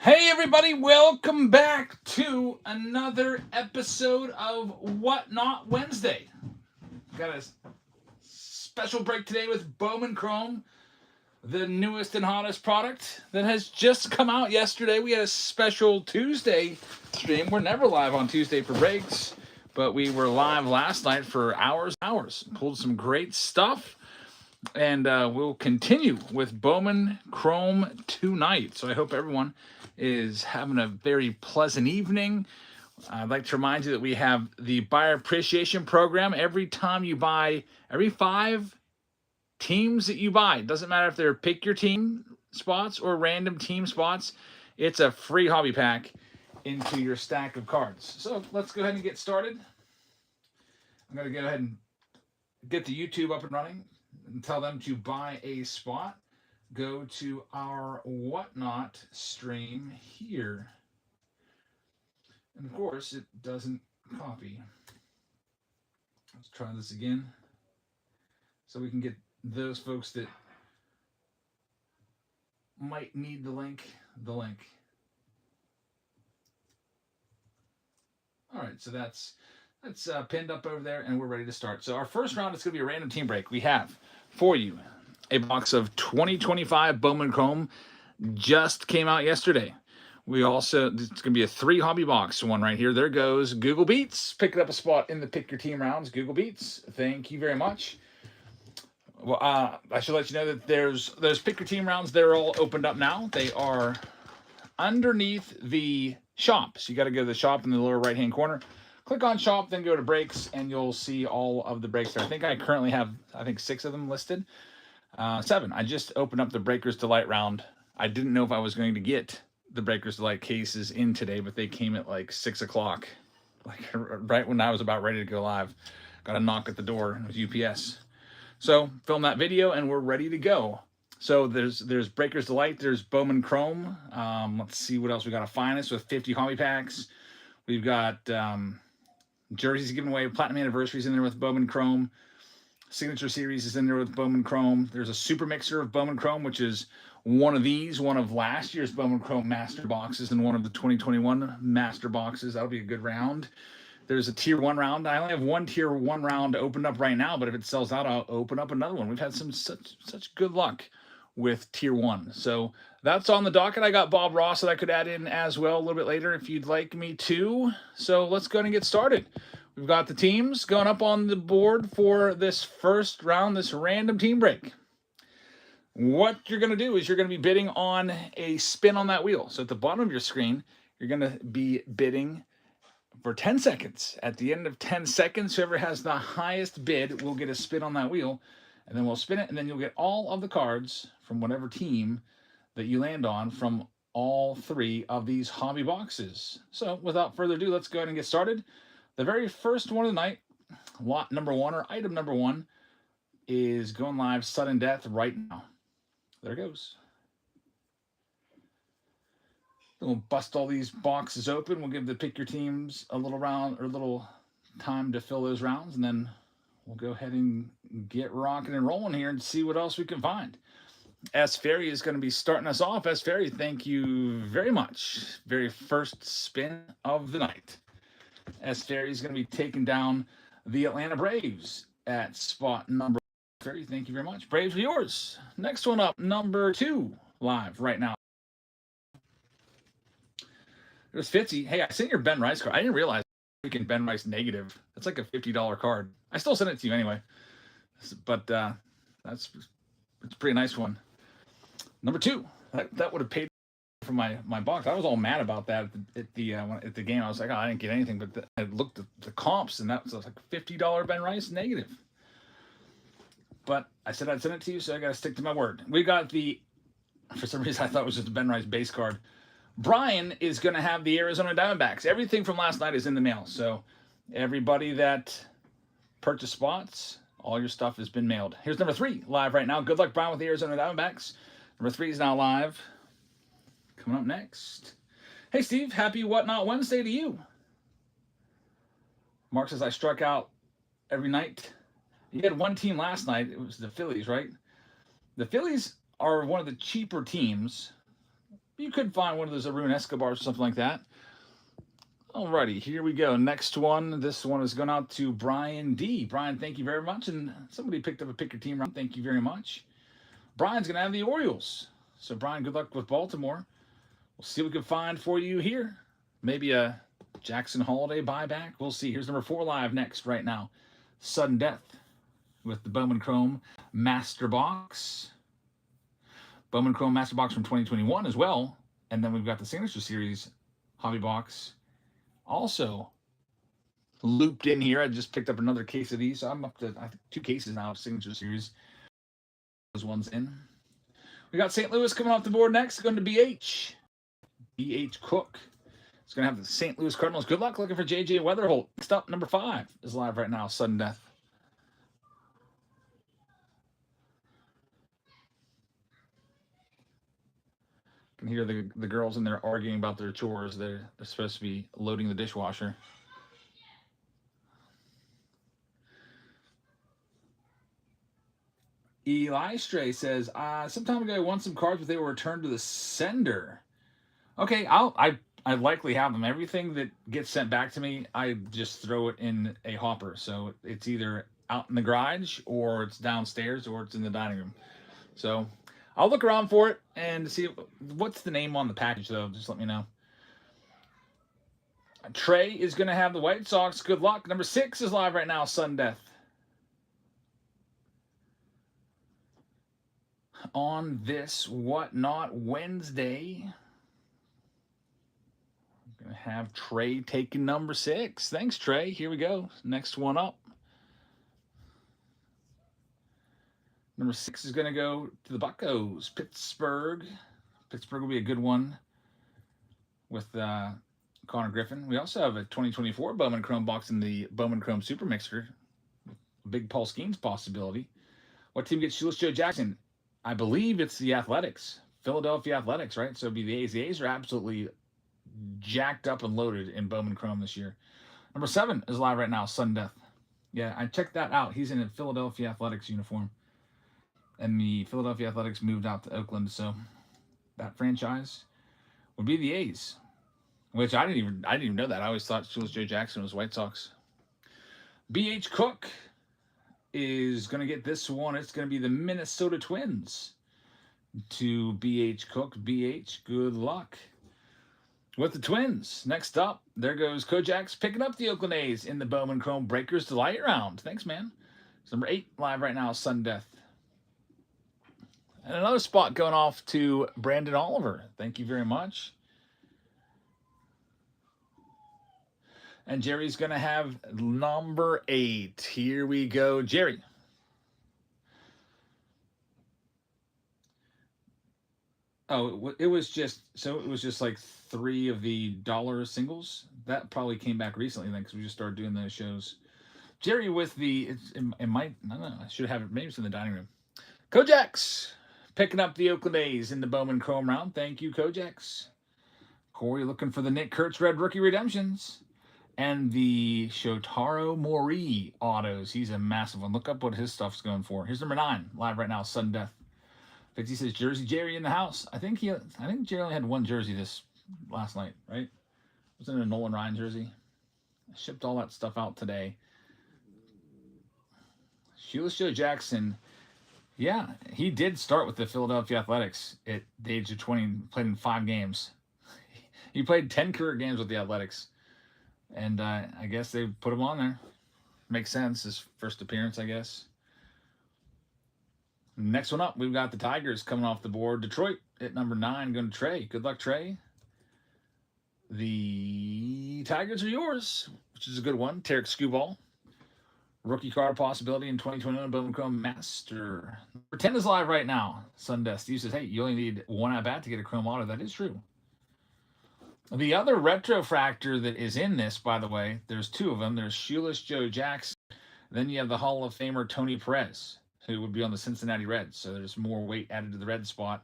Hey everybody, welcome back to another episode of What Not Wednesday. Got a special break today with Bowman Chrome, the newest and hottest product that has just come out yesterday. We had a special Tuesday stream. We're never live on Tuesday for breaks, but we were live last night for hours. Pulled some great stuff. And we'll continue with Bowman Chrome tonight. So I hope everyone is having a very pleasant evening. I'd like to remind you that we have the buyer appreciation program. Every time you buy, every 5 teams that you buy, it doesn't matter if they're pick your team spots or random team spots, it's a free hobby pack into your stack of cards. So let's go ahead and get started. I'm going to go ahead and get the YouTube up and running and tell them to buy a spot. Go to our Whatnot stream here. And of course, it doesn't copy. Let's try this again so we can get those folks that might need the link. All right, so that's pinned up over there, and we're ready to start. So our first round is going to be a random team break. We have for you a box of 2025 Bowman Chrome. Just came out yesterday. We also, it's going to be a 3 hobby box one right here. There goes Google Beats. Picking up a spot in the Pick Your Team rounds. Google Beats, thank you very much. Well, I should let you know that there's those Pick Your Team rounds. They're all opened up now. They are underneath the shop. So you got to go to the shop in the lower right-hand corner. Click on shop, then go to breaks, and you'll see all of the breaks there. I think I currently have, 6 of them listed. 7. I just opened up the Breakers Delight round. I didn't know if I was going to get the Breakers Delight cases in today, but they came at like 6 o'clock, like right when I was about ready to go live. Got a knock at the door. It was UPS. So film that video, and we're ready to go. So there's Breakers Delight. There's Bowman Chrome. Let's see what else we got. A Finest with 50 hobby packs. We've got jerseys given away. Platinum Anniversaries in there with Bowman Chrome. Signature Series is in there with Bowman Chrome. There's a Super Mixer of Bowman Chrome, which is one of last year's Bowman Chrome Master Boxes and one of the 2021 Master Boxes. That'll be a good round. There's a Tier 1 round. I only have one Tier 1 round opened up right now, but if it sells out, I'll open up another one. We've had such good luck with Tier 1. So that's on the docket. I got Bob Ross that I could add in as well a little bit later if you'd like me to. So let's go ahead and get started. We've got the teams going up on the board for this first round, this random team break. What you're going to do is you're going to be bidding on a spin on that wheel. So at the bottom of your screen, you're going to be bidding for 10 seconds. At the end of 10 seconds, whoever has the highest bid will get a spin on that wheel, and then we'll spin it, and then you'll get all of the cards from whatever team that you land on from all 3 of these hobby boxes. So without further ado, let's go ahead and get started. The very first one of the night, lot number 1 or item number 1, is going live sudden death right now. There it goes. We'll bust all these boxes open. We'll give the Pick Your Teams a little round or a little time to fill those rounds, and then we'll go ahead and get rocking and rolling here and see what else we can find. S. Ferry is going to be starting us off. S. Ferry, thank you very much. Very first spin of the night. S. Ferry is going to be taking down the Atlanta Braves at spot number 1. Ferry, thank you very much. Braves are yours. Next one up, number 2, live right now. It was Fitzy. Hey, I sent your Ben Rice card. I didn't realize freaking Ben Rice negative. That's like a $50 card. I still sent it to you anyway. But that's a pretty nice one. Number 2. That would have paid for my box. I was all mad about that at the game. I was like, oh, I didn't get anything. But I looked at the comps, and that was like $50 Ben Rice negative. But I said I'd send it to you, so I got to stick to my word. We got for some reason, I thought it was just a Ben Rice base card. Brian is going to have the Arizona Diamondbacks. Everything from last night is in the mail. So everybody that purchased spots, all your stuff has been mailed. Here's number 3 live right now. Good luck, Brian, with the Arizona Diamondbacks. Number 3 is now live. Coming up next. Hey, Steve. Happy What Not Wednesday to you. Mark says I struck out every night. You had one team last night. It was the Phillies, right? The Phillies are one of the cheaper teams You could find one of those Arun Escobars or something like that. Alrighty, here we go. Next one. This one is going out to Brian D. Brian, thank you very much. And somebody picked up a pick your team round. Thank you very much. Brian's going to have the Orioles. So, Brian, good luck with Baltimore. We'll see what we can find for you here. Maybe a Jackson Holiday buyback. We'll see. Here's number 4 live next right now. Sudden Death with the Bowman Chrome Master Box. Bowman Chrome Master Box from 2021 as well. And then we've got the Signature Series Hobby Box also looped in here. I just picked up another case of these. So I'm up to, I think, 2 cases now of Signature Series. Those ones in. We got St. Louis coming off the board next. Going to BH. BH Cook. It's going to have the St. Louis Cardinals. Good luck looking for J.J. Weatherholt. Next up, number 5 is live right now. Sudden Death. You can hear the girls in there arguing about their chores. They're supposed to be loading the dishwasher. Eli Stray says, some time ago I won some cards, but they were returned to the sender. Okay, I likely have them. Everything that gets sent back to me, I just throw it in a hopper. So it's either out in the garage, or it's downstairs, or it's in the dining room. So I'll look around for it and see what's the name on the package, though. Just let me know. Trey is going to have the White Sox. Good luck. Number 6 is live right now. Sudden Death. On this Whatnot Wednesday, I'm going to have Trey taking number 6. Thanks, Trey. Here we go. Next one up. Number 6 is going to go to the Buccos. Pittsburgh. Pittsburgh will be a good one with Connor Griffin. We also have a 2024 Bowman Chrome box in the Bowman Chrome Super Mixer. Big Paul Skeens possibility. What team gets Shoeless Joe Jackson? I believe it's the Athletics. Philadelphia Athletics, right? So it'd be the A's. The A's are absolutely jacked up and loaded in Bowman Chrome this year. Number 7 is live right now. Sudden Death. Yeah, I checked that out. He's in a Philadelphia Athletics uniform. And the Philadelphia Athletics moved out to Oakland, so that franchise would be the A's. Which I didn't even know that. I always thought Shoeless Joe Jackson was White Sox. BH Cook is going to get this one. It's going to be the Minnesota Twins to BH Cook. BH, good luck with the Twins. Next up, there goes Kojak's picking up the Oakland A's in the Bowman Chrome Breakers Delight round. Thanks, man. It's number 8 live right now, Sudden Death. And another spot going off to Brandon Oliver. Thank you very much. And Jerry's going to have number 8. Here we go, Jerry. Oh, it was just like 3 of the dollar singles. That probably came back recently then, because we just started doing those shows. Jerry with the, it might, I don't know, I should have it, maybe it's in the dining room. Kojak's picking up the Oakland A's in the Bowman Chrome round. Thank you, Kojak's. Corey looking for the Nick Kurtz Red Rookie Redemptions. And the Shotaro Mori autos. He's a massive one. Look up what his stuff's going for. Here's number 9, live right now, Sudden Death. 50 says Jersey Jerry in the house. I think Jerry only had 1 jersey this last night, right? Wasn't it a Nolan Ryan jersey? I shipped all that stuff out today. Shoeless Joe Jackson. Yeah, he did start with the Philadelphia Athletics at the age of 20. Played in 5 games. He played 10 career games with the Athletics. And I guess they put him on there. Makes sense. His first appearance, I guess. Next one up, we've got the Tigers coming off the board. Detroit at number 9, going to Trey. Good luck, Trey. The Tigers are yours, which is a good one. Tarek Skubal. Rookie card possibility in 2021 Bowman Chrome Master. Number 10 is live right now. Sundeath. Steve says, hey, you only need 1 at-bat to get a Chrome Auto. That is true. The other retrofractor that is in this, by the way, there's 2 of them. There's Shoeless Joe Jackson. Then you have the Hall of Famer Tony Perez, who would be on the Cincinnati Reds. So there's more weight added to the red spot.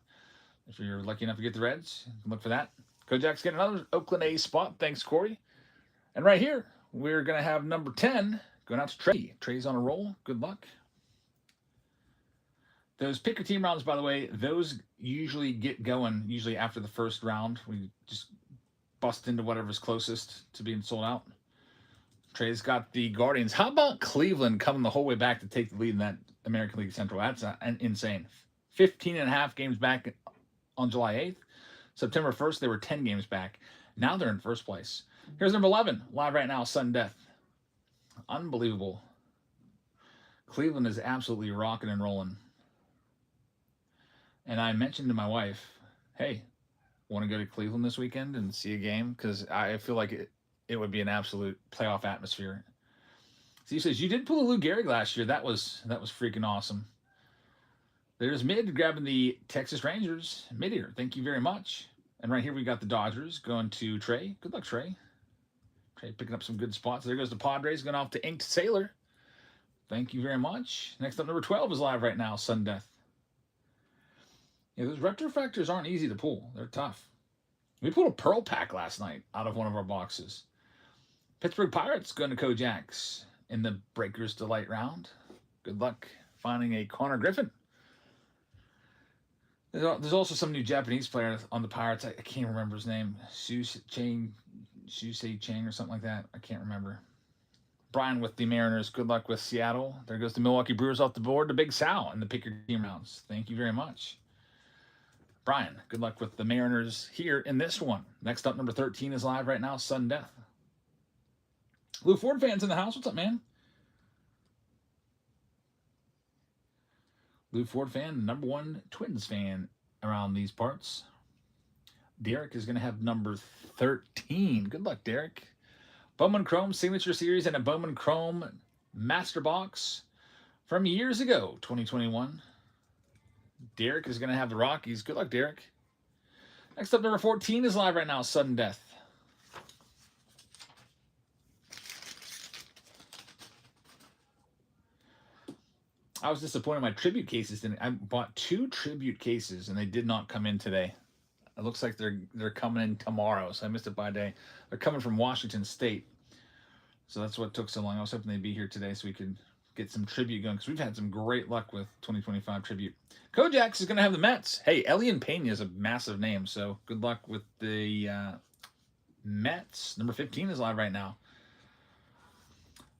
If you're lucky enough to get the Reds, you can look for that. Kojak's getting another Oakland A's spot. Thanks, Corey. And right here, we're going to have number 10 going out to Trey. Trey's on a roll. Good luck. Those pick your team rounds, by the way, those usually get going usually after the first round. We just bust into whatever's closest to being sold out. Trey's got the Guardians. How about Cleveland coming the whole way back to take the lead in that American League Central? That's insane. 15 and a half games back on July 8th. September 1st, they were 10 games back. Now they're in first place. Here's number 11, live right now, sudden death. Unbelievable. Cleveland is absolutely rocking and rolling. And I mentioned to my wife, hey, want to go to Cleveland this weekend and see a game? Because I feel like it would be an absolute playoff atmosphere. So he says, you did pull a Lou Gehrig last year. That was freaking awesome. There's Mid grabbing the Texas Rangers. Mid here, thank you very much. And right here we got the Dodgers going to Trey. Good luck, Trey. Trey picking up some good spots. There goes the Padres going off to Inked Sailor. Thank you very much. Next up, number 12 is live right now, Sun Death. Yeah, those retrofractors aren't easy to pull. They're tough. We pulled a Pearl Pack last night out of one of our boxes. Pittsburgh Pirates going to Kojaks in the Breakers Delight round. Good luck finding a Connor Griffin. There's also some new Japanese player on the Pirates. I can't remember his name. Shusei Chang or something like that. I can't remember. Brian with the Mariners. Good luck with Seattle. There goes the Milwaukee Brewers off the board. The Big Sal in the pick your team rounds. Thank you very much. Brian, good luck with the Mariners here in this one. Next up, number 13 is live right now, Sudden Death. Lou Ford fans in the house. What's up, man? Lou Ford fan, number one Twins fan around these parts. Derek is going to have number 13. Good luck, Derek. Bowman Chrome Signature Series and a Bowman Chrome Master Box from years ago, 2021. Derek is going to have the Rockies. Good luck, Derek. Next up, number 14 is live right now, Sudden Death. I was disappointed my tribute cases didn't. I bought 2 tribute cases and they did not come in today. It looks like they're coming in tomorrow, so I missed it by a day. They're coming from Washington State, so that's what took so long. I was hoping they'd be here today so we could get some tribute going because we've had some great luck with 2025 tribute. Kojaks is going to have the Mets. Hey, Elian Pena is a massive name, so good luck with the Mets. Number 15 is live right now.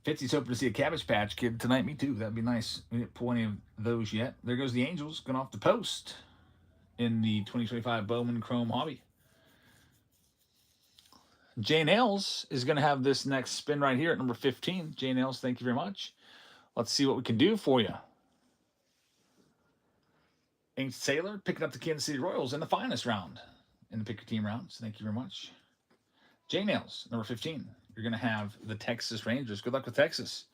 Fitzy's hoping to see a Cabbage Patch Kid tonight. Me too. That'd be nice. We didn't pull any of those yet. There goes the Angels going off the post in the 2025 Bowman Chrome Hobby. Jay Nails is going to have this next spin right here at number 15. Jay Nails, thank you very much. Let's see what we can do for you. Inked Sailor picking up the Kansas City Royals in the finest round in the pick your team rounds. Thank you very much. Jay Nails, number 15. You're going to have the Texas Rangers. Good luck with Texas.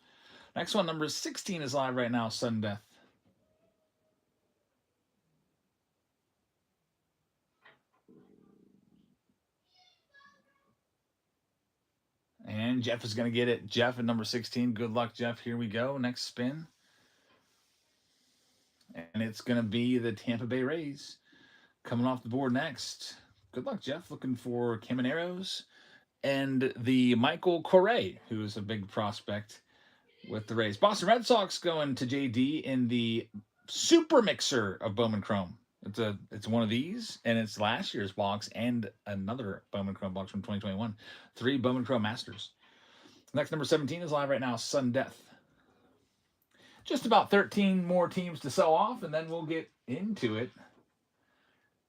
Next one, number 16 is live right now, Sudden Death. And Jeff is going to get it. Jeff at number 16. Good luck, Jeff. Here we go. Next spin. And it's going to be the Tampa Bay Rays coming off the board next. Good luck, Jeff. Looking for Camaneros and the Michael Correa, who is a big prospect with the Rays. Boston Red Sox going to JD in the Super Mixer of Bowman Chrome. It's one of these, and it's last year's box and another Bowman Chrome box from 2021. 3 Bowman Chrome Masters. Next, number 17 is live right now, Sudden Death. Just about 13 more teams to sell off, and then we'll get into it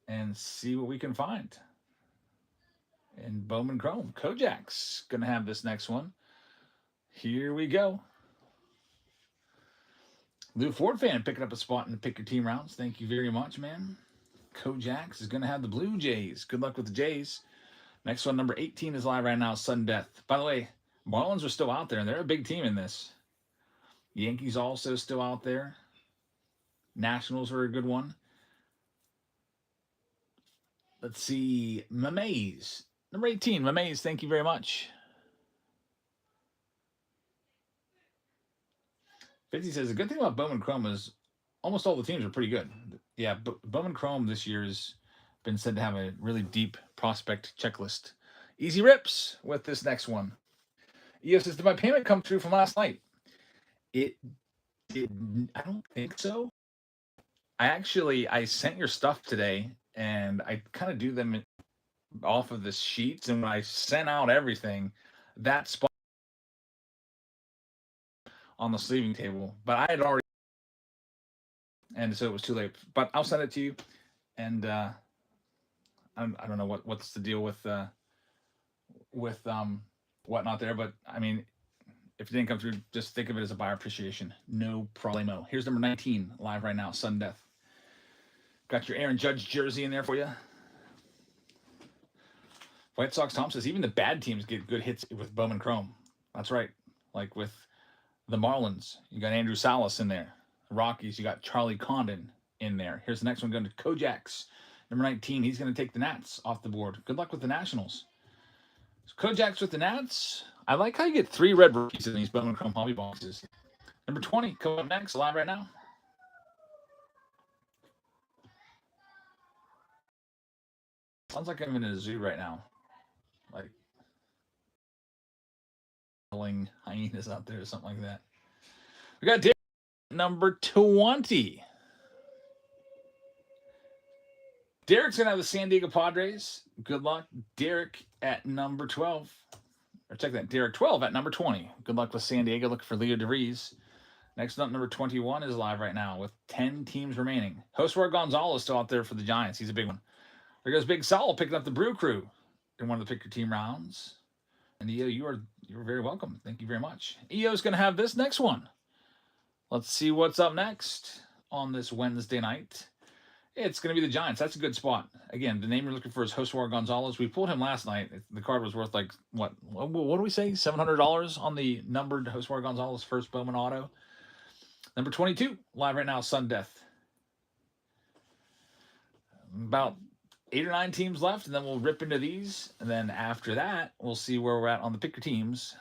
and see what we can find. And Bowman Chrome. Kojak's going to have this next one. Here we go. Lou Ford fan picking up a spot in the pick your team rounds. Thank you very much, man. Kojaks is going to have the Blue Jays. Good luck with the Jays. Next one, number 18 is live right now, Sudden Death. By the way, Marlins are still out there, and they're a big team in this. Yankees also still out there. Nationals are a good one. Let's see. Mameys. Number 18, Mameys, thank you very much. 50 says, the good thing about Bowman Chrome is almost all the teams are pretty good. Yeah, Bowman Chrome this year has been said to have a really deep prospect checklist. Easy rips with this next one. EO says, did my payment come through from last night? It did. I don't think so. I sent your stuff today, and I kind of do them off of the sheets. And when I sent out everything, that spot on the sleeving table, but I had already, and so it was too late. But I'll send it to you, and I don't know what's the deal with whatnot there, but I mean, if it didn't come through, just think of it as a buyer appreciation. No problemo. Here's number 19 live right now. Sudden Death. Got your Aaron Judge jersey in there for you. White Sox Tom says even the bad teams get good hits with Bowman Chrome. That's right. Like with the Marlins, you got Andrew Salas in there. The Rockies, you got Charlie Condon in there. Here's the next one going to Kojaks. Number 19, he's going to take the Nats off the board. Good luck with the Nationals. So Kojaks with the Nats. I like how you get 3 red rookies in these Bowman Chrome hobby boxes. Number 20, coming up next, live right now. Sounds like I'm in a zoo right now. Like hyenas out there or something like that. We got Derek, number 20. Derek's going to have the San Diego Padres. Good luck. Derek at number 12. Or check that. Derek 12 at number 20. Good luck with San Diego. Looking for Leo DeVries. Next up, number 21 is live right now with 10 teams remaining. Josue Gonzalez still out there for the Giants. He's a big one. There goes Big Saul picking up the Brew Crew in one of the Pick Your Team rounds. And EO, you're very welcome. Thank you very much. EO's going to have this next one. Let's see what's up next on this Wednesday night. It's going to be the Giants. That's a good spot. Again, the name you're looking for is Josue Gonzalez. We pulled him last night. The card was worth like, what do we say? $700 on the numbered Josue Gonzalez first Bowman auto. Number 22, live right now, Sun Death. About 8 or 9 teams left, and then we'll rip into these. And then after that, we'll see where we're at on the pick your teams.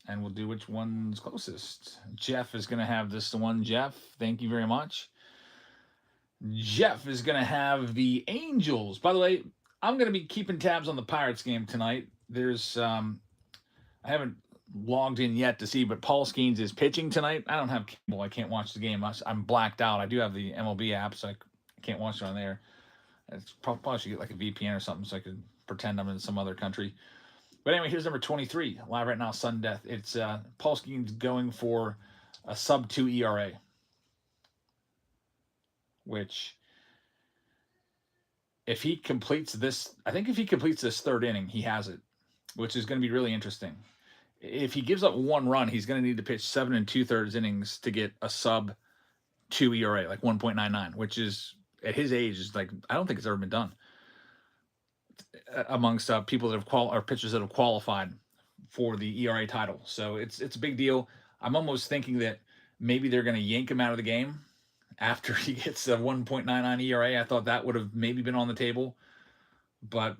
And we'll do which one's closest. Jeff is going to have this one. Jeff, thank you very much. Jeff is going to have the Angels. By the way, I'm going to be keeping tabs on the Pirates game tonight. There's, I haven't logged in yet to see, but Paul Skeens is pitching tonight. I don't have cable. I can't watch the game. I'm blacked out. I do have the MLB app, so I can't watch it on there. It's probably should get like a VPN or something so I could pretend I'm in some other country. But anyway, here's number 23, live right now, Sun Death. It's Paul Skeens going for a sub-2 ERA, which if he completes this, I think if he completes this 3rd inning, he has it, which is going to be really interesting. If he gives up 1 run, he's going to need to pitch 7 2/3 innings to get a sub-2 ERA, like 1.99, which is, at his age, is like, I don't think it's ever been done amongst people that have or pitchers that have qualified for the ERA title. So it's a big deal. I'm almost thinking that maybe they're going to yank him out of the game after he gets a 1.99 ERA. I thought that would have maybe been on the table, but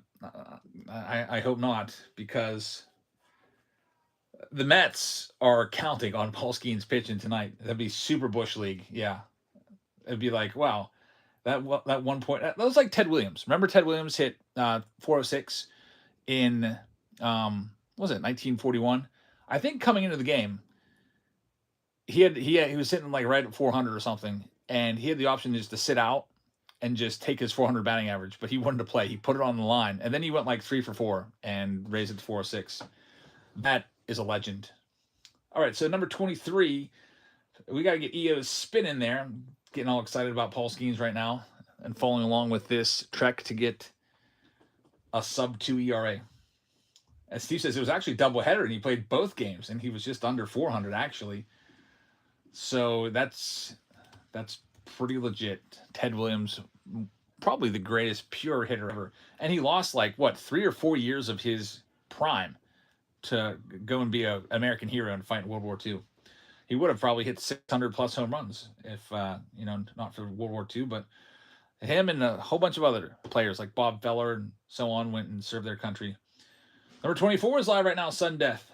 I hope not, because the Mets are counting on Paul Skeens pitching tonight. That'd be super Bush League. Yeah. It'd be like, wow, that 1 point, that was like Ted Williams. Remember Ted Williams hit 406 in, what was it, 1941? I think coming into the game, he was sitting like right at 400 or something, and he had the option just to sit out and just take his 400 batting average, but he wanted to play. He put it on the line, and then he went like 3 for 4 and raised it to 406. That is a legend. All right, so number 23, we got to get EO's spin in there. I'm getting all excited about Paul Skeens right now and following along with this trek to get a sub-2 ERA. As Steve says, it was actually doubleheader, and he played both games, and he was just under 400 actually. So that's pretty legit. Ted Williams, probably the greatest pure hitter ever, and he lost like 3 or 4 years of his prime to go and be an American hero and fight in World War II. He would have probably hit 600 plus home runs if not for World War II, but him and a whole bunch of other players like Bob Feller and so on went and served their country. Number 24 is live right now, Sun Death.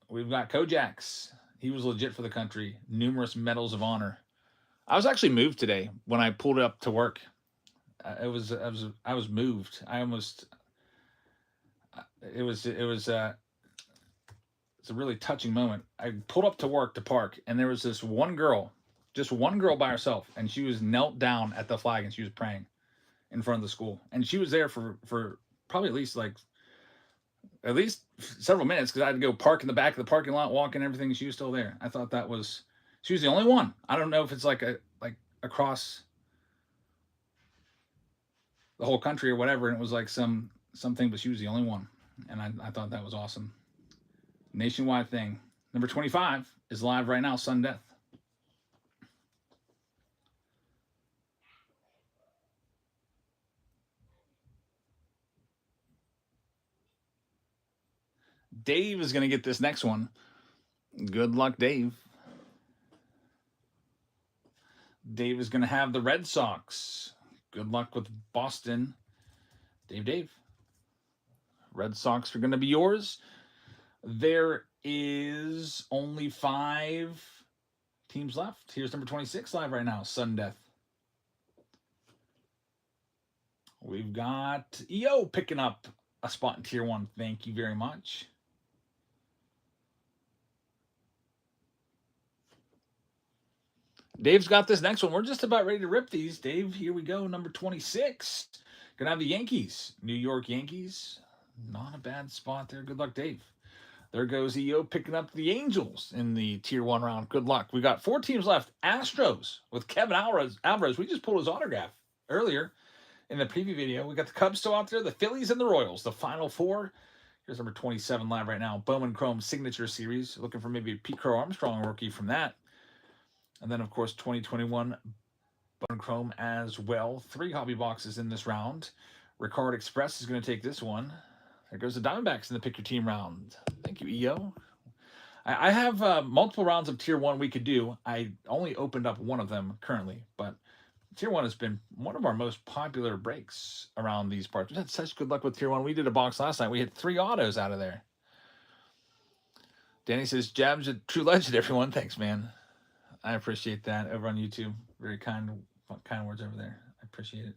We've got Kojaks. He was legit for the country. Numerous medals of honor. I was actually moved today when I pulled it up to work. I was moved. it's a really touching moment. I pulled up to work to park, and there was this one girl, just one girl by herself, and she was knelt down at the flag and she was praying in front of the school, and she was there for probably at least several minutes because I had to go park in the back of the parking lot, walk and everything. She was still there. I thought she was the only one. I don't know if it's like across the whole country or whatever, and it was like something, but she was the only one, and I thought that was awesome. Nationwide thing. Number 25 is live right now. Sudden Death. Dave is going to get this next one. Good luck, Dave. Dave is going to have the Red Sox. Good luck with Boston. Dave. Red Sox are going to be yours. There is only 5 teams left. Here's number 26 live right now. Sudden Death. We've got EO picking up a spot in Tier 1. Thank you very much. Dave's got this next one. We're just about ready to rip these. Dave, here we go. Number 26. Gonna have the Yankees. New York Yankees. Not a bad spot there. Good luck, Dave. There goes EO picking up the Angels in the Tier 1 round. Good luck. We got 4 teams left. Astros with Kevin Alvarez. We just pulled his autograph earlier in the preview video. We got the Cubs still out there, the Phillies and the Royals, the final 4. Here's number 27 live right now. Bowman Chrome Signature Series. Looking for maybe a Pete Crow Armstrong rookie from that. And then, of course, 2021 Bowman Chrome as well. 3 hobby boxes in this round. Ricard Express is going to take this one. There goes the Diamondbacks in the Pick Your Team round. Thank you, EO. I have multiple rounds of Tier 1 we could do. I only opened up one of them currently, but Tier 1 has been one of our most popular breaks around these parts. We've had such good luck with Tier 1. We did a box last night. We had 3 autos out of there. Danny says, Jab's a true legend, everyone. Thanks, man. I appreciate that over on YouTube. Very kind words over there. I appreciate it.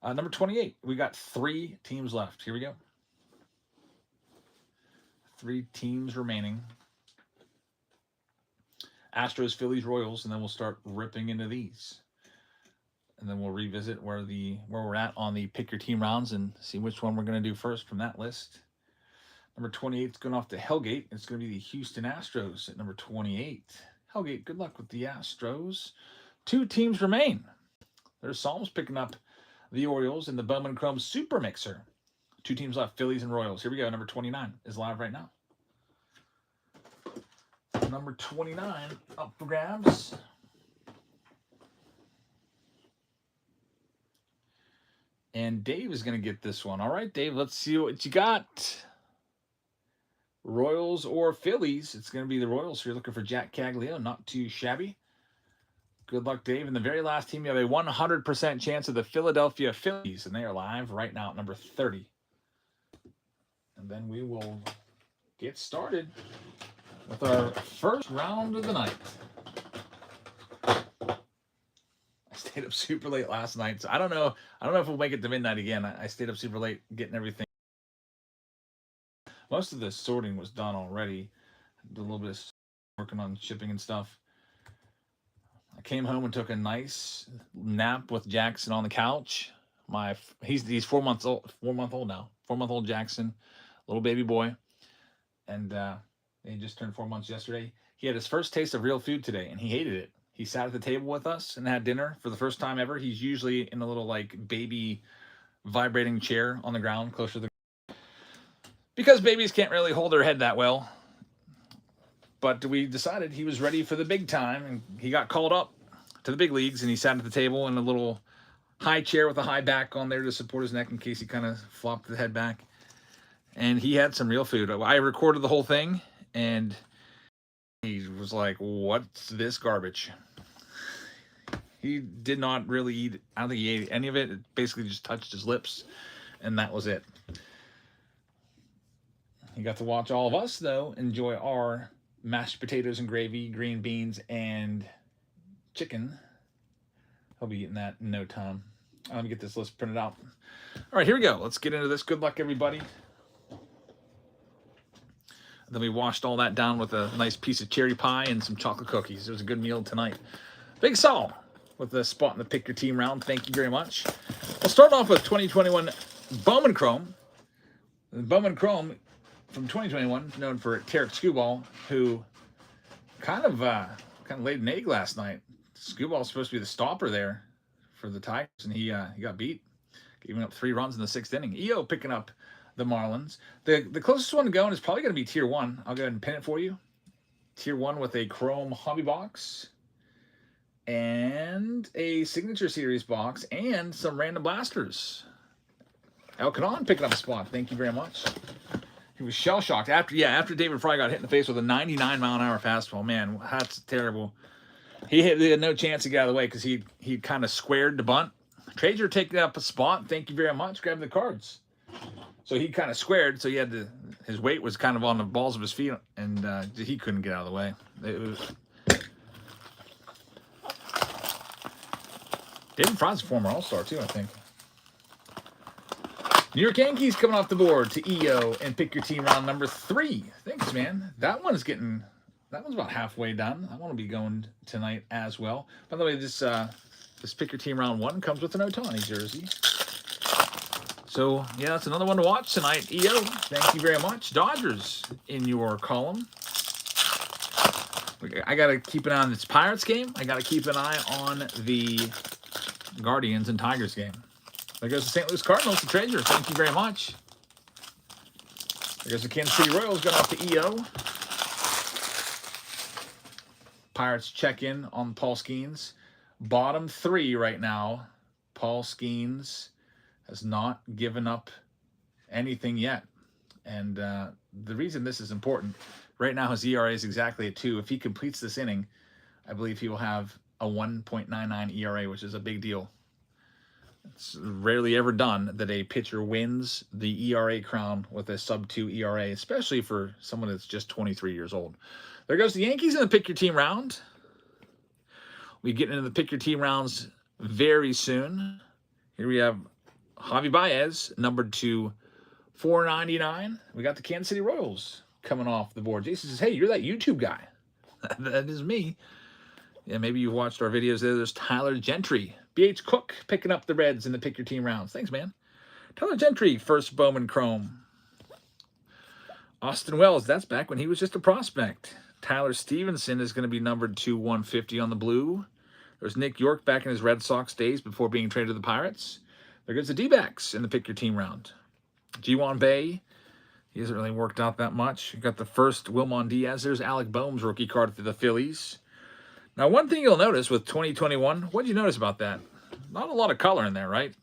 Number 28. We got 3 teams left. Here we go. 3 teams remaining. Astros, Phillies, Royals, and then we'll start ripping into these. And then we'll revisit where we're at on the Pick Your Team rounds and see which one we're going to do first from that list. Number 28 is going off to Hellgate. It's going to be the Houston Astros at number 28. Hellgate, good luck with the Astros. 2 teams remain. There's Psalms picking up the Orioles in the Bowman Chrome Super Mixer. 2 teams left, Phillies and Royals. Here we go. Number 29 is live right now. Number 29 up for grabs. And Dave is going to get this one. All right, Dave, let's see what you got. Royals or Phillies. It's going to be the Royals. So you're looking for Jack Caglio. Not too shabby. Good luck, Dave. In the very last team, you have a 100% chance of the Philadelphia Phillies. And they are live right now at number 30. And then we will get started with our first round of the night. I stayed up super late last night, so I don't know if we'll make it to midnight again. I stayed up super late getting everything. Most of the sorting was done already. Did a little bit of working on shipping and stuff. I came home and took a nice nap with Jackson on the couch. He's 4 months old now. 4-month-old Jackson, little baby boy, and he just turned 4 months yesterday. He had his first taste of real food today, and he hated it. He sat at the table with us and had dinner for the first time ever. He's usually in a little like baby vibrating chair on the ground closer to the, because babies can't really hold their head that well. But we decided he was ready for the big time, and he got called up to the big leagues, and he sat at the table in a little high chair with a high back on there to support his neck in case he kind of flopped the head back. And he had some real food. I recorded the whole thing, and he was like, what's this garbage? He did not really eat. I don't think he ate any of it. It basically just touched his lips, and that was it. He got to watch all of us, though, enjoy our mashed potatoes and gravy, green beans, and chicken. He'll be eating that in no time. Let me get this list printed out. All right, here we go. Let's get into this. Good luck, everybody. Then we washed all that down with a nice piece of cherry pie and some chocolate cookies. It was a good meal tonight. Big Saul with the spot in the Pick Your Team round. Thank you very much. We'll start off with 2021 Bowman Chrome. The Bowman Chrome from 2021, known for Tarek Skubal, who kind of laid an egg last night. Skubal supposed to be the stopper there for the Tigers, and he got beat, giving up 3 runs in the 6th inning. EO picking up the Marlins. The closest one to going is probably going to be Tier 1. I'll go ahead and pin it for you. Tier 1 with a Chrome Hobby Box and a Signature Series box and some random blasters. El Canon picking up a spot. Thank you very much. He was shell-shocked after David Fry got hit in the face with a 99-mile-an-hour fastball. Man, that's terrible. He had no chance to get out of the way because he kind of squared the bunt. Trader taking up a spot. Thank you very much. Grabbing the cards. So he kind of squared, so he had to, his weight was kind of on the balls of his feet, and he couldn't get out of the way. David Fry's a former All-Star, too, I think. New York Yankees coming off the board to EO and Pick Your Team round number 3. Thanks, man. That one's about halfway done. I want to be going tonight as well. By the way, this Pick Your Team round 1 comes with an Ohtani jersey. So, yeah, that's another one to watch tonight. EO, thank you very much. Dodgers in your column. I got to keep an eye on this Pirates game. I got to keep an eye on the Guardians and Tigers game. There goes the St. Louis Cardinals, the treasure. Thank you very much. There goes the Kansas City Royals going off to EO. Pirates check in on Paul Skeens. Bottom 3 right now. Paul Skeens has not given up anything yet. And the reason this is important, right now his ERA is exactly a 2. If he completes this inning, I believe he will have a 1.99 ERA, which is a big deal. It's rarely ever done that a pitcher wins the ERA crown with a sub-2 ERA, especially for someone that's just 23 years old. There goes the Yankees in the Pick Your Team round. We get into the Pick Your Team rounds very soon. Here we have Javi Baez, numbered to 499. We got the Kansas City Royals coming off the board. Jason says, hey, you're that YouTube guy. That is me. Yeah, maybe you watched our videos there. There's Tyler Gentry. BH Cook picking up the Reds in the Pick Your Team rounds. Thanks, man. Tyler Gentry, first Bowman Chrome. Austin Wells, that's back when he was just a prospect. Tyler Stevenson is going to be numbered to 150 on the blue. There's Nick York back in his Red Sox days before being traded to the Pirates. There goes the D-backs in the Pick Your Team round. G1 Bay, he hasn't really worked out that much. You got the first Wilmon Diaz. There's Alec Boehm's rookie card for the Phillies. Now, one thing you'll notice with 2021, what did you notice about that? Not a lot of color in there, right?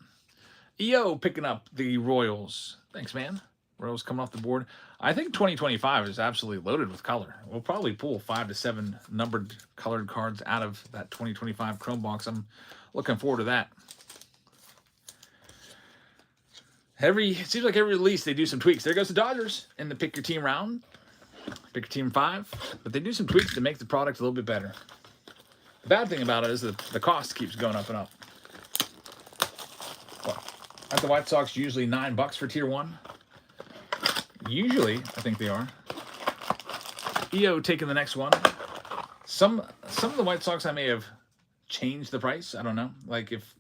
EO picking up the Royals. Thanks, man. Royals coming off the board. I think 2025 is absolutely loaded with color. We'll probably pull 5 to 7 numbered colored cards out of that 2025 Chrome box. I'm looking forward to that. It seems like every release they do some tweaks. There goes the Dodgers in the Pick Your Team round. Pick Your Team 5. But they do some tweaks to make the product a little bit better. The bad thing about it is that the cost keeps going up and up. Well, at the White Sox, usually $9 for Tier 1. Usually, I think they are. EO taking the next one. Some of the White Sox I may have changed the price. I don't know. Like if,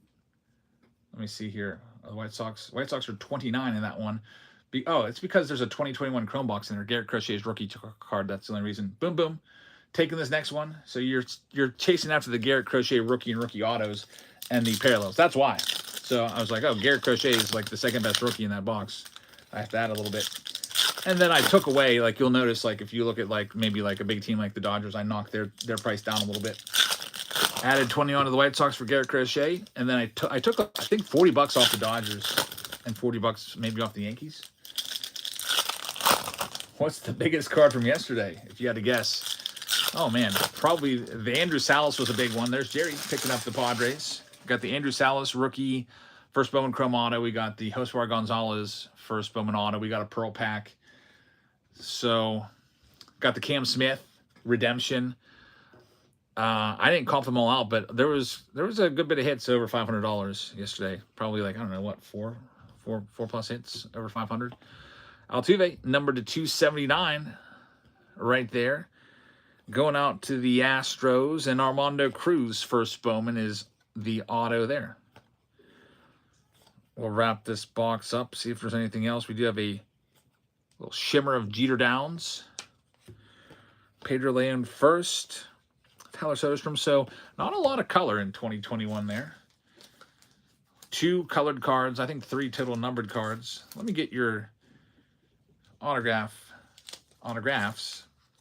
let me see here. The White Sox are 29 in that one. It's because there's a 2021 Chrome box in there. Garrett Crochet's rookie card. That's the only reason. Boom, boom. Taking this next one. So you're chasing after the Garrett Crochet rookie and rookie autos and the parallels. That's why. So I was like, oh, Garrett Crochet is like the second best rookie in that box. I have to add a little bit. And then I took away, like you'll notice, like if you look at like maybe like a big team like the Dodgers, I knocked their price down a little bit. Added 20 on to the White Sox for Garrett Crochet, and then I took I think $40 off the Dodgers and $40 maybe off the Yankees. What's the biggest card from yesterday, if you had to guess? Oh man, probably the Andrew Salas was a big one. There's Jerry picking up the Padres. Got the Andrew Salas rookie first Bowman Chrome auto. We got the Josbar Gonzalez first Bowman auto. We got a Pearl pack. So got the Cam Smith redemption. I didn't call them all out, but there was a good bit of hits over $500 yesterday. Probably like, I don't know what, four plus hits over 500. Altuve numbered to 279. right there. Going out to the Astros, and Armando Cruz, first Bowman, is the auto there. We'll wrap this box up, see if there's anything else. We do have a little shimmer of Jeter Downs. Pedro Leon first. Tyler Soderstrom. So not a lot of color in 2021 there. 2 colored cards. I think 3 total numbered cards. Let me get your autographs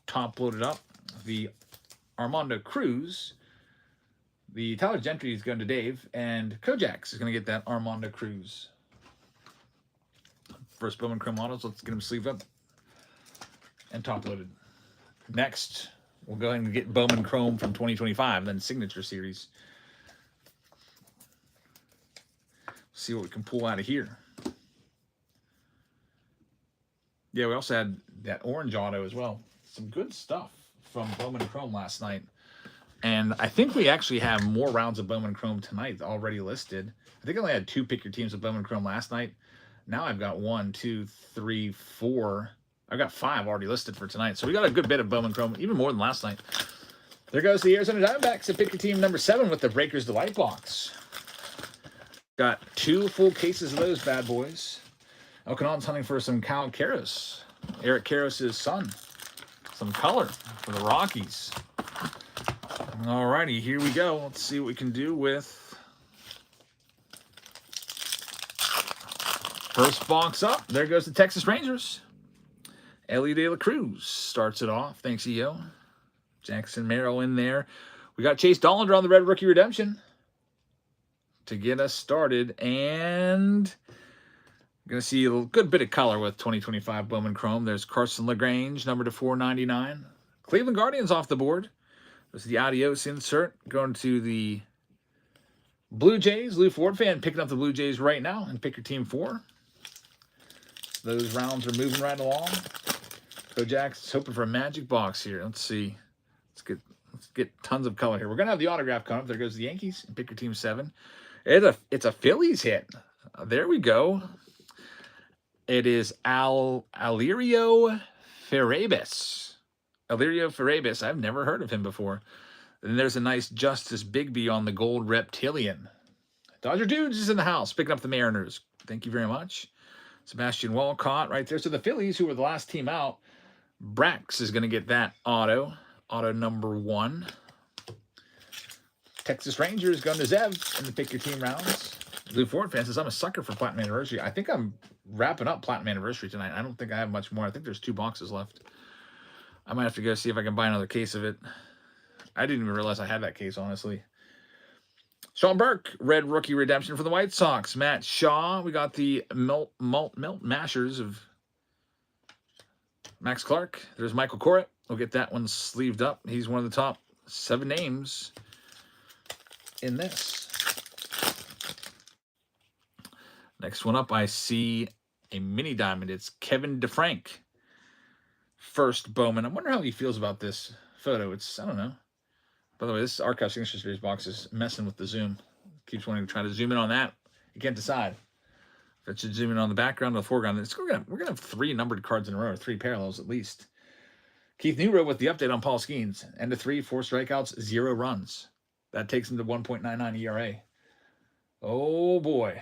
top loaded up. The Armando Cruz. The Tyler Gentry is going to Dave, and Kojaks is going to get that Armando Cruz. First Bowman Chrome Autos. Let's get them sleeved up and top loaded. Next, we'll go ahead and get Bowman Chrome from 2025, then Signature Series. See what we can pull out of here. Yeah, we also had that orange auto as well. Some good stuff from Bowman Chrome last night. And I think we actually have more rounds of Bowman Chrome tonight already listed. I think I only had 2 pick your teams of Bowman Chrome last night. Now I've got 1, 2, 3, 4. I've got 5 already listed for tonight. So we got a good bit of Bowman Chrome, even more than last night. There goes the Arizona Diamondbacks at pick your team number 7 with the Breakers Delight Box. Got 2 full cases of those bad boys. Elkanon's hunting for some Kyle Karros, Eric Karros' son. Some color for the Rockies. Alrighty, here we go. Let's see what we can do with first box up. There goes the Texas Rangers. Ellie De La Cruz starts it off. Thanks, EO. Jackson Merrill in there. We got Chase Dollander on the Red Rookie Redemption to get us started. And I'm going to see a good bit of color with 2025 Bowman Chrome. There's Carson LaGrange, number to 499. Cleveland Guardians off the board. There's the Adios insert. Going to the Blue Jays. Lou Ford fan picking up the Blue Jays right now and pick your team 4. Those rounds are moving right along. Kojak's hoping for a magic box here. Let's see. Let's get tons of color here. We're gonna have the autograph coming up. There goes the Yankees and pick your team 7. It's a Phillies hit. There we go. It is Alirio Ferrabis. Alirio Ferrabis. I've never heard of him before. And there's a nice Justice Bigby on the gold reptilian. Dodger Dudes is in the house, picking up the Mariners. Thank you very much. Sebastian Walcott right there. So the Phillies, who were the last team out, Brax is going to get that auto number 1. Texas Rangers going to Zev in the pick your team rounds. Blue Ford fan says, I'm a sucker for Platinum Anniversary. I think I'm wrapping up Platinum Anniversary tonight. I don't think I have much more. I think there's 2 boxes left. I might have to go see if I can buy another case of it. I didn't even realize I had that case, honestly. Sean Burke, Red Rookie Redemption for the White Sox. Matt Shaw. We got the Melt Mashers of Max Clark. There's Michael Corrett. We'll get that one sleeved up. He's one of the top 7 names in this. Next one up, I see a mini diamond. It's Kevin DeFrank. First Bowman. I wonder how he feels about this photo. I don't know. By the way, this Archive Signature Series box is messing with the zoom. Keeps wanting to try to zoom in on that. You can't decide if it should zoom in on the background or the foreground. We're gonna have 3 numbered cards in a row, or 3 parallels at least. Keith Newrow with the update on Paul Skeens. End of 3, 4 strikeouts, 0 runs. That takes him to 1.99 ERA. Oh boy.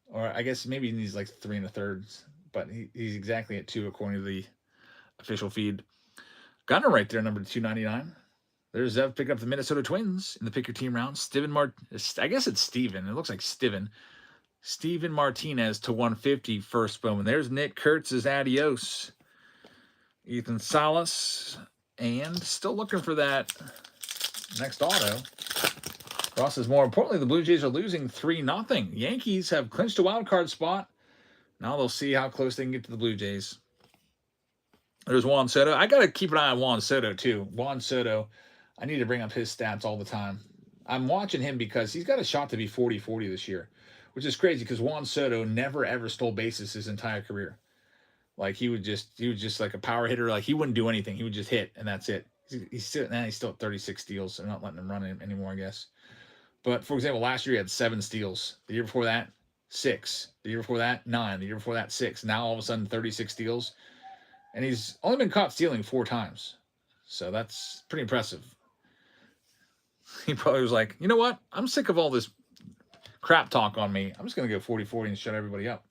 Or I guess maybe he needs like 3 1/3, but he's exactly at 2 according to the official feed. Gunner right there, number 299. There's Zev picking up the Minnesota Twins in the pick your team round. I guess it's Steven. It looks like Steven. Steven Martinez to 150, first Bowman. There's Nick Kurtz's Adios. Ethan Salas. And still looking for that next auto. Ross says, more importantly, the Blue Jays are losing 3-0. Yankees have clinched a wild card spot. Now they'll see how close they can get to the Blue Jays. There's Juan Soto. I got to keep an eye on Juan Soto, too. Juan Soto, I need to bring up his stats all the time. I'm watching him because he's got a shot to be 40-40 this year, which is crazy because Juan Soto never, ever stole bases his entire career. Like, he was just like a power hitter. Like, he wouldn't do anything. He would just hit, and that's it. He's still at 36 steals. They're not letting him run anymore, I guess. But, for example, last year he had 7 steals. The year before that, 6. The year before that, 9. The year before that, 6. Now, all of a sudden, 36 steals. And he's only been caught stealing 4 times. So that's pretty impressive. He probably was like, you know what? I'm sick of all this crap talk on me. I'm just going to go 40-40 and shut everybody up.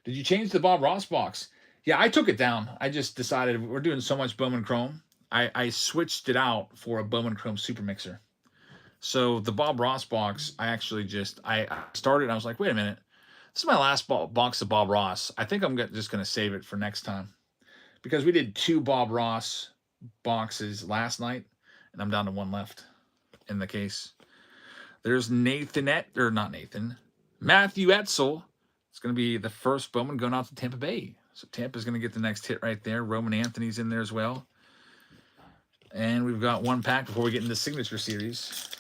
Did you change the Bob Ross box? Yeah, I took it down. I just decided we're doing so much Bowman Chrome. I switched it out for a Bowman Chrome Super Mixer. So the Bob Ross box, I started, I was like, wait a minute. This is my last box of Bob Ross. I think I'm just going to save it for next time. Because we did 2 Bob Ross boxes last night, and I'm down to 1 left in the case. There's Matthew Etzel. It's going to be the first Bowman going out to Tampa Bay. So Tampa's going to get the next hit right there. Roman Anthony's in there as well. And we've got 1 pack before we get into Signature Series.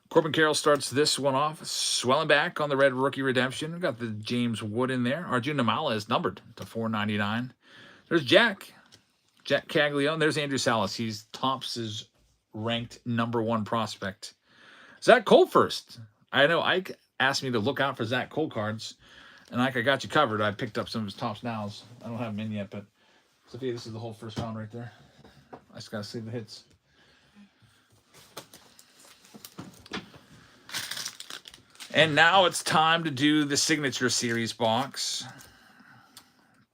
Corbin Carroll starts this one off. Swelling back on the red rookie redemption. We've got the James Wood in there. Arjun Namala is numbered to 499. There's Jack Caglione. There's Andrew Salas. He's Topps' ranked #1 prospect. Zach Cole first. I know Ike asked me to look out for Zach Cole cards, and Ike, I got you covered. I picked up some of his Topps nows. I don't have them in yet, but Sophia, this is the whole first round right there. I just got to save the hits. And now it's time to do the Signature Series box.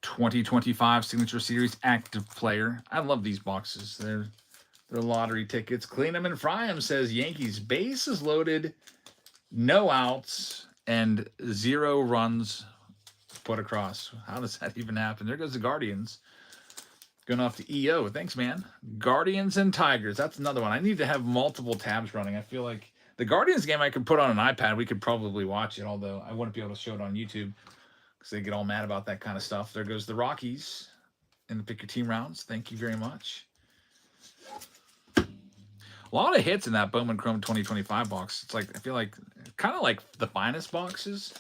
2025 Signature Series active player. I love these boxes. They're lottery tickets. Clean them and fry them, says Yankees. Bases loaded, no outs, and 0 runs put across. How does that even happen? There goes the Guardians. Going off to EO. Thanks, man. Guardians and Tigers. That's another one. I need to have multiple tabs running. I feel like the Guardians game I could put on an iPad. We could probably watch it, although I wouldn't be able to show it on YouTube because they get all mad about that kind of stuff. There goes the Rockies in the pick your team rounds. Thank you very much. A lot of hits in that Bowman Chrome 2025 box. It's like, I feel like kind of like the finest boxes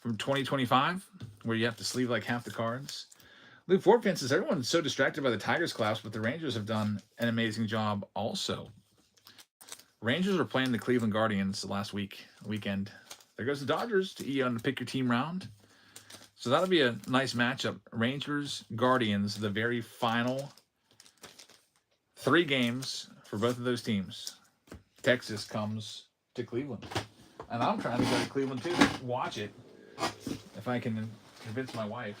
from 2025 where you have to sleeve like half the cards. Luke Fortfin says everyone's so distracted by the Tigers collapse, but the Rangers have done an amazing job also. Rangers are playing the Cleveland Guardians the last weekend. There goes the Dodgers to EO on the pick your team round. So that'll be a nice matchup. Rangers, Guardians, the very final 3 games for both of those teams. Texas comes to Cleveland. And I'm trying to go to Cleveland too. Watch it. If I can convince my wife.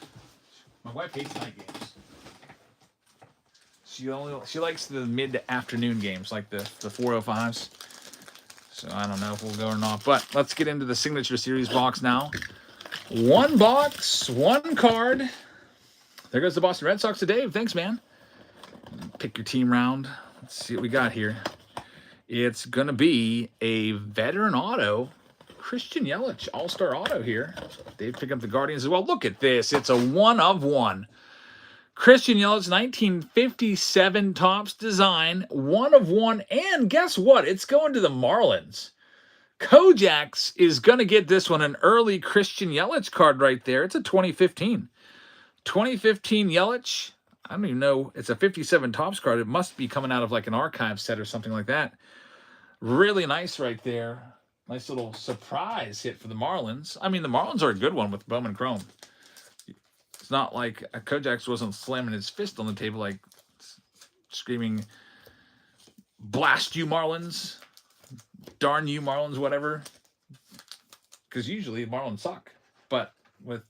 My wife hates night games. She likes the mid-afternoon games, like the 405s. So I don't know if we'll go or not. But let's get into the Signature Series box now. 1 box, 1 card. There goes the Boston Red Sox to Dave. Thanks, man. Pick your team round. Let's see what we got here. It's going to be a veteran auto. Christian Yelich, all-star auto here. Dave picked up the Guardians as well. Look at this. It's a 1 of 1. Christian Yelich, 1957 Topps design, 1 of 1. And guess what? It's going to the Marlins. Kojaks is going to get this one, an early Christian Yelich card right there. It's a 2015. 2015 Yelich. I don't even know. It's a 57 Topps card. It must be coming out of like an archive set or something like that. Really nice right there. Nice little surprise hit for the Marlins. I mean, the Marlins are a good one with Bowman Chrome. It's not like Kojaks wasn't slamming his fist on the table like screaming, blast you Marlins, darn you Marlins, whatever. Because usually Marlins suck. But with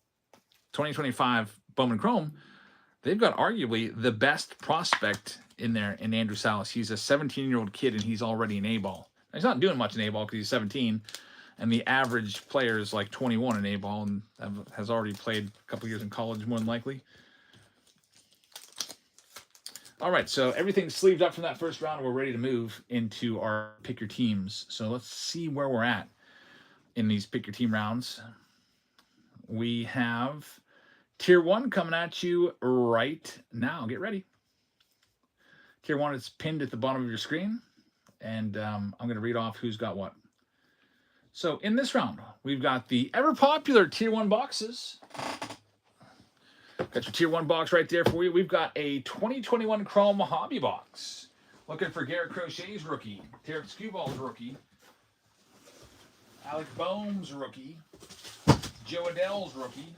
2025 Bowman Chrome, they've got arguably the best prospect in there in Andrew Salas. He's a 17-year-old kid, and he's already an A-ball. He's not doing much in A-ball because he's 17, and the average player is like 21 in A-ball and has already played a couple years in college, more than likely. All right, so everything's sleeved up from that first round, and we're ready to move into our pick your teams. So let's see where we're at in these pick your team rounds. We have Tier 1 coming at you right now. Get ready. Tier 1 is pinned at the bottom of your screen. And I'm going to read off who's got what. So in this round, we've got the ever-popular Tier 1 boxes. Got your Tier 1 box right there for you. We've got a 2021 Chrome Hobby box. Looking for Garrett Crochet's rookie. Tarek Skuball's rookie. Alec Bohm's rookie. Joe Adele's rookie.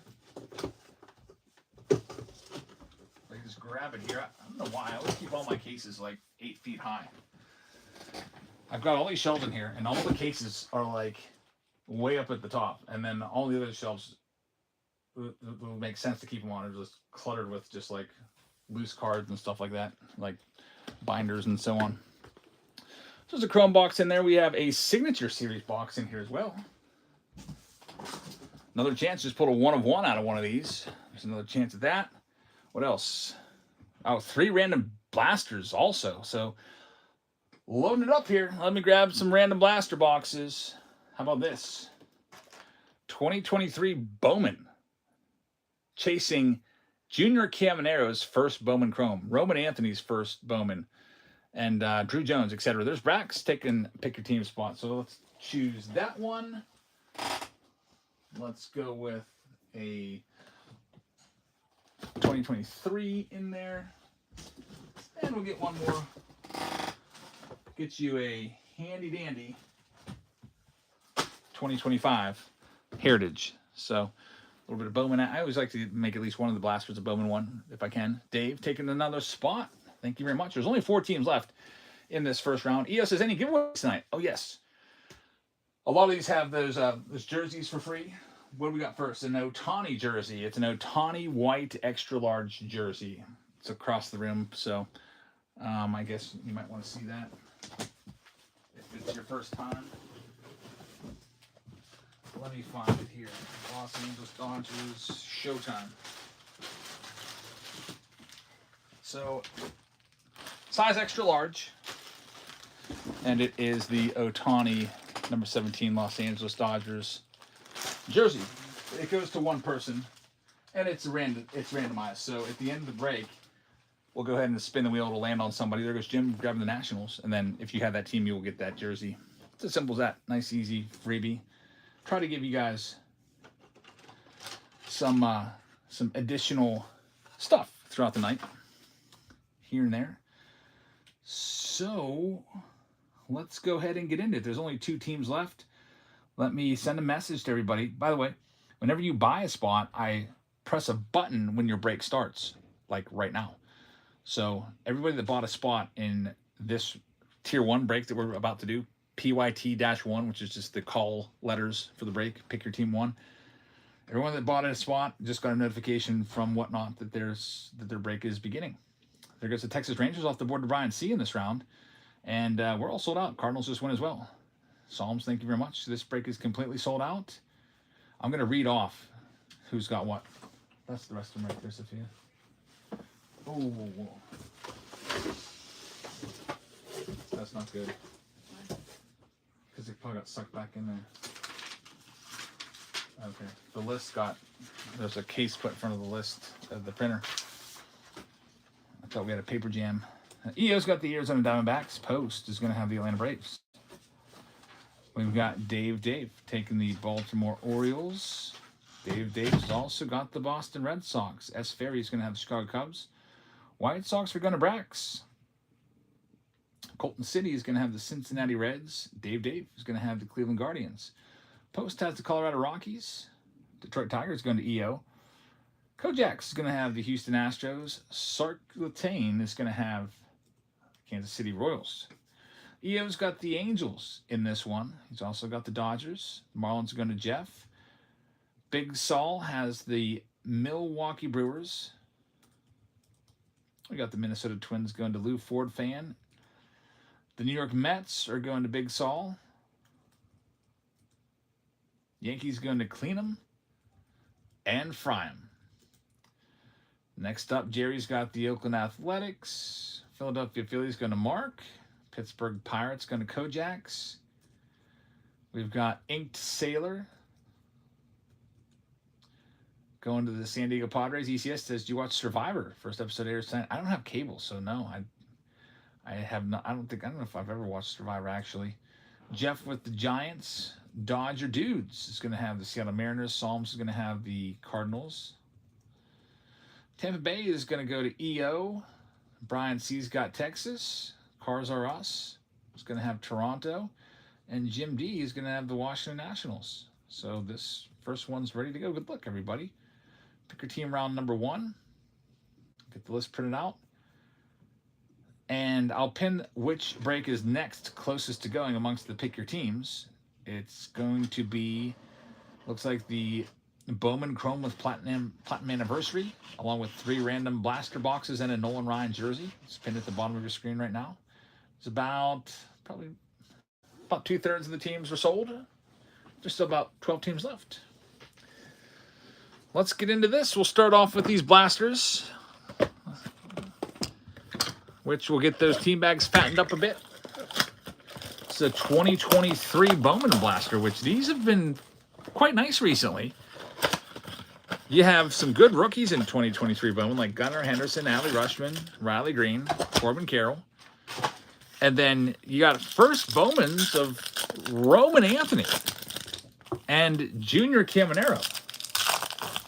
I just grab it here. I don't know why. I always keep all my cases like 8 feet high. I've got all these shelves in here, and all the cases are like way up at the top, and then all the other shelves it would make sense to keep them on. They're just cluttered with just like loose cards and stuff like that, like binders and so on. So there's a Chrome box in there. We have a Signature Series box in here as well. Another chance, just pull a 1 of 1 out of one of these. There's another chance at that. What else? Oh, 3 random blasters also. So loading it up here. Let me grab some random blaster boxes. How about this? 2023 Bowman. Chasing Junior Camaro's first Bowman Chrome. Roman Anthony's first Bowman. And Drew Jones, etc. There's Brax taking pick your team spot. So let's choose that one. Let's go with a 2023 in there. And we'll get one more. Get you a handy dandy 2025 Heritage. So a little bit of Bowman. I always like to make at least one of the blasters a Bowman one if I can. Dave taking another spot. Thank you very much. There's only 4 teams left in this first round. EO says, any giveaways tonight? Oh, yes. A lot of these have those jerseys for free. What do we got first? An Ohtani jersey. It's an Ohtani white extra large jersey. It's across the rim, so I guess you might want to see that if it's your first time. Let me find it here. Los Angeles Dodgers Showtime. So, size extra large, and it is the Ohtani number 17 Los Angeles Dodgers jersey. It goes to one person, and it's randomized. So at the end of the break, we'll go ahead and spin the wheel to land on somebody. There goes Jim grabbing the Nationals, and then if you have that team, you will get that jersey. It's as simple as that. Nice, easy freebie. Try to give you guys some additional stuff throughout the night, here and there. So let's go ahead and get into it. There's only 2 teams left. Let me send a message to everybody. By the way, whenever you buy a spot, I press a button when your break starts, like right now. So everybody that bought a spot in this Tier 1 break that we're about to do, PYT-1, which is just the call letters for the break, pick your team 1. Everyone that bought a spot just got a notification from Whatnot that their break is beginning. There goes the Texas Rangers off the board to Brian C in this round. And we're all sold out. Cardinals just win as well. Psalms, thank you very much. This break is completely sold out. I'm going to read off who's got what. That's the rest of them right there, Sophia. Oh, that's not good. Because it probably got sucked back in there. Okay, the list there's a case put in front of the list of the printer. I thought we had a paper jam. EO's got the Arizona Diamondbacks. Post is going to have the Atlanta Braves. We've got Dave taking the Baltimore Orioles. Dave's also got the Boston Red Sox. S. Ferry's going to have the Chicago Cubs. White Sox are going to Brax. Colton City is going to have the Cincinnati Reds. Dave is going to have the Cleveland Guardians. Post has the Colorado Rockies. Detroit Tigers going to EO. Kojak's is going to have the Houston Astros. Sark Latane is going to have Kansas City Royals. EO's got the Angels in this one. He's also got the Dodgers. Marlins are going to Jeff. Big Saul has the Milwaukee Brewers. We got the Minnesota Twins going to Lou Ford Fan. The New York Mets are going to Big Saul. Yankees going to Cleanham and Fryham. Next up, Jerry's got the Oakland Athletics. Philadelphia Phillies going to Mark. Pittsburgh Pirates going to Kojak's. We've got Inked Sailor going to the San Diego Padres. ECS says, do you watch Survivor? First episode airs tonight. I don't have cable, so no. I have not. I don't know if I've ever watched Survivor, actually. Jeff with the Giants. Dodger Dudes is going to have the Seattle Mariners. Psalms is going to have the Cardinals. Tampa Bay is going to go to EO. Brian C's got Texas. Cars Are Us is going to have Toronto. And Jim D is going to have the Washington Nationals. So this First one's ready to go. Good luck, everybody. Pick your team round number 1. Get the list printed out. And I'll pin which break is next closest to going amongst the pick your teams. It's going to be, looks like the Bowman Chrome with Platinum Anniversary, along with 3 random blaster boxes and a Nolan Ryan jersey. It's pinned at the bottom of your screen right now. It's probably about 2/3 of the teams were sold. Just about 12 teams left. Let's get into this. We'll start off with these blasters, which will get those team bags fattened up a bit. It's a 2023 Bowman blaster, which these have been quite nice recently. You have some good rookies in 2023 Bowman, like Gunnar Henderson, Adley Rutschman, Riley Green, Corbin Carroll. And then you got first Bowmans of Roman Anthony and Junior Caminero.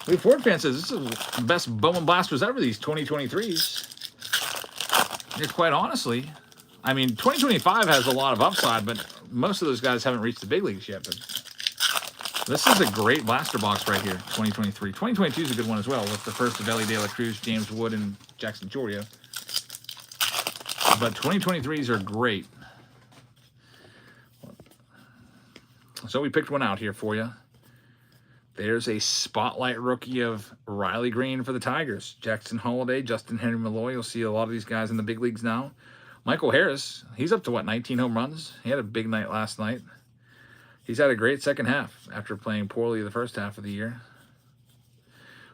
Lee Ford fan says this is the best Bowman blasters ever, these 2023s. And quite honestly, I mean, 2025 has a lot of upside, but most of those guys haven't reached the big leagues yet. But this is a great blaster box right here, 2023. 2022 is a good one as well, with the first of Ellie De La Cruz, James Wood, and Jackson Chorio. But 2023s are great. So we picked one out here for you. There's a spotlight rookie of Riley Green for the Tigers. Jackson Holiday, Justin Henry Malloy. You'll see a lot of these guys in the big leagues now. Michael Harris, he's up to, 19 home runs? He had a big night last night. He's had a great second half after playing poorly the first half of the year.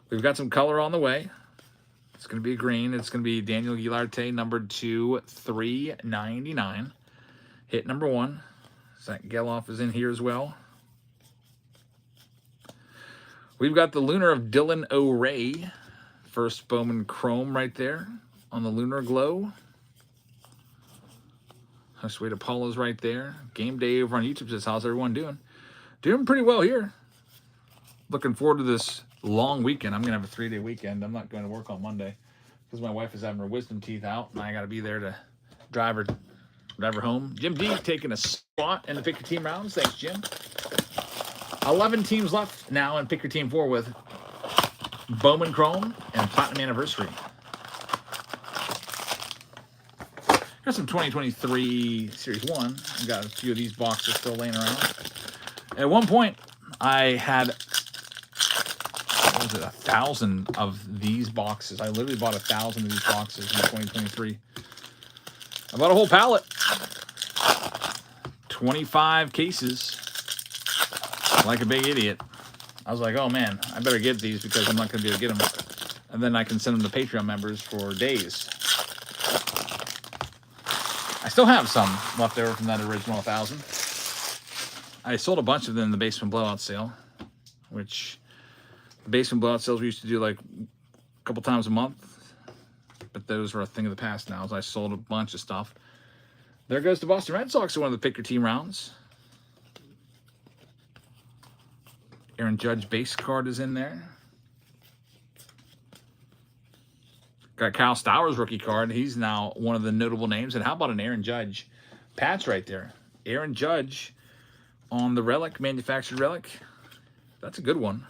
We've got some color on the way. It's going to be green. It's going to be Daniel Guilarte, numbered to 399. Hit number 1. Zach Geloff is in here as well. We've got the Lunar of Dylan O'Ray. First Bowman Chrome right there on the Lunar Glow. Sweet Apollo's right there. Game Day over on YouTube says, how's everyone doing? Doing pretty well here. Looking forward to this long weekend. I'm going to have a 3-day weekend. I'm not going to work on Monday because my wife is having her wisdom teeth out, and I got to be there to drive her home. Jim D taking a spot in the Pick Your Team rounds. Thanks, Jim. 11 teams left now in Pick Your Team 4 with Bowman Chrome and Platinum Anniversary. Here's some 2023 Series 1. I've got a few of these boxes still laying around. At one point, I had, 1,000 of these boxes. I literally bought 1,000 of these boxes in 2023. I bought a whole pallet. 25 cases. Like a big idiot. I was like, oh man, I better get these because I'm not going to be able to get them. And then I can send them to Patreon members for days. I still have some left over from that original 1,000. I sold a bunch of them in the basement blowout sale, which the basement blowout sales we used to do like a couple times a month, but those are a thing of the past now, as I sold a bunch of stuff. There goes the Boston Red Sox to one of the Pick Your Team rounds. Aaron Judge base card is in there. Got Kyle Stowers rookie card. He's now one of the notable names. And how about an Aaron Judge patch right there? Aaron Judge on the relic, manufactured relic. That's a good one.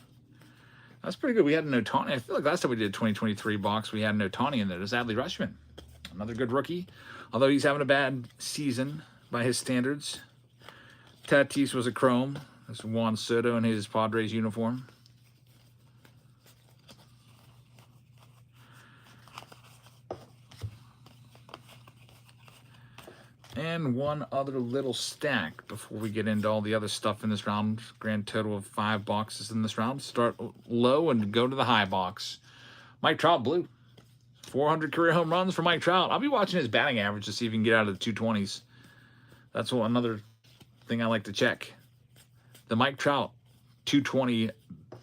That's pretty good. We had an Ohtani. I feel like last time we did a 2023 box, we had an Ohtani in there. There's Adley Rutschman. Another good rookie. Although he's having a bad season by his standards. Tatis was a chrome. That's Juan Soto in his Padres uniform. And one other little stack before we get into all the other stuff in this round. Grand total of 5 boxes in this round. Start low and go to the high box. Mike Trout blue. 400 career home runs for Mike Trout. I'll be watching his batting average to see if he can get out of the 220s. That's another thing I like to check. The Mike Trout 220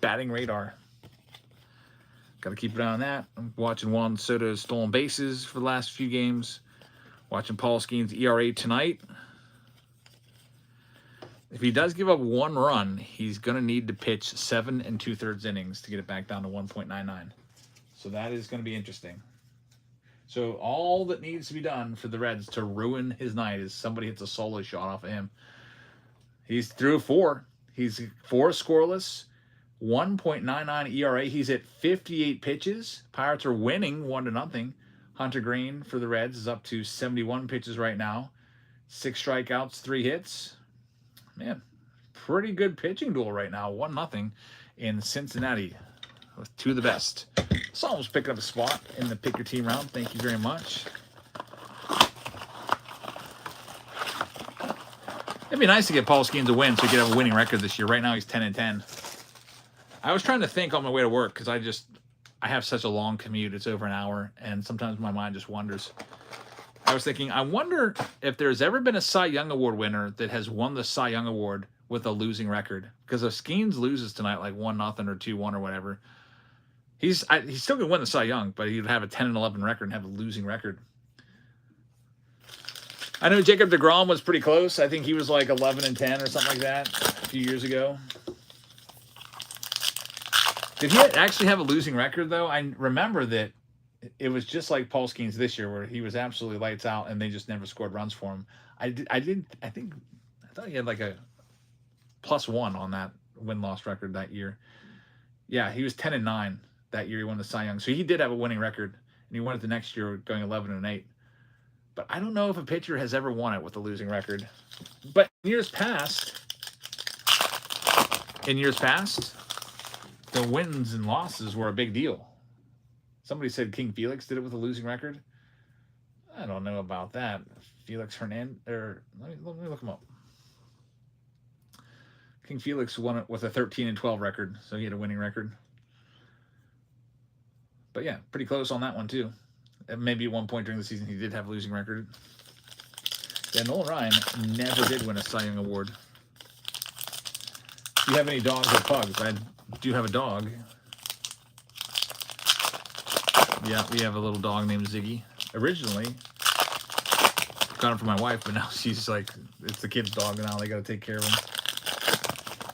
batting radar. Got to keep an eye on that. I'm watching Juan Soto's stolen bases for the last few games. Watching Paul Skeen's ERA tonight. If he does give up 1 run, he's going to need to pitch 7 2/3 innings to get it back down to 1.99. So that is going to be interesting. So all that needs to be done for the Reds to ruin his night is somebody hits a solo shot off of him. He's through 4. He's 4 scoreless, 1.99 ERA. He's at 58 pitches. Pirates are winning 1-0. Hunter Green for the Reds is up to 71 pitches right now. 6 strikeouts, 3 hits. Man, pretty good pitching duel right now. 1-0 in Cincinnati with 2 of the best. Someone's picking up a spot in the pick your team round. Thank you very much. It'd be nice to get Paul Skeens a win so he could have a winning record this year. Right now he's 10-10. I was trying to think on my way to work because I have such a long commute. It's over an hour, and sometimes my mind just wanders. I was thinking, I wonder if there's ever been a Cy Young Award winner that has won the Cy Young Award with a losing record. Because if Skeens loses tonight, like 1-0 or 2-1 or whatever, he's still gonna win the Cy Young, but he'd have a 10-11 record and have a losing record. I know Jacob deGrom was pretty close. I think he was like 11-10 or something like that a few years ago. Did he actually have a losing record, though? I remember that it was just like Paul Skeens this year, where he was absolutely lights out, and they just never scored runs for him. I thought he had like a +1 on that win-loss record that year. Yeah, he was 10-9 that year. He won the Cy Young, so he did have a winning record, and he won it the next year, going 11-8. But I don't know if a pitcher has ever won it with a losing record. But in years past, the wins and losses were a big deal. Somebody said King Felix did it with a losing record. I don't know about that. Felix Hernandez, or let me look him up. King Felix won it with a 13-12 record, so he had a winning record. But yeah, pretty close on that one too. Maybe at one point during the season he did have a losing record. Yeah, Nolan Ryan never did win a Cy Young Award. Do you have any dogs or pugs? I do have a dog. Yeah, we have a little dog named Ziggy. Originally, got him for my wife, but now she's like, it's the kid's dog, and now they got to take care of him.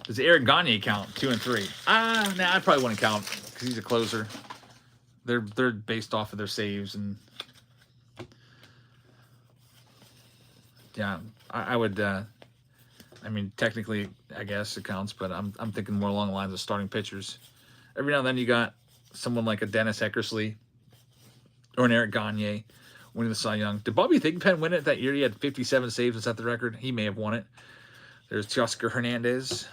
Does Eric Gagne count 2 and 3? Nah, I probably wouldn't count because he's a closer. They're based off of their saves, and yeah, I would. I mean, technically, I guess it counts, but I'm thinking more along the lines of starting pitchers. Every now and then, you got someone like a Dennis Eckersley or an Eric Gagne winning the Cy Young. Did Bobby Thigpen win it that year? He had 57 saves and set the record. He may have won it. There's Teoscar Hernandez.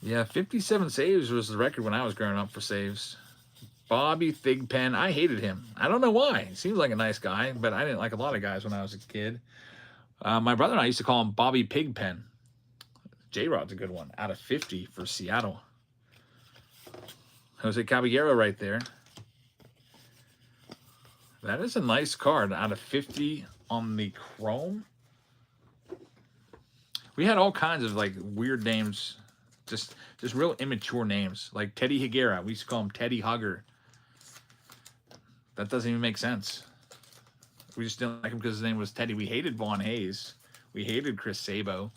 Yeah, 57 saves was the record when I was growing up for saves. Bobby Thigpen, I hated him. I don't know why. He seems like a nice guy, but I didn't like a lot of guys when I was a kid. My brother and I used to call him Bobby Pigpen. J-Rod's a good one. Out of 50 for Seattle. Jose Caballero right there. That is a nice card. Out of 50 on the Chrome. We had all kinds of like weird names. Just real immature names. Like Teddy Higuera. We used to call him Teddy Hugger. That doesn't even make sense. We just didn't like him because his name was Teddy. We hated Vaughn Hayes. We hated Chris Sabo.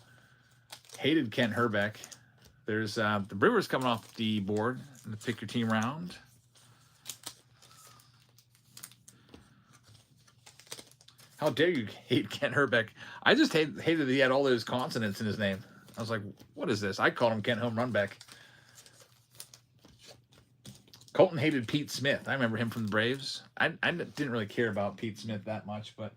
Hated Kent Herbeck. There's the Brewers coming off the board in the pick your team round. How dare you hate Kent Herbeck? I just hated that he had all those consonants in his name. I was like, what is this? I called him Kent Home Runback. Colton hated Pete Smith. I remember him from the Braves. I didn't really care about Pete Smith that much, but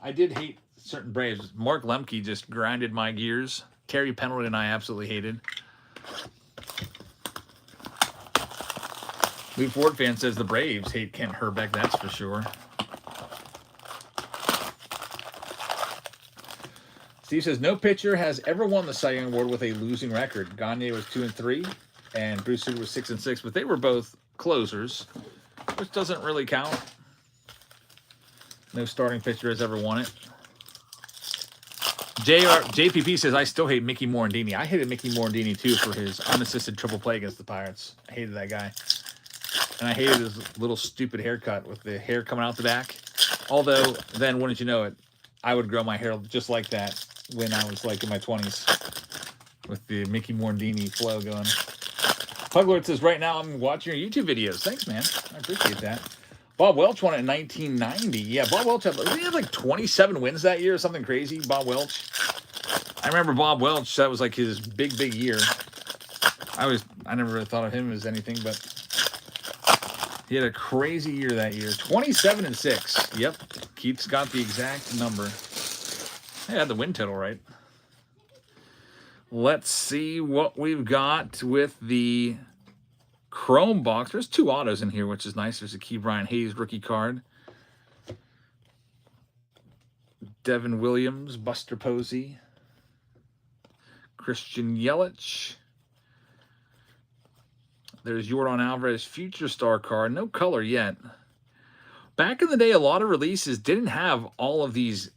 I did hate certain Braves. Mark Lemke just grinded my gears. Terry Pendleton I absolutely hated. Lou Ford fan says the Braves hate Kent Herbeck, that's for sure. Steve says, no pitcher has ever won the Cy Young Award with a losing record. Gagne was 2 and 3, and Bruce Sutter was 6 and 6, but they were both closers, which doesn't really count. No starting pitcher has ever won it. JPP says, I still hate Mickey Morandini. I hated Mickey Morandini, too, for his unassisted triple play against the Pirates. I hated that guy. And I hated his little stupid haircut with the hair coming out the back. Although, then, wouldn't you know it, I would grow my hair just like that when I was like in my 20s with the Mickey Morandini flow going. Puglord says, right now I'm watching your YouTube videos. Thanks, man. I appreciate that. Bob Welch won it in 1990. Yeah, Bob Welch had like 27 wins that year or something crazy. Bob Welch. I remember Bob Welch. That was like his big year. I never really thought of him as anything, but he had a crazy year that year. 27-6. Yep. Keith's got the exact number. I had the win total right. Let's see what we've got with the Chrome box. There's 2 autos in here, which is nice. There's a Key Brian Hayes rookie card. Devin Williams, Buster Posey, Christian Yelich. There's Yordan Alvarez Future Star card. No color yet. Back in the day, a lot of releases didn't have all of these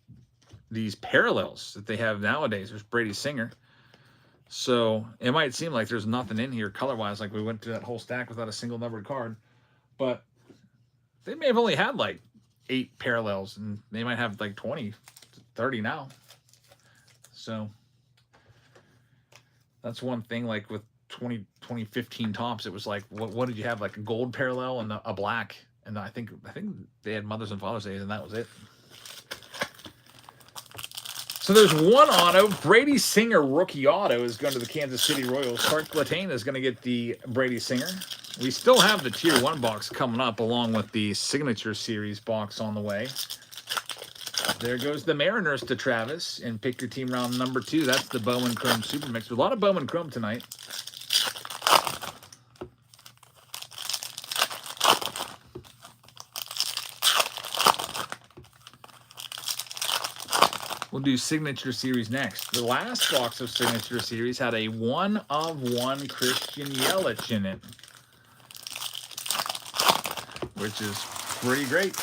parallels that they have nowadays. There's Brady Singer. So it might seem like there's nothing in here color-wise, like we went through that whole stack without a single numbered card. But they may have only had like 8 parallels, and they might have like 20, 30 now. So that's one thing, like with 2015 Topps, it was like, what did you have? Like a gold parallel and a black. And I think they had Mother's and Father's Days, and that was it. So there's 1 auto. Brady Singer rookie auto is going to the Kansas City Royals. Clark Glatane is going to get the Brady Singer. We still have the Tier 1 box coming up, along with the Signature Series box on the way. There goes the Mariners to Travis. And pick your team round number 2. That's the Bowman Chrome Super Mix. A lot of Bowman Chrome tonight. We'll do Signature Series next. The last box of Signature Series had a 1-of-1 Christian Yelich in it, which is pretty great.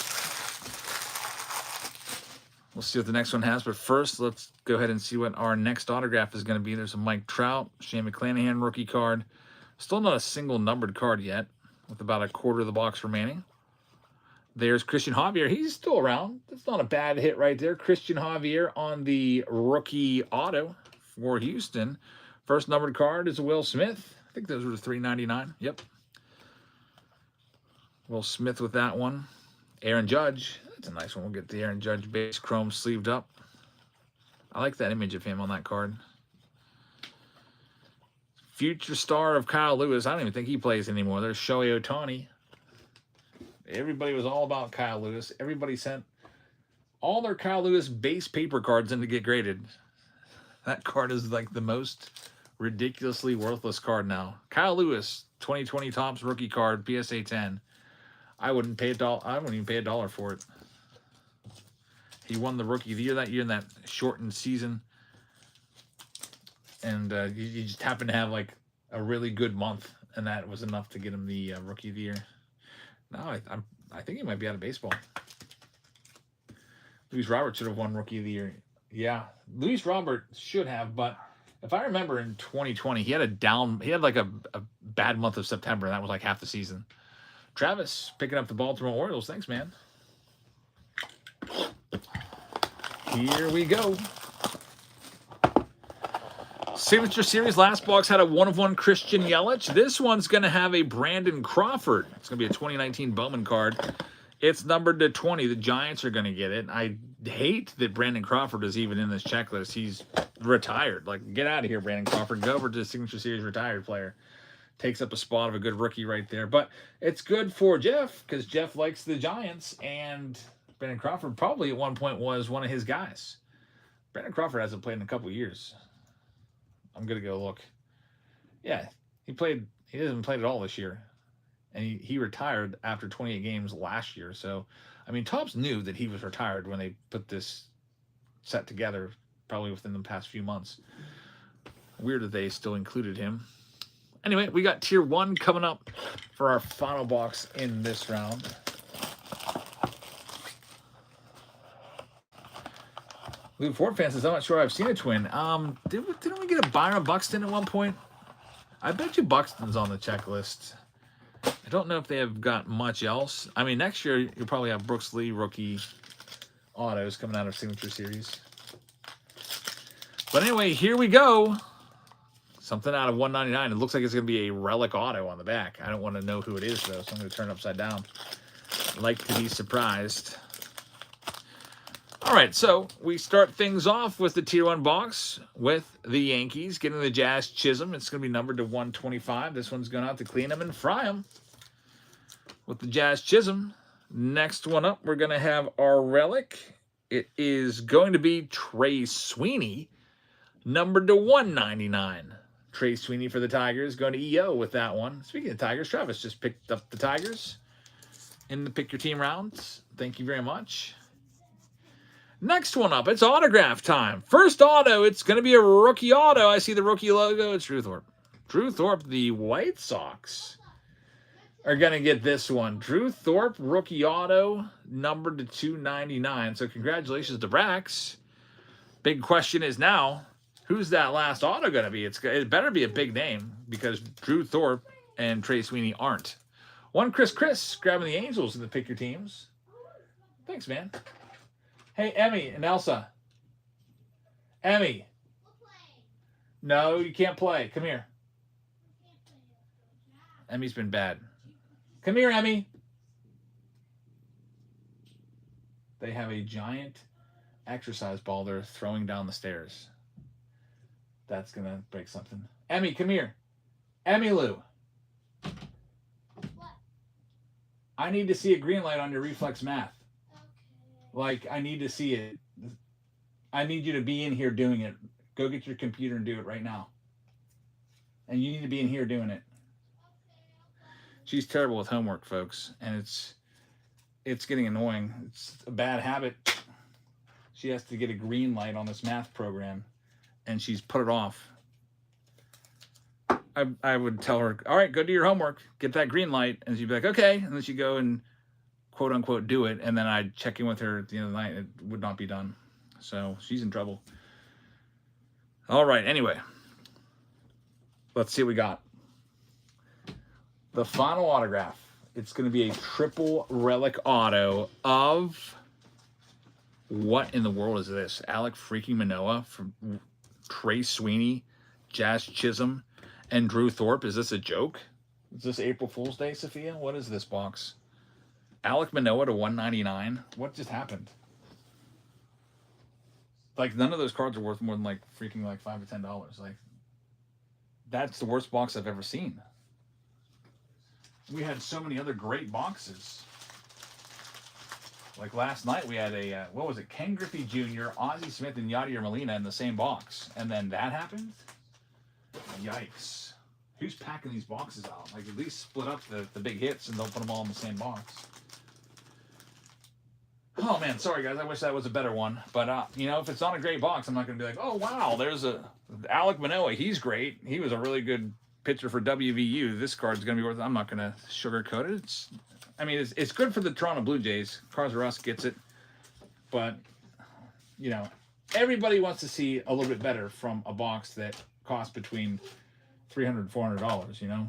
We'll see what the next one has, but first, let's go ahead and see what our next autograph is going to be. There's a Mike Trout, Shane McClanahan rookie card. Still not a single numbered card yet, with about a quarter of the box remaining. There's Christian Javier. He's still around. That's not a bad hit right there. Christian Javier on the rookie auto for Houston. First numbered card is a Will Smith. I think those were $3.99. Yep. Will Smith with that one. Aaron Judge. That's a nice one. We'll get the Aaron Judge base chrome sleeved up. I like that image of him on that card. Future star of Kyle Lewis. I don't even think he plays anymore. There's Shohei Ohtani. Everybody was all about Kyle Lewis. Everybody sent all their Kyle Lewis base paper cards in to get graded. That card is like the most ridiculously worthless card now. Kyle Lewis, 2020 Topps rookie card, PSA 10. I wouldn't pay $1. I wouldn't even pay $1 for it. He won the Rookie of the Year that year in that shortened season, and you just happened to have like a really good month, and that was enough to get him the Rookie of the Year. No, I think he might be out of baseball. Luis Robert should have won Rookie of the Year. Yeah, Luis Robert should have, but if I remember in 2020, he had like a bad month of September, and that was like half the season. Travis picking up the Baltimore Orioles. Thanks, man. Here we go. Signature Series last box had a 1-of-1 Christian Yelich. This one's going to have a Brandon Crawford. It's going to be a 2019 Bowman card. It's numbered to 20. The Giants are going to get it. I hate that Brandon Crawford is even in this checklist. He's retired. Like, get out of here, Brandon Crawford. Go over to the Signature Series retired player. Takes up a spot of a good rookie right there. But it's good for Jeff because Jeff likes the Giants, and Brandon Crawford probably at one point was one of his guys. Brandon Crawford hasn't played in a couple of years. I'm going to go look. Yeah, he hasn't played at all this year. And he retired after 28 games last year. So, I mean, Topps knew that he was retired when they put this set together, probably within the past few months. Weird that they still included him. Anyway, we got Tier 1 coming up for our final box in this round. Luke Ford fan says, I'm not sure I've seen a twin. Didn't we get a Byron Buxton at one point? I bet you Buxton's on the checklist. I don't know if they have got much else. I mean, next year, you'll probably have Brooks Lee rookie autos coming out of Signature Series. But anyway, here we go. Something out of 199. It looks like it's going to be a relic auto on the back. I don't want to know who it is, though, so I'm going to turn it upside down. I like to be surprised. All right, so we start things off with the Tier 1 box with the Yankees getting the Jazz Chisholm. It's going to be numbered to 125. This one's going to have to clean them and fry them with the Jazz Chisholm. Next one up, we're going to have our relic. It is going to be Trey Sweeney, numbered to 199. Trey Sweeney for the Tigers, going to EO with that one. Speaking of Tigers, Travis just picked up the Tigers in the Pick Your Team rounds. Thank you very much. Next one up, it's autograph time. First auto, it's going to be a rookie auto. I see the rookie logo. It's Drew Thorpe. Drew Thorpe, the White Sox are going to get this one. Drew Thorpe, rookie auto, numbered to 299. So congratulations to Brax. Big question is now, who's that last auto going to be? It better be a big name because Drew Thorpe and Trey Sweeney aren't. One Chris grabbing the Angels in the Pick Your Teams. Thanks, man. Hey, Emmy and Elsa. Emmy. No, you can't play. Come here. Emmy's been bad. Come here, Emmy. They have a giant exercise ball they're throwing down the stairs. That's going to break something. Emmy, come here. Emmy Lou. What? I need to see a green light on your reflex math. Okay. Like, I need to see it. I need you to be in here doing it. Go get your computer and do it right now. And you need to be in here doing it. She's terrible with homework, folks, and it's getting annoying. It's a bad habit. She has to get a green light on this math program, and she's put it off. I would tell her, all right, go do your homework, get that green light, and she'd be like, okay, and then she'd go and quote unquote do it, and then I'd check in with her at the end of the night. It would not be done, so she's in trouble. All right, anyway, let's see what we got. The final autograph. It's going to be a triple relic auto of, what in the world is this? Alek freaking Manoah from Trey Sweeney, Jazz Chisholm, and Drew Thorpe. Is this a joke? Is this April Fool's Day, Sophia? What is this box? Alek Manoah to 199. What just happened? Like, none of those cards are worth more than like freaking like $5 to $10. Like, that's the worst box I've ever seen. We had so many other great boxes. Like last night, we had a, what was it? Ken Griffey Jr., Ozzie Smith, and Yadier Molina in the same box. And then that happened? Yikes. Who's packing these boxes out? Like, at least split up the big hits and don't put them all in the same box. Oh, man, sorry, guys. I wish that was a better one. But, you know, if it's not a great box, I'm not going to be like, oh, wow, there's a Alek Manoah. He's great. He was a really good pitcher for WVU. This card's going to be worth it. I'm not going to sugarcoat it. It's good for the Toronto Blue Jays. Cars R Us gets it. But, you know, everybody wants to see a little bit better from a box that costs between $300 and $400, you know.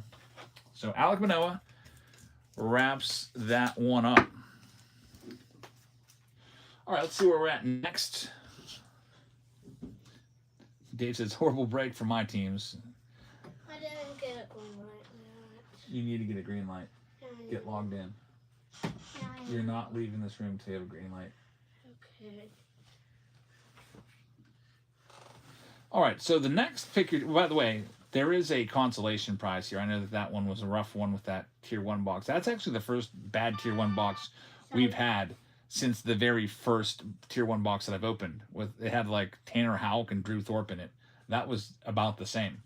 So Alek Manoah wraps that one up. All right, let's see where we're at next. Dave says, horrible break for my teams. I didn't get a green light yet. You need to get a green light. Get logged in. You're not leaving this room until you have a green light. Okay. All right, so the next pick, by the way, there is a consolation prize here. I know that one was a rough one with that Tier 1 box. That's actually the first bad Tier 1 box we've had since the very first Tier 1 box that I've opened. It had like Tanner Houck and Drew Thorpe in it. That was about the same.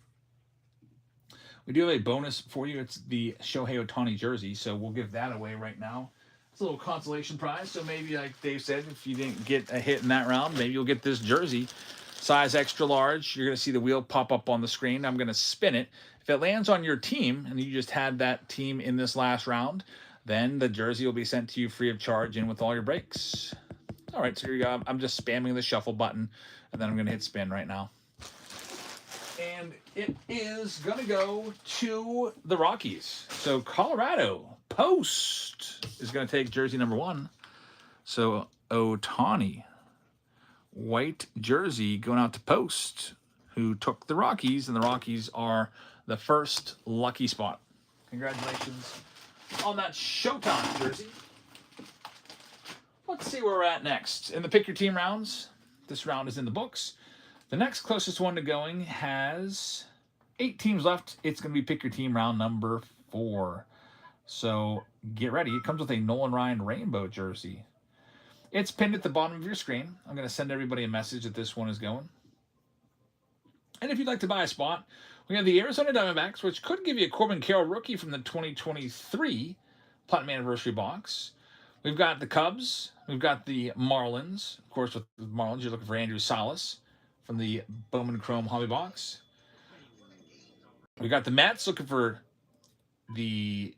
We do have a bonus for you. It's the Shohei Ohtani jersey, so we'll give that away right now. It's a little consolation prize, so maybe, like Dave said, if you didn't get a hit in that round, maybe you'll get this jersey. Size extra large. You're going to see the wheel pop up on the screen. I'm going to spin it. If it lands on your team, and you just had that team in this last round, then the jersey will be sent to you free of charge in with all your breaks. All right, so here you go. I'm just spamming the shuffle button, and then I'm going to hit spin right now. And it is going to go to the Rockies. So Colorado, Post is going to take jersey number 1. So Ohtani, white jersey going out to Post, who took the Rockies, and the Rockies are the first lucky spot. Congratulations on that Showtime jersey. let's see where we're at next. In the pick your team rounds, this round is in the books. The next closest one to going has 8 teams left. It's going to be pick your team round number 4. So get ready. It comes with a Nolan Ryan rainbow jersey. It's pinned at the bottom of your screen. I'm going to send everybody a message that this one is going. And if you'd like to buy a spot, we have the Arizona Diamondbacks, which could give you a Corbin Carroll rookie from the 2023 Platinum Anniversary box. We've got the Cubs. We've got the Marlins. Of course, with the Marlins, you're looking for Andrew Salas from the Bowman Chrome Hobby Box. We've got the Mets looking for the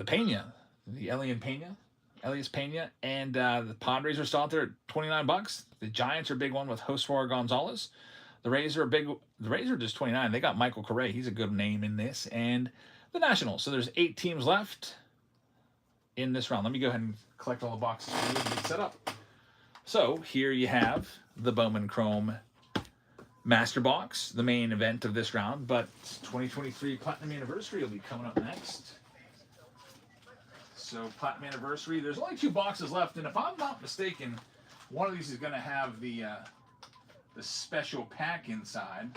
Pena, the Elias Pena, and the Padres are still out there at $29. The Giants are a big one with Josue Gonzalez. The Rays are just $29. They got Michael Correa. He's a good name in this. And the Nationals. So there's 8 teams left in this round. Let me go ahead and collect all the boxes for you and get set up. So here you have the Bowman Chrome Master Box, the main event of this round. But 2023 Platinum Anniversary will be coming up next. So Platinum Anniversary, there's only 2 boxes left. And if I'm not mistaken, one of these is going to have the special pack inside.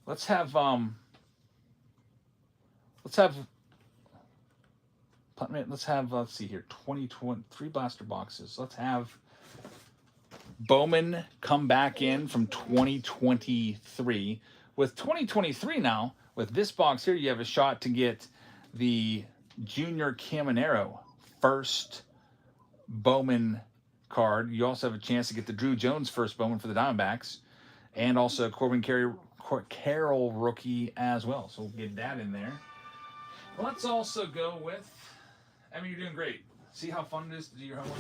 Let's have let's see here, 2023 blaster boxes. Let's have Bowman come back in from 2023. With 2023 now, with this box here, you have a shot to get the Junior Caminero first Bowman card. You also have a chance to get the Drew Jones first Bowman for the Diamondbacks, and also Corbin Carroll rookie as well. So we'll get that in there. Let's also go with, I mean, you're doing great. See how fun it is to do your homework?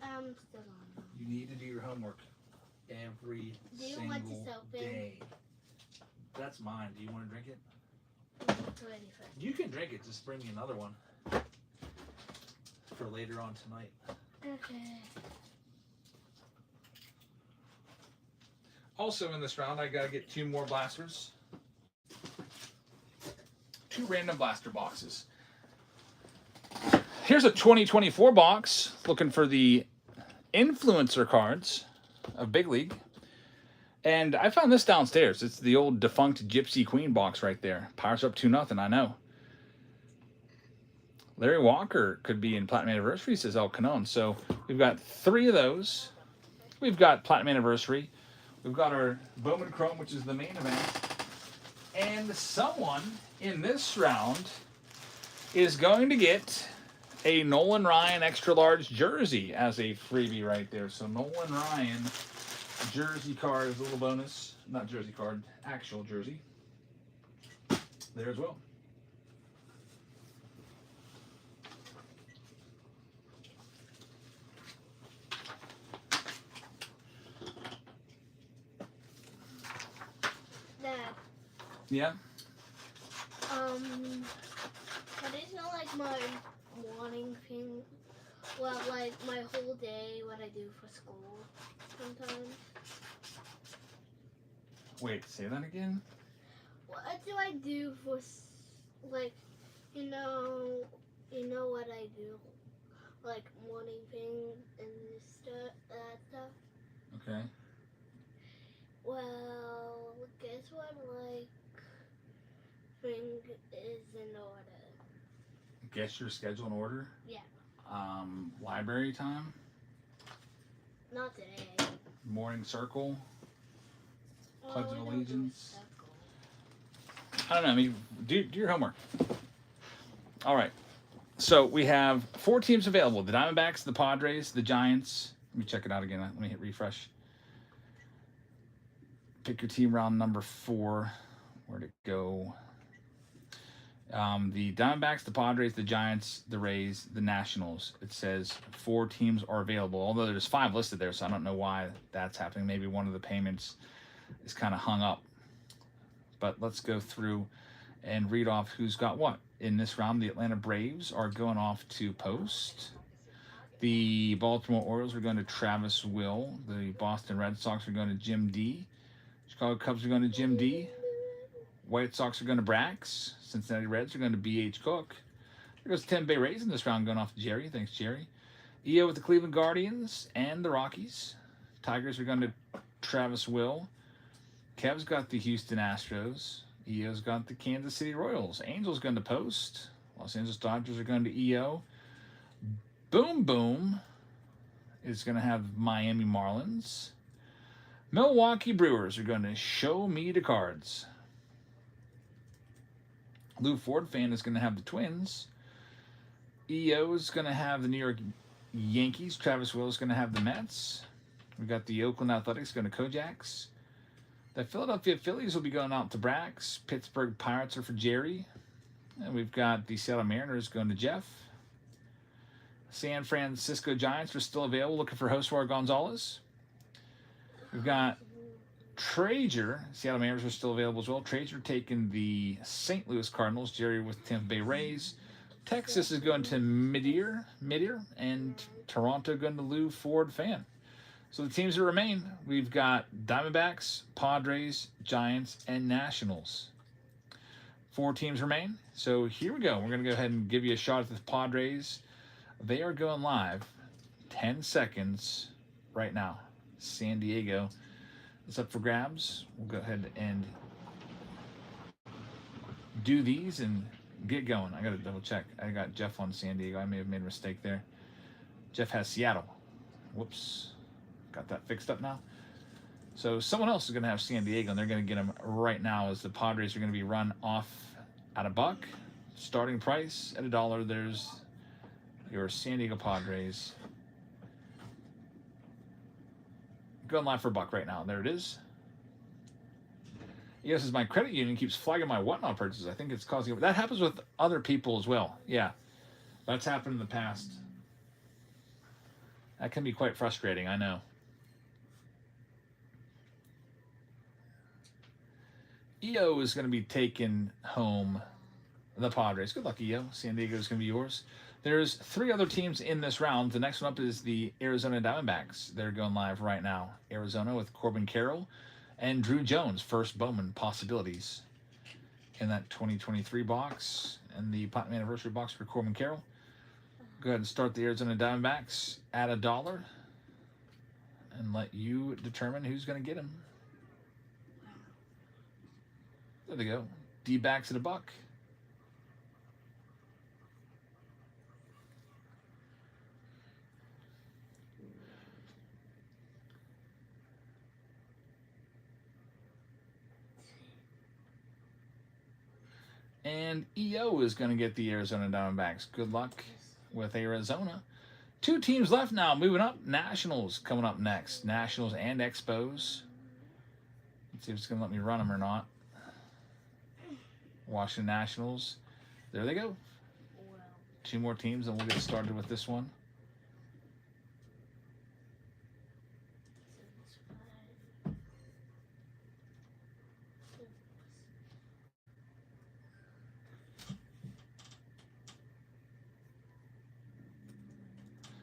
I'm still on. You need to do your homework every single day. That's mine. Do you want to drink it? You can drink it. Just bring me another one for later on tonight. Okay. Also in this round, I got to get 2 more blasters. 2 random blaster boxes. Here's a 2024 box looking for the influencer cards of Big League. And I found this downstairs. It's the old defunct Gypsy Queen box right there. Pirates up 2-0, I know. Larry Walker could be in Platinum Anniversary, says El Canon. So we've got 3 of those. We've got Platinum Anniversary. We've got our Bowman Chrome, which is the main event. And someone in this round is going to get a Nolan Ryan extra large jersey as a freebie right there. So Nolan Ryan jersey card is a little bonus. Not jersey card, actual jersey. There as well. Dad. Yeah? That is not like my morning thing. Well, like my whole day, what I do for school sometimes. Wait, say that again? What do I do for, like, you know what I do? Like morning thing and stuff, that stuff. Okay. Well, guess what, like, thing is in order? Guess your schedule in order? Yeah. Library time? Not today. Morning circle? Pledge of we don't do Allegiance? circle. I don't know. I mean, do your homework. All right. So we have 4 teams available. The Diamondbacks, the Padres, the Giants. Let me check it out again. Let me hit refresh. Pick your team round number 4. Where'd it go? The Diamondbacks, the Padres, the Giants, the Rays, the Nationals. It says 4 teams are available, although there's 5 listed there, so I don't know why that's happening. Maybe one of the payments is kind of hung up. But let's go through and read off who's got what. In this round, the Atlanta Braves are going off to Post. The Baltimore Orioles are going to Travis Will. The Boston Red Sox are going to Jim D. Chicago Cubs are going to Jim D. White Sox are going to Brax. Cincinnati Reds are going to B.H. Cook. There goes Tampa Bay Rays in this round, going off to Jerry. Thanks, Jerry. EO with the Cleveland Guardians and the Rockies. Tigers are going to Travis Will. Kev's got the Houston Astros. EO's got the Kansas City Royals. Angels going to Post. Los Angeles Dodgers are going to EO. Boom Boom is going to have Miami Marlins. Milwaukee Brewers are going to Show Me the Cards. Lou Ford fan is going to have the Twins. EO is going to have the New York Yankees. Travis Will is going to have the Mets. We've got the Oakland Athletics going to Kojaks. The Philadelphia Phillies will be going out to Brax. Pittsburgh Pirates are for Jerry. And we've got the Seattle Mariners going to Jeff. San Francisco Giants are still available, looking for Josue Gonzalez. We've got Trager. Seattle Mariners are still available as well. Trager taking the St. Louis Cardinals. Jerry with Tampa Bay Rays. Texas is going to Midir, and Toronto going to Lou Ford fan. So the teams that remain, we've got Diamondbacks, Padres, Giants, and Nationals. 4 teams remain. So here we go. We're going to go ahead and give you a shot at the Padres. They are going live 10 seconds right now. San Diego is up for grabs. We'll go ahead and do these and get going. I got to double check. I got Jeff on San Diego. I may have made a mistake there. Jeff has Seattle. Whoops. Got that fixed up now. So someone else is going to have San Diego, and they're going to get them right now as the Padres are going to be run off at $1. Starting price at $1. There's your San Diego Padres. Going live for $1 right now. There it is. Yes, as my credit union keeps flagging my whatnot purchases. I think it's causing... That happens with other people as well. Yeah. That's happened in the past. That can be quite frustrating, I know. EO is going to be taking home the Padres. Good luck, EO. San Diego is going to be yours. There's 3 other teams in this round. The next one up is the Arizona Diamondbacks. They're going live right now. Arizona with Corbin Carroll and Drew Jones. First Bowman possibilities in that 2023 box and the Platinum Anniversary box for Corbin Carroll. Go ahead and start the Arizona Diamondbacks at $1 and let you determine who's going to get him. There they go. D-backs at $1. And EO is going to get the Arizona Diamondbacks. Good luck with Arizona. 2 teams left now. Moving up. Nationals coming up next. Nationals and Expos. Let's see if it's going to let me run them or not. Washington Nationals. There they go. 2 more teams, and we'll get started with this one.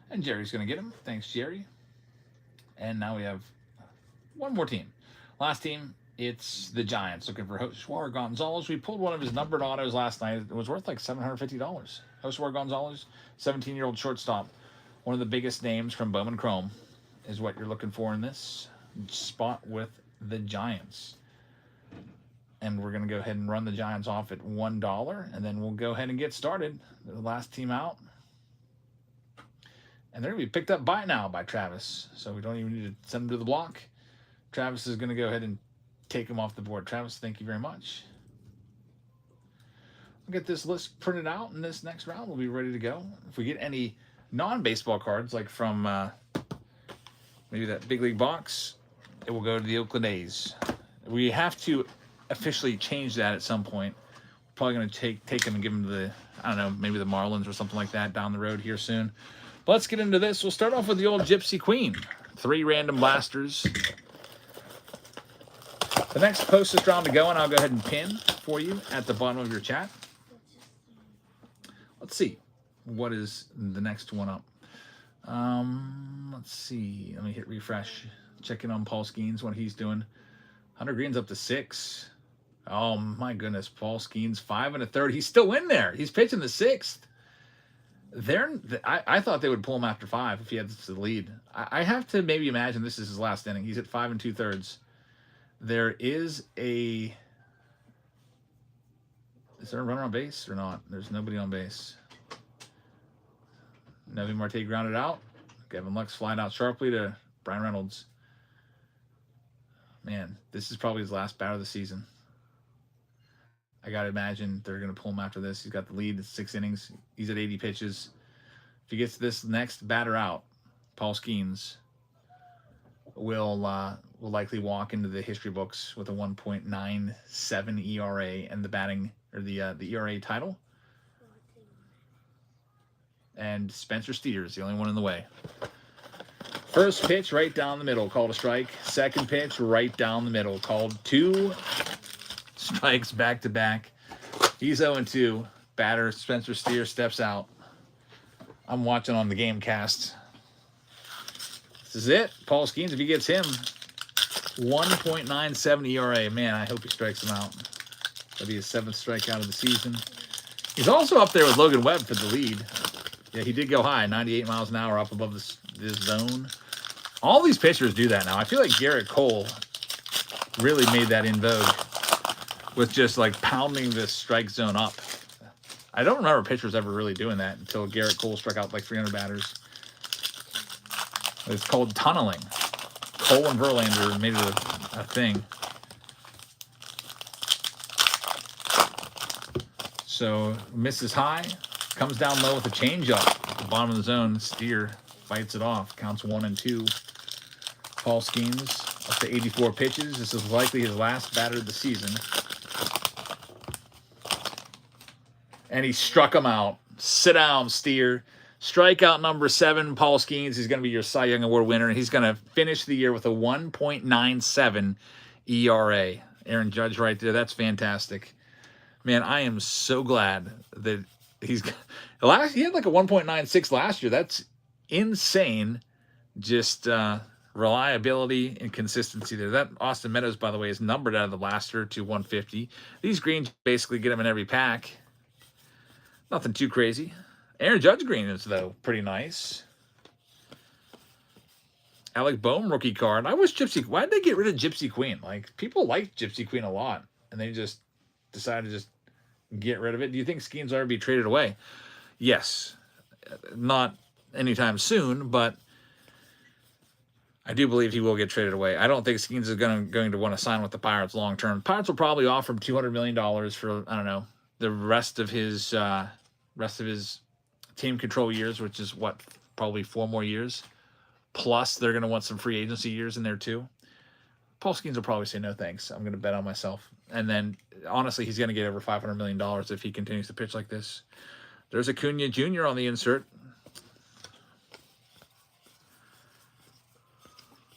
And Jerry's going to get him. Thanks, Jerry. And now we have one more team. Last team, it's the Giants looking for Josue Gonzalez. We pulled one of his numbered autos last night. It was worth like $750. Josue Gonzalez, 17-year-old shortstop. One of the biggest names from Bowman Chrome is what you're looking for in this spot with the Giants. And we're going to go ahead and run the Giants off at $1, and then we'll go ahead and get started. The last team out. And they're going to be picked up by now by Travis. So we don't even need to send them to the block. Travis is going to go ahead and take them off the board. Travis, thank you very much. We'll get this list printed out, and this next round we'll be ready to go. If we get any non-baseball cards, like from maybe that big league box, it will go to the Oakland A's. We have to officially change that at some point. Probably going to take them and give them to the, I don't know, maybe the Marlins or something like that down the road here soon. But let's get into this. We'll start off with the old Gypsy Queen. 3 random blasters. The next closest round to go, and I'll go ahead and pin for you at the bottom of your chat. Let's see. What is the next one up? Let's see. Let me hit refresh. Check in on Paul Skeens, what he's doing. Hunter Green's up to 6. Oh my goodness, Paul Skeens 5 1/3. He's still in there. He's pitching the 6th. I thought they would pull him after 5 if he had the lead. I have to maybe imagine this is his last inning. He's at 5 2/3. There is a. Is there a runner on base or not? There's nobody on base. Novi Marte grounded out. Gavin Lux flying out sharply to Brian Reynolds. Man, this is probably his last batter of the season. I got to imagine they're going to pull him after this. He's got the lead. It's 6 innings. He's at 80 pitches. If he gets this next batter out, Paul Skeens will likely walk into the history books with a 1.97 ERA and the batting or the ERA title. And Spencer Steer's the only one in the way. First pitch right down the middle, called a strike. Second pitch right down the middle, called 2 strikes back to back. He's 0-2. Batter Spencer Steer steps out. I'm watching on the game cast. This is it. Paul Skeens, if he gets him, 1.97 ERA. Man, I hope he strikes him out. That'll be his 7th strikeout of the season. He's also up there with Logan Webb for the lead. Yeah, he did go high, 98 miles an hour up above this zone. All these pitchers do that now. I feel like Garrett Cole really made that in vogue with just like pounding this strike zone up. I don't remember pitchers ever really doing that until Garrett Cole struck out like 300 batters. It's called tunneling. Cole and Verlander made it a thing. So misses high, comes down low with a changeup at the bottom of the zone. Steer fights it off. Counts 1-2. Paul Skeens up to 84 pitches. This is likely his last batter of the season. And he struck him out. Sit down, Steer. Strikeout number 7, Paul Skeens. He's going to be your Cy Young Award winner, and he's going to finish the year with a 1.97 ERA. Aaron Judge right there. That's fantastic. Man, I am so glad that he had like a 1.96 last year. That's insane. Just reliability and consistency there. That Austin Meadows, by the way, is numbered out of the blaster to 150. These greens basically get him in every pack. Nothing too crazy. Aaron Judge green is, though, pretty nice. Alec Bohm rookie card. I wish why did they get rid of Gypsy Queen? Like, people liked Gypsy Queen a lot, and they just decided to just get rid of it. Do you think Skeens will ever be traded away? Yes. Not anytime soon, but I do believe he will get traded away. I don't think Skeens is going to want to sign with the Pirates long term. Pirates will probably offer him $200 million for, I don't know, the rest of his team control years, which is what, probably 4 more years. Plus, they're going to want some free agency years in there too. Paul Skeens will probably say no thanks. I'm going to bet on myself. And then, honestly, he's going to get over $500 million if he continues to pitch like this. There's Acuna Jr. on the insert.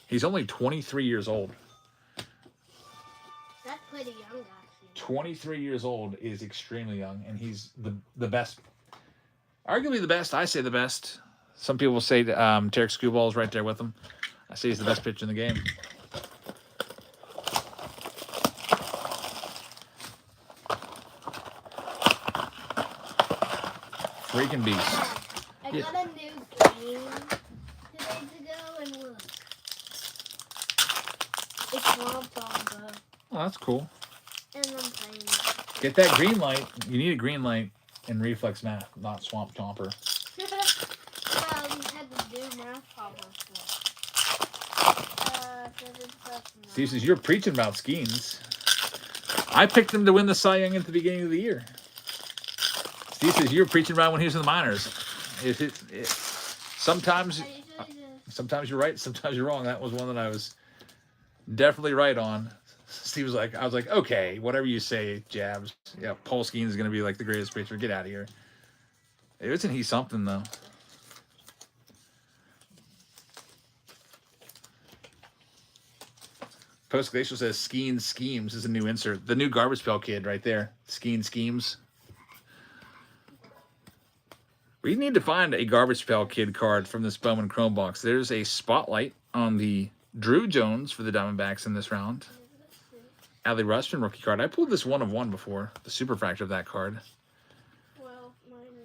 He's only 23 years old. That's pretty young, actually. 23 years old is extremely young, and he's the best. Arguably the best. I say the best. Some people say Tarek Skubal is right there with him. I say he's the best pitcher in the game. Freaking beast. I got a new game 2 days ago, and look. It's Swamp Tomba. Oh, that's cool. And I'm playing it. Get that green light. You need a green light in Reflex Math, not Swamp Tomper. We had to do math problems. Steve says, you're preaching about Skeens. I picked him to win the Cy Young at the beginning of the year. Steve says, you're preaching about when he was in the minors. Sometimes you're right, sometimes you're wrong. That was one that I was definitely right on. Steve was like, I was like, okay, whatever you say, Jabs. Yeah, Paul Skeens is going to be like the greatest pitcher. Get out of here. Isn't he something, though? Post Glacial says Skeens Schemes is a new insert. The new Garbage Pail Kid right there. Skeens Schemes. We need to find a Garbage Pail Kid card from this Bowman Chrome box. There's a spotlight on the Drew Jones for the Diamondbacks in this round. Adley Rutschman rookie card. I pulled this 1/1 before, the superfractor of that card. Well,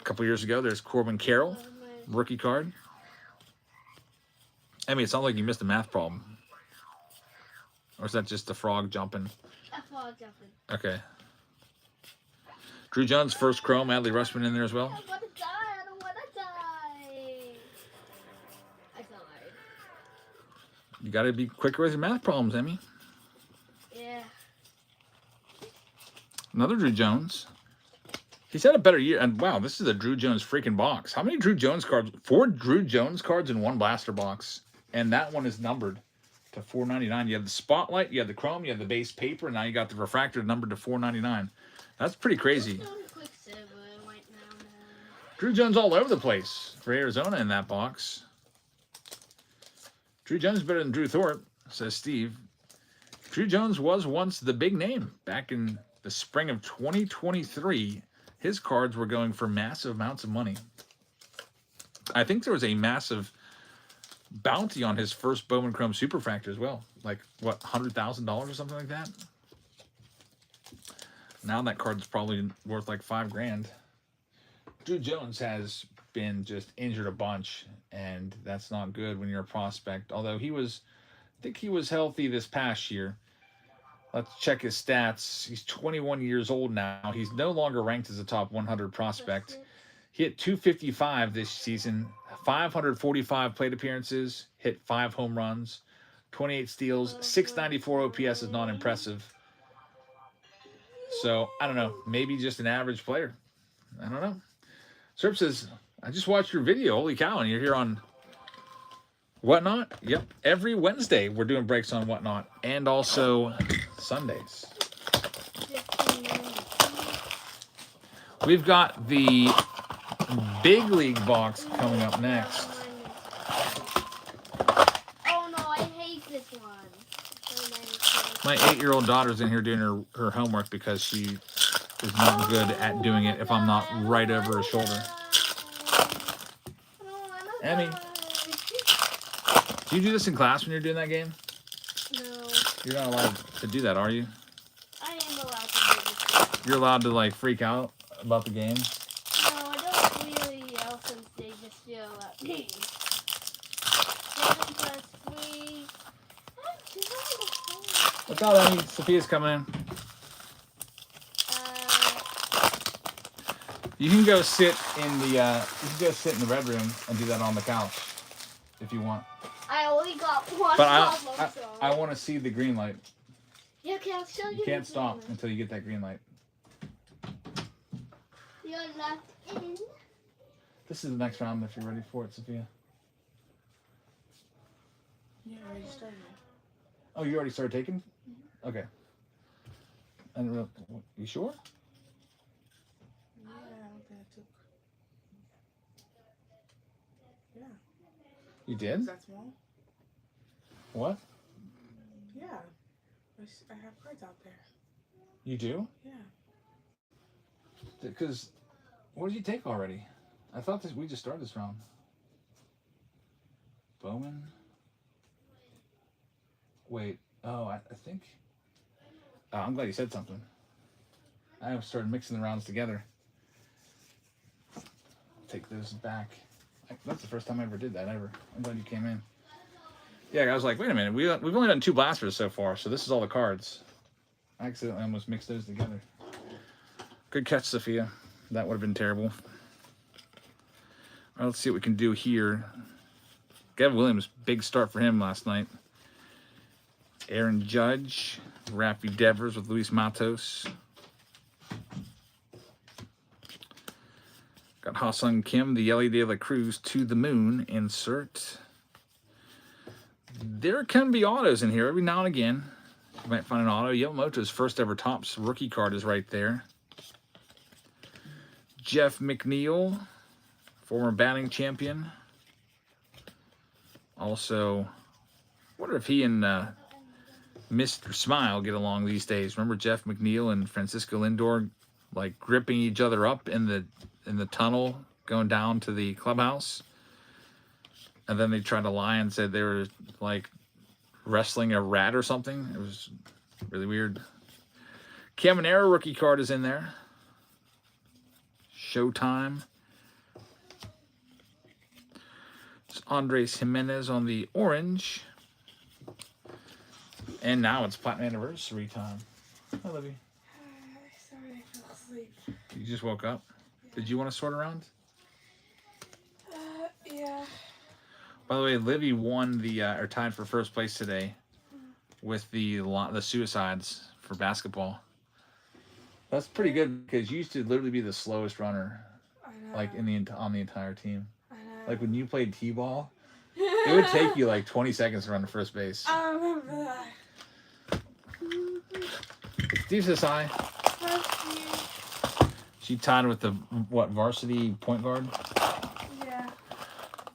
A couple years ago, there's Corbin Carroll, rookie card. I mean, it sounds like you missed a math problem. Or is that just the frog jumping? A frog jumping. Okay. Drew Jones, first chrome. Adley Rutschman in there as well. I want to die. I don't want to die. I died. You got to be quicker with your math problems, Emmy. Yeah. Another Drew Jones. He's had a better year. And wow, this is a Drew Jones freaking box. How many Drew Jones cards? 4 Drew Jones cards in one blaster box. And that one is numbered to $4.99. You have the spotlight, you have the chrome, you have the base paper, and now you got the refractor numbered to $4.99. That's pretty crazy. Drew Jones all over the place for Arizona in that box. Drew Jones is better than Drew Thorpe, says Steve. Drew Jones was once the big name. Back in the spring of 2023, his cards were going for massive amounts of money. I think there was a massive bounty on his first Bowman Chrome Superfractor as well. Like, what, $100,000 or something like that? Now that card's probably worth like $5,000. Drew Jones has been just injured a bunch, and that's not good when you're a prospect. Although I think he was healthy this past year. Let's check his stats. He's 21 years old now. He's no longer ranked as a top 100 prospect. He hit 255 this season, 545 plate appearances, hit 5 home runs, 28 steals, 694 OPS is not impressive. So, I don't know. Maybe just an average player. I don't know. Serp says, I just watched your video. Holy cow. And you're here on Whatnot? Yep. Every Wednesday we're doing breaks on Whatnot. And also Sundays. We've got the Big League box coming up next. Oh no, I hate this one. My 8-year-old daughter's in here doing her homework because she is not good at doing it if I'm not right over her shoulder. Emmy, do you do this in class when you're doing that game? No. You're not allowed to do that, are you? I am allowed to do this. You're allowed to, like, freak out about the game? No, I don't really yell since they just yell at me. 7 plus 3. What's up, Emmy? Sophia's coming in. You can go sit in the red room and do that on the couch if you want. I only got one But problem, so. I want to see the green light. Yeah, okay, I'll show you. You can't stop until you get that green light. You're left in. This is the next round if you're ready for it, Sophia. Yeah, I already started. Oh, you already started taking? Mm-hmm. Okay. And you sure? Yeah, I don't think I took. Yeah. You did? Is that small? What? Yeah. I have cards out there. You do? Yeah. Because, what did you take already? I thought we just started this round. Bowman? Wait. Oh, I think. Oh, I'm glad you said something. I started mixing the rounds together. Take those back. That's the first time I ever did that, ever. I'm glad you came in. Yeah, I was like, wait a minute. We've only done 2 blasters so far, so this is all the cards. I accidentally almost mixed those together. Good catch, Sophia. That would have been terrible. All right, let's see what we can do here. Gavin Williams, big start for him last night. Aaron Judge, Raffy Devers with Luis Matos. Got Ha-Sung Kim, the Ellie De La Cruz to the moon insert. There can be autos in here every now and again. You might find an auto. Yamamoto's first ever Topps rookie card is right there. Jeff McNeil, former batting champion. Also, I wonder if he and Mr. Smile get along these days. Remember Jeff McNeil and Francisco Lindor like gripping each other up in the tunnel going down to the clubhouse? And then they tried to lie and said they were like wrestling a rat or something. It was really weird. Caminero rookie card is in there. Showtime. It's Andres Jimenez on the orange. And now it's Platinum Anniversary time. Hi, Livy. Sorry, I fell asleep. You just woke up? Did you want to sort around? Yeah. By the way, Livy won the or tied for first place today with the suicides for basketball. That's pretty good because you used to literally be the slowest runner, I know. like on the entire team. I know. Like when you played t-ball, it would take you like 20 seconds to run to first base. I remember that. Steve says hi. She tied with the varsity point guard, Yeah.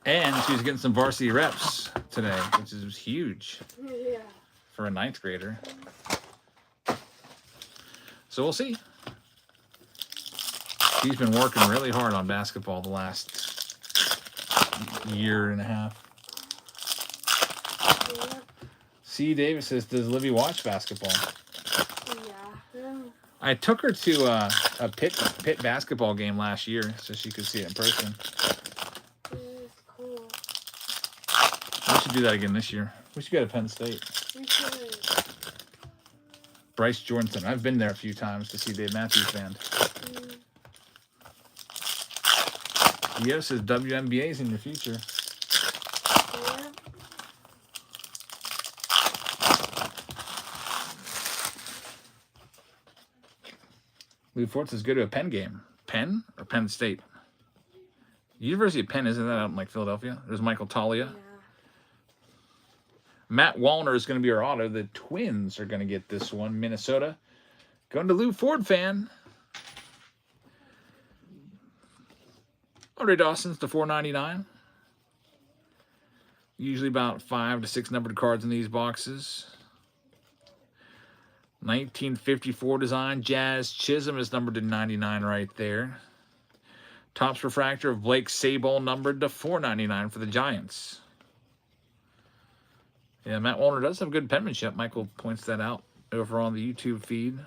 and she was getting some varsity reps today, which is huge Yeah. for a 9th grader. So we'll see. She's been working really hard on basketball the last year and a half. Yeah. C. Davis says, does Livy watch basketball? Yeah. I took her to a Pitt basketball game last year so she could see it in person. It's cool. We should do that again this year. We should go to Penn State. We should. Bryce Jordanson. I've been there a few times to see Dave Matthews Band. Yes, says WNBA's in your future. Yeah. Lou Fort says go to a Penn game. Penn or Penn State? University of Penn, isn't that out in like Philadelphia? There's Michael Talia. Yeah. Matt Wallner is going to be our auto. The Twins are going to get this one. Minnesota. Going to Lou Ford fan. Andre Dawson's to $4.99. Usually about 5 to 6 numbered cards in these boxes. 1954 design. Jazz Chisholm is numbered to 99 right there. Topps refractor of Blake Sabol numbered to $4.99 for the Giants. Yeah, Matt Wallner does have good penmanship. Michael points that out over on the YouTube feed.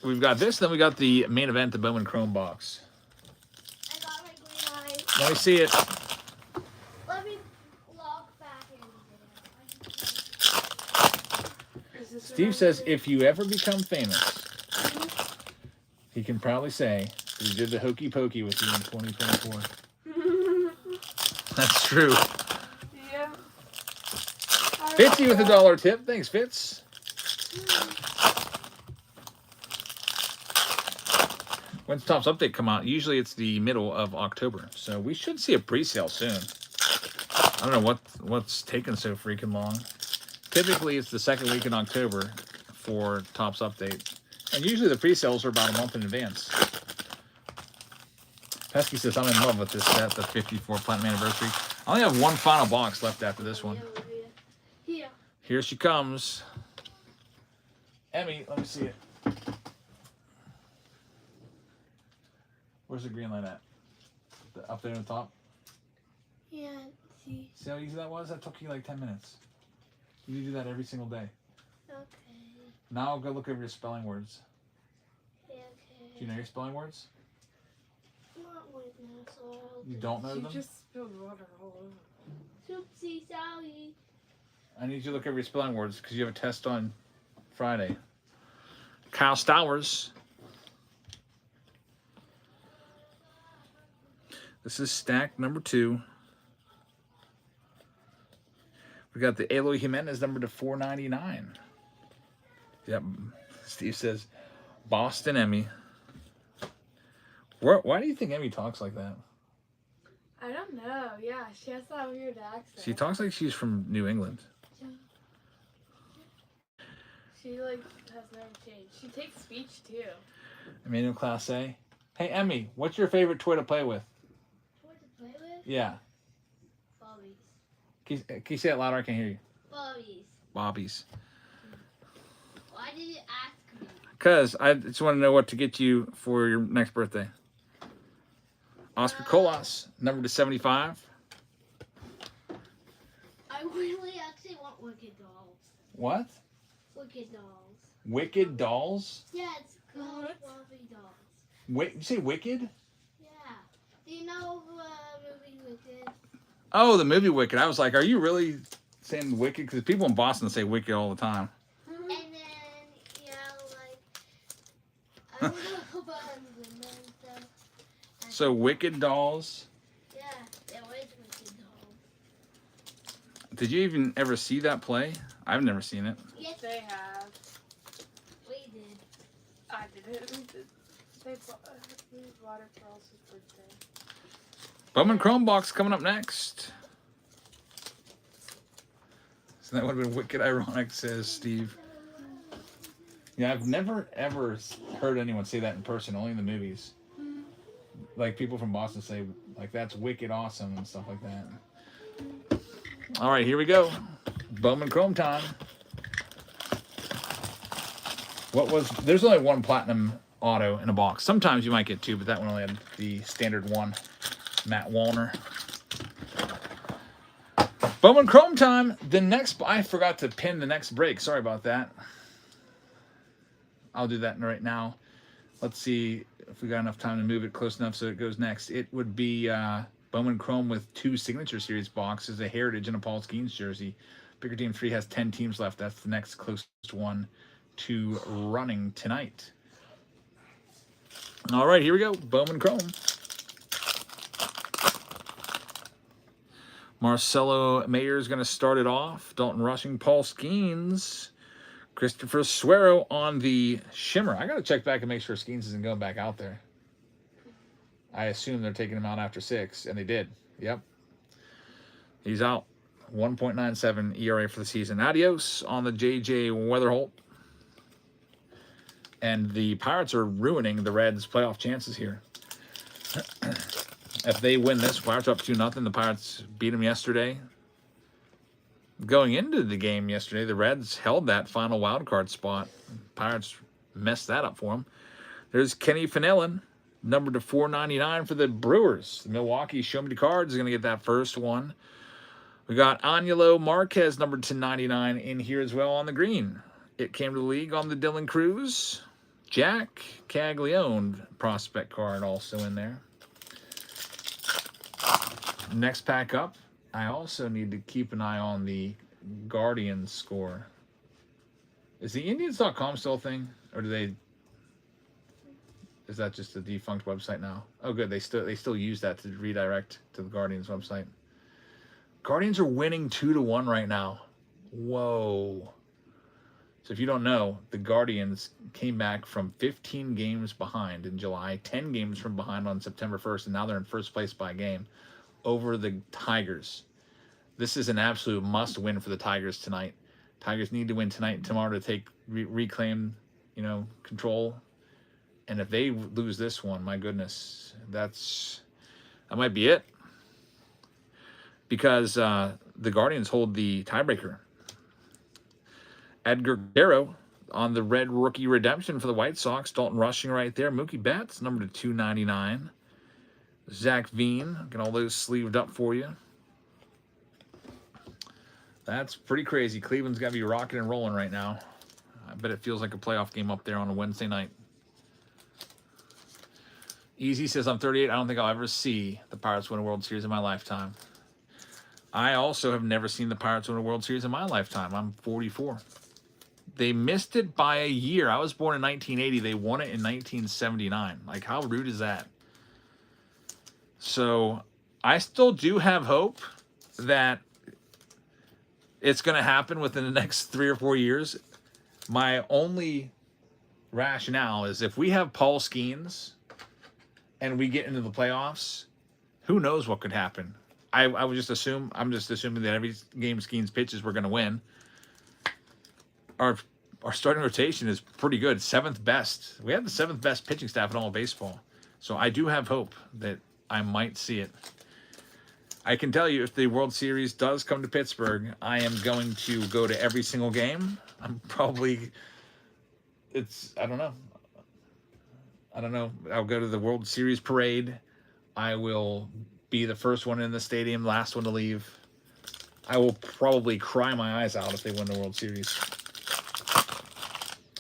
We've got this, then we got the main event, the Bowman Chrome box. I got my green eye. Let me see it. Let me log back in. Steve says, if you ever become famous, he can proudly say he did the hokey pokey with you in 2024. That's true. Yeah. Fitzy with a $1 tip. Thanks, Fitz. When's Topps Update come out? Usually it's the middle of October. So we should see a pre-sale soon. I don't know what's taking so freaking long. Typically it's the second week in October for Topps Update. And usually the pre-sales are about a month in advance. Pesky says, I'm in love with this set, the 54 Platinum Anniversary. I only have one final box left after this one. Here. Here she comes. Emmy, let me see it. Where's the green light at? Up there on the top? Yeah, see. See how easy that was? That took you like 10 minutes. You do that every single day. Okay. Now I'll go look over your spelling words. Okay. Do you know your spelling words? Not right now, so I'll You don't know You them? just spilled water all over. Oopsie, sorry. I need you to look over your spelling words because you have a test on Friday. Kyle Stowers. This is stack number 2. We got the Eloy Jimenez number to $4.99. Yep. Steve says, Boston Emmy. Why do you think Emmy talks like that? I don't know. Yeah, she has that weird accent. She talks like she's from New England. She like has never changed. She takes speech too. Emmanuel Class A. Hey, Emmy, what's your favorite toy to play with? Toy to play with? Yeah. Bobbies. Can you say it louder? I can't hear you. Bobbies. Bobbies. Why did you ask me? Because I just want to know what to get you for your next birthday. Oscar Colas, number to 75. I really actually want not Wicked Dolls. What? Wicked Dolls. Wicked Dolls? Yeah, it's called What? Fluffy Dolls. Wait, you say Wicked? Yeah. Do you know movie Wicked? Oh, the movie Wicked. I was like, are you really saying Wicked? Because people in Boston say Wicked all the time. And then, yeah, like, I don't know about women and stuff. So Wicked Dolls. Yeah, there was Wicked Dolls. Did you even ever see that play? I've never seen it. Yes, They have. we did. I didn't. They bought it for Elsa's birthday. Bowman Chrome box coming up next. So that would have been wicked ironic, says Steve. Yeah, I've never ever heard anyone say that in person, only in the movies. Like people from Boston say, like, that's wicked awesome and stuff like that. All right, here we go. Bowman Chrome time. There's only one platinum auto in a box. Sometimes you might get two, but that one only had the standard one. Matt Wallner. Bowman Chrome time. The next, I forgot to pin the next break. Sorry about that. I'll do that right now. Let's see if we got enough time to move it close enough so it goes next. It would be Bowman Chrome with 2 Signature Series boxes, a Heritage and a Paul Skeens jersey. Bigger Team 3 has 10 teams left. That's the next closest one to running tonight. All right, here we go. Bowman Chrome. Marcelo Mayer is going to start it off. Dalton Rushing, Paul Skeens, Christopher Suero on the Shimmer. I got to check back and make sure Skeens isn't going back out there. I assume they're taking him out after 6, and they did. Yep. He's out. 1.97 ERA for the season. Adios on the J.J. Weatherholt. And the Pirates are ruining the Reds' playoff chances here. If they win this, Pirates are up 2-0. The Pirates beat them yesterday. Going into the game yesterday, the Reds held that final wild card spot. Pirates messed that up for them. There's Kenny Finellin, number to 499 for the Brewers. The Milwaukee Show Me the Cards is going to get that first one. We got Angelo Marquez, number to 99 in here as well on the green. It came to the league on the Dylan Cruz. Jack Caglione prospect card also in there. Next pack up, I also need to keep an eye on the Guardians score. Is the Indians.com still a thing? Or is that just a defunct website now? Oh good, they still use that to redirect to the Guardians website. Guardians are winning 2-1 right now. Whoa. So if you don't know, the Guardians came back from 15 games behind in July, 10 games from behind on September 1st, and now they're in first place by a game over the Tigers. This is an absolute must-win for the Tigers tonight. Tigers need to win tonight and tomorrow to reclaim, control. And if they lose this one, my goodness, that might be it. Because the Guardians hold the tiebreaker. Edgar Guerrero on the red rookie redemption for the White Sox. Dalton Rushing right there. Mookie Betts, number to 299. Zach Veen, get all those sleeved up for you. That's pretty crazy. Cleveland's got to be rocking and rolling right now. I bet it feels like a playoff game up there on a Wednesday night. Easy says, I'm 38. I don't think I'll ever see the Pirates win a World Series in my lifetime. I also have never seen the Pirates win a World Series in my lifetime. I'm 44. They missed it by a year. I was born in 1980. They won it in 1979. Like, how rude is that? So, I still do have hope that it's going to happen within the next 3 or 4 years. My only rationale is if we have Paul Skeens and we get into the playoffs, who knows what could happen? I'm just assuming that every game Skeens pitches, we're going to win. Our starting rotation is pretty good. 7th best. We have the 7th best pitching staff in all of baseball. So I do have hope that I might see it. I can tell you if the World Series does come to Pittsburgh, I am going to go to every single game. I don't know. I'll go to the World Series parade. I will be the first one in the stadium, last one to leave. I will probably cry my eyes out if they win the World Series.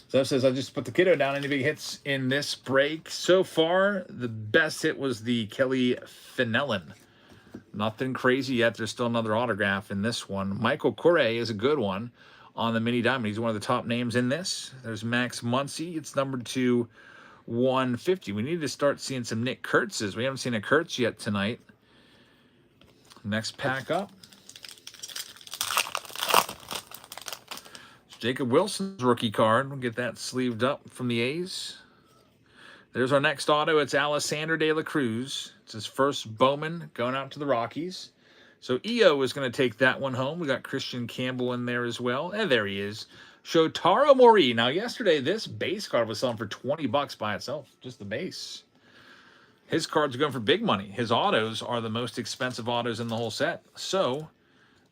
So that says, I just put the kiddo down. Any big hits in this break? So far, the best hit was the Kelly Finellin. Nothing crazy yet. There's still another autograph in this one. Michael Correa is a good one on the mini diamond. He's one of the top names in this. There's Max Muncy. It's numbered to 150. We need to start seeing some Nick Kurtz's. We haven't seen a Kurtz yet tonight. Next pack up. Jacob Wilson's rookie card. We'll get that sleeved up from the A's. There's our next auto. It's Alexander De La Cruz. It's his first Bowman going out to the Rockies. So EO is going to take that one home. We got Christian Campbell in there as well. And there he is. Shotaro Mori. Now, yesterday, this base card was selling for $20 by itself. Just the base. His cards are going for big money. His autos are the most expensive autos in the whole set. So,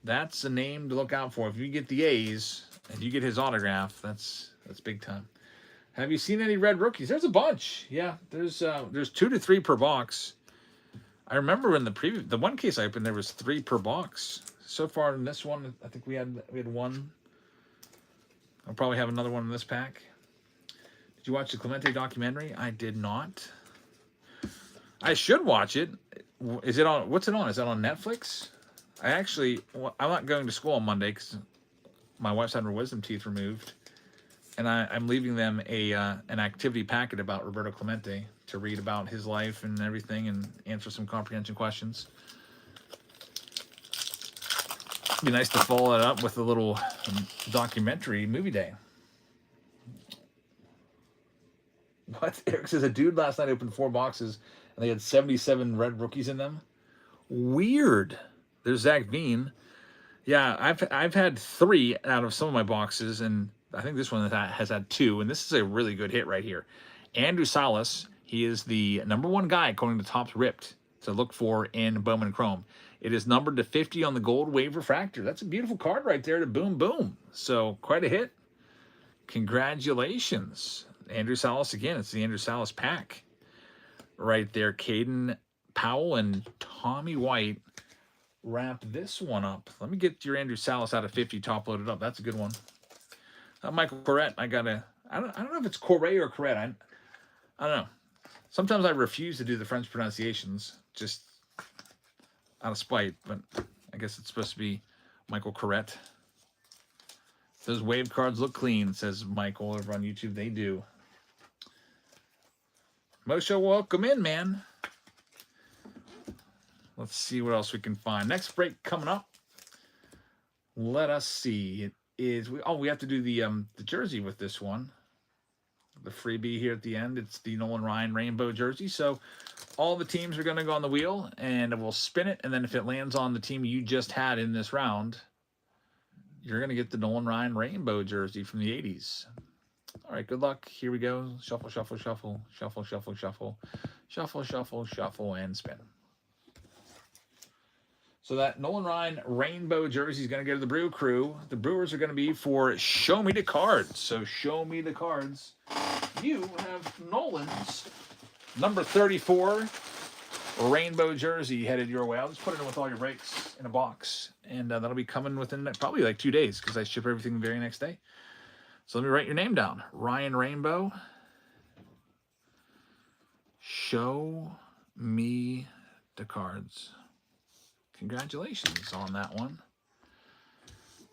that's a name to look out for. If you get the A's and you get his autograph, that's big time. Have you seen any red rookies? There's a bunch. Yeah, there's 2 to 3 per box. I remember in the one case I opened, there was 3 per box. So far in this one, I think we had one. I'll probably have another one in this pack. Did you watch the Clemente documentary? I did not. I should watch it. Is it on? What's it on? Is that on Netflix? I'm not going to school on Monday because my wife's had her wisdom teeth removed. And I'm leaving them an activity packet about Roberto Clemente to read about his life and everything and answer some comprehension questions. It'd be nice to follow it up with a little documentary movie day. What? Eric says, a dude last night opened 4 boxes and they had 77 red rookies in them. Weird. There's Zach Veen. Yeah, I've had 3 out of some of my boxes, and I think this one has had 2, and this is a really good hit right here. Andrew Salas, he is the #1 guy according to Topps Ripped to look for in Bowman Chrome. It is numbered to 50 on the gold wave refractor. That's a beautiful card right there to boom, boom. So quite a hit. Congratulations. Andrew Salas again. It's the Andrew Salas pack right there. Caden Powell and Tommy White wrap this one up. Let me get your Andrew Salas out of 50 top loaded up. That's a good one. Michael Corrette, I don't know if it's Correa or Corrette. I don't know. Sometimes I refuse to do the French pronunciations just out of spite, but I guess it's supposed to be Michael Corrette. Those wave cards look clean, says Michael over on YouTube. They do. Moshe, welcome in, man. Let's see what else we can find. Next break coming up. Let us see. We have to do the jersey with this one. The freebie here at the end. It's the Nolan Ryan rainbow jersey. So all the teams are going to go on the wheel, and we'll spin it. And then if it lands on the team you just had in this round, you're going to get the Nolan Ryan rainbow jersey from the 80s. All right, good luck. Here we go. Shuffle, shuffle, shuffle, shuffle, shuffle, shuffle, shuffle, shuffle, shuffle, and spin. So that Nolan Ryan rainbow jersey is going to go to the Brew Crew. The Brewers are going to be for Show Me the Cards. So show me the cards. You have Nolan's number 34 rainbow jersey headed your way. I'll just put it in with all your breaks in a box. And that'll be coming within probably like 2 days because I ship everything the very next day. So let me write your name down. Ryan Rainbow. Show me the cards. Congratulations on that one.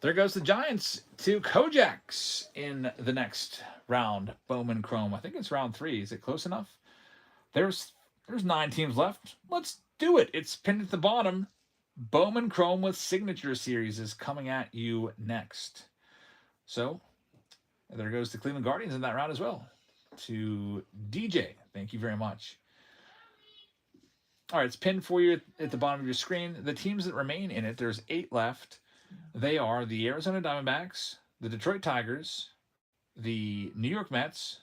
There goes the Giants to Kojaks in the next round. Bowman Chrome. I think it's round 3. Is it close enough? There's 9 teams left. Let's do it. It's pinned at the bottom. Bowman Chrome with Signature Series is coming at you next. So there goes the Cleveland Guardians in that round as well. To DJ. Thank you very much. All right, it's pinned for you at the bottom of your screen. The teams that remain in it, there's 8 left. They are the Arizona Diamondbacks, the Detroit Tigers, the New York Mets,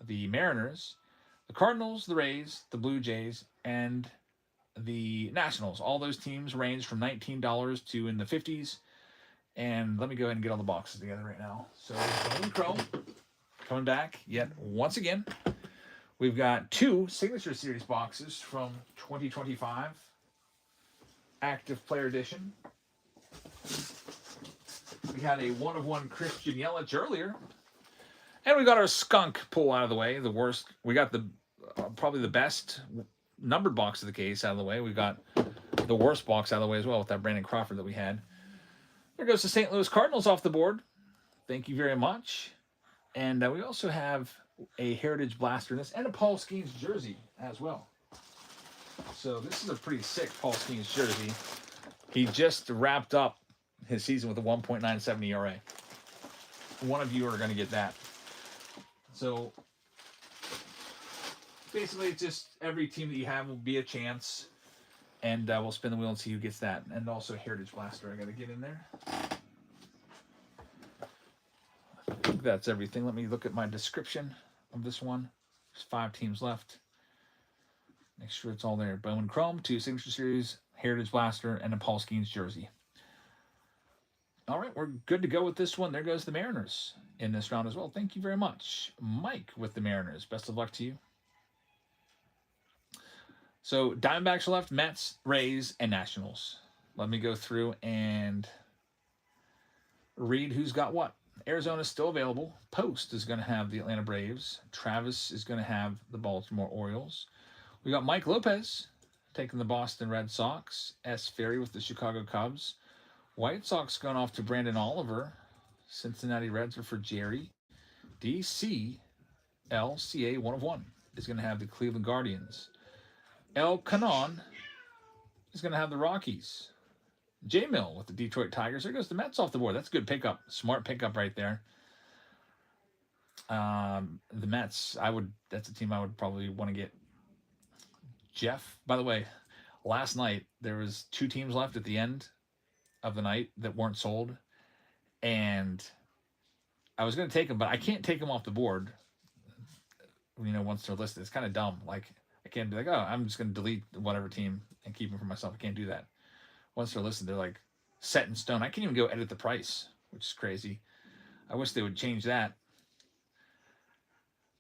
the Mariners, the Cardinals, the Rays, the Blue Jays, and the Nationals. All those teams range from $19 to in the 50s. And let me go ahead and get all the boxes together right now. So, Bowman Chrome coming back yet once again. We've got 2 Signature Series boxes from 2025. Active Player Edition. We had a 1-of-1 Christian Yelich earlier. And we got our skunk pull out of the way. The worst. We got the probably the best numbered box of the case out of the way. We got the worst box out of the way as well with that Brandon Crawford that we had. There goes the St. Louis Cardinals off the board. Thank you very much. And we also have a Heritage Blaster in this and a Paul Skeens jersey as well. So this is a pretty sick Paul Skeens jersey. He just wrapped up his season with a 1.97 ERA. One of you are going to get that. So basically, it's just every team that you have will be a chance. And we'll spin the wheel and see who gets that. And also Heritage Blaster I got to get in there. I think that's everything. Let me look at my description of this one. There's 5 teams left. Make sure it's all there. Bowman Chrome, 2 Signature Series, Heritage Blaster, and a Paul Skeens jersey. All right, we're good to go with this one. There goes the Mariners in this round as well. Thank you very much. Mike with the Mariners. Best of luck to you. So Diamondbacks are left, Mets, Rays, and Nationals. Let me go through and read who's got what. Arizona's still available. Post is going to have the Atlanta Braves. Travis is going to have the Baltimore Orioles. We got Mike Lopez taking the Boston Red Sox. S. Ferry with the Chicago Cubs. White Sox going off to Brandon Oliver. Cincinnati Reds are for Jerry. DC LCA 1-of-1 is going to have the Cleveland Guardians. El Canon is going to have the Rockies. J-Mill with the Detroit Tigers. There goes the Mets off the board. That's a good pickup. Smart pickup right there. The Mets, that's a team I would probably want to get. Jeff, by the way, last night there was 2 teams left at the end of the night that weren't sold. And I was going to take them, but I can't take them off the board, once they're listed. It's kind of dumb. Like, I can't be like, oh, I'm just going to delete whatever team and keep them for myself. I can't do that. Once they're listed, they're like set in stone. I can't even go edit the price, which is crazy. I wish they would change that.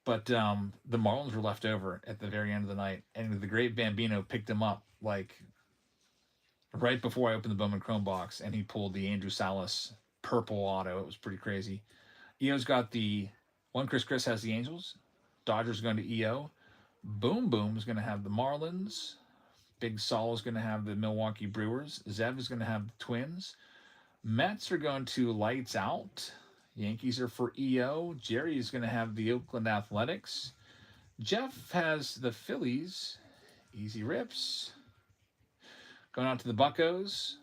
But the Marlins were left over at the very end of the night, and the great Bambino picked them up like right before I opened the Bowman Chrome box, and he pulled the Andrew Salas purple auto. It was pretty crazy. EO's got the one. Chris has the Angels. Dodgers going to EO. Boom Boom is going to have the Marlins. Big Sol is going to have the Milwaukee Brewers. Zev is going to have the Twins. Mets are going to Lights Out. Yankees are for EO. Jerry is going to have the Oakland Athletics. Jeff has the Phillies. Easy Rips. Going out to the Buccos.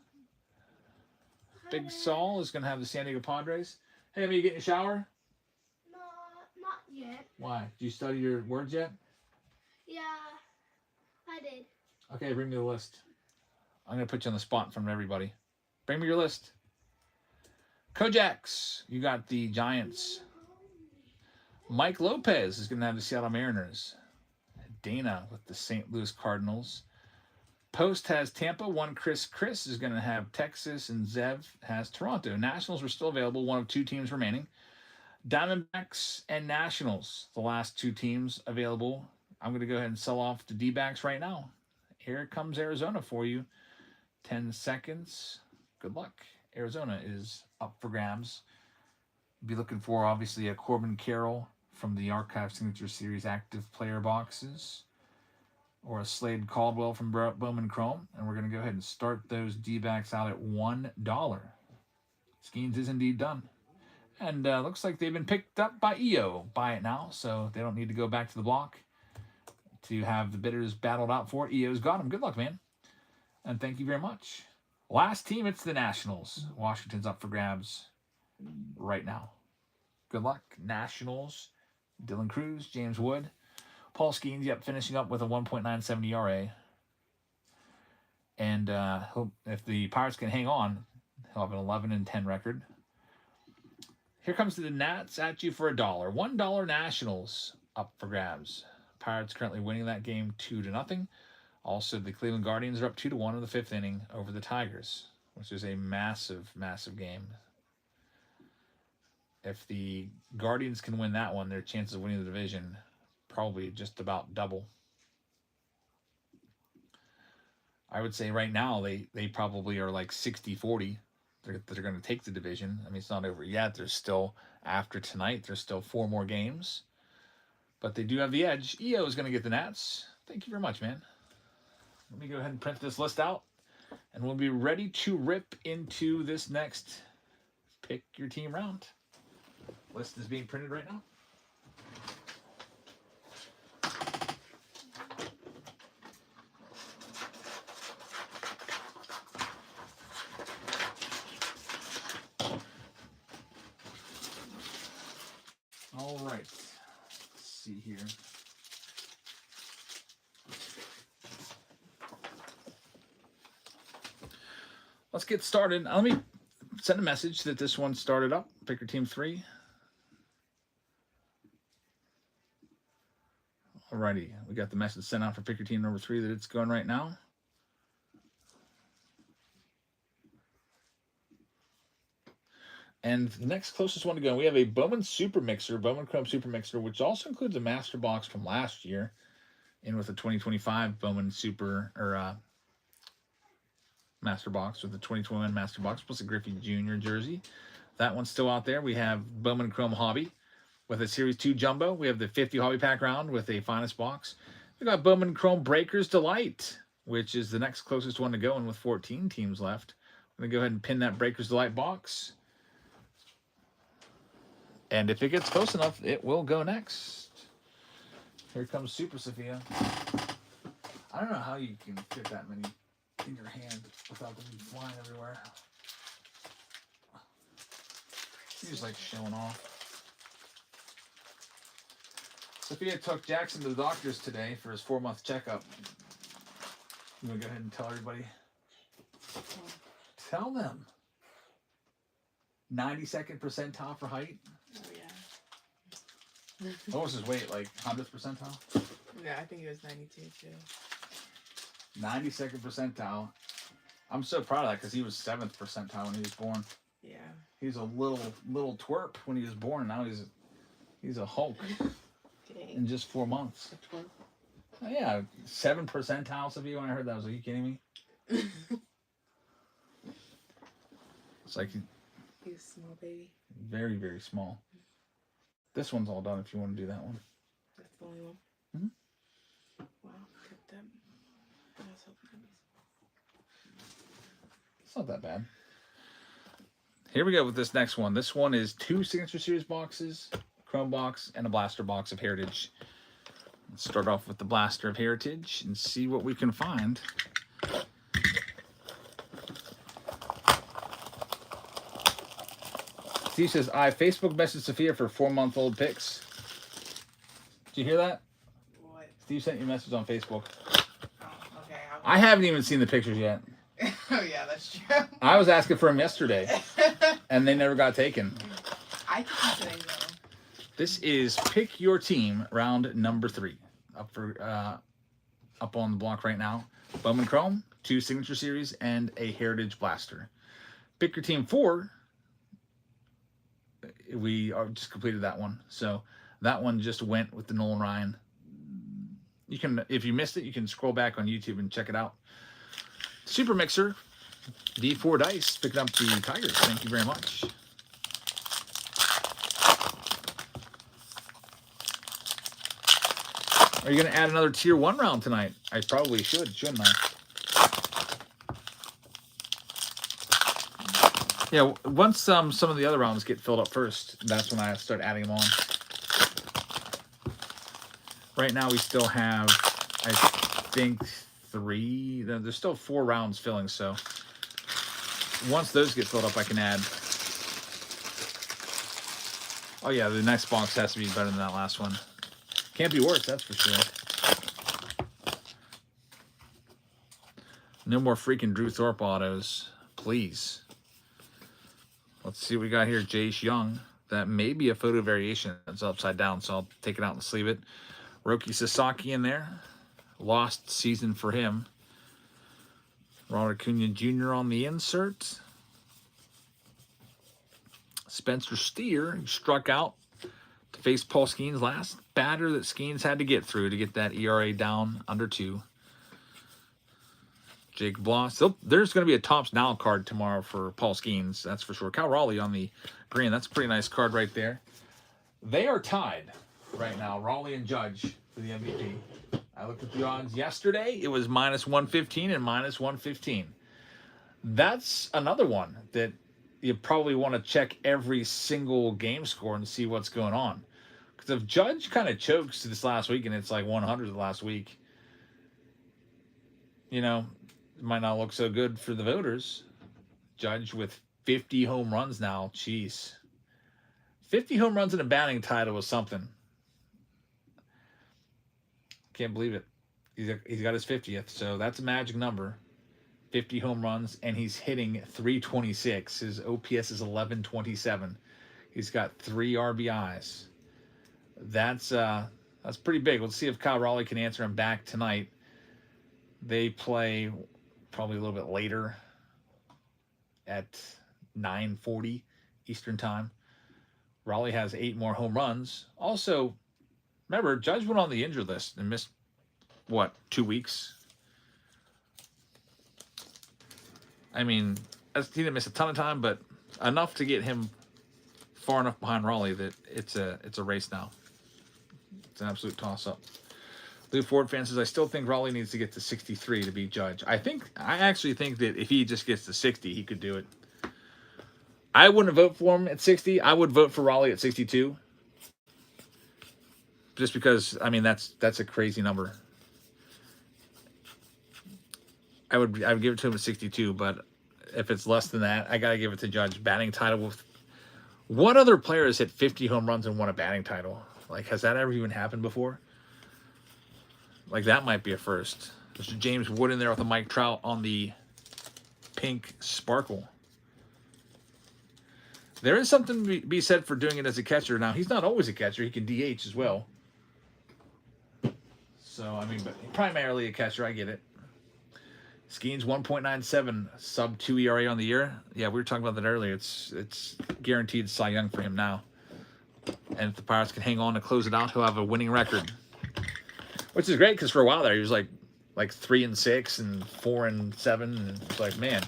Big Sol is going to have the San Diego Padres. Hey, are you getting a shower? No, not yet. Why? Did you study your words yet? Yeah, I did. Okay, bring me the list. I'm going to put you on the spot in front of everybody. Bring me your list. Kojaks, you got the Giants. Mike Lopez is going to have the Seattle Mariners. Dana with the St. Louis Cardinals. Post has Tampa. One Chris is going to have Texas, and Zev has Toronto. Nationals were still available. One of 2 teams remaining. Diamondbacks and Nationals, the last 2 teams available. I'm going to go ahead and sell off the D-backs right now. Here comes Arizona for you. 10 seconds. Good luck. Arizona is up for grabs. Be looking for, obviously, a Corbin Carroll from the Archive Signature Series active player boxes, or a Slade Caldwell from Bowman Chrome. And we're going to go ahead and start those D-backs out at $1. Skeens is indeed done. And looks like they've been picked up by EO. Buy it now, so they don't need to go back to the block to have the bidders battled out for it. EO's got them. Good luck, man. And thank you very much. Last team, it's the Nationals. Washington's up for grabs right now. Good luck. Nationals, Dylan Cruz, James Wood. Paul Skeens, finishing up with a 1.97 ERA. And if the Pirates can hang on, he'll have an 11-10 record. Here comes the Nats at you for $1. $1 Nationals up for grabs. Pirates currently winning that game 2-0. Also, the Cleveland Guardians are up 2-1 in the 5th inning over the Tigers, which is a massive, massive game. If the Guardians can win that one, their chances of winning the division probably just about double. I would say right now they probably are like 60-40 they're going to take the division. I mean, it's not over yet. There's still, after tonight, there's still 4 more games. But they do have the edge. EO is going to get the Nats. Thank you very much, man. Let me go ahead and print this list out. And we'll be ready to rip into this next pick your team round. List is being printed right now. All right. Let's see here. Let's get started. Let me send a message that this one started up. Pick your team 3. Alrighty. We got the message sent out for pick your team number 3 that it's going right now. And the next closest one to go, we have a Bowman Super Mixer, Bowman Chrome Super Mixer, which also includes a Master Box from last year, in with the 2025 Bowman Super, or Master Box, with the 2021 Master Box, plus a Griffey Jr. jersey. That one's still out there. We have Bowman Chrome Hobby with a Series 2 Jumbo. We have the 50 Hobby Pack round with a Finest Box. We got Bowman Chrome Breakers Delight, which is the next closest one to go, and with 14 teams left. I'm going to go ahead and pin that Breakers Delight box. And if it gets close enough, it will go next. Here comes Super Sophia. I don't know how you can fit that many in your hand without them flying everywhere. She's just like showing off. Sophia took Jackson to the doctor's today for his 4-month checkup. You want to go ahead and tell everybody? Tell them. 92nd percentile for height. Oh, yeah. What was his weight? Like 100th percentile? Yeah, I think it was 92 too. 92nd percentile. I'm so proud of that because he was 7th percentile when he was born. Yeah. He's a little twerp when he was born. Now he's a Hulk in just 4 months. A twerp. Oh, yeah, 7th percentile. Sophia, when I heard that, I was like, "Are you kidding me?" It's like He's a small baby. very, very small. This one's all done if you want to do that one. That's the only one. Mm-hmm. Wow, look at them. I was hoping It's not that bad. Here we go with this next one. This one is 2 Signature Series boxes, Chrome box, and a Blaster box of Heritage. Let's start off with the Blaster of Heritage and see what we can find. Steve says, I Facebook messaged Sophia for 4-month-old pics. Did you hear that? What? Steve sent you a message on Facebook. Oh, okay. I haven't even seen the pictures yet. Oh, yeah, that's true. I was asking for them yesterday, and they never got taken. I took them today, though. This is Pick Your Team, round number 3. Up on the block right now. Bowman Chrome, 2 Signature Series, and a Heritage Blaster. Pick Your Team 4. We just completed that one. So that one just went with the Nolan Ryan. You can, if you missed it, you can scroll back on YouTube and check it out. Super Mixer, D4 Dice, picking up the Tigers. Thank you very much. Are you going to add another Tier 1 round tonight? I probably should, shouldn't I? Yeah, once some of the other rounds get filled up first, that's when I start adding them on. Right now we still have, I think, 3. There's still 4 rounds filling, so once those get filled up, I can add. Oh yeah, the next box has to be better than that last one. Can't be worse, that's for sure. No more freaking Drew Thorpe autos, please. Let's see what we got here. Jace Young. That may be a photo variation. It's upside down, so I'll take it out and sleeve it. Roki Sasaki in there. Lost season for him. Ronald Acuna Jr. on the insert. Spencer Steer struck out to face Paul Skeens. Last batter that Skeens had to get through to get that ERA down under 2. Jake Bloss. There's going to be a Topps Now card tomorrow for Paul Skeens. That's for sure. Cal Raleigh on the green. That's a pretty nice card right there. They are tied right now, Raleigh and Judge, for the MVP. I looked at the odds yesterday. It was -115 and -115. That's another one that you probably want to check every single game score and see what's going on. Because if Judge kind of chokes this last week and it's like 100 the last week, you know, it might not look so good for the voters. Judge with 50 home runs now. Jeez. 50 home runs in a batting title was something. Can't believe it. He's got his 50th, so that's a magic number. 50 home runs, and he's hitting 326. His OPS is 1127. He's got 3 RBIs. That's pretty big. Let's see if Kyle Raleigh can answer him back tonight. They play probably a little bit later at 9:40 Eastern time. Raleigh has 8 more home runs. Also, remember, Judge went on the injured list and missed, 2 weeks? I mean, he didn't miss a ton of time, but enough to get him far enough behind Raleigh that it's a race now. It's an absolute toss-up. Lou Ford fan says, I still think Raleigh needs to get to 63 to beat Judge. I actually think that if he just gets to 60, he could do it. I wouldn't vote for him at 60. I would vote for Raleigh at 62. Just because, I mean, that's a crazy number. I would give it to him at 62, but if it's less than that, I gotta give it to Judge. Batting title with what other player has hit 50 home runs and won a batting title? Like, has that ever even happened before? Like, that might be a first. Mr. James Wood in there with a Mike Trout on the pink sparkle. There is something to be said for doing it as a catcher. Now, he's not always a catcher. He can DH as well. So, I mean, but primarily a catcher. I get it. Skeens 1.97, sub 2 ERA on the year. Yeah, we were talking about that earlier. It's guaranteed Cy Young for him now. And if the Pirates can hang on to close it out, he'll have a winning record. Which is great because for a while there, he was like 3-6 and 4-7. And it's like, man,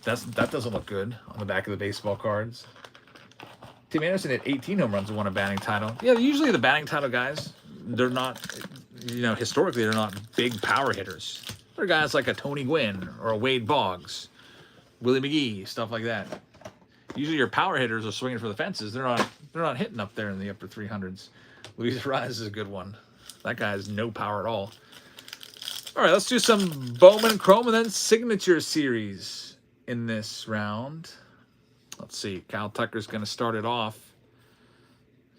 that doesn't look good on the back of the baseball cards. Tim Anderson hit 18 home runs and won a batting title. Yeah, usually the batting title guys, they're not, historically, they're not big power hitters. They're guys like a Tony Gwynn or a Wade Boggs, Willie McGee, stuff like that. Usually your power hitters are swinging for the fences. They're not hitting up there in the upper 300s. Luis Rise is a good one. That guy has no power at all. All right, let's do some Bowman Chrome and then Signature Series in this round. Let's see. Kyle Tucker's going to start it off.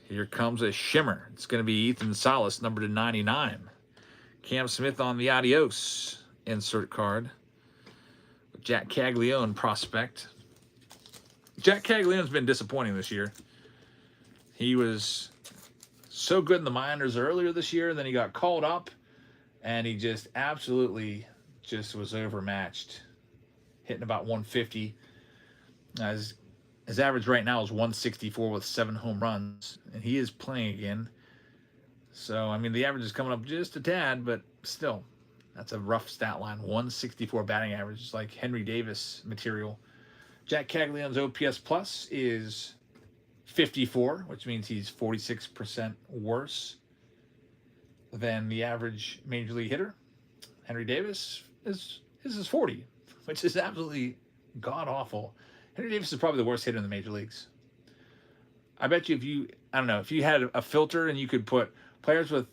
Here comes a shimmer. It's going to be Ethan Salas, number to 99. Cam Smith on the Adios insert card. Jack Caglione prospect. Jack Caglione's been disappointing this year. He was so good in the minors earlier this year, and then he got called up, and he just absolutely was overmatched, hitting about 150. His average right now is 164 with 7 home runs, and he is playing again. So, I mean, the average is coming up just a tad, but still, that's a rough stat line. 164 batting average is like Henry Davis material. Jack Caglione's OPS plus is 54, which means he's 46% worse than the average major league hitter. Henry Davis is 40, which is absolutely god-awful. Henry Davis is probably the worst hitter in the major leagues. I bet you if you had a filter and you could put players with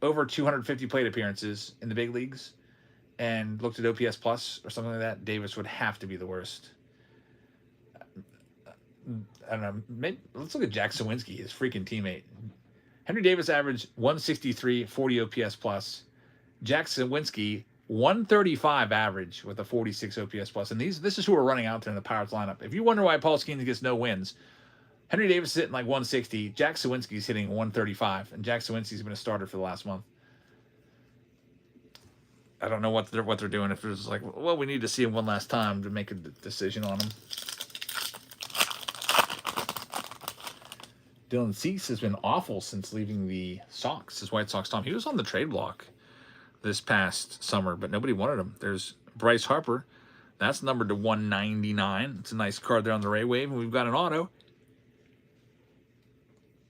over 250 plate appearances in the big leagues and looked at OPS plus or something like that, Davis would have to be the worst. I don't know. Maybe, let's look at Jack Sawinski, his freaking teammate. Henry Davis averaged 163, 40 OPS plus. Jack Sawinski, 135 average with a 46 OPS plus. And this is who we're running out to in the Pirates lineup. If you wonder why Paul Skeens gets no wins, Henry Davis is hitting like 160. Jack Sawinski's hitting 135. And Jack Sawinski's been a starter for the last month. I don't know what they're doing. If it's like, well, we need to see him one last time to make a decision on him. Dylan Cease has been awful since leaving the Sox, his White Sox time. He was on the trade block this past summer, but nobody wanted him. There's Bryce Harper. That's numbered to 199. It's a nice card there on the Ray Wave, and we've got an auto.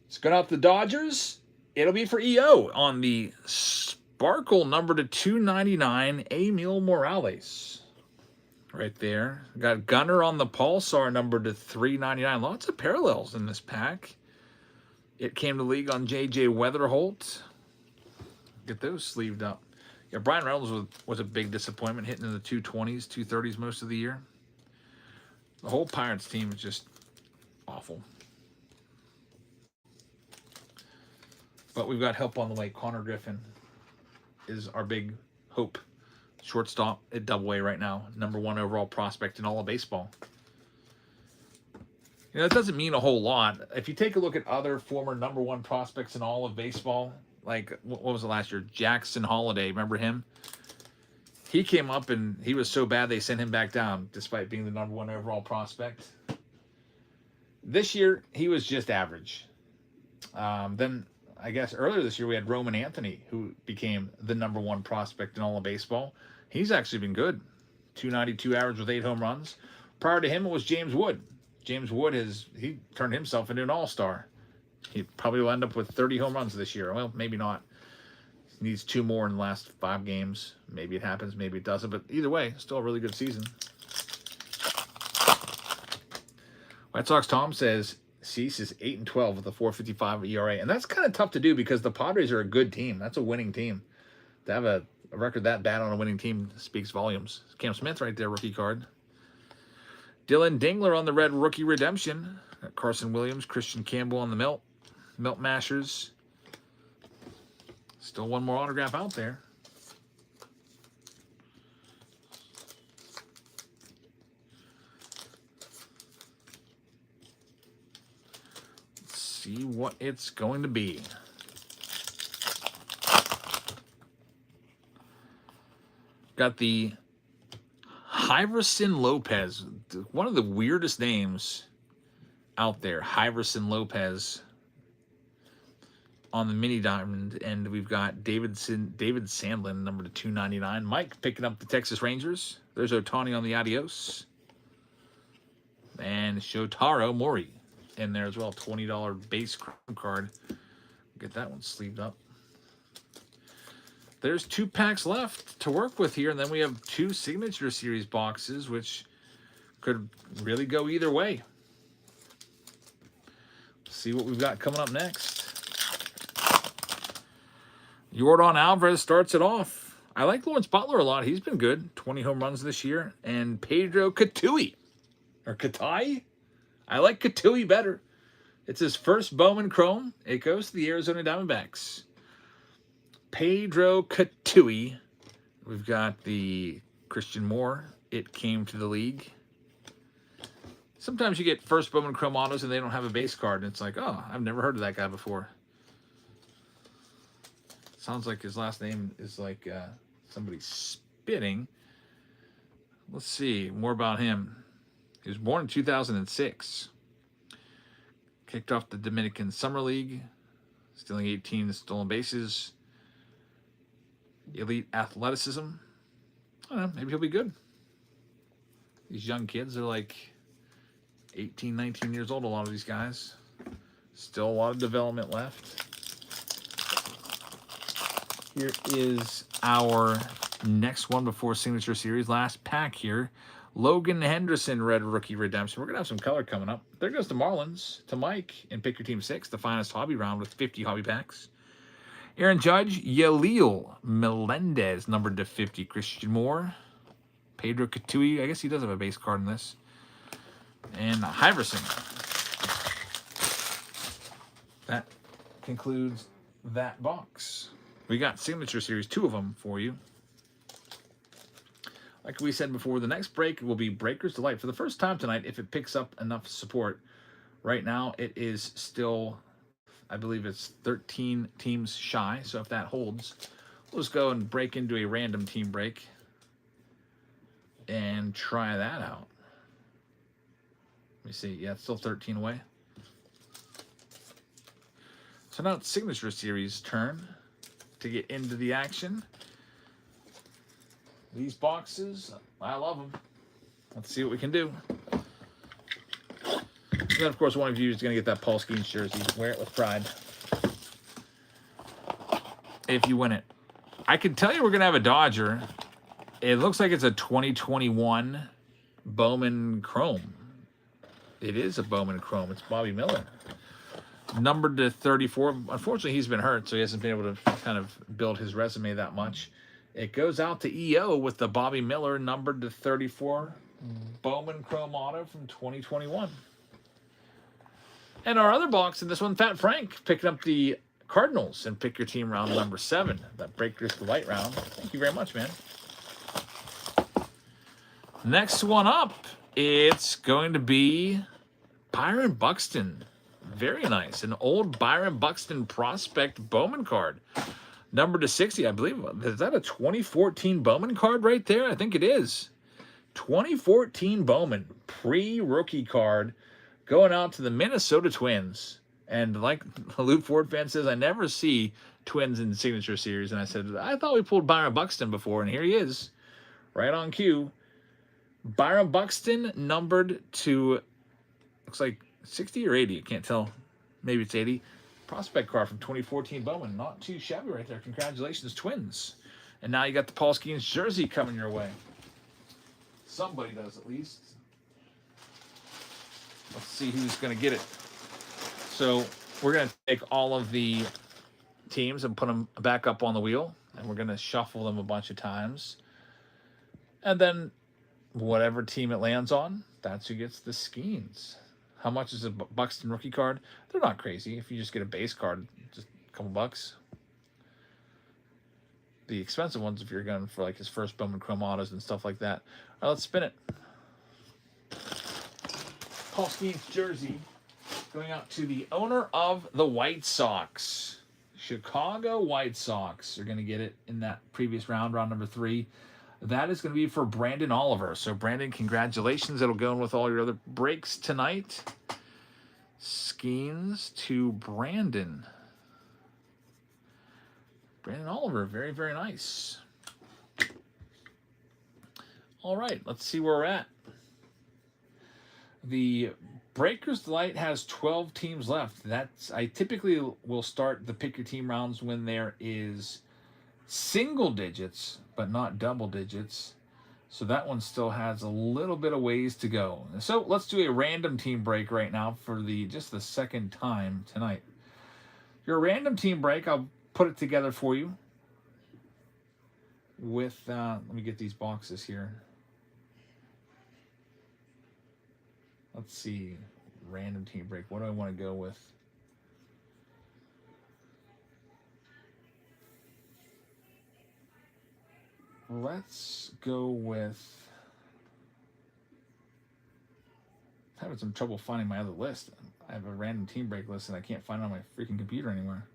It's going out to the Dodgers. It'll be for EO on the Sparkle number to 299, Emil Morales. Right there. Got Gunner on the Pulsar number to 399. Lots of parallels in this pack. It came to league on JJ Weatherholt. Get those sleeved up. Yeah, Brian Reynolds was a big disappointment, hitting in the 220s, 230s most of the year. The whole Pirates team is just awful. But we've got help on the way. Connor Griffin is our big hope. Shortstop at Double-A right now. #1 overall prospect in all of baseball. You know, that doesn't mean a whole lot. If you take a look at other former #1 prospects in all of baseball, like, what was it last year? Jackson Holiday, remember him? He came up and he was so bad they sent him back down despite being the #1 overall prospect. This year, he was just average. Then, I guess earlier this year, we had Roman Anthony, who became the #1 prospect in all of baseball. He's actually been good. 292 average with 8 home runs. Prior to him, it was James Wood. James Wood he turned himself into an all-star. He probably will end up with 30 home runs this year. Well, maybe not. He needs 2 more in the last 5 games. Maybe it happens, maybe it doesn't. But either way, still a really good season. White Sox Tom says Cease is 8-12 with a 4.55 ERA. And that's kind of tough to do because the Padres are a good team. That's a winning team. To have a record that bad on a winning team speaks volumes. Cam Smith right there, rookie card. Dylan Dingler on the red rookie redemption. Got Carson Williams, Christian Campbell on the Milt Mashers. Still one more autograph out there. Let's see what it's going to be. Got the Hiverson Lopez, one of the weirdest names out there. Hiverson Lopez on the mini diamond, and we've got David Sandlin, number to 299. Mike picking up the Texas Rangers. There's Ohtani on the Adios, and Shotaro Mori in there as well. $20 base card. Get that one sleeved up. There's 2 packs left to work with here, and then we have 2 Signature Series boxes, which could really go either way. See what we've got coming up next. Yordan Alvarez starts it off. I like Lawrence Butler a lot. He's been good. 20 home runs this year. And Pedro Catui. Or Katai? I like Catui better. It's his first Bowman Chrome. It goes to the Arizona Diamondbacks. Pedro Catui. We've got the Christian Moore. It came to the league. Sometimes you get first Bowman Chrome autos and they don't have a base card. And it's like, oh, I've never heard of that guy before. Sounds like his last name is like somebody spitting. Let's see more about him. He was born in 2006. Kicked off the Dominican Summer League. Stealing 18 stolen bases. Elite athleticism. I don't know, maybe he'll be good. These young kids are like 18, 19 years old, a lot of these guys. Still a lot of development left. Here is our next one before Signature Series. Last pack here. Logan Henderson, red rookie redemption. We're going to have some color coming up. There goes the Marlins to Mike in Pick Your Team 6, the finest hobby round with 50 hobby packs. Aaron Judge, Yalil Melendez, numbered to 50. Christian Moore, Pedro Catui. I guess he does have a base card in this. And Hiverson. That concludes that box. We got Signature Series, 2 of them for you. Like we said before, the next break will be Breaker's Delight for the first time tonight if it picks up enough support. Right now, it is still, I believe it's 13 teams shy. So if that holds, we'll just go and break into a random team break and try that out. Let me see. Yeah, it's still 13 away. So now it's Signature Series' turn to get into the action. These boxes, I love them. Let's see what we can do. And then, of course, one of you is going to get that Paul Skeens jersey. Wear it with pride. If you win it. I can tell you we're going to have a Dodger. It looks like it's a 2021 Bowman Chrome. It is a Bowman Chrome. It's Bobby Miller. Numbered to 34. Unfortunately, he's been hurt, so he hasn't been able to kind of build his resume that much. It goes out to EO with the Bobby Miller numbered to 34 Bowman Chrome Auto from 2021. And our other box in this one, Fat Frank, picking up the Cardinals and pick your team round number 7. That Breakers Delight round. Thank you very much, man. Next one up, it's going to be Byron Buxton. Very nice. An old Byron Buxton prospect Bowman card. Number to 60, I believe. Is that a 2014 Bowman card right there? I think it is. 2014 Bowman pre-rookie card going out to the Minnesota Twins. And like the Luke Ford fan says, I never see Twins in the Signature Series. And I said, I thought we pulled Byron Buxton before, and here he is. Right on cue. Byron Buxton numbered to, looks like 60 or 80. I can't tell. Maybe it's 80. Prospect card from 2014 Bowman. Not too shabby right there. Congratulations, Twins. And now you got the Paul Skeens jersey coming your way. Somebody does, at least. Let's see who's going to get it. So we're going to take all of the teams and put them back up on the wheel. And we're going to shuffle them a bunch of times. And then whatever team it lands on, that's who gets the Skeens. How much is a Buxton rookie card? They're not crazy. If you just get a base card, just a couple bucks. The expensive ones, if you're going for like his first Bowman Chrome Autos and stuff like that. All right, let's spin it. Paul Skeens jersey going out to the owner of the White Sox. Chicago White Sox are going to get it in that previous round, round number 3. That is going to be for Brandon Oliver. So, Brandon, congratulations. That'll go in with all your other breaks tonight. Skeens to Brandon. Brandon Oliver, very, very nice. All right, let's see where we're at. The Breakers Delight has 12 teams left. I typically will start the pick your team rounds when there is single digits, but not double digits. So that one still has a little bit of ways to go. So let's do a random team break right now for just the second time tonight. Your random team break, I'll put it together for you with, let me get these boxes here. Let's see, random team break. What do I want to go with? Let's go with, I'm having some trouble finding my other list. I have a random team break list and I can't find it on my freaking computer anywhere.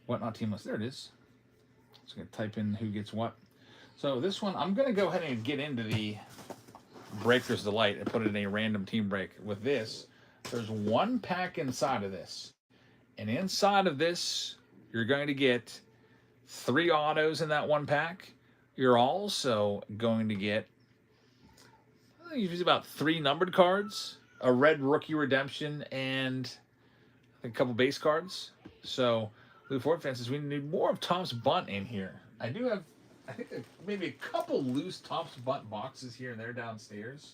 Whatnot team list. There it is. Just going to type in who gets what. So this one, I'm going to go ahead and get into the Breakers Delight and put it in a random team break. With this, there's one pack inside of this. And inside of this, you're going to get 3 autos in that one pack. You're also going to get usually about 3 numbered cards, a red rookie redemption, and a couple base cards. So, Blue Ford fans says we need more of Topps Bunt in here. I do have, I think, maybe a couple loose Topps Bunt boxes here and there downstairs.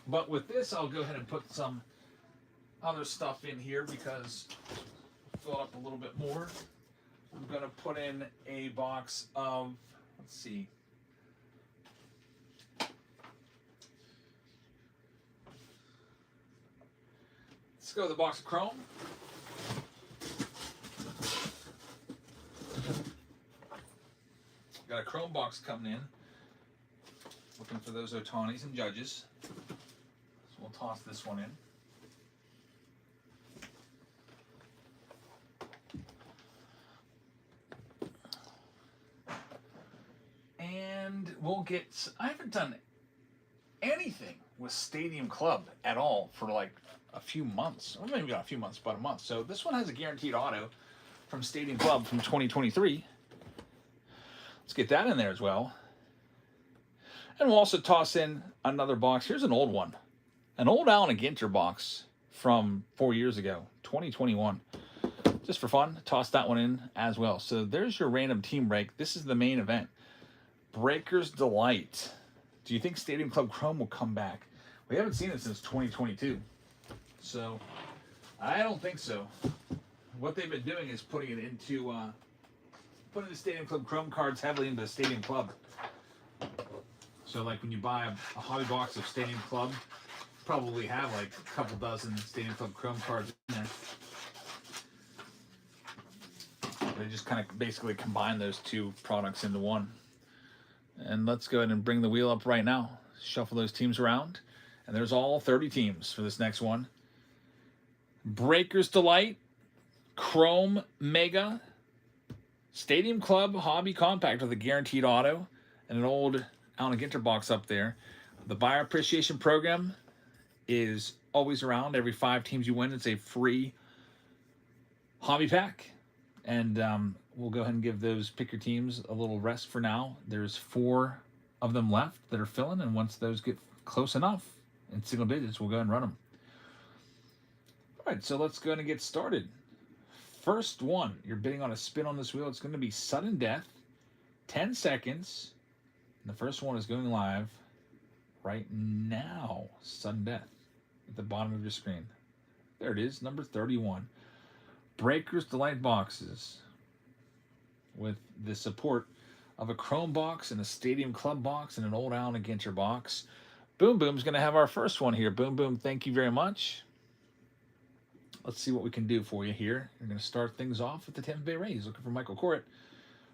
But with this, I'll go ahead and put some other stuff in here because fill it up a little bit more. I'm going to put in a box of, let's see. Let's go with the box of Chrome. Got a Chrome box coming in. Looking for those Otanis and Judges. So we'll toss this one in. And we'll get, I haven't done anything with Stadium Club at all for like a few months. Or maybe not a few months, but a month. So this one has a guaranteed auto from Stadium Club from 2023. Let's get that in there as well. And we'll also toss in another box. Here's an old one. An old Allen and Ginter box from 4 years ago, 2021. Just for fun, toss that one in as well. So there's your random team break. This is the main event. Breaker's Delight. Do you think Stadium Club Chrome will come back? We haven't seen it since 2022. So I don't think so. What they've been doing is putting it into putting the Stadium Club Chrome cards heavily into Stadium Club. So like when you buy a hobby box of Stadium Club, probably have like a couple dozen Stadium Club Chrome cards in there. They just kind of basically combine those two products into one. And let's go ahead and bring the wheel up right now. Shuffle those teams around. And there's all 30 teams for this next one. Breaker's Delight, Chrome Mega, Stadium Club Hobby Compact with a guaranteed auto, and an old Allen Ginter box up there. The Buyer Appreciation Program is always around. Every 5 teams you win, it's a free hobby pack. And we'll go ahead and give those pick your teams a little rest for now. There's 4 of them left that are filling, and once those get close enough in single digits, we'll go ahead and run them. All right, so let's go ahead and get started. First one, you're bidding on a spin on this wheel. It's going to be sudden death, 10 seconds. And the first one is going live right now. Sudden death at the bottom of your screen. There it is, number 31. Breaker's Delight boxes with the support of a Chrome box and a Stadium Club box and an old Allen and Ginter box. Boom Boom's going to have our first one here. Boom Boom, thank you very much. Let's see what we can do for you here. We're going to start things off with the Tampa Bay Rays. Looking for Michael Corrett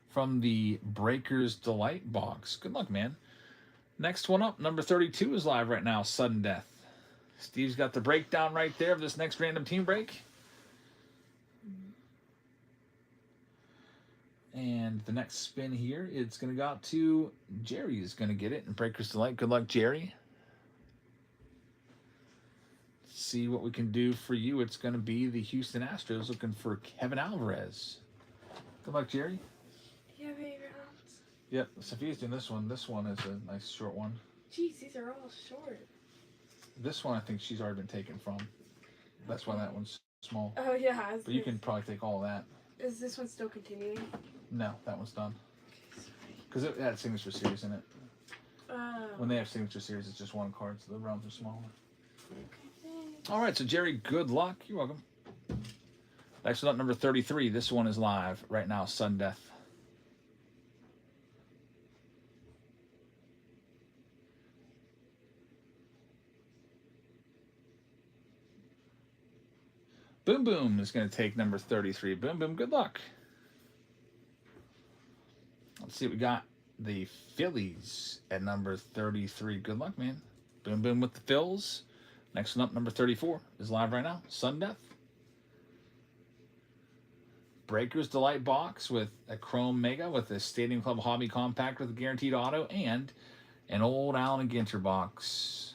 from the Breaker's Delight box. Good luck, man. Next one up, number 32 is live right now, Sudden Death. Steve's got the breakdown right there of this next random team break. And the next spin here, it's going to go out to Jerry is going to get it in Breaker's Delight. Good luck, Jerry. Let's see what we can do for you. It's going to be the Houston Astros looking for Kevin Alvarez. Good luck, Jerry. Do you have any rounds? Yep, Sophia's doing this one. This one is a nice short one. Jeez, these are all short. This one I think she's already been taken from. That's why that one's small. Oh, yeah. But you can probably take all of that. Is this one still continuing? No, that one's done. Okay, sorry. Because it had signature series in it. Oh. When they have signature series, it's just one card, so the rounds are smaller. Okay, thanks. All right, so Jerry, good luck. You're welcome. Next one up, number 33. This one is live right now, Sudden Death. Boom Boom is going to take number 33. Boom Boom, good luck. Let's see what we got. The Phillies at number 33. Good luck, man. Boom Boom with the Phils. Next one up, number 34, is live right now. Sudden Death. Breaker's Delight box with a Chrome Mega with a Stadium Club Hobby Compact with a guaranteed auto and an old Allen and Ginter box.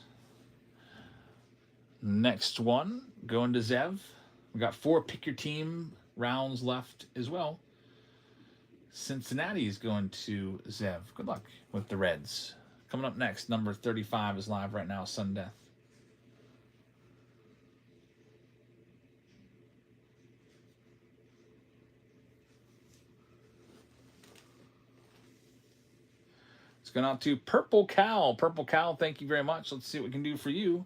Next one, going to Zev. We got 4 pick your team rounds left as well. Cincinnati is going to Zev. Good luck with the Reds. Coming up next, number 35 is live right now, Sudden Death. It's going out to Purple Cow. Purple Cow, thank you very much. Let's see what we can do for you.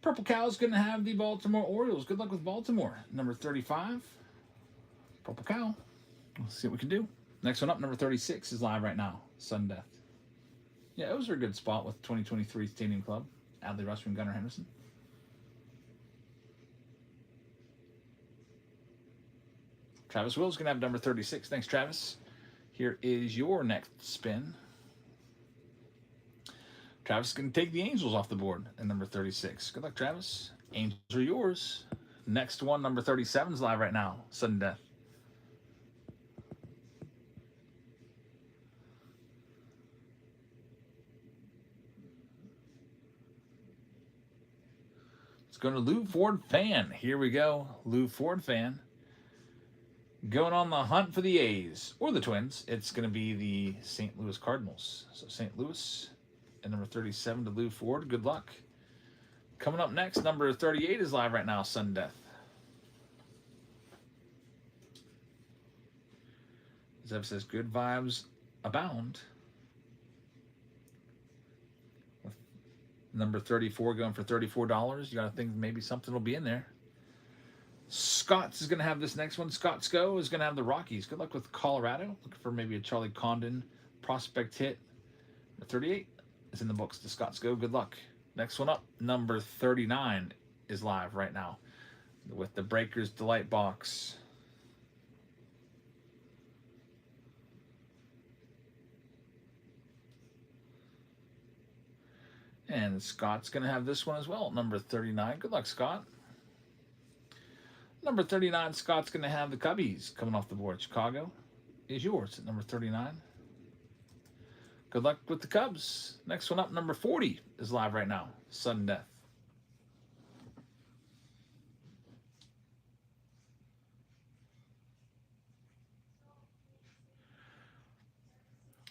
Purple Cow is going to have the Baltimore Orioles. Good luck with Baltimore. Number 35. Purple Cow. Let's see what we can do. Next one up, number 36, is live right now. Sudden Death. Yeah, it was a good spot with 2023 Stadium Club. Adley Rutschman and Gunnar Henderson. Travis Will's going to have number 36. Thanks, Travis. Here is your next spin. Travis is going to take the Angels off the board at number 36. Good luck, Travis. Angels are yours. Next one, number 37, is live right now. Sudden Death. Let's go to Lou Ford Fan. Here we go. Lou Ford Fan. Going on the hunt for the A's or the Twins, it's going to be the St. Louis Cardinals. So St. Louis and number 37 to Lou Ford. Good luck. Coming up next, number 38 is live right now, Sudden Death. Zev says, good vibes abound. With number 34 going for $34. You got to think maybe something will be in there. Scott's is going to have this next one. Scott Sco is going to have the Rockies. Good luck with Colorado. Looking for maybe a Charlie Condon prospect hit. Number 38 is in the books to Scott Sco. Good luck. Next one up, number 39 is live right now with the Breakers Delight box. And Scott's going to have this one as well, number 39. Good luck, Scott. Number 39, Scott's going to have the Cubbies coming off the board. Chicago is yours at number 39. Good luck with the Cubs. Next one up, number 40 is live right now. Sudden Death.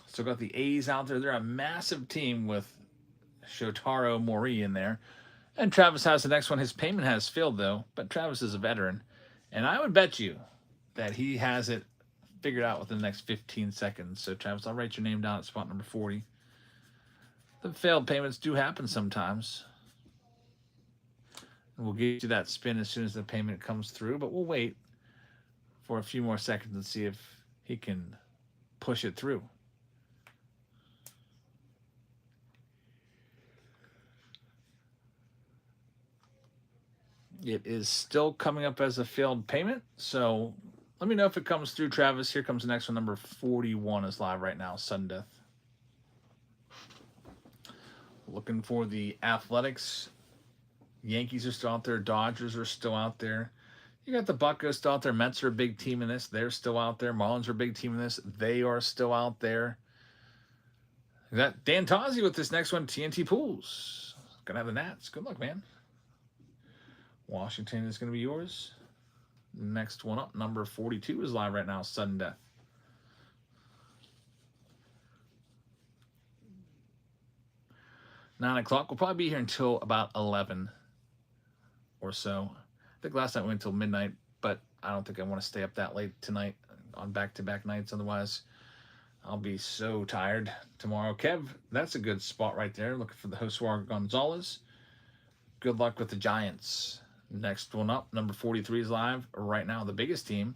Still got the A's out there. They're a massive team with Shotaro Mori in there. And Travis has the next one. His payment has failed, though. But Travis is a veteran. And I would bet you that he has it figured out within the next 15 seconds. So, Travis, I'll write your name down at spot number 40. The failed payments do happen sometimes. And we'll get you that spin as soon as the payment comes through. But we'll wait for a few more seconds and see if he can push it through. It is still coming up as a failed payment, so let me know if it comes through, Travis. Here comes the next one. Number 41 is live right now, Sudden Death. Looking for the Athletics. Yankees are still out there. Dodgers are still out there. You got the Buccos still out there. Mets are a big team in this. They're still out there. Marlins are a big team in this. They are still out there. You got Dan Tozzi with this next one, TNT Pools. Gonna have the Nats. Good luck, man. Washington is going to be yours. Next one up, number 42 is live right now, Sudden Death. Nine o'clock. We'll probably be here until about 11 or so. I think last night we went until midnight, but I don't think I want to stay up that late tonight on back-to-back nights. Otherwise, I'll be so tired tomorrow. Kev, that's a good spot right there. Looking for the Josue Gonzalez. Good luck with the Giants. Next one up, number 43 is live right now. The biggest team,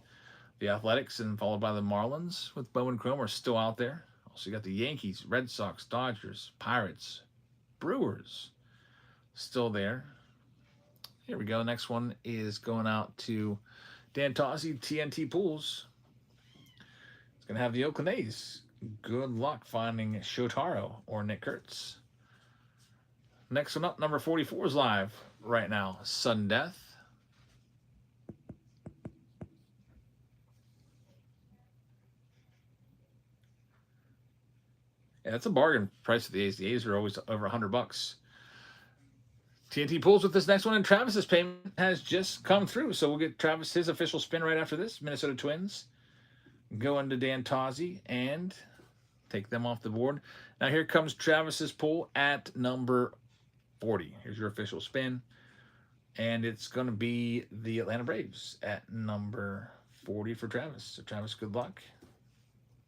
the Athletics, and followed by the Marlins with Bowman Chrome are still out there. Also, you got the Yankees, Red Sox, Dodgers, Pirates, Brewers still there. Here we go. Next one is going out to Dan Tozzi, TNT Pools. It's going to have the Oakland A's. Good luck finding Shotaro or Nick Kurtz. Next one up, number 44 is live right now. Sudden Death. Yeah, that's a bargain price of the A's. The A's are always over $100. TNT Pools with this next one, and Travis's payment has just come through. So we'll get Travis his official spin right after this. Minnesota Twins go into Dan Tozzi and take them off the board. Now here comes Travis's pool at number 40. Here's your official spin. And it's going to be the Atlanta Braves at number 40 for Travis. So, Travis, good luck.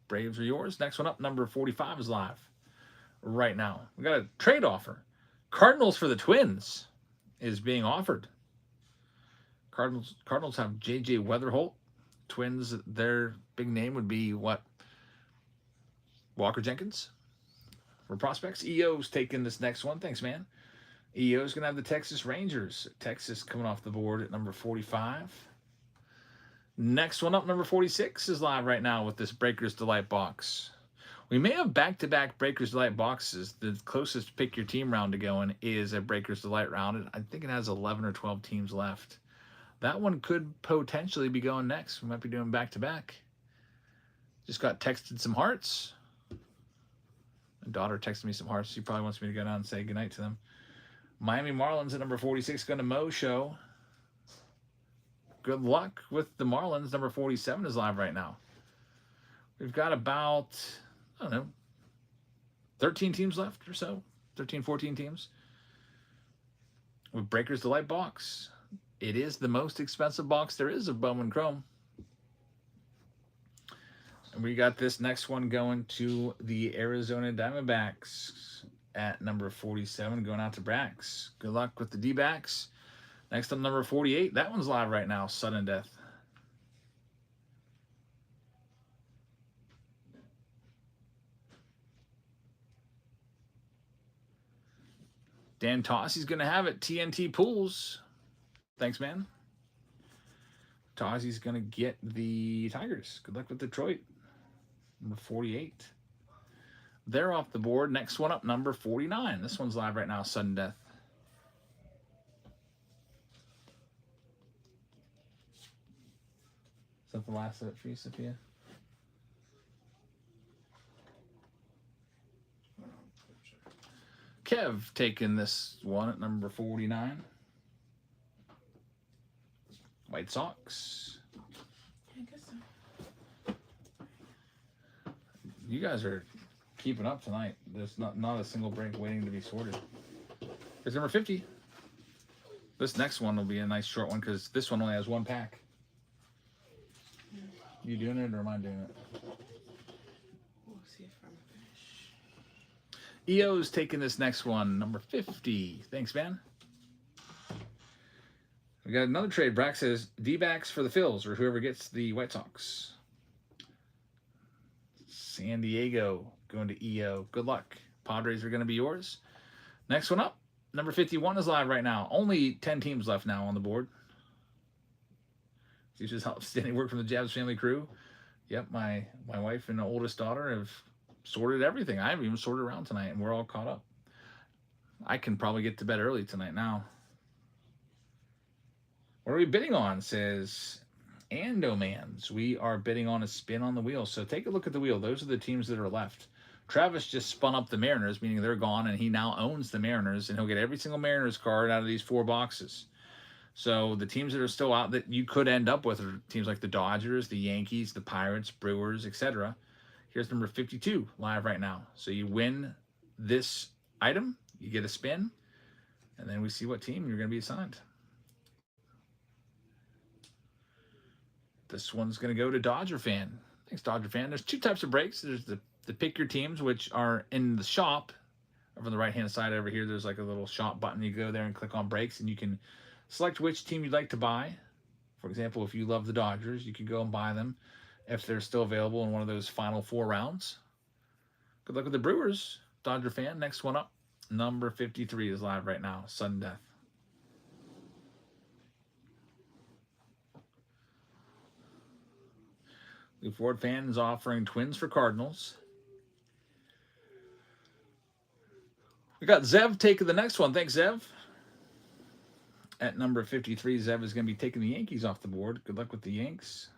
Braves are yours. Next one up, number 45 is live right now. We got a trade offer. Cardinals for the Twins is being offered. Cardinals have J.J. Weatherholt. Twins, their big name would be what? Walker Jenkins for prospects. EO's taking this next one. Thanks, man. EO's going to have the Texas Rangers. Texas coming off the board at number 45. Next one up, number 46, is live right now with this Breakers Delight box. We may have back-to-back Breakers Delight boxes. The closest pick your team round to going is a Breakers Delight round. I think it has 11 or 12 teams left. That one could potentially be going next. We might be doing back-to-back. Just got texted some hearts. My daughter texted me some hearts. She probably wants me to go down and say goodnight to them. Miami Marlins at number 46 going to Mo Show. Good luck with the Marlins. Number 47 is live right now. We've got about, I don't know, 13 teams left or so. 13, 14 teams. With Breakers Delight box. It is the most expensive box there is of Bowman Chrome. And we got this next one going to the Arizona Diamondbacks at number 47, going out to Brax. Good luck with the D-backs. Next up, number 48. That one's live right now, Sudden Death. Dan Tossie's going to have it. TNT Pools. Thanks, man. Tossie's going to get the Tigers. Good luck with Detroit. Number 48. They're off the board. Next one up, number 49. This one's live right now, Sudden Death. Is that the last of it for you, Sophia? Kev taking this one at number 49. White Sox. I guess so. You guys are keeping up tonight. There's not a single break waiting to be sorted. Here's number 50. This next one will be a nice short one because this one only has one pack. You doing it or am I doing it? We'll see if I'm finished. EO's taking this next one, number 50. Thanks, man. We got another trade. Brack says D-backs for the Phils or whoever gets the White Sox. San Diego going to EO. Good luck. Padres are going to be yours. Next one up, number 51 is live right now. Only 10 teams left now on the board. This is outstanding work from the Jabs family crew. Yep, my wife and the oldest daughter have sorted everything. I haven't even sorted around tonight, and we're all caught up. I can probably get to bed early tonight now. What are we bidding on? Says Andomans. We are bidding on a spin on the wheel. So take a look at the wheel. Those are the teams that are left. Travis just spun up the Mariners, meaning they're gone, and he now owns the Mariners, and he'll get every single Mariners card out of these 4 boxes. So the teams that are still out that you could end up with are teams like the Dodgers, the Yankees, the Pirates, Brewers, etc. Here's number 52 live right now. So you win this item, you get a spin, and then we see what team you're going to be assigned. This one's going to go to Dodger Fan. Thanks, Dodger Fan. There's 2 types of breaks. There's the pick your teams, which are in the shop. Over on the right-hand side over here, there's like a little shop button. You go there and click on breaks, and you can select which team you'd like to buy. For example, if you love the Dodgers, you can go and buy them if they're still available in one of those final 4 rounds. Good luck with the Brewers, Dodger Fan. Next one up, number 53 is live right now, Sudden Death. Blue Ford Fan is offering Twins for Cardinals. We got Zev taking the next one. Thanks, Zev. At number 53, Zev is going to be taking the Yankees off the board. Good luck with the Yanks.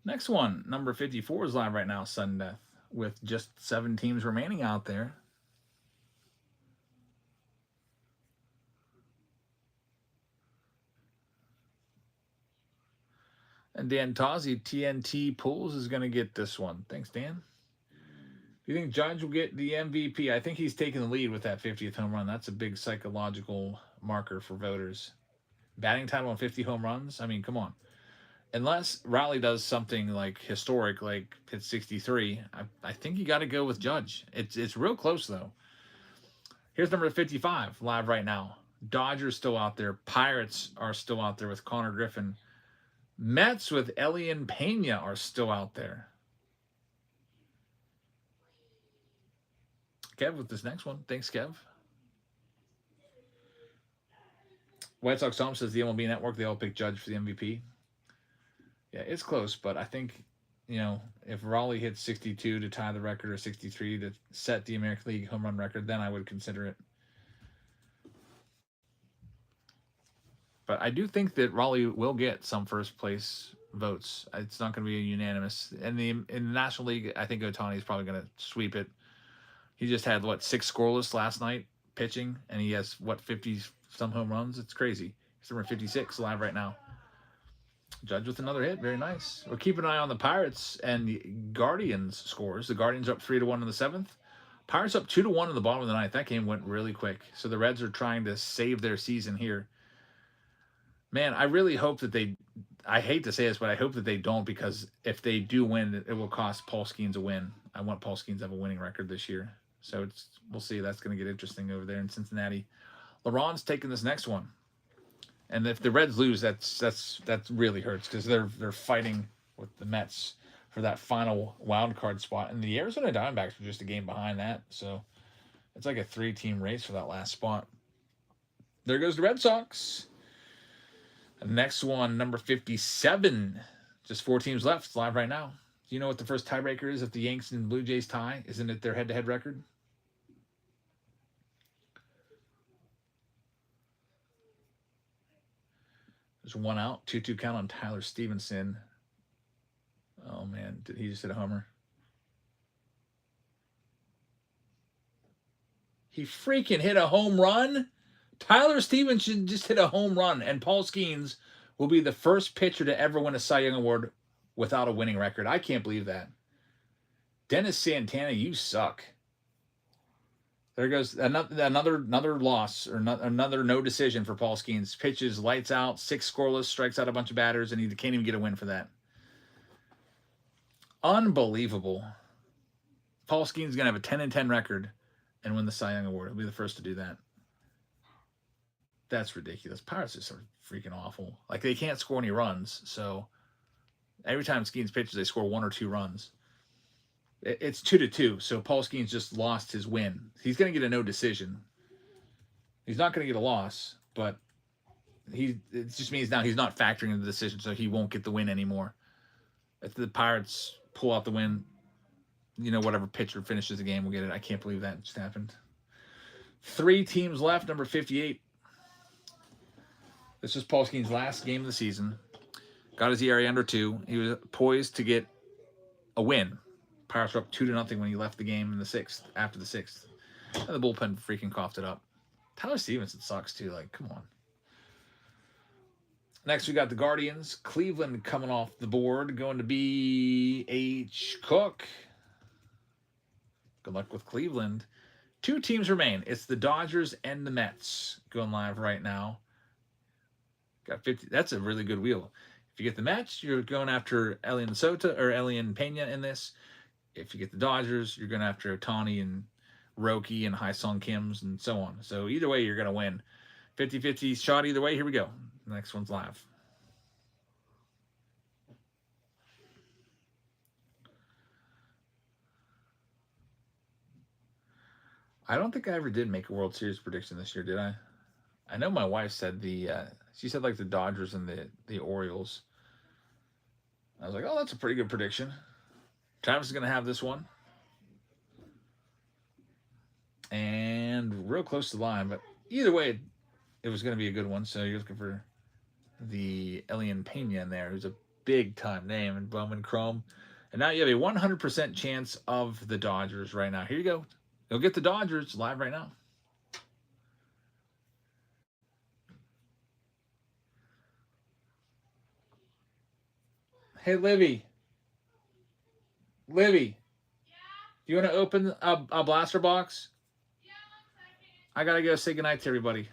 Next one, number 54 is live right now, Sudden Death, with just 7 teams remaining out there. And Dan Tozzi, TNT Pools, is going to get this one. Thanks, Dan. Do you think Judge will get the MVP? I think he's taking the lead with that 50th home run. That's a big psychological marker for voters. Batting title on 50 home runs? I mean, come on. Unless Raleigh does something like historic, like hit 63, I think you got to go with Judge. It's real close, though. Here's number 55, live right now. Dodgers still out there. Pirates are still out there with Connor Griffin. Mets with Elian Pena are still out there. Kev with this next one. Thanks, Kev. White Sox Home says the MLB Network, they all pick Judge for the MVP. Yeah, it's close, but I think, you know, if Raleigh hits 62 to tie the record or 63 to set the American League home run record, then I would consider it. But I do think that Raleigh will get some first place votes. It's not going to be a unanimous. In the National League, I think Ohtani is probably going to sweep it. He just had, 6 scoreless last night pitching, and he has, 50-some home runs? It's crazy. It's number 56 live right now. Judge with another hit. Very nice. We'll keep an eye on the Pirates and the Guardians scores. The Guardians are up 3-1 in the 7th. Pirates up 2-1 in the bottom of the 9th. That game went really quick. So the Reds are trying to save their season here. Man, I really hope that they, I hate to say this, but I hope that they don't, because if they do win, it will cost Paul Skeens a win. I want Paul Skeens to have a winning record this year. So we'll see. That's going to get interesting over there in Cincinnati. LeBron's taking this next one. And if the Reds lose, that really hurts, because they're fighting with the Mets for that final wild card spot. And the Arizona Diamondbacks are just a game behind that. So it's like a 3-team race for that last spot. There goes the Red Sox. The next one, number 57. Just 4 teams left. It's live right now. Do you know what the first tiebreaker is if the Yanks and Blue Jays tie? Isn't it their head-to-head record? There's 1 out. 2-2 count on Tyler Stevenson. Oh, man. Did he just hit a homer? He freaking hit a home run? Tyler Stevenson just hit a home run, and Paul Skeens will be the first pitcher to ever win a Cy Young Award without a winning record. I can't believe that. Dennis Santana, you suck. There goes another loss, or another no decision for Paul Skeens. Pitches lights out, 6 scoreless, strikes out a bunch of batters, and he can't even get a win for that. Unbelievable. Paul Skeens is going to have a 10-10 record and win the Cy Young Award. He'll be the first to do that. That's ridiculous. Pirates are so freaking awful. Like, they can't score any runs, so every time Skeens pitches, they score 1 or 2 runs. It's 2-2, so Paul Skeens just lost his win. He's going to get a no decision. He's not going to get a loss, but it just means now he's not factoring in the decision, so he won't get the win anymore. If the Pirates pull out the win, whatever pitcher finishes the game will get it. I can't believe that just happened. 3 teams left, number 58. This was Paul Skeens' last game of the season. Got his ERA under 2. He was poised to get a win. Pirates were up 2-0 when he left the game in the 6th, after the 6th. And the bullpen freaking coughed it up. Tyler Stevenson sucks too. Like, come on. Next, we got the Guardians. Cleveland coming off the board, going to B.H. Cook. Good luck with Cleveland. 2 teams remain. It's the Dodgers and the Mets going live right now. Got 50. That's a really good wheel. If you get the Mets, you're going after Elian Pena in this. If you get the Dodgers, you're going after Ohtani and Roki and Hai-Sung Kims and so on. So either way, you're going to win. 50-50 shot either way. Here we go. The next one's live. I don't think I ever did make a World Series prediction this year, did I? I know my wife said she said like the Dodgers and the Orioles. I was like, oh, that's a pretty good prediction. Travis is going to have this one. And real close to the line, but either way, it was going to be a good one. So you're looking for the Elian Pena in there, who's a big-time name in Bowman Chrome. And now you have a 100% chance of the Dodgers right now. Here you go. You'll get the Dodgers live right now. Hey, Livy. Livy. Yeah? Do you want to open a blaster box? Yeah, 1 second. I got to go say goodnight to everybody.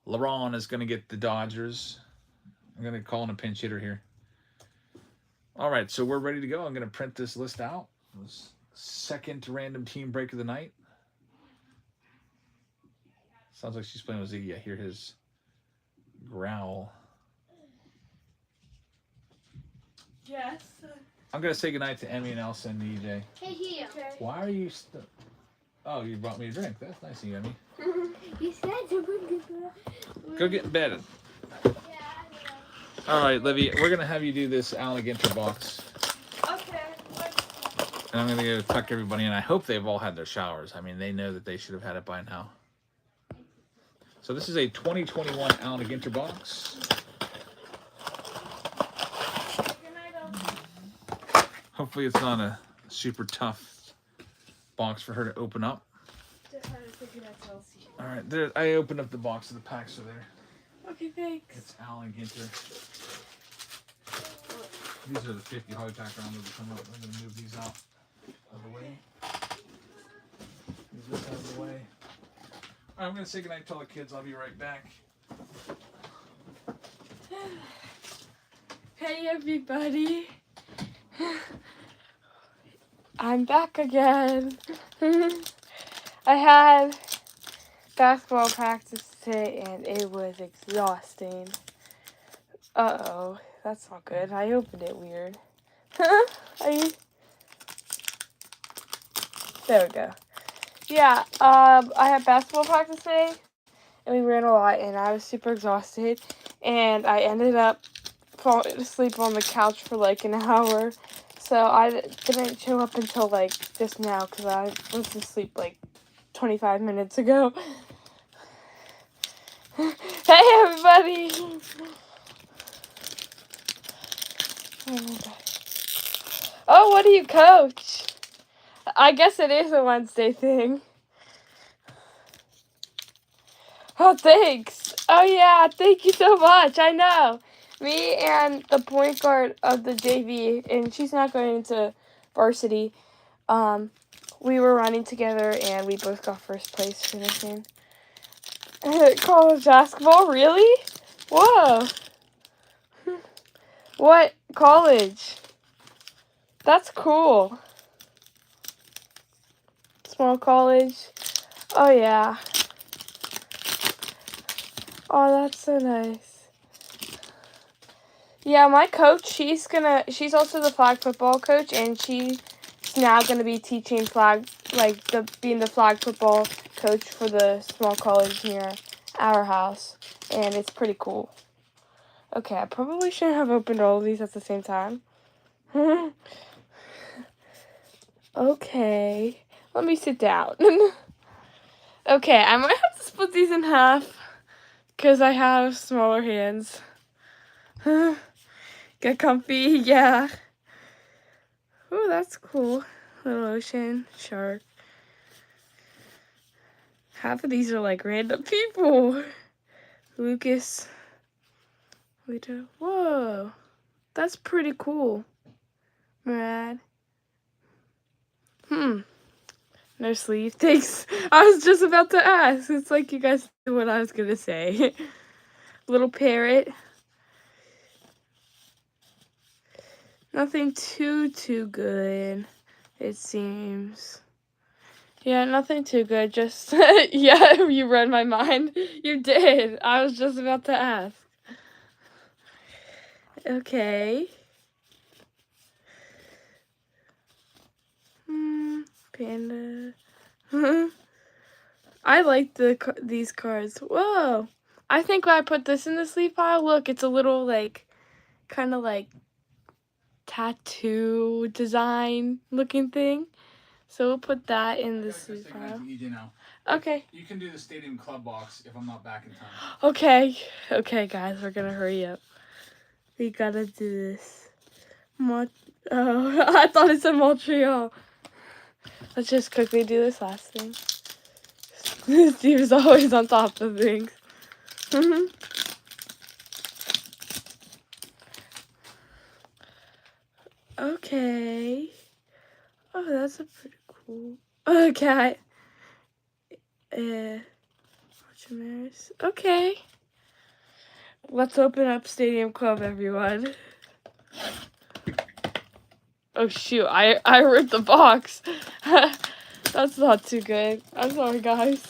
LeBron is going to get the Dodgers. I'm going to call in a pinch hitter here. All right, so we're ready to go. I'm going to print this list out. This second random team break of the night. Sounds like she's playing with Ziggy. I hear his growl. Yes. I'm going to say goodnight to Emmy and Elsa and EJ. Hey, here. Okay. Why are you still... Oh, you brought me a drink. That's nice of you, Emmy. You said to bring it. Go get in bed. Yeah, All right, Livy, we're going to have you do this alligator box. Okay. And I'm going to go tuck everybody in. I hope they've all had their showers. I mean, they know that they should have had it by now. So this is a 2021 alligator box. Hopefully it's not a super tough box for her to open up. looking at Chelsea. All right, there. I opened up the box of the packs so there. Okay, thanks. It's Alan Ginter. These are the 50 hard pack round that come up. I'm gonna move these out of the way. Move this out of the way. All right, I'm gonna say goodnight to all the kids. I'll be right back. Hey everybody. I'm back again. I had basketball practice today and it was exhausting. Uh-oh, that's not good. I opened it weird. There we go. Yeah, I had basketball practice today and we ran a lot and I was super exhausted and I ended up falling asleep on the couch for like an hour. So I didn't show up until like just now because I was asleep like 25 minutes ago. Hey everybody! Oh, what do you coach? I guess it is a Wednesday thing. Oh, thanks. Oh yeah, thank you so much. I know. Me and the point guard of the JV, and she's not going into varsity, we were running together and we both got first place finishing. College basketball? Really? Whoa. What college? That's cool. Small college? Oh yeah. Oh, that's so nice. Yeah, my coach, she's also the flag football coach, and she's now gonna be teaching being the flag football coach for the small college near our house, and it's pretty cool. Okay, I probably shouldn't have opened all of these at the same time. Okay, let me sit down. Okay, I might have to split these in half, because I have smaller hands. Get comfy, yeah. Oh, that's cool. Little ocean, shark. Half of these are like random people. Lucas. Lito. Whoa. That's pretty cool. Murad. No sleeve. Thanks. I was just about to ask. It's like you guys knew what I was gonna say. Little parrot. Nothing too good, it seems. Yeah, nothing too good, just, yeah, you read my mind. You did. I was just about to ask. Okay. Panda. I like these cards. Whoa. I think when I put this in the sleeve pile, look, it's a little, like, kind of like tattoo design looking thing. So we'll put that in the sleeve pile. Okay. You can do the Stadium Club box if I'm not back in time. Okay. Okay, guys, we're gonna hurry up. We gotta do this. Oh, I thought it said Montreal. Let's just quickly do this last thing. Steve's always on top of things. Okay. Oh, that's a pretty cool. Okay. Okay. Let's open up Stadium Club, everyone. Oh shoot, I ripped the box. That's not too good. I'm sorry, guys.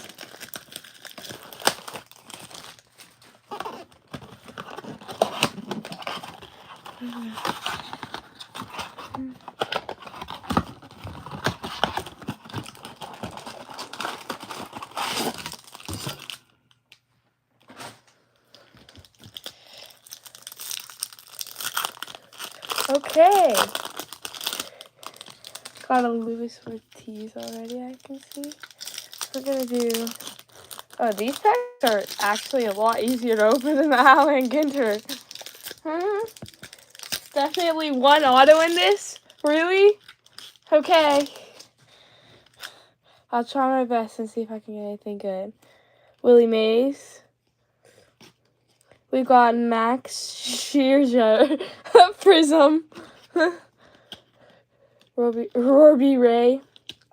Okay. Got a Lewis Ortiz already, I can see. We're gonna do... Oh, these packs are actually a lot easier to open than the Alan Ginter. Definitely one auto in this? Really? Okay. I'll try my best and see if I can get anything good. Willie Mays. We got Max Scherzer. Prism. Roby Ray.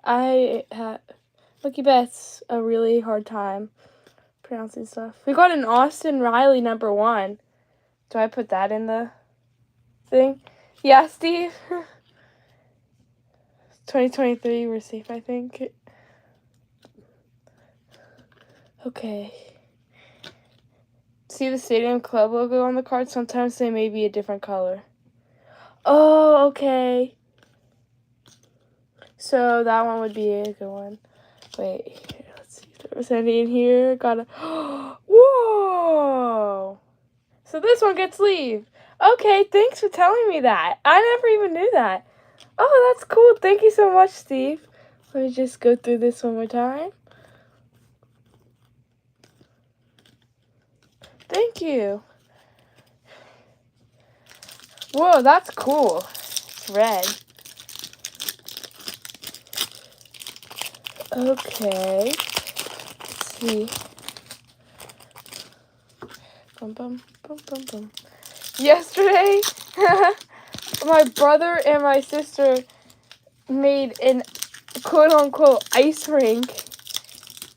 Mookie Betts a really hard time pronouncing stuff. We got an Austin Riley #1. Do I put that in the thing? Yeah, Steve. 2023, we're safe, I think. Okay. See the Stadium Club logo on the card? Sometimes they may be a different color. Oh, okay. So that one would be a good one. Wait, here, let's see if there was any in here. Got a... Whoa! So this one gets leave. Okay, thanks for telling me that. I never even knew that. Oh, that's cool. Thank you so much, Steve. Let me just go through this one more time. Thank you. Whoa, that's cool. It's red. Okay. Let's see. Bum, bum, bum, bum, bum. Yesterday, my brother and my sister made an quote-unquote ice rink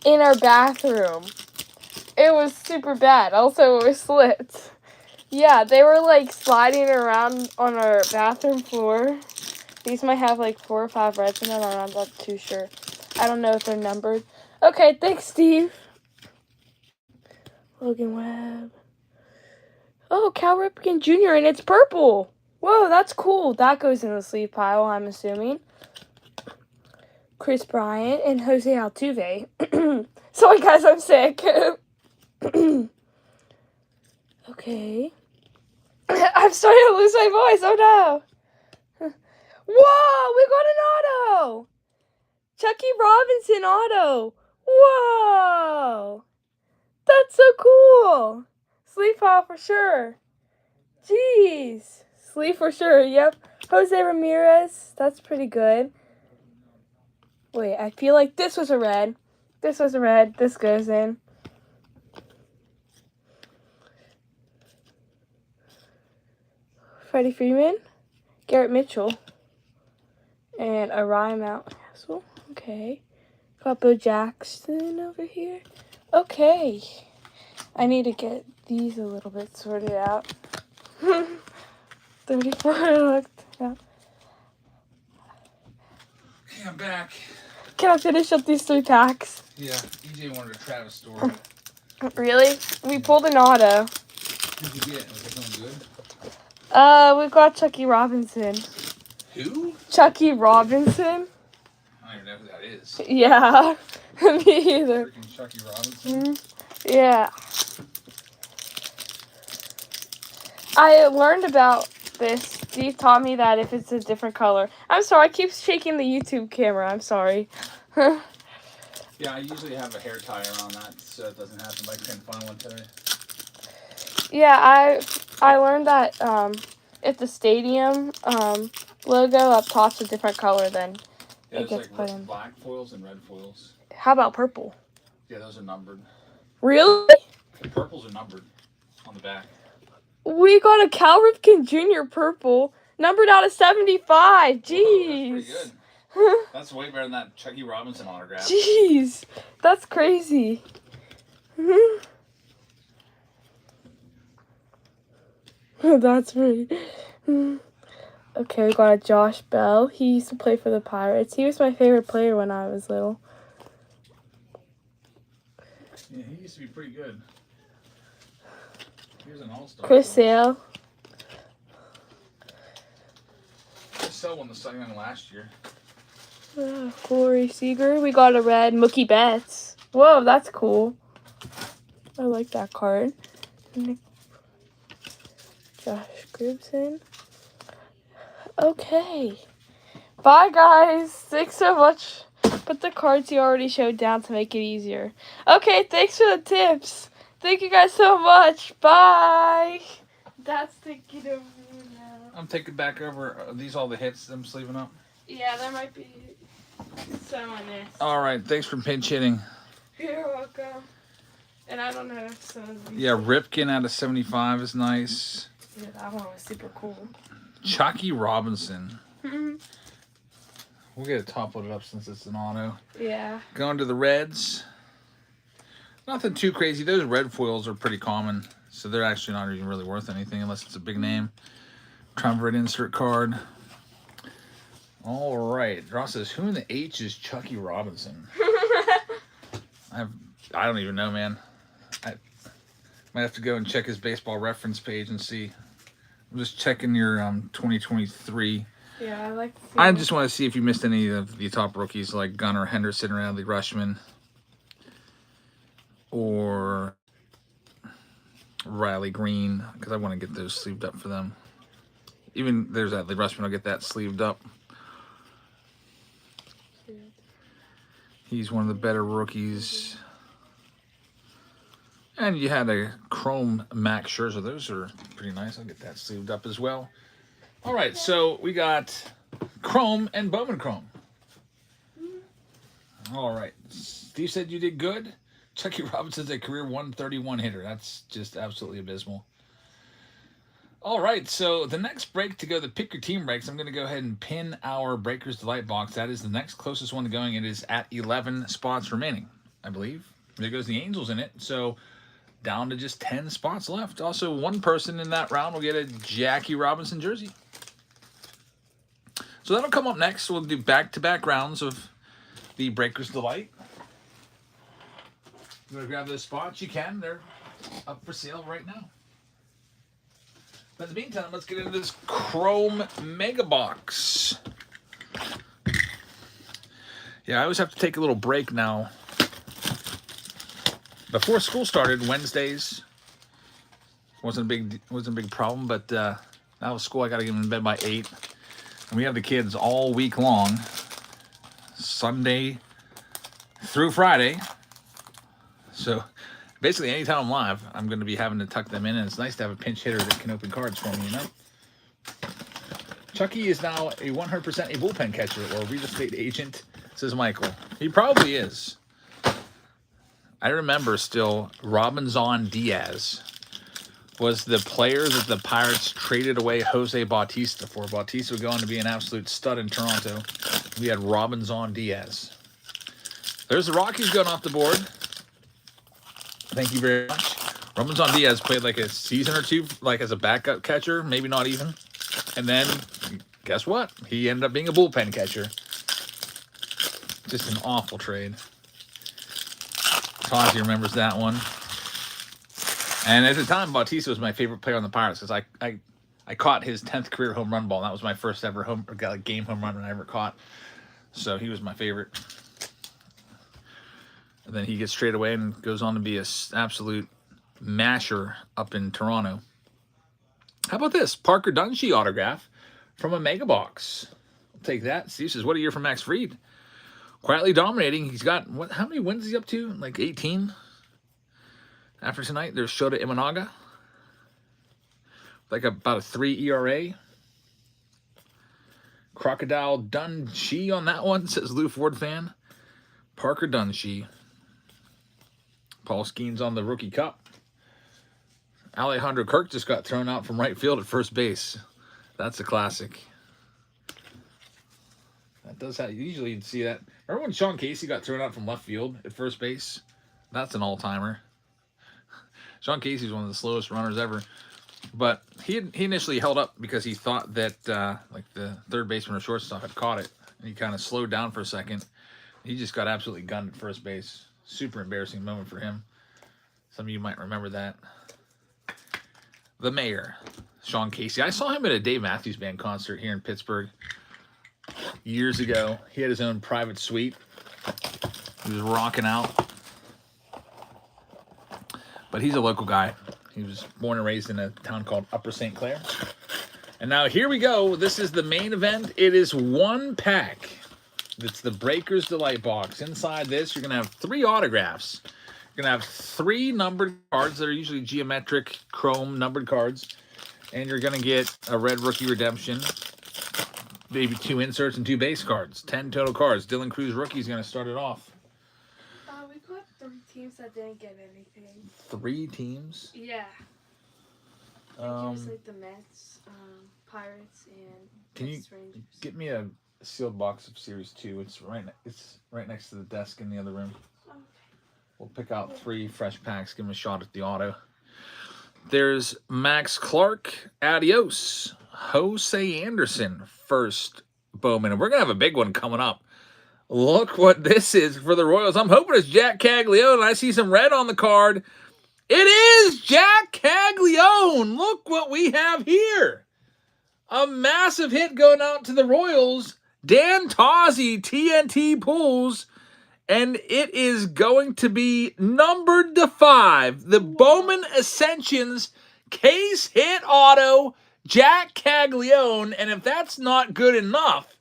in our bathroom. It was super bad. Also, it was slipped. Yeah, they were like sliding around on our bathroom floor. These might have like 4 or 5 reds in them. I'm not too sure. I don't know if they're numbered. Okay, thanks, Steve. Logan Webb. Oh, Cal Ripken Jr. and it's purple. Whoa, that's cool. That goes in the sleeve pile, I'm assuming. Chris Bryant and Jose Altuve. Sorry, guys, I'm sick. Okay. I'm starting to lose my voice. Oh, no. Whoa, we got an auto. Chucky Robinson auto. Whoa. That's so cool. Sleeve pile for sure. Jeez. Sleeve for sure, yep. Jose Ramirez. That's pretty good. Wait, I feel like this was a red. This was a red. This goes in. Freddie Freeman. Garrett Mitchell. And a Ryan Mountcastle. Okay. Got Bo Jackson over here. Okay. I need to get these a little bit sorted out. 34 looked out. Okay, I'm back. Can I finish up these 3 packs? Yeah, EJ wanted a Travis story. Really? We pulled an auto. Who'd you get? Was it something good? We got Chucky Robinson. Who? Chucky Robinson? I don't even know who that is. Yeah. Me either. Freaking Chucky Robinson. Yeah. I learned about this. Steve taught me that if it's a different color. I'm sorry, I keep shaking the YouTube camera. I'm sorry. Yeah, I usually have a hair tie around that so it doesn't happen, but I couldn't find one today. Yeah, I learned that if the stadium logo up top's a different color, then yeah, it gets like put in. Black foils and red foils. How about purple? Yeah, those are numbered. Really? The purples are numbered on the back. We got a Cal Ripken Jr. purple, numbered out of 75. Jeez. Whoa, that's pretty good. That's way better than that Chucky Robinson autograph. Jeez, that's crazy. That's pretty. Okay, we got a Josh Bell. He used to play for the Pirates. He was my favorite player when I was little. Yeah, he used to be pretty good. He was an all-star. Chris Sale. Chris Sale won the Cy Young last year. Corey Seager. We got a red Mookie Betts. Whoa, that's cool. I like that card. Josh Gibson. Okay. Bye, guys. Thanks so much. Put the cards you already showed down to make it easier. Okay, thanks for the tips. Thank you guys so much. Bye. That's taking over now. I'm taking back over. Are these all the hits I'm sleeving up? Yeah, there might be So nice. All right, thanks for pinch hitting. You're welcome. And I don't know if some of these. Yeah, Ripken out of 75 is nice. Yeah, that one was super cool. Chucky Robinson. We'll get it top loaded up since it's an auto. Yeah. Going to the Reds. Nothing too crazy. Those red foils are pretty common, so they're actually not even really worth anything unless it's a big name. Trying for an insert card. All right. Ross says, who in the H is Chucky Robinson? I don't even know, man. I might have to go and check his baseball reference page and see. I'm just checking your 2023. Yeah, I like. I just want to see if you missed any of the top rookies like Gunnar Henderson or Adley Rushman or Riley Green, because I want to get those sleeved up for them. Even there's Adley Rushman. I'll get that sleeved up. He's one of the better rookies. And you had a Chrome Max Scherzer. Those are pretty nice. I'll get that sleeved up as well. All right, so we got Chrome and Bowman Chrome. All right. Steve said you did good. Chucky Robinson's a career 131 hitter. That's just absolutely abysmal. All right, so the next break to go, the pick your team breaks, I'm going to go ahead and pin our Breakers Delight box. That is the next closest one to going. It is at 11 spots remaining, I believe. There goes the Angels in it. So down to just 10 spots left. Also, one person in that round will get a Jackie Robinson jersey. So that'll come up next. We'll do back-to-back rounds of the Breakers Delight. You want to grab those spots? You can. They're up for sale right now. But in the meantime, let's get into this Chrome Mega Box. Yeah, I always have to take a little break now. Before school started, Wednesdays wasn't a big problem, but now with school, I got to get them in bed by 8. And we have the kids all week long, Sunday through Friday. So basically, anytime I'm live, I'm going to be having to tuck them in, and it's nice to have a pinch hitter that can open cards for me, you know? Chucky is now a 100% a bullpen catcher or a real estate agent, says Michael. He probably is. I remember still Robinson Diaz was the player that the Pirates traded away Jose Bautista for. Bautista would go on to be an absolute stud in Toronto. We had Robinson Diaz. There's the Rockies going off the board. Thank you very much. Robinson Diaz played like a season or two, like as a backup catcher, maybe not even. And then, guess what? He ended up being a bullpen catcher. Just an awful trade. Tazi remembers that one. And at the time, Bautista was my favorite player on the Pirates because I caught his 10th career home run ball. That was my first ever game home run I ever caught. So he was my favorite. And then he gets traded away and goes on to be an absolute masher up in Toronto. How about this? Parker Dunshee autograph from a Mega Box. I'll take that. Steve says, what a year for Max Fried. Quietly dominating. He's got, how many wins is he up to? Like 18? After tonight, there's Shota Imanaga. Like about a 3 ERA. Crocodile Dunshee on that one, says Lou Ford fan. Parker Dunshee. Paul Skeens on the Rookie Cup. Alejandro Kirk just got thrown out from right field at first base. That's a classic. That does have, usually you'd see that. Remember when Sean Casey got thrown out from left field at first base? That's an all-timer. Sean Casey's one of the slowest runners ever. But he initially held up because he thought that like the third baseman or shortstop had caught it. And he kind of slowed down for a second. He just got absolutely gunned at first base. Super embarrassing moment for him. Some of you might remember that. The Mayor, Sean Casey. I saw him at a Dave Matthews Band concert here in Pittsburgh years ago. He had his own private suite. He was rocking out. But he's a local guy. He was born and raised in a town called Upper St. Clair. And now here we go. This is the main event. It is one pack. It's the Breakers Delight box. Inside this, you're going to have 3 autographs. You're going to have 3 numbered cards that are usually geometric chrome numbered cards. And you're going to get a red rookie redemption. maybe 2 inserts and 2 base cards. 10 total cards. Dylan Cruz rookie is going to start it off. We got 3 teams that didn't get anything. 3 teams? Yeah. It was like the Mets, Pirates, and can you Rangers. get me a sealed box of Series 2? It's right next to the desk in the other room. Okay. We'll pick out 3 fresh packs, give them a shot at the auto. There's Max Clark, adios. Jose Anderson, first Bowman. And we're going to have a big one coming up. Look what this is for the Royals. I'm hoping it's Jack Caglione. I see some red on the card. It is Jack Caglione. Look what we have here. A massive hit going out to the Royals. Dan Tozzi, TNT pulls. And it is going to be numbered to 5. The Bowman Ascensions case hit auto, Jack Caglione. And if that's not good enough,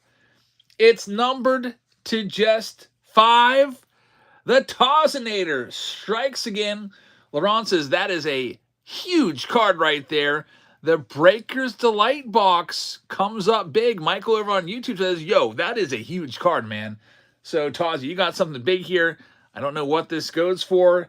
it's numbered to just 5. The Tozzinator strikes again. Laurent says that is a huge card right there. The Breakers Delight box comes up big. Michael over on YouTube says, yo, that is a huge card, man. So, Tozzy, you got something big here. I don't know what this goes for.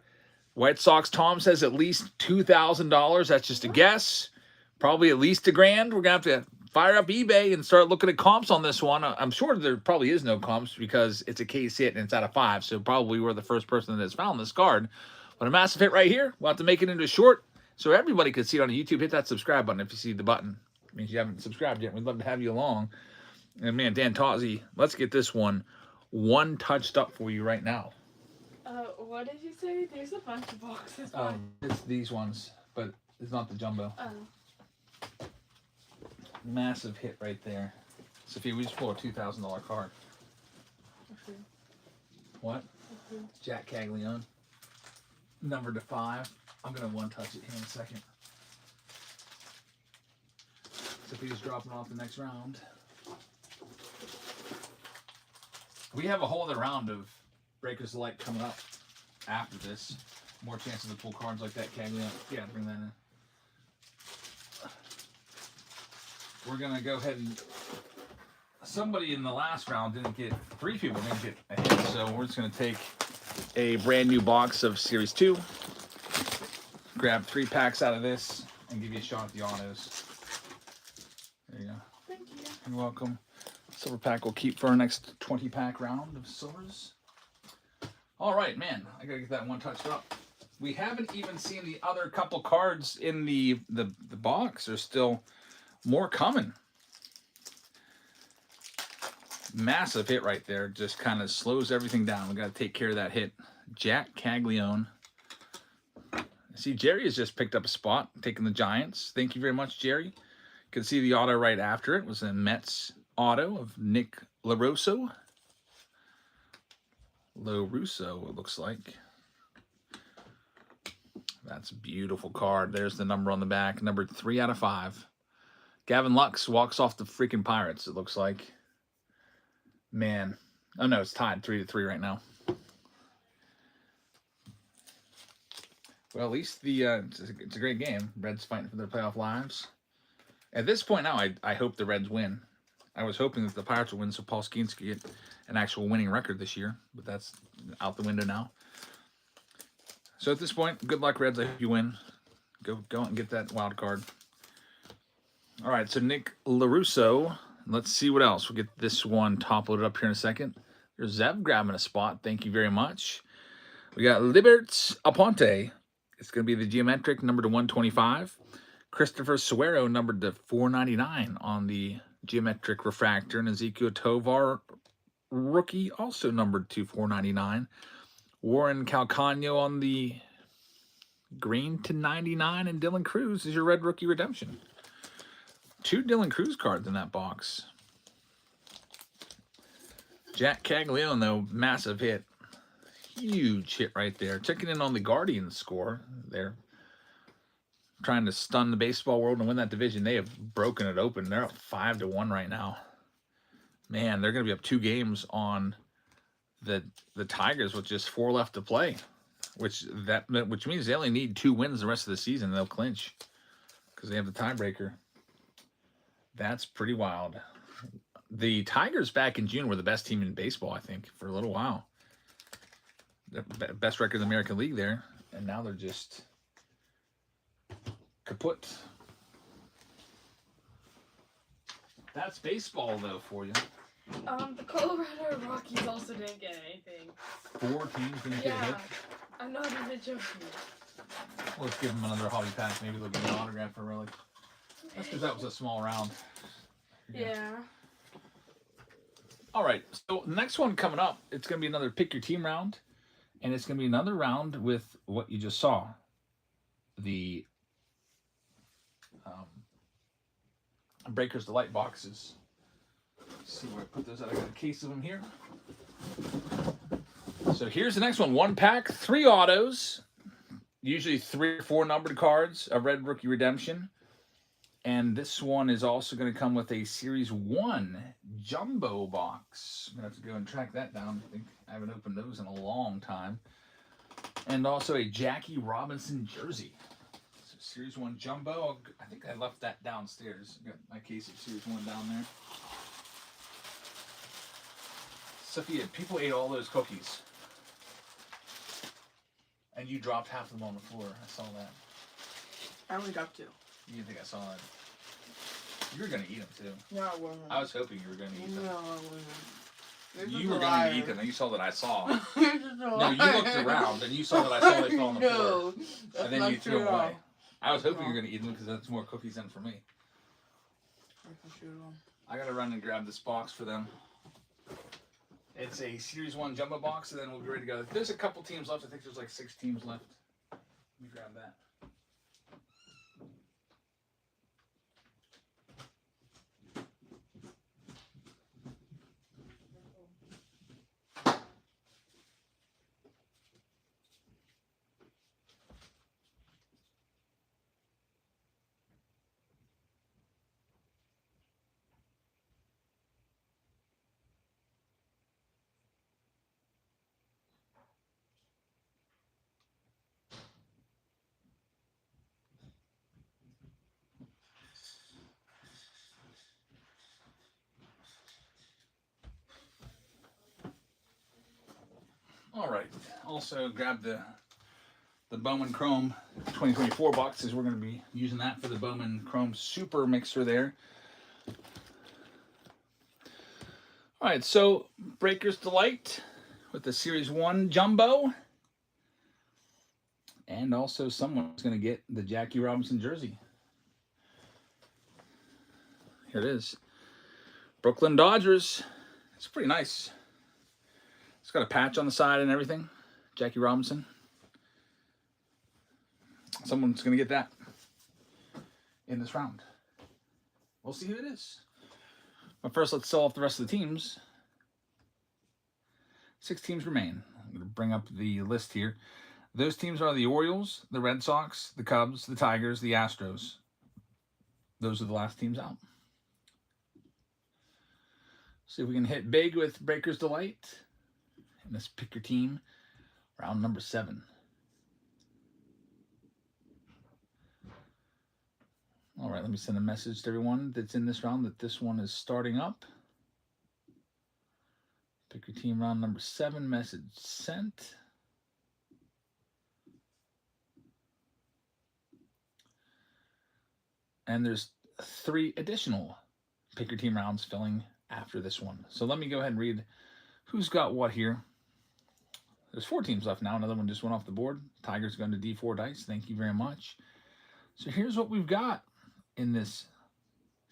White Sox Tom says at least $2,000. That's just a guess. Probably at least $1,000. We're going to have to fire up eBay and start looking at comps on this one. I'm sure there probably is no comps because it's a case hit and it's out of 5. So probably we're the first person that has found this card. But a massive hit right here. We'll have to make it into a short so everybody could see it on YouTube. Hit that subscribe button if you see the button. It means you haven't subscribed yet. We'd love to have you along. And man, Dan Tozzi, let's get this one touched up for you right now. What did you say? There's a bunch of boxes. It's these ones, but it's not the jumbo. Massive hit right there. Sophia, we just pulled a $2,000 card. Okay. What? Okay. Jack Caglione. Numbered to 5. I'm going to one-touch it here in a second. Sophia's dropping off the next round. We have a whole other round of Breakers Delight coming up after this. More chances to pull cards like that, Caglione. Yeah, bring that in. We're going to go ahead and... Somebody in the last round didn't get... 3 people didn't get a hit, so we're just going to take a brand new box of Series 2. Grab 3 packs out of this and give you a shot at the autos. There you go. Thank you. You're welcome. Silver pack we'll keep for our next 20-pack round of silvers. All right, man. I got to get that one touched up. We haven't even seen the other couple cards in the box. There's still more coming. Massive hit right there. Just kind of slows everything down. We got to take care of that hit. Jack Caglione. See, Jerry has just picked up a spot, taking the Giants. Thank you very much, Jerry. You can see the auto right after it was a Mets auto of Nick LaRusso. LaRusso, it looks like. That's a beautiful card. There's the number on the back, numbered 3 out of 5. Gavin Lux walks off the freaking Pirates, it looks like. Man. Oh, no, it's tied 3-3 right now. Well, at least it's a great game. Reds fighting for their playoff lives. At this point now, I hope the Reds win. I was hoping that the Pirates would win so Paul Skeens could get an actual winning record this year, but that's out the window now. So at this point, good luck, Reds. I hope you win. Go out and get that wild card. All right, so Nick LaRusso. Let's see what else. We'll get this one top loaded up here in a second. There's Zev grabbing a spot. Thank you very much. We got Liberts Aponte. It's going to be the geometric, number to 125. Christopher Suero, numbered to 499 on the geometric refractor. And Ezekiel Tovar, rookie, also numbered to 499. Warren Calcano on the green to 99. And Dylan Cruz is your red rookie redemption. 2 Dylan Cruz cards in that box. Jack Caglione, though, massive hit. Huge hit right there. Checking in on the Guardians score. They're trying to stun the baseball world and win that division. They have broken it open. They're up 5-1 right now. Man, they're going to be up 2 games on the Tigers with just 4 left to play, which means they only need 2 wins the rest of the season. They'll clinch because they have the tiebreaker. That's pretty wild. The Tigers back in June were the best team in baseball, I think, for a little while. The best record in the American League there, and now they're just kaput. That's baseball, though, for you. The Colorado Rockies also didn't get anything. 4 teams didn't get a hit. I'm not even joking. Well, let's give them another hobby pack. Maybe they'll give an autograph for relic. That's because that was a small round. Yeah. All right. So the next one coming up, it's going to be another pick your team round, and it's going to be another round with what you just saw, the Breakers Delight boxes. Let's see where I put those out. I got a case of them here. So here's the next one. 1 pack, 3 autos. Usually 3 or 4 numbered cards, a red rookie redemption. And this one is also going to come with a Series 1 jumbo box. I'm going to have to go and track that down. I think I haven't opened those in a long time. And also a Jackie Robinson jersey. So Series 1 jumbo. I think I left that downstairs. Got my case of Series 1 down there. Sophia, people ate all those cookies. And you dropped half of them on the floor. I saw that. I only got 2. You didn't think I saw that? You were going to eat them, too. No, I wasn't. I was hoping you were going to eat them. No, I wasn't. You were going to eat them, and you saw that I saw. No, No, you looked around, and you saw that I saw they fell on the floor. No, that's And then not you threw true them at all. away. I was hoping you were going to eat them because that's more cookies than for me. That's not true at all. I got to run and grab this box for them. It's a Series 1 jumbo box, and then we'll be ready to go. There's a couple teams left. I think there's like 6 teams left. Let me grab that. All right. Also grab the Bowman Chrome 2024 boxes. We're going to be using that for the Bowman Chrome Super Mixer there. All right, so Breakers Delight with the Series 1 Jumbo. And also someone's going to get the Jackie Robinson jersey. Here it is. Brooklyn Dodgers. It's pretty nice. It's got a patch on the side and everything. Jackie Robinson. Someone's going to get that in this round. We'll see who it is. But first, let's sell off the rest of the teams. 6 teams remain. I'm going to bring up the list here. Those teams are the Orioles, the Red Sox, the Cubs, the Tigers, the Astros. Those are the last teams out. See if we can hit big with Breakers Delight. And let's pick your team. Round number 7. All right, let me send a message to everyone that's in this round that this one is starting up. Pick your team round number 7, message sent. And there's 3 additional pick your team rounds filling after this one. So let me go ahead and read who's got what here. There's 4 teams left now. Another one just went off the board. Tigers going to D4 dice. Thank you very much. So here's what we've got in this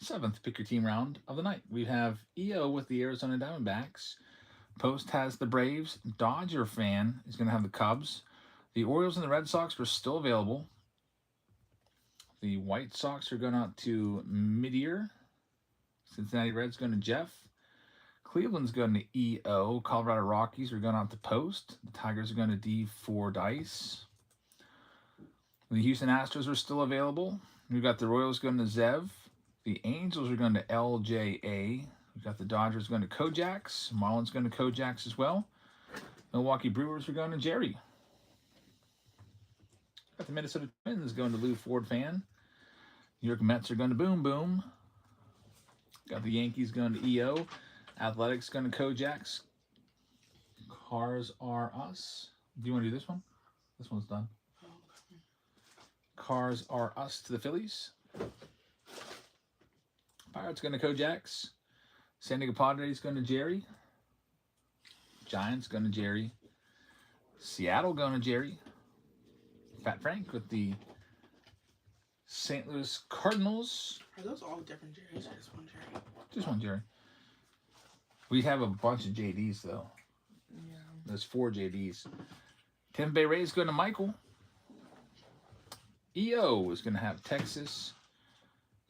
7th pick your team round of the night. We have EO with the Arizona Diamondbacks. Post has the Braves. Dodger fan is going to have the Cubs. The Orioles and the Red Sox are still available. The White Sox are going out to Midier. Cincinnati Reds going to Jeff. Cleveland's going to EO. Colorado Rockies are going out to Post. The Tigers are going to D4 dice. The Houston Astros are still available. We've got the Royals going to Zev. The Angels are going to LJA. We've got the Dodgers going to Kojaks. Marlins going to Kojaks as well. Milwaukee Brewers are going to Jerry. Got the Minnesota Twins going to Lou Ford fan. New York Mets are going to Boom Boom. Got the Yankees going to EO. Athletics going to Kojaks. Cars Are Us. Do you want to do this one? This one's done. Cars Are Us to the Phillies. Pirates going to Kojaks. San Diego Padres going to Jerry. Giants going to Jerry. Seattle going to Jerry. Fat Frank with the St. Louis Cardinals. Are those all different Jerry's or just one Jerry? Just one Jerry. We have a bunch of JDs though. Yeah. There's 4 JDs. Tampa Bay Rays going to Michael. EO is going to have Texas.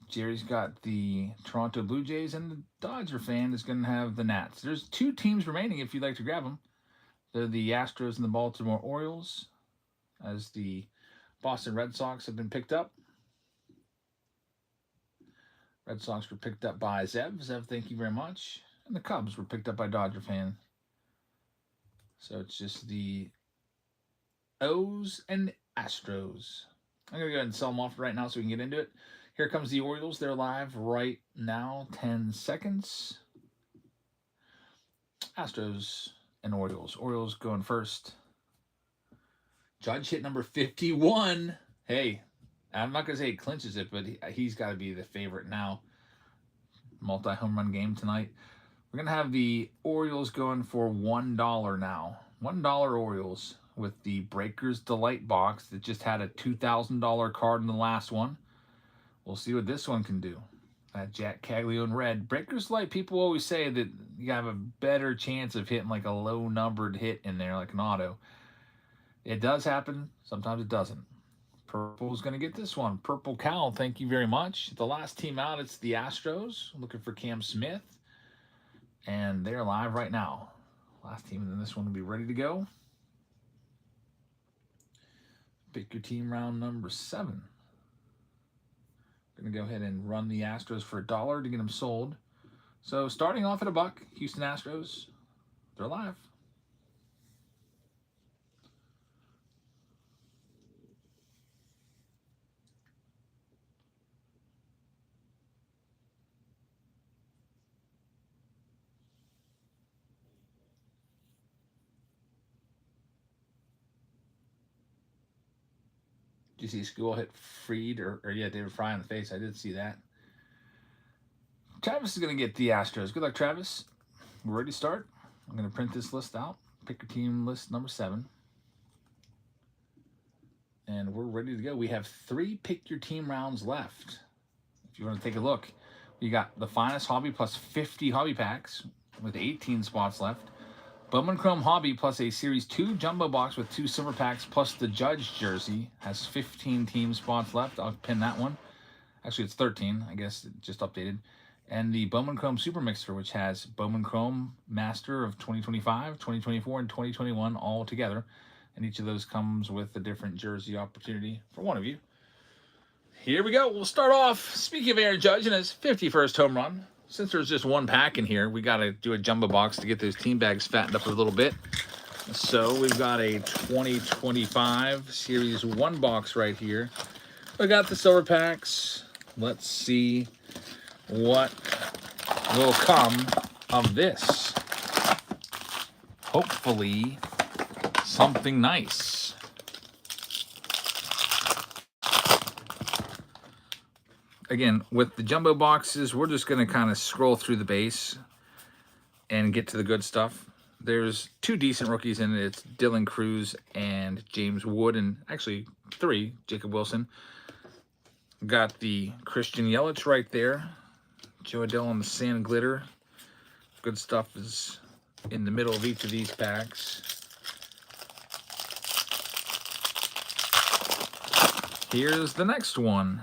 Jerry's got the Toronto Blue Jays, and the Dodger fan is going to have the Nats. There's 2 teams remaining if you'd like to grab them. They're the Astros and the Baltimore Orioles, as the Boston Red Sox have been picked up. Red Sox were picked up by Zev. Zev, thank you very much. And the Cubs were picked up by Dodger fan. So it's just the O's and Astros. I'm going to go ahead and sell them off right now so we can get into it. Here comes the Orioles. They're live right now. 10 seconds. Astros and Orioles. Orioles going first. Judge hit number 51. Hey, I'm not going to say he clinches it, but he's got to be the favorite now. Multi-home run game tonight. We're going to have the Orioles going for $1 now. $1 Orioles with the Breakers Delight box that just had a $2,000 card in the last one. We'll see what this one can do. That Jack Caglione red. Breakers Delight, people always say that you have a better chance of hitting like a low-numbered hit in there, like an auto. It does happen. Sometimes it doesn't. Purple's going to get this one. Purple Cow, thank you very much. The last team out, it's the Astros. Looking for Cam Smith. And they're live right now. Last team in this one will be ready to go. Pick your team round number 7. Going to go ahead and run the Astros for $1 to get them sold. So starting off at $1, Houston Astros, they're live. Did you see School hit Freed or yeah, David Fry in the face? I did see that. Travis is going to get the Astros. Good luck, Travis. We're ready to start. I'm going to print this list out. Pick your team list number 7. And we're ready to go. We have 3 pick your team rounds left. If you want to take a look, we got the Finest Hobby plus 50 hobby packs with 18 spots left. Bowman Chrome Hobby plus a Series 2 jumbo box with 2 silver packs plus the Judge jersey has 15 team spots left. I'll pin that one. Actually, it's 13. I guess it just updated. And the Bowman Chrome Super Mixer, which has Bowman Chrome Master of 2025, 2024, and 2021 all together. And each of those comes with a different jersey opportunity for one of you. Here we go. We'll start off. Speaking of Aaron Judge and his 51st home run. Since there's just one pack in here, we got to do a jumbo box to get those team bags fattened up a little bit. So we've got a 2025 Series 1 box right here. We got the silver packs. Let's see what will come of this. Hopefully, something nice. Again, with the jumbo boxes, we're just going to kind of scroll through the base and get to the good stuff. There's 2 decent rookies in it. It's Dylan Cruz and James Wood, and actually 3, Jacob Wilson. Got the Christian Yelich right there. Joe Adell on the Sand Glitter. Good stuff is in the middle of each of these packs. Here's the next one.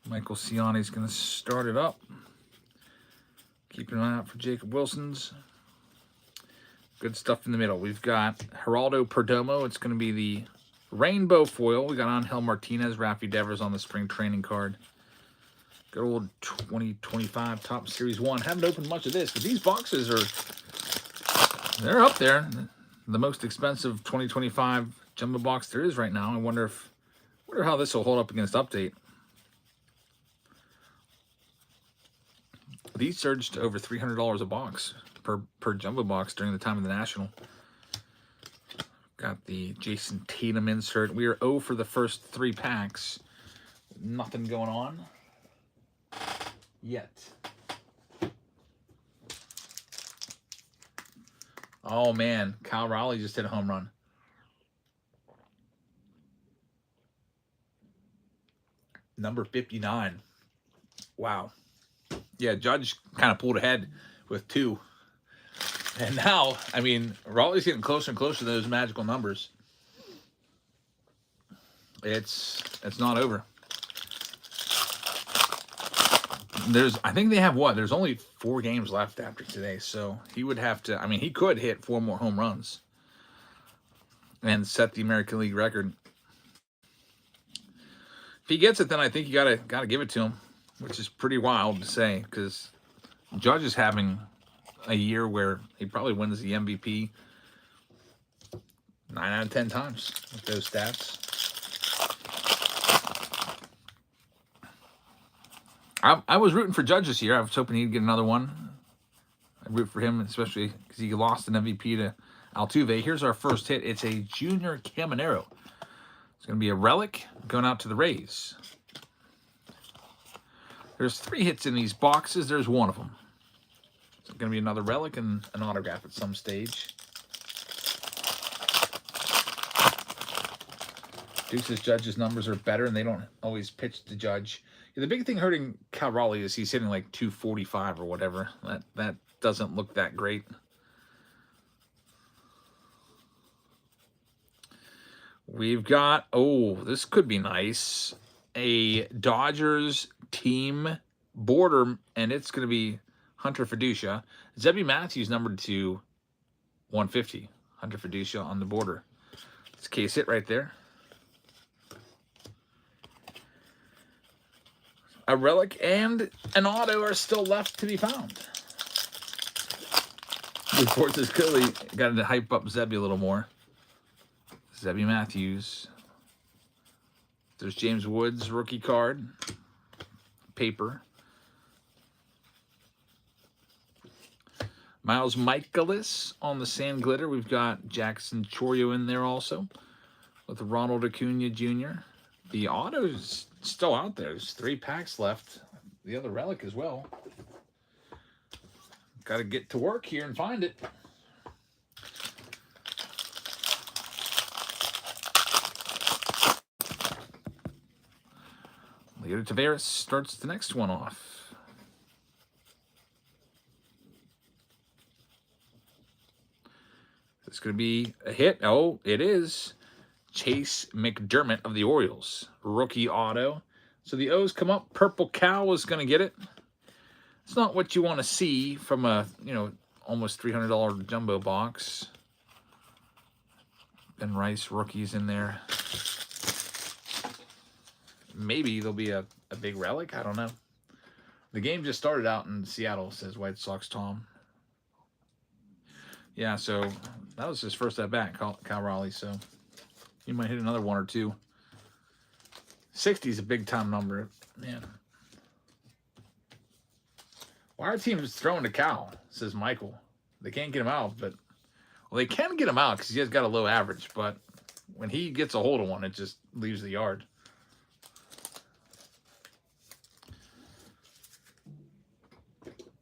Michael Ciani's going to start it up. Keep an eye out for Jacob Wilson's. Good stuff in the middle. We've got Geraldo Perdomo. It's going to be the rainbow foil. We got Angel Martinez, Rafi Devers on the spring training card. Good old 2025 Top Series 1. Haven't opened much of this, but these boxes they're up there. The most expensive 2025 jumbo box there is right now. I wonder how this will hold up against update. These surged to over $300 a box per jumbo box during the time of the National. Got the Jason Tatum insert. We are 0 for the first 3 packs. Nothing going on yet. Oh, man. Kyle Raleigh just hit a home run. Number 59. Wow. Yeah, Judge kind of pulled ahead with 2. And now, I mean, Raleigh's getting closer and closer to those magical numbers. It's not over. I think they have what? There's only 4 games left after today, so he would have to. I mean, he could hit 4 more home runs and set the American League record. If he gets it, then I think you gotta give it to him, which is pretty wild to say because Judge is having a year where he probably wins the MVP 9 out of 10 times with those stats. I was rooting for Judge this year. I was hoping he'd get another one. I root for him, especially because he lost an MVP to Altuve. Here's our first hit. It's a Junior Caminero. It's going to be a relic going out to the Rays. There's 3 hits in these boxes. There's one of them. It's going to be another relic and an autograph at some stage. Deuce's Judge's numbers are better, and they don't always pitch to Judge. The big thing hurting Cal Raleigh is he's hitting like 245 or whatever. That doesn't look that great. We've got, this could be nice. A Dodgers team border, and it's going to be Hunter Fiducia. Zebby Matthews numbered to 150. Hunter Fiducia on the border. It's case hit right there. A relic and an auto are still left to be found. Reports is clearly got to hype up Zebby a little more. Zebby Matthews. There's James Woods rookie card. Paper. Miles Michaelis on the sand glitter. We've got Jackson Chorio in there also with Ronald Acuna Jr. The auto's still out there. There's 3 packs left. The other relic as well. Got to get to work here and find it. Leo Taveras starts the next one off. It's going to be a hit. Oh, it is. Chase McDermott of the Orioles. Rookie auto. So the O's come up. Purple Cow is going to get it. It's not what you want to see from a, almost $300 jumbo box. Ben Rice rookies in there. Maybe there'll be a big relic. I don't know. The game just started out in Seattle, says White Sox Tom. Yeah, so that was his first at bat, Cal Raleigh, so he might hit another 1 or 2. 60 is a big time number, man. Why are teams throwing to Cal? Says Michael. They can't get him out, but they can get him out because he has got a low average. But when he gets a hold of one, it just leaves the yard.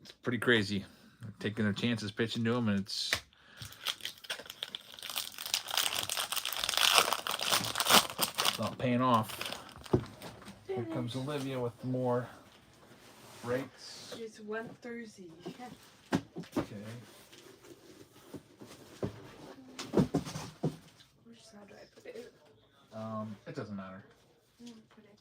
It's pretty crazy. They're taking their chances pitching to him, and it's not paying off. Here comes Olivia with more breaks. Just 1 Thursday. Okay. Which side do I put it? It doesn't matter. I'm gonna put it.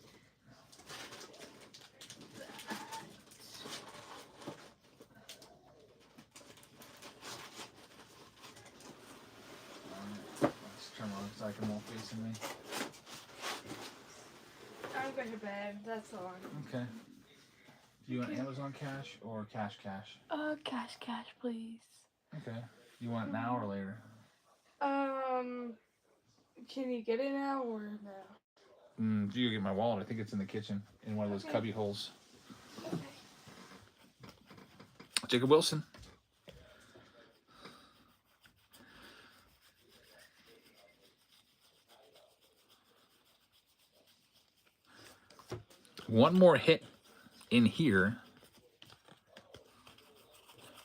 Let's turn on so I can walk facing me. I'm going to bed. That's all. Okay. Do you want Amazon cash or cash? Cash, please. Okay. You want it now or later? Can you get it now or no? Do you get my wallet? I think it's in the kitchen in one of those cubby holes. Okay. Jacob Wilson. One more hit in here.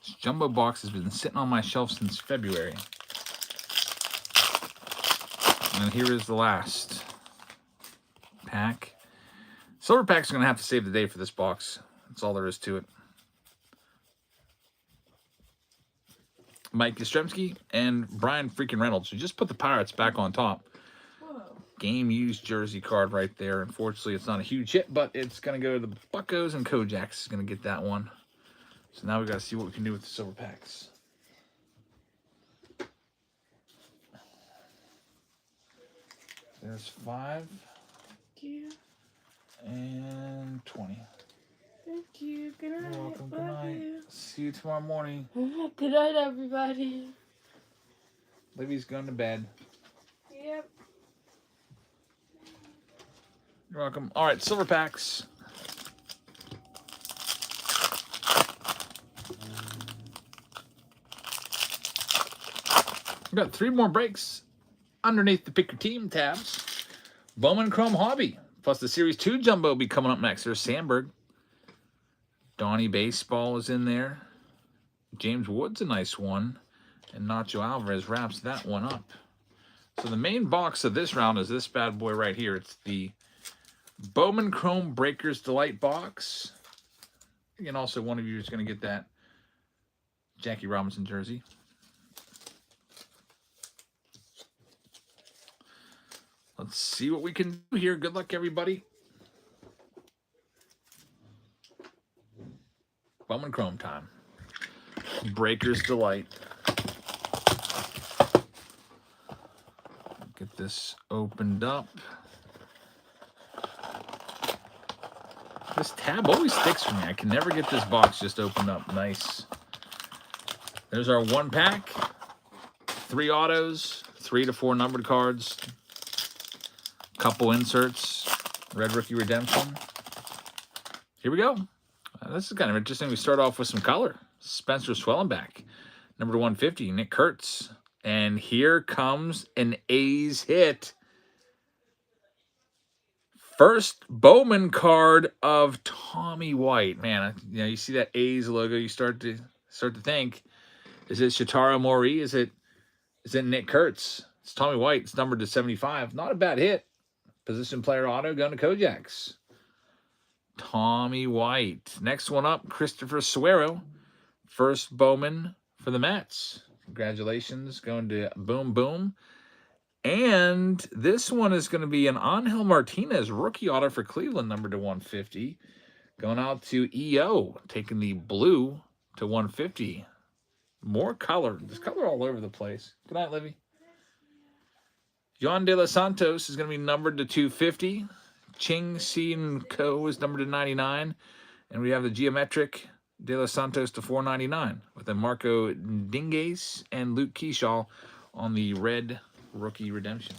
This jumbo box has been sitting on my shelf since February. And here is the last pack. Silver packs are going to have to save the day for this box. That's all there is to it. Mike Yastrzemski and Brian freaking Reynolds, who just put the Pirates back on top. Game used jersey card right there. Unfortunately, it's not a huge hit, but it's going to go to the Buccos, and Kojak's is going to get that one. So now we got to see what we can do with the silver packs. There's 5. Thank you. And 20. Thank you. Good night. You're welcome. Good Love night. you. See you tomorrow morning. Good night, everybody. Libby's going to bed. Yep. You're welcome. All right, silver packs. We got 3 more breaks underneath the Pick Your Team tabs. Bowman Chrome Hobby, plus the Series 2 Jumbo will be coming up next. There's Sandberg. Donnie Baseball is in there. James Wood's a nice one. And Nacho Alvarez wraps that one up. So the main box of this round is this bad boy right here. It's the Bowman Chrome Breakers Delight box. And also one of you is going to get that Jackie Robinson jersey. Let's see what we can do here. Good luck, everybody. Bowman Chrome time. Breakers Delight. Get this opened up. This tab always sticks for me. I can never get this box just opened up. Nice. There's our 1 pack. 3 autos. 3 to 4 numbered cards. Couple inserts. Red Rookie Redemption. Here we go. This is kind of interesting. We start off with some color. Spencer Swellenbach. Number 150, Nick Kurtz. And here comes an A's hit. First Bowman card of Tommy White. Man, you know, you see that A's logo, you start to think, is it Shotaro Mori? Is it Nick Kurtz? It's Tommy White. It's numbered to 75. Not a bad hit. Position player auto going to Kojak's. Tommy White. Next one up, Christopher Suero. First Bowman for the Mets. Congratulations. Going to Boom Boom. And this one is going to be an Angel Martinez rookie auto for Cleveland, number to 150. Going out to EO, taking the blue to 150. More color. There's color all over the place. Good night, Livy. Yon De Los Santos is going to be numbered to 250. Ching Sin Co is numbered to 99. And we have the geometric De Los Santos to 499 with a Marco Dingues and Luke Keyshaw on the red rookie redemption.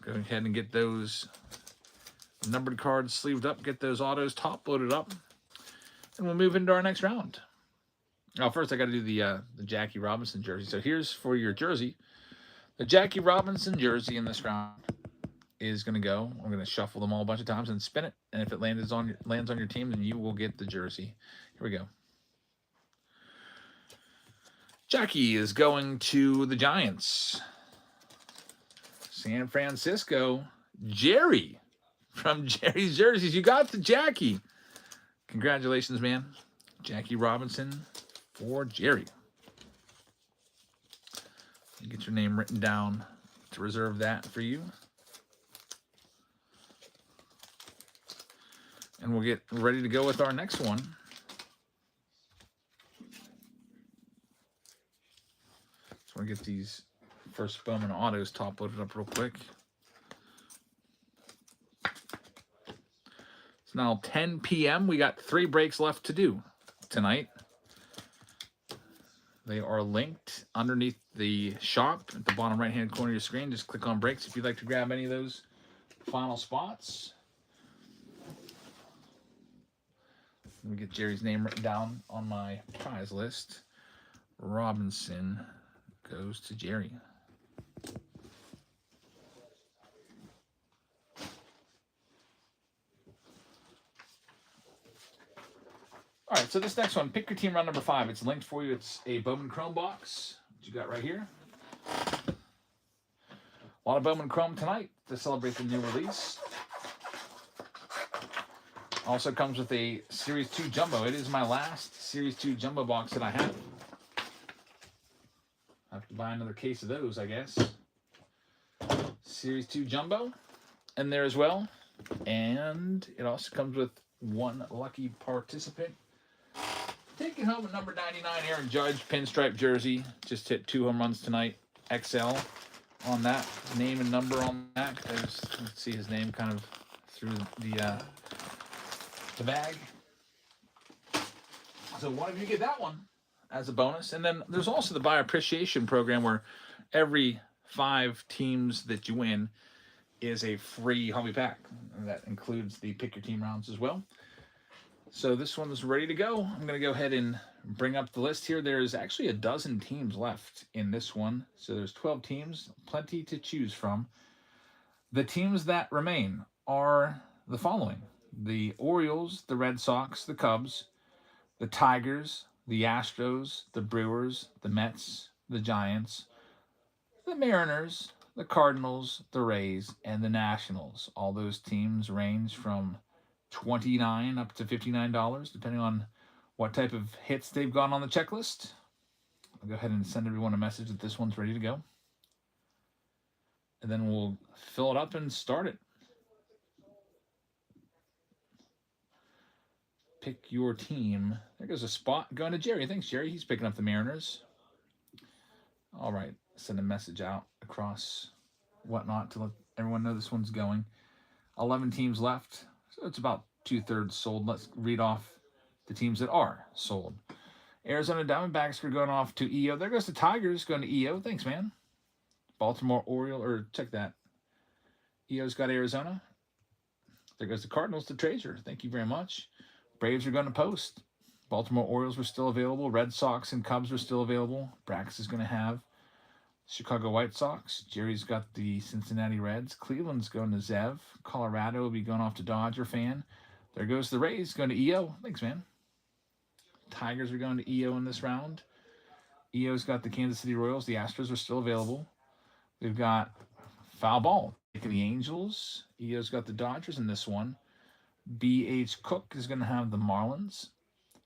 Go ahead and get those numbered cards sleeved up, get those autos top loaded up, and we'll move into our next round. Now, first I got to do the Jackie Robinson jersey. So here's for your jersey. The Jackie Robinson jersey in this round is going to go. I'm going to shuffle them all a bunch of times and spin it. And if it lands on your team, then you will get the jersey. Here we go. Jackie is going to the Giants. San Francisco. Jerry from Jerry's Jerseys. You got the Jackie. Congratulations, man. Jackie Robinson for Jerry. You get your name written down to reserve that for you. And we'll get ready to go with our next one. So we'll get these first Bowman autos top loaded up real quick. It's now 10 p.m. We got 3 breaks left to do tonight. They are linked underneath the shop at the bottom right-hand corner of your screen. Just click on breaks if you'd like to grab any of those final spots. Let me get Jerry's name written down on my prize list. Robinson goes to Jerry. All right, so this next one, pick your team round number 5. It's linked for you. It's a Bowman Chrome box. What you got right here? A lot of Bowman Chrome tonight to celebrate the new release. Also comes with a Series 2 Jumbo. It is my last Series 2 Jumbo box that I have. I have to buy another case of those, I guess. Series 2 Jumbo in there as well. And it also comes with one lucky participant. Taking home a number 99 Aaron Judge pinstripe jersey. Just hit 2 home runs tonight. XL on that. Name and number on that. Let's see his name kind of through the bag. So one of you get that one as a bonus. And then there's also the buyer appreciation program where every 5 teams that you win is a free hobby pack. And that includes the pick your team rounds as well. So this one is ready to go. I'm going to go ahead and bring up the list here. There's actually a dozen teams left in this one. So there's 12 teams, plenty to choose from. The teams that remain are the following: the Orioles, the Red Sox, the Cubs, the Tigers, the Astros, the Brewers, the Mets, the Giants, the Mariners, the Cardinals, the Rays, and the Nationals. All those teams range from $29 up to $59, depending on what type of hits they've gone on the checklist. I'll go ahead and send everyone a message that this one's ready to go. And then we'll fill it up and start it. Pick your team. There goes a spot going to Jerry. Thanks, Jerry. He's picking up the Mariners. All right. Send a message out across whatnot to let everyone know this one's going. 11 teams left. So it's about 2/3 sold. Let's read off the teams that are sold. Arizona Diamondbacks are going off to EO. There goes the Tigers going to EO. Thanks, man. Baltimore Oriole, or check that. EO's got Arizona. There goes the Cardinals to Treasure. Thank you very much. Braves are going to Post. Baltimore Orioles were still available. Red Sox and Cubs were still available. Brax is going to have Chicago White Sox. Jerry's got the Cincinnati Reds. Cleveland's going to Zev. Colorado will be going off to Dodger fan. There goes the Rays going to EO. Thanks, man. Tigers are going to EO in this round. EO's got the Kansas City Royals. The Astros are still available. We've got foul ball. The Angels. EO's got the Dodgers in this one. B.H. Cook is going to have the Marlins.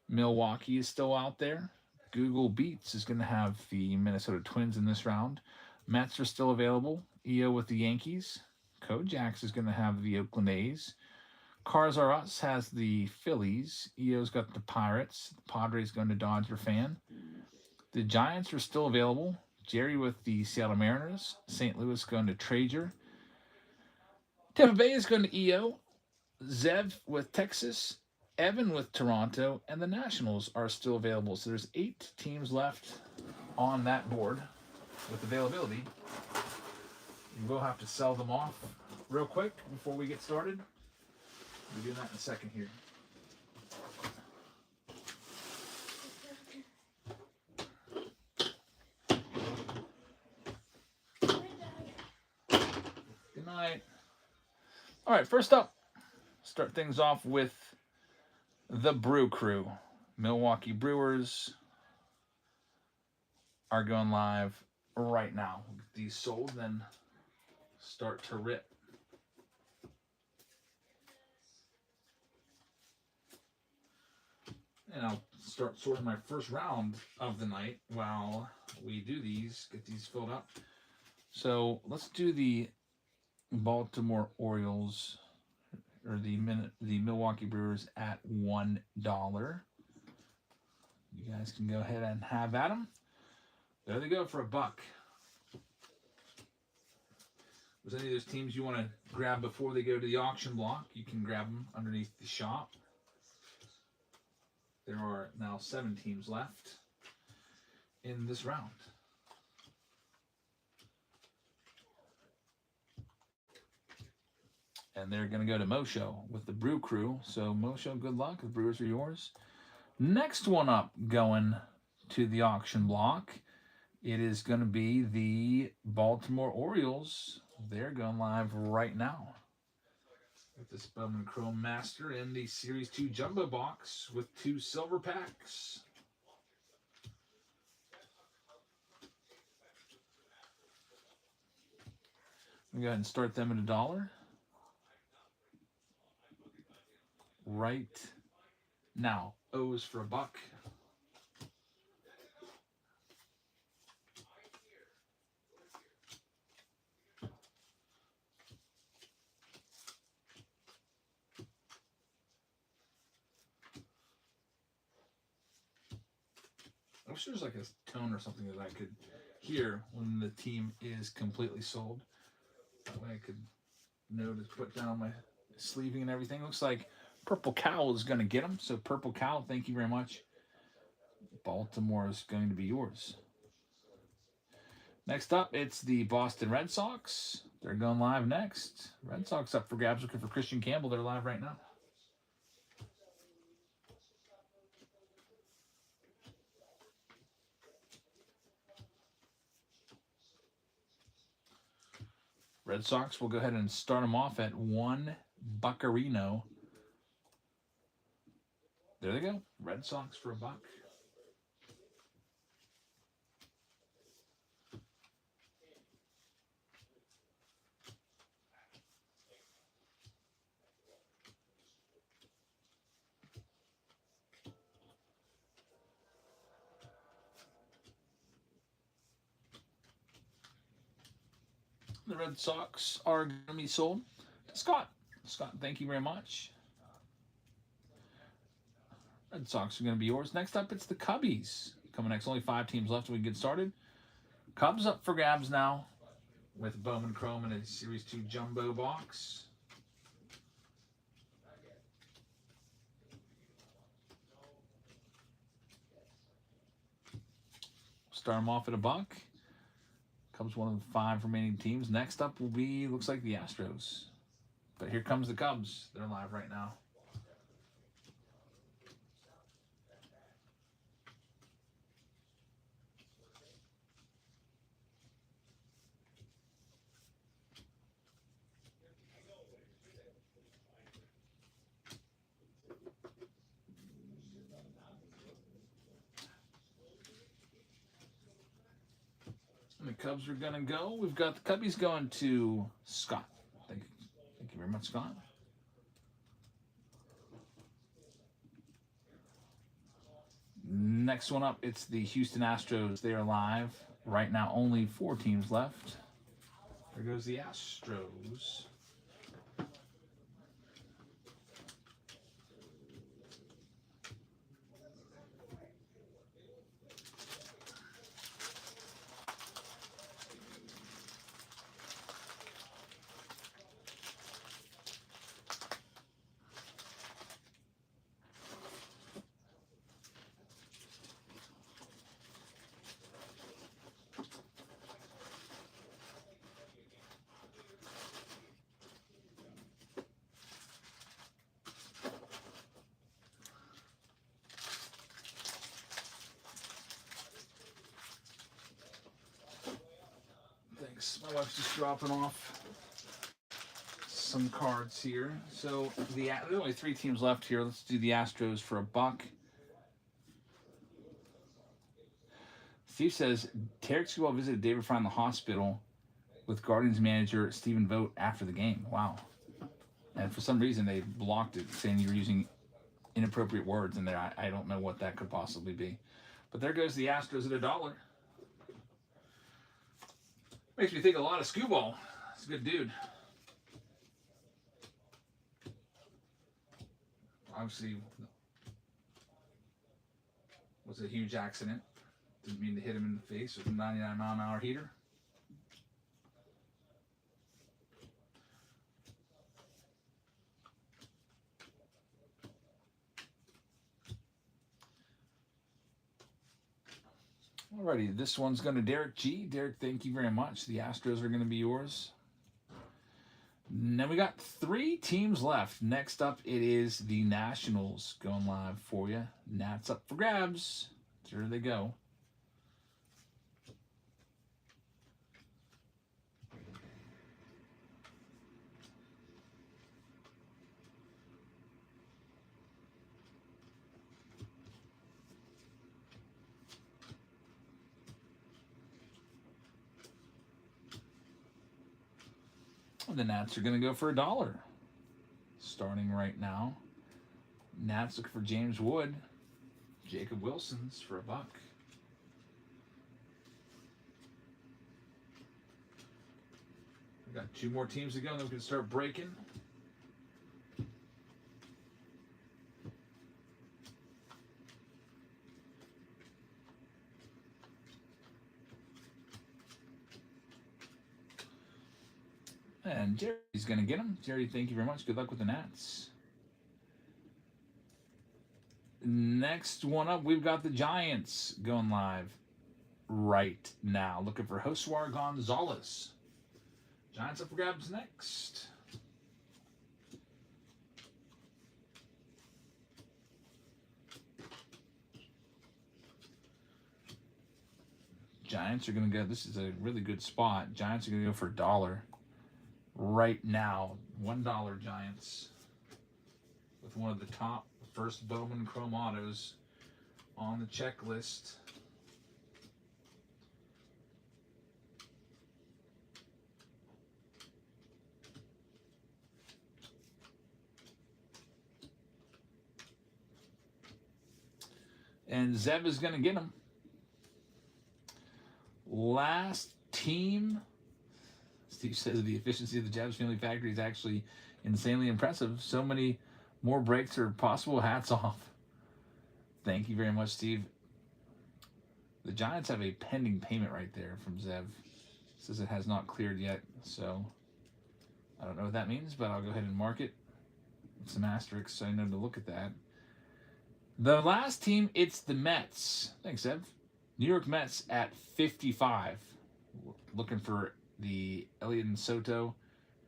Milwaukee is still out there. Google Beats is going to have the Minnesota Twins in this round. Mets are still available. EO with the Yankees. Kojaks is going to have the Oakland A's. Cars R Us has the Phillies. EO's got the Pirates. The Padres going to Dodger fan. The Giants are still available. Jerry with the Seattle Mariners. St. Louis going to Traeger. Tampa Bay is going to EO. Zev with Texas. Evan with Toronto. And the Nationals are still available. So there's 8 teams left on that board with availability. You will have to sell them off real quick before we get started. We'll do that in a second here. Good night. All right, first up, start things off with the Brew Crew. Milwaukee Brewers are going live right now. Get these sold, then start to rip. And I'll start sorting my first round of the night while we do these, get these filled up. So let's do the Baltimore Orioles, or the Milwaukee Brewers at $1. You guys can go ahead and have at them. There they go for $1. Was any of those teams you want to grab before they go to the auction block, you can grab them underneath the shop. There are now 7 teams left in this round. And they're going to go to Mosho with the Brew Crew. So, Mosho, good luck. The Brewers are yours. Next one up going to the auction block. It is going to be the Baltimore Orioles. They're going live right now with this Bowman Chrome Master in the Series 2 Jumbo Box with 2 silver packs. We go ahead and start them at $1 right now. O's for $1. I wish there was like a tone or something that I could hear when the team is completely sold. That way I could know to put down my sleeving and everything. Looks like Purple Cow is going to get them. So Purple Cow, thank you very much. Baltimore is going to be yours. Next up, it's the Boston Red Sox. They're going live next. Red Sox up for grabs, looking for Christian Campbell. They're live right now. Red Sox, we'll go ahead and start them off at 1 Buccarino. There they go. Red Sox for $1. The Red Sox are going to be sold to Scott. Scott, thank you very much. Red Sox are going to be yours. Next up, it's the Cubbies. Coming next, only 5 teams left when we get started. Cubs up for grabs now with Bowman Chrome in a Series 2 Jumbo Box. Start them off at $1. Cubs one of the 5 remaining teams. Next up will be, looks like the Astros. But here comes the Cubs. They're live right now. And the Cubs are going to go. We've got the Cubbies going to Scott. Thank you very much, Scott. Next one up, it's the Houston Astros. They are live right now. Only 4 teams left. There goes the Astros. Thanks. My wife's just dropping off some cards here. So there are only 3 teams left here. Let's do the Astros for $1. Steve says Tarek Skubal visited David Fry in the hospital with Guardians manager Stephen Vogt after the game. Wow. And for some reason they blocked it, saying you were using inappropriate words in there. I don't know what that could possibly be. But there goes the Astros at $1. Makes me think a lot of Skubal. He's a good dude. Obviously, was a huge accident. Didn't mean to hit him in the face with a 99-mile-an-hour heater. Alrighty, this one's going to Derek G. Derek, thank you very much. The Astros are going to be yours. And then we got 3 teams left. Next up, it is the Nationals going live for you. Nats up for grabs. There they go. The Nats are going to go for $1. Starting right now. Nats looking for James Wood. Jacob Wilson's for $1. We got 2 more teams to go, and then we can start breaking. And Jerry's going to get them. Jerry, thank you very much. Good luck with the Nats. Next one up, we've got the Giants going live right now. Looking for Josuar Gonzalez. Giants up for grabs next. Giants are going to go, this is a really good spot. Giants are going to go for $1 right now. $1 Giants. With one of the top first Bowman Chrome Autos on the checklist. And Zev is going to get them. Last team. Steve says the efficiency of the Jabs Family Factory is actually insanely impressive. So many more breaks are possible. Hats off. Thank you very much, Steve. The Giants have a pending payment right there from Zev. Says it has not cleared yet, so I don't know what that means, but I'll go ahead and mark it with some asterisks so I know to look at that. The last team, it's the Mets. Thanks, Zev. New York Mets at 55. Looking for the Elian Soto.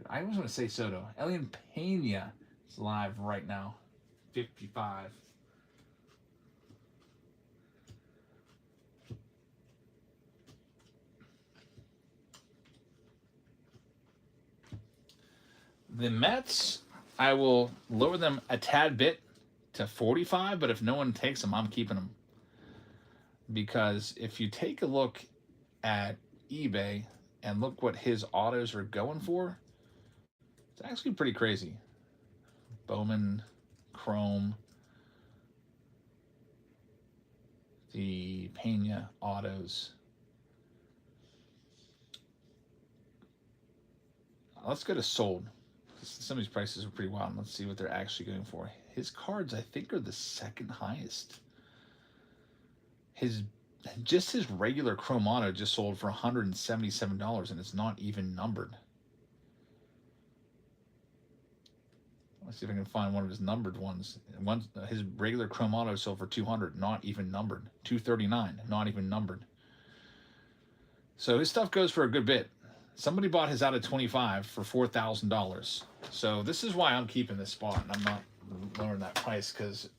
I always want to say Soto. Elian Pena is live right now. 55. The Mets, I will lower them a tad bit to 45, but if no one takes them, I'm keeping them. Because if you take a look at eBay and look what his autos are going for, it's actually pretty crazy. Bowman, Chrome, the Pena autos. Let's go to sold. Some of these prices are pretty wild. Let's see what they're actually going for. His cards, I think, are the second highest. His regular Chrome Auto just sold for $177, and it's not even numbered. Let's see if I can find one of his numbered ones. His regular Chrome Auto sold for $200, not even numbered. $239, not even numbered. So his stuff goes for a good bit. Somebody bought his out at $25 for $4,000. So this is why I'm keeping this spot, and I'm not lowering that price, because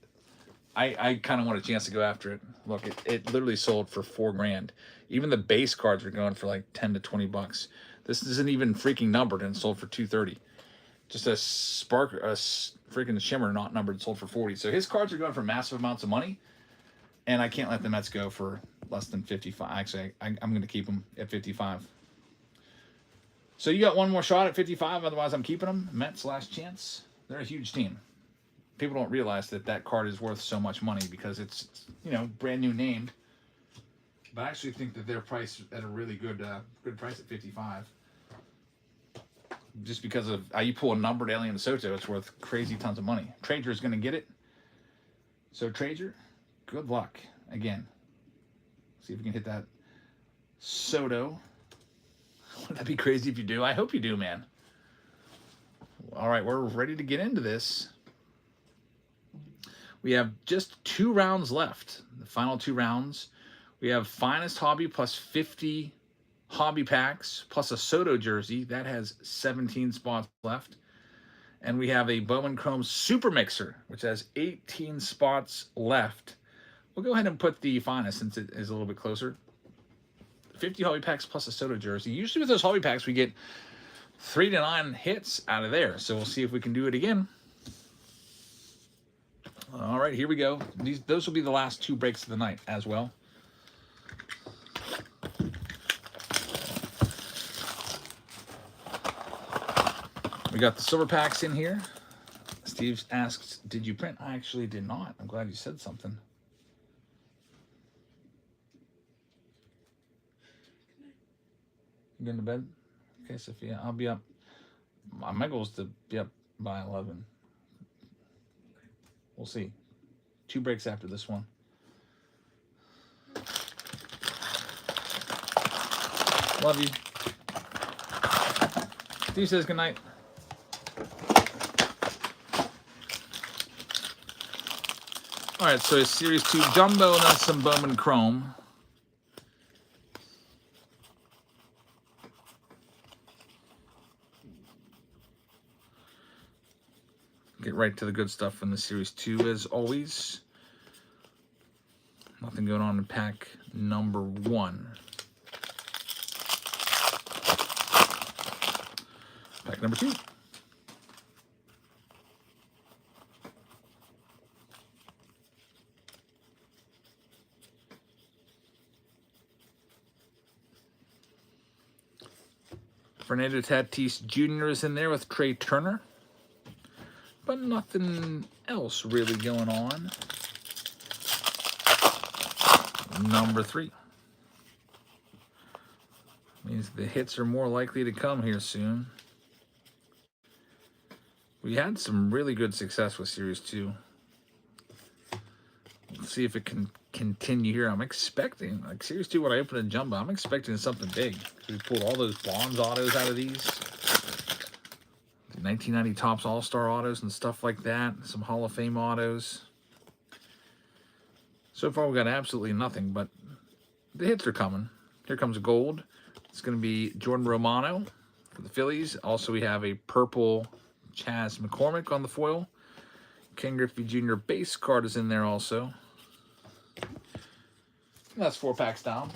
I kind of want a chance to go after it. Look, it literally sold for $4,000. Even the base cards were going for like 10 to 20 bucks. This isn't even freaking numbered and sold for $230. Just a freaking shimmer not numbered sold for $40. So his cards are going for massive amounts of money, and I can't let the Mets go for less than 55. Actually, I'm going to keep them at 55. So you got one more shot at 55. Otherwise, I'm keeping them. Mets last chance. They're a huge team. People don't realize that card is worth so much money because it's, brand new named. But I actually think that they're priced at a really good price at 55. Just because of you pull a numbered Alien Soto, it's worth crazy tons of money. Trader is going to get it. So Trader, good luck again. See if we can hit that Soto. Wouldn't that be crazy if you do? I hope you do, man. All right, we're ready to get into this. We have just 2 rounds left. The final 2 rounds. We have Finest Hobby plus 50 hobby packs plus a Soto jersey. That has 17 spots left. And we have a Bowman Chrome Super Mixer, which has 18 spots left. We'll go ahead and put the finest since it is a little bit closer. 50 hobby packs plus a Soto jersey. Usually with those hobby packs, we get 3 to 9 hits out of there. So we'll see if we can do it again. All right, here we go. Those will be the last 2 breaks of the night as well. We got the silver packs in here. Steve asks, did you print? I actually did not. I'm glad you said something. You going to bed? Okay, Sophia, I'll be up. My goal is to be up by 11. We'll see. 2 breaks after this one. Love you. Steve says goodnight. All right, so it's Series 2 Jumbo and then some Bowman Chrome. Get right to the good stuff from the Series 2 as always. Nothing going on in pack number 1. Pack number 2. Fernando Tatis Jr. is in there with Trey Turner. But nothing else really going on. Number 3. Means the hits are more likely to come here soon. We had some really good success with Series 2. Let's see if it can continue here. I'm expecting, like Series 2, when I open a jumbo, I'm expecting something big. We pulled all those Bonds autos out of these. The 1990 Topps All-Star autos and stuff like that. Some Hall of Fame autos. So far, we got absolutely nothing, but the hits are coming. Here comes a gold. It's going to be Jordan Romano for the Phillies. Also, we have a purple Chas McCormick on the foil. Ken Griffey Jr. base card is in there also. And that's 4 packs down.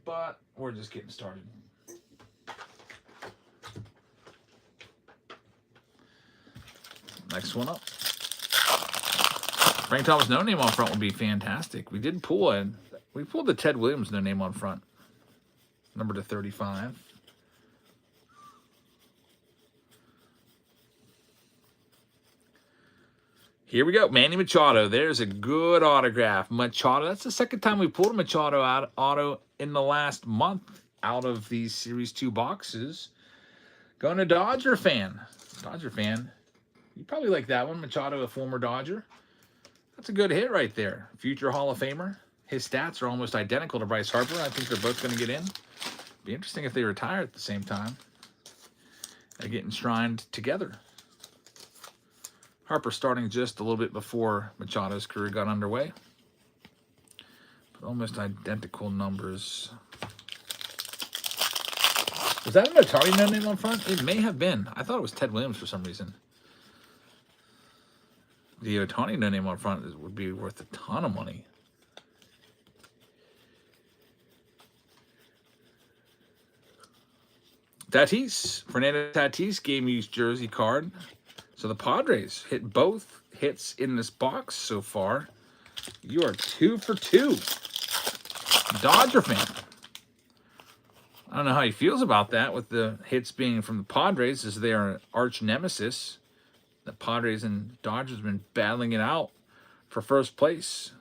But we're just getting started. Next one up. Frank Thomas no name on front would be fantastic. We did pull in. We pulled the Ted Williams no name on front. Number to 35. Here we go. Manny Machado. There's a good autograph. Machado. That's the second time we pulled a Machado auto in the last month out of these Series 2 boxes. Going to Dodger fan. Dodger fan. You probably like that one. Machado, a former Dodger. That's a good hit right there. Future Hall of Famer. His stats are almost identical to Bryce Harper. I think they're both going to get in. Be interesting if they retire at the same time. They get enshrined together. Harper starting just a little bit before Machado's career got underway. But almost identical numbers. Was that an Atari no name on front? It may have been. I thought it was Ted Williams for some reason. The Otani no name on front would be worth a ton of money. Tatis. Fernando Tatis game used jersey card. So the Padres hit both hits in this box so far. You are 2 for 2. Dodger fan. I don't know how he feels about that with the hits being from the Padres as they are arch nemesis. The Padres and Dodgers have been battling it out for first place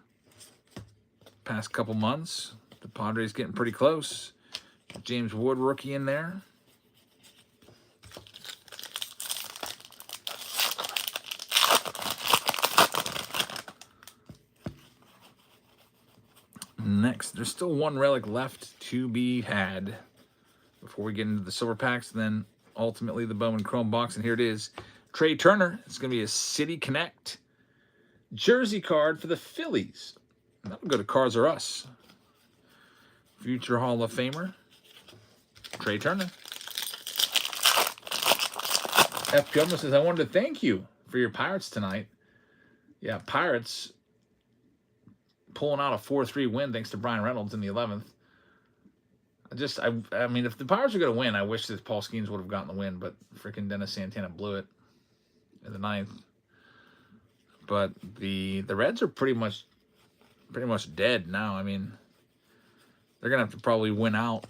past couple months. The Padres getting pretty close. James Wood rookie in there. Next, there's still one relic left to be had before we get into the silver packs, and then ultimately the Bowman Chrome box. And here it is. Trey Turner. It's going to be a City Connect jersey card for the Phillies. That'll go to Cars R Us. Future Hall of Famer, Trey Turner. F. Gilmer says, I wanted to thank you for your Pirates tonight. Yeah, Pirates pulling out a 4-3 win thanks to Brian Reynolds in the 11th. I mean, if the Pirates are going to win, I wish that Paul Skeens would have gotten the win, but freaking Dennis Santana blew it in the 9th. But the Reds are pretty much dead now. I mean, they're going to have to probably win out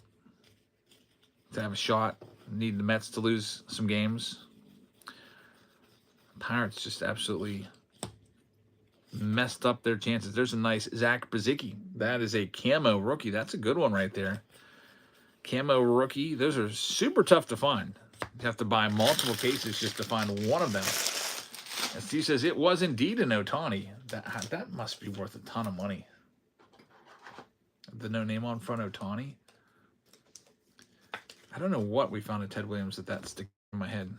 to have a shot. Need the Mets to lose some games. Pirates just absolutely messed up their chances. There's a nice Zach Brzezicki. That is a camo rookie. That's a good one right there. Camo rookie. Those are super tough to find. You have to buy multiple cases just to find one of them. And Steve says it was indeed an Ohtani. That must be worth a ton of money. The no name on front Ohtani. I don't know what we found at Ted Williams that sticks in my head.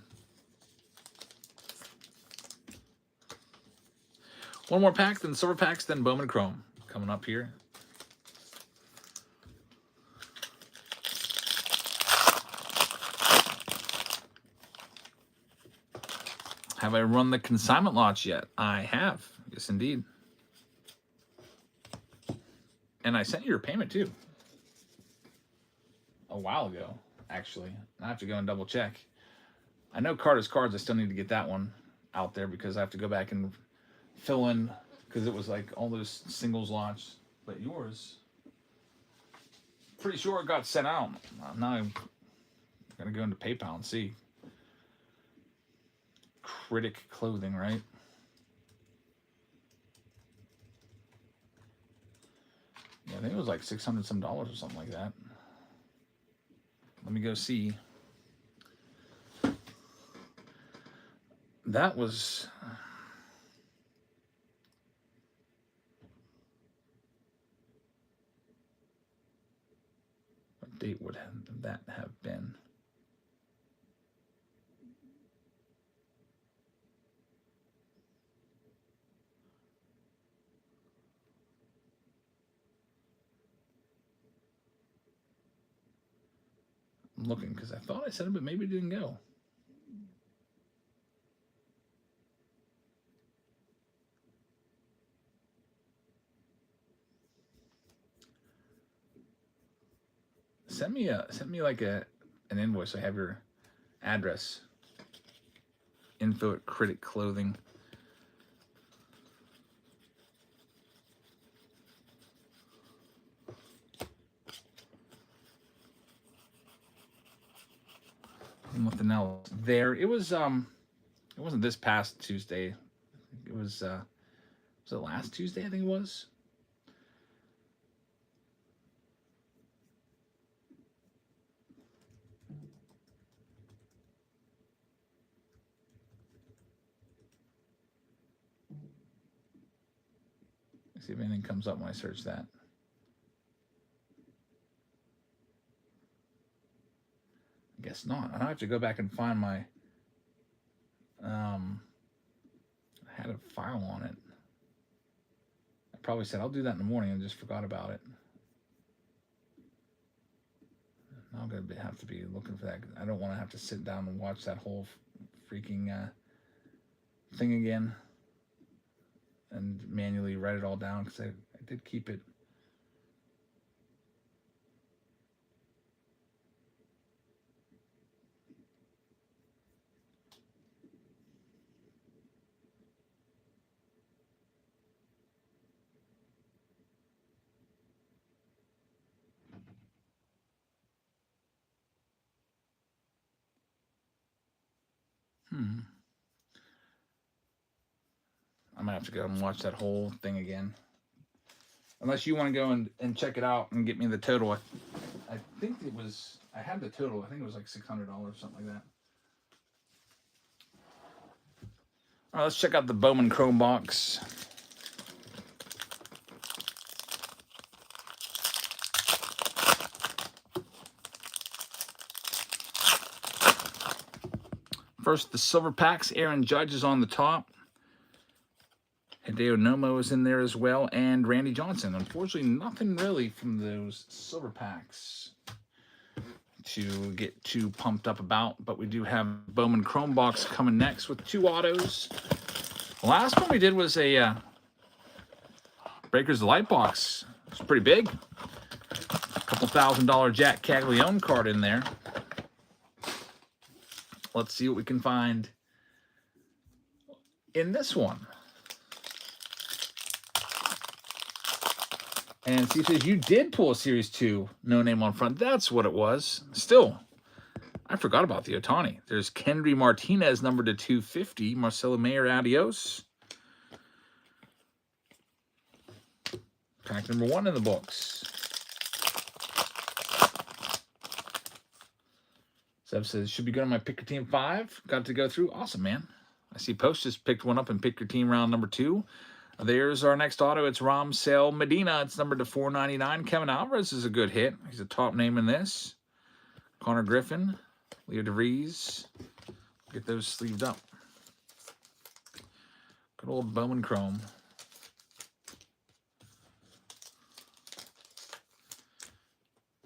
One more pack, then silver packs, then Bowman Chrome coming up here. Have I run the consignment lots yet? I have. Yes, indeed. And I sent you your payment, too. A while ago, actually. I have to go and double check. I know Carter's Cards, I still need to get that one out there because I have to go back and fill in because it was like all those singles lots. But yours, pretty sure it got sent out. Now I'm going to go into PayPal and see. Critic Clothing, right? Yeah, I think it was like $600 some or something like that. Let me go see. That was what date would that have been? I'm looking because I thought I said it, but maybe it didn't go. Send me like an invoice. So I have your address. Info at Critic Clothing. Nothing else there. It was it wasn't this past Tuesday. It was it last Tuesday? I think it was. Let's see if anything comes up when I search that. I guess not. I have to go back and find my I had a file on it. I probably said I'll do that in the morning and just forgot about it. Now I'm going to have to be looking for that. I don't want to have to sit down and watch that whole freaking thing again and manually write it all down because I did keep it. I might have to go and watch that whole thing again. Unless you want to go and check it out and get me the total. I think it was, I had the total. I think it was like $600, something like that. All right, let's check out the Bowman Chrome box. First, the silver packs. Aaron Judge is on the top. Hideo Nomo is in there as well, and Randy Johnson. Unfortunately, nothing really from those silver packs to get too pumped up about, but we do have Bowman Chrome box coming next with 2 autos. The last one we did was a Breakers Delight box. It's pretty big. A couple $1,000 Jack Caglione card in there. Let's see what we can find in this one. And Steve says, you did pull a Series 2, no name on front. That's what it was. Still, I forgot about the Ohtani. There's Kendry Martinez, numbered to 250. Marcelo Mayer, adios. Pack number 1 in the books. Seb says, should be good on my Pick Your Team 5. Got to go through. Awesome, man. I see Post just picked one up and Pick Your Team round number 2. There's our next auto. It's Ramsell Medina. It's numbered to 499. Kevin Alvarez is a good hit. He's a top name in this. Connor Griffin. Leo DeVries. Get those sleeved up. Good old Bowman Chrome.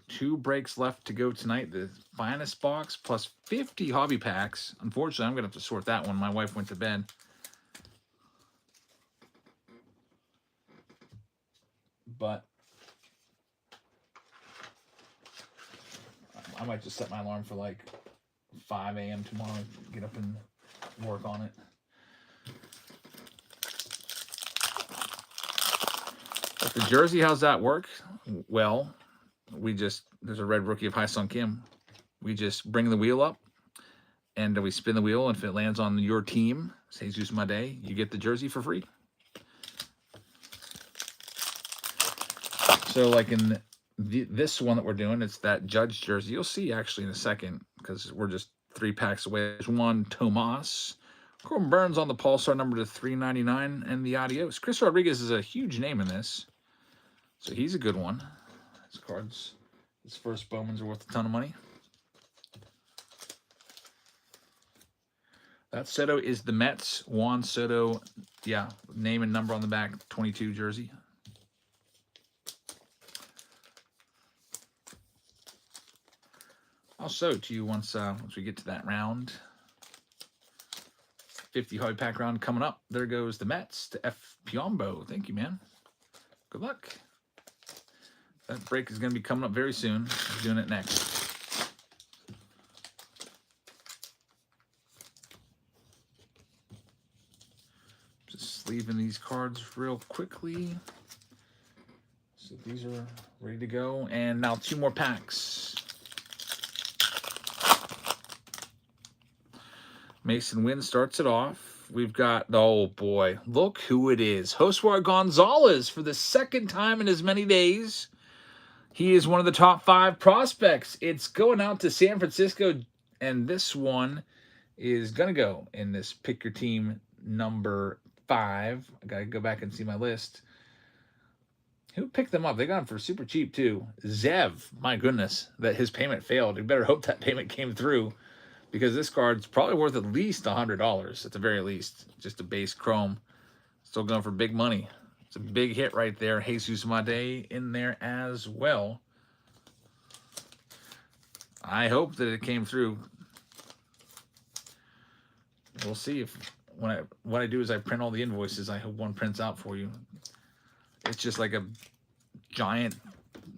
Two breaks left to go tonight. The finest box plus 50 hobby packs. Unfortunately, I'm going to have to sort that one. My wife went to bed. But I might just set my alarm for like 5 a.m. tomorrow. Get up and work on it. But the jersey, how's that work? Well, there's a red rookie of Hai-Sung Kim. We just bring the wheel up and we spin the wheel. And if it lands on your team, say Jesus Made, you get the jersey for free. So like in this one that we're doing, it's that Judge jersey. You'll see actually in a second because we're just 3 packs away. There's one Tomas. Corbin Burns on the Pulsar, number to 399, and the adios. Chris Rodriguez is a huge name in this. So he's a good one. His cards, his first Bowmans are worth a ton of money. That Soto is the Mets. Juan Soto, yeah, name and number on the back, 22 jersey. I'll show it to you once we get to that round. 50 hobby pack round coming up. There goes the Mets to F. Piombo. Thank you, man. Good luck. That break is going to be coming up very soon. I'm doing it next. Just sleeving these cards real quickly. So these are ready to go. And now 2 more packs. Mason Wynn starts it off. We've got, oh boy, look who it is. Josue Gonzalez for the 2nd time in as many days. He is one of the top 5 prospects. It's going out to San Francisco, and this one is going to go in this Pick Your Team number 5. I got to go back and see my list. Who picked them up? They got them for super cheap, too. Zev, my goodness, that his payment failed. You better hope that payment came through, because this card's probably worth at least $100 at the very least. Just a base chrome. Still going for big money. It's a big hit right there. Jesus Made in there as well. I hope that it came through. We'll see if what I do is I print all the invoices. I hope one prints out for you. It's just like a giant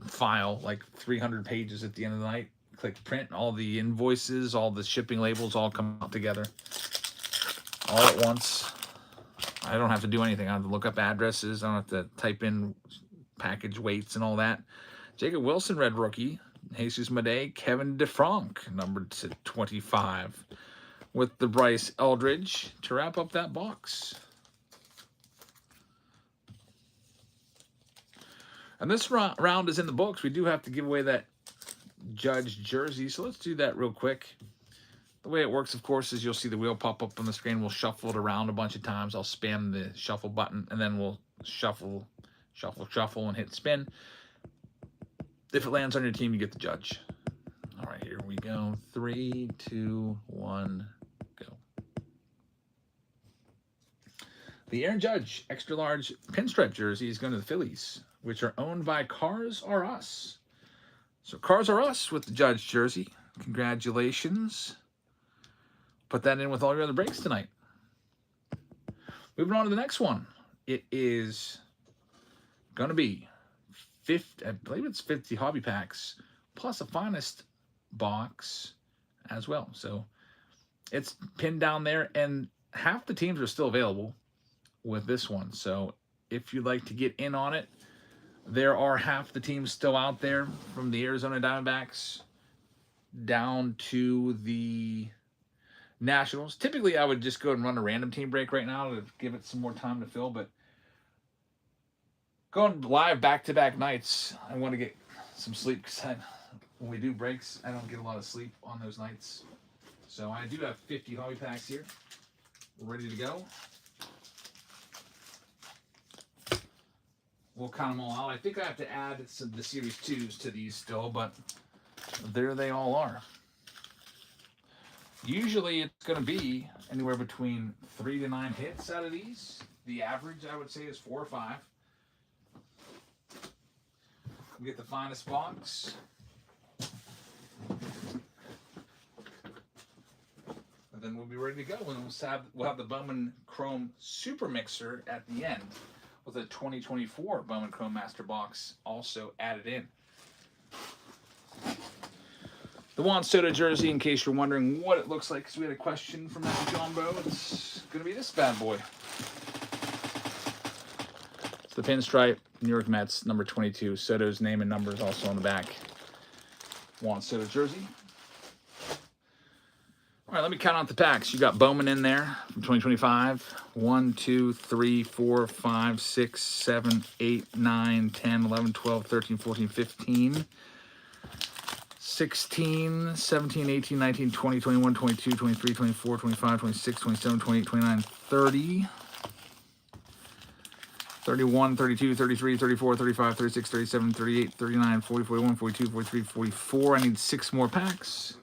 file, like 300 pages at the end of the night. Click print, all the invoices, all the shipping labels all come out together all at once. I don't have to do anything. I don't have to look up addresses. I don't have to type in package weights and all that. Jacob Wilson, red rookie. Jesus Made, Kevin DeFranc, numbered to 25. With the Bryce Eldridge to wrap up that box. And this round is in the books. We do have to give away that Judge jersey, so let's do that real quick. The way it works, of course, is you'll see the wheel pop up on the screen. We'll shuffle it around a bunch of times. I'll spam the shuffle button, and then we'll shuffle, and hit spin. If it lands on your team, you get the Judge. All right, here we go. 3, 2, 1, go. The Aaron Judge extra large pinstripe jersey is going to the Phillies, which are owned by Cars R Us. So Cars R Us with the Judge jersey. Congratulations. Put that in with all your other breaks tonight. Moving on to the next one. It is going to be 50, I believe it's 50 hobby packs plus a finest box as well. So it's pinned down there, and half the teams are still available with this one. So if you'd like to get in on it, there are half the teams still out there, from the Arizona Diamondbacks down to the Nationals. Typically, I would just go and run a random team break right now to give it some more time to fill, but going live back-to-back nights, I want to get some sleep, because when we do breaks, I don't get a lot of sleep on those nights. So I do have 50 hobby packs here. We're ready to go. We'll count them all out. I think I have to add the Series 2s to these still, but there they all are. Usually it's going to be anywhere between 3 to 9 hits out of these. The average, I would say, is 4 or 5. We get the finest box. And then we'll be ready to go. And we'll have the Bowman Chrome Super Mixer at the end, with a 2024 Bowman Chrome Master Box also added in. The Juan Soto jersey, in case you're wondering what it looks like, because we had a question from Mr. John Bow, it's going to be this bad boy. It's the pinstripe New York Mets, number 22. Soto's name and number is also on the back. Juan Soto jersey. All right, let me count out the packs. You got Bowman in there from 2025. 1, 2, 3, 4, 5, 6, 7, 8, 9, 10, 11, 12, 13, 14, 15, 16, 17, 18, 19, 20, 21, 22, 23, 24, 25, 26, 27, 28, 29, 30, 31, 32, 33, 34, 35, 36, 37, 38, 39, 40, 41, 42, 43, 44. I need 6 more packs.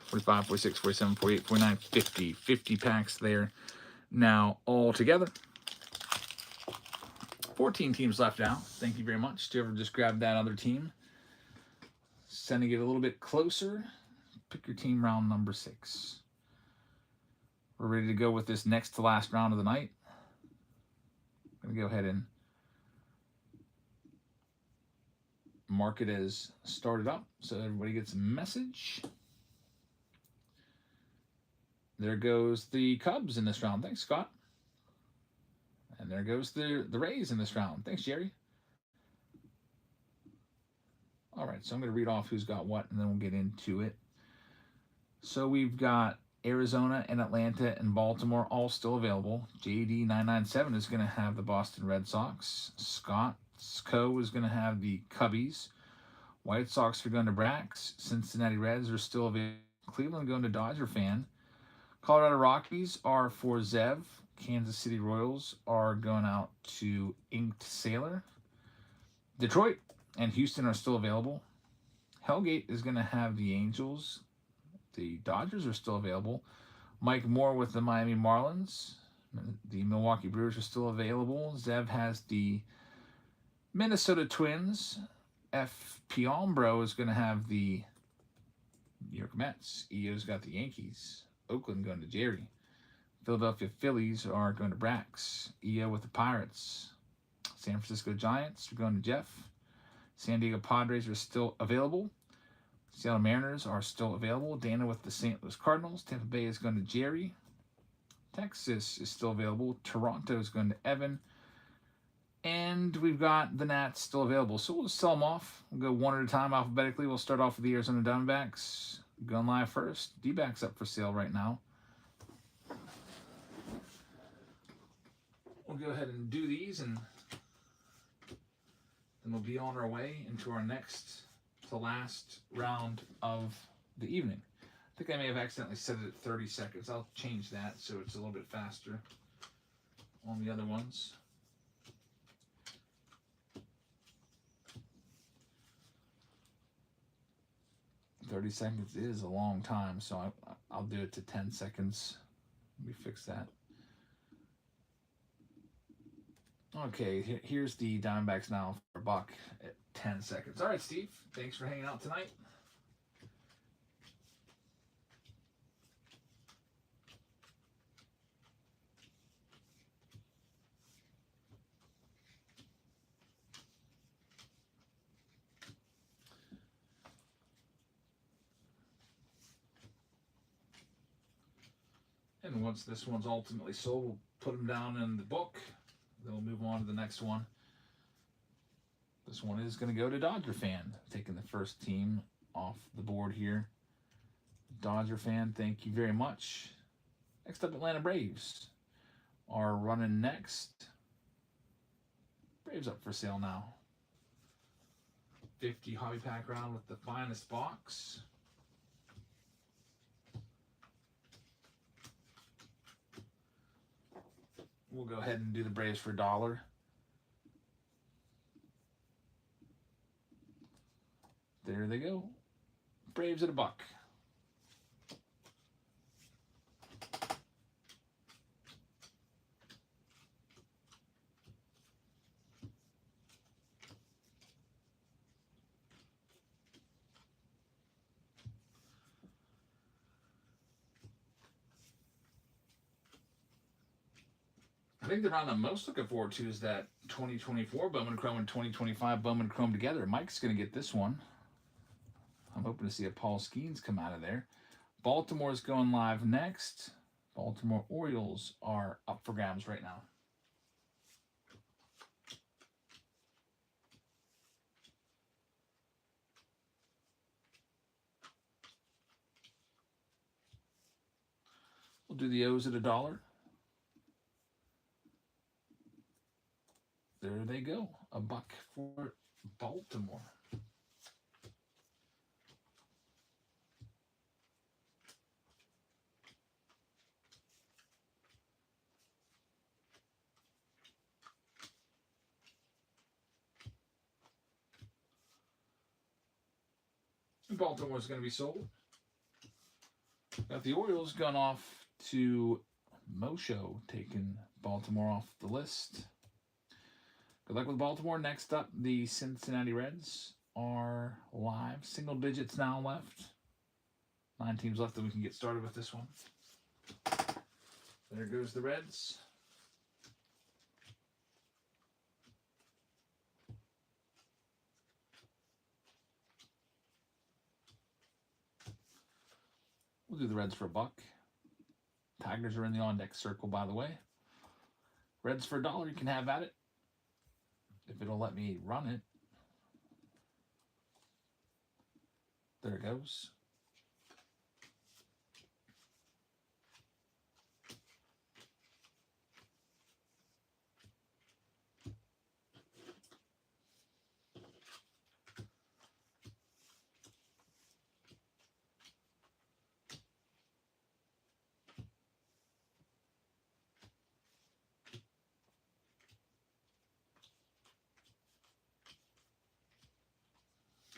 45, 46, 47, 48, 49, 50. 50 packs there now all together. 14 teams left out. Thank you very much to whoever just grabbed that other team. Sending it a little bit closer. Pick your team round number 6. We're ready to go with this next to last round of the night. I'm going to go ahead and mark it as started up so everybody gets a message. There goes the Cubs in this round. Thanks, Scott. And there goes the Rays in this round. Thanks, Jerry. All right, so I'm going to read off who's got what, and then we'll get into it. So we've got Arizona and Atlanta and Baltimore all still available. JD997 is going to have the Boston Red Sox. Scott Co is going to have the Cubbies. White Sox are going to Brax. Cincinnati Reds are still available. Cleveland going to Dodger fan. Colorado Rockies are for Zev. Kansas City Royals are going out to Inked Sailor. Detroit and Houston are still available. Hellgate is going to have the Angels. The Dodgers are still available. Mike Moore with the Miami Marlins. The Milwaukee Brewers are still available. Zev has the Minnesota Twins. F. Piombro is going to have the New York Mets. EO's got the Yankees. Oakland going to Jerry. Philadelphia Phillies are going to Brax. EO with the Pirates. San Francisco Giants are going to Jeff. San Diego Padres are still available. Seattle Mariners are still available. Dana with the St. Louis Cardinals. Tampa Bay is going to Jerry. Texas is still available. Toronto is going to Evan. And we've got the Nats still available. So we'll just sell them off. We'll go one at a time alphabetically. We'll start off with the Arizona Diamondbacks. Going live first. D-backs up for sale right now. We'll go ahead and do these, and then we'll be on our way into our next to last round of the evening. I think I may have accidentally set it at 30 seconds. I'll change that so it's a little bit faster on the other ones. 30 seconds is a long time, so I'll do it to 10 seconds. Let me fix that. Okay, here's the Diamondbacks now for $1 at 10 seconds. All right, Steve, thanks for hanging out tonight. And once this one's ultimately sold, we'll put them down in the book. Then we'll move on to the next one. This one is going to go to Dodger Fan, taking the first team off the board here. Dodger Fan, thank you very much. Next up, Atlanta Braves are running next. Braves up for sale now. 50 hobby pack round with the finest box. We'll go ahead and do the Braves for $1. There they go. Braves at $1. I think the round I'm most looking forward to is that 2024 Bowman Chrome and 2025 Bowman Chrome together. Mike's going to get this one. I'm hoping to see a Paul Skeens come out of there. Baltimore's going live next. Baltimore Orioles are up for grabs right now. We'll do the O's at $1. There they go. $1 for Baltimore. Baltimore's going to be sold. Got the Orioles gone off to Mosho, taking Baltimore off the list. Good luck with Baltimore. Next up, the Cincinnati Reds are live. Single digits now left. 9 teams left, and we can get started with this one. There goes the Reds. We'll do the Reds for $1. Tigers are in the on-deck circle, by the way. Reds for $1, you can have at it. If it'll let me run it. There it goes.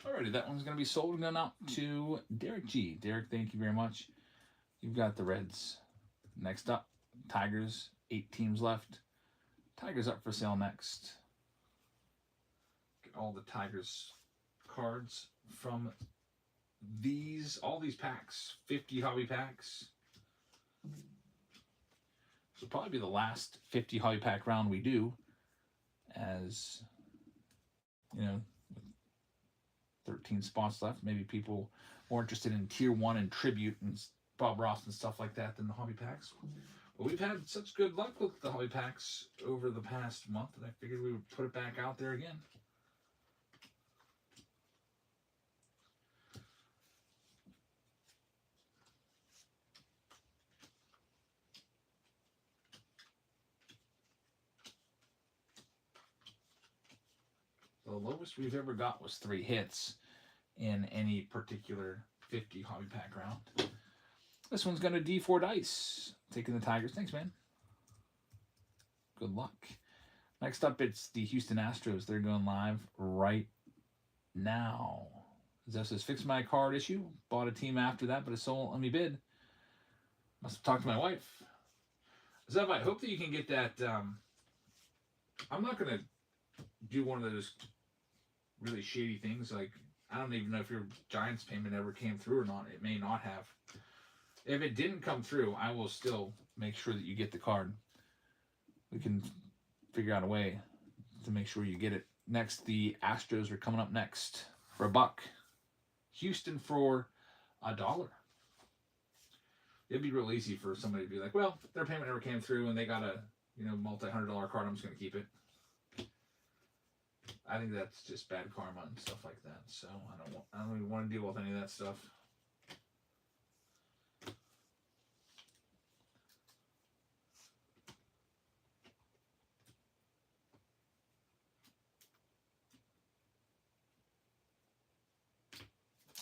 Alrighty, that one's going to be sold and going out to Derek G. Derek, thank you very much. You've got the Reds. Next up, Tigers. 8 teams left. Tigers up for sale next. Get all the Tigers cards from all these packs. 50 hobby packs. This will probably be the last 50 hobby pack round we do, as you know, 13 spots left. Maybe people more interested in Tier 1 and Tribute and Bob Ross and stuff like that than the hobby packs. But we've had such good luck with the hobby packs over the past month that I figured we would put it back out there again. The lowest we've ever got was 3 hits in any particular 50 hobby pack round. This one's going to D4 Dice, taking the Tigers. Thanks, man. Good luck. Next up, it's the Houston Astros. They're going live right now. Zeph says, fix my card issue. Bought a team after that, but it still won't let me bid. Must have talked to my wife. Zeph, I hope that you can get that. I'm not going to do one of those really shady things. Like, I don't even know if your Giants payment ever came through or not. It may not have. If it didn't come through, I will still make sure that you get the card. We can figure out a way to make sure you get it. Next, the Astros are coming up next for $1. Houston for $1. It'd be real easy for somebody to be like, well, their payment never came through and they got a multi-$100 card. I'm just going to keep it. I think that's just bad karma and stuff like that. So I don't even want to deal with any of that stuff.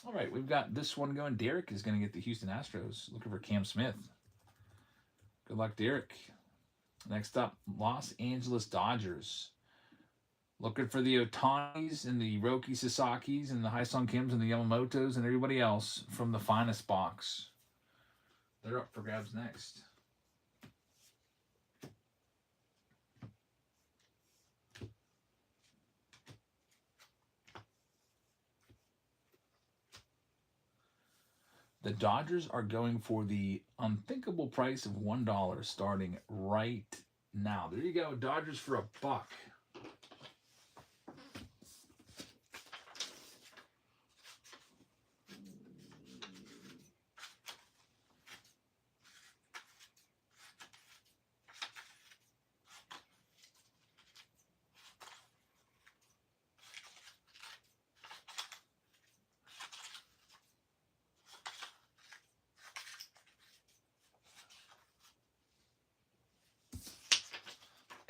All right, we've got this one going. Derek is going to get the Houston Astros. Looking for Cam Smith. Good luck, Derek. Next up, Los Angeles Dodgers. Looking for the Otanis and the Roki Sasakis and the Haesung Kims and the Yamamotos and everybody else from the finest box. They're up for grabs next. The Dodgers are going for the unthinkable price of $1 starting right now. There you go. Dodgers for $1.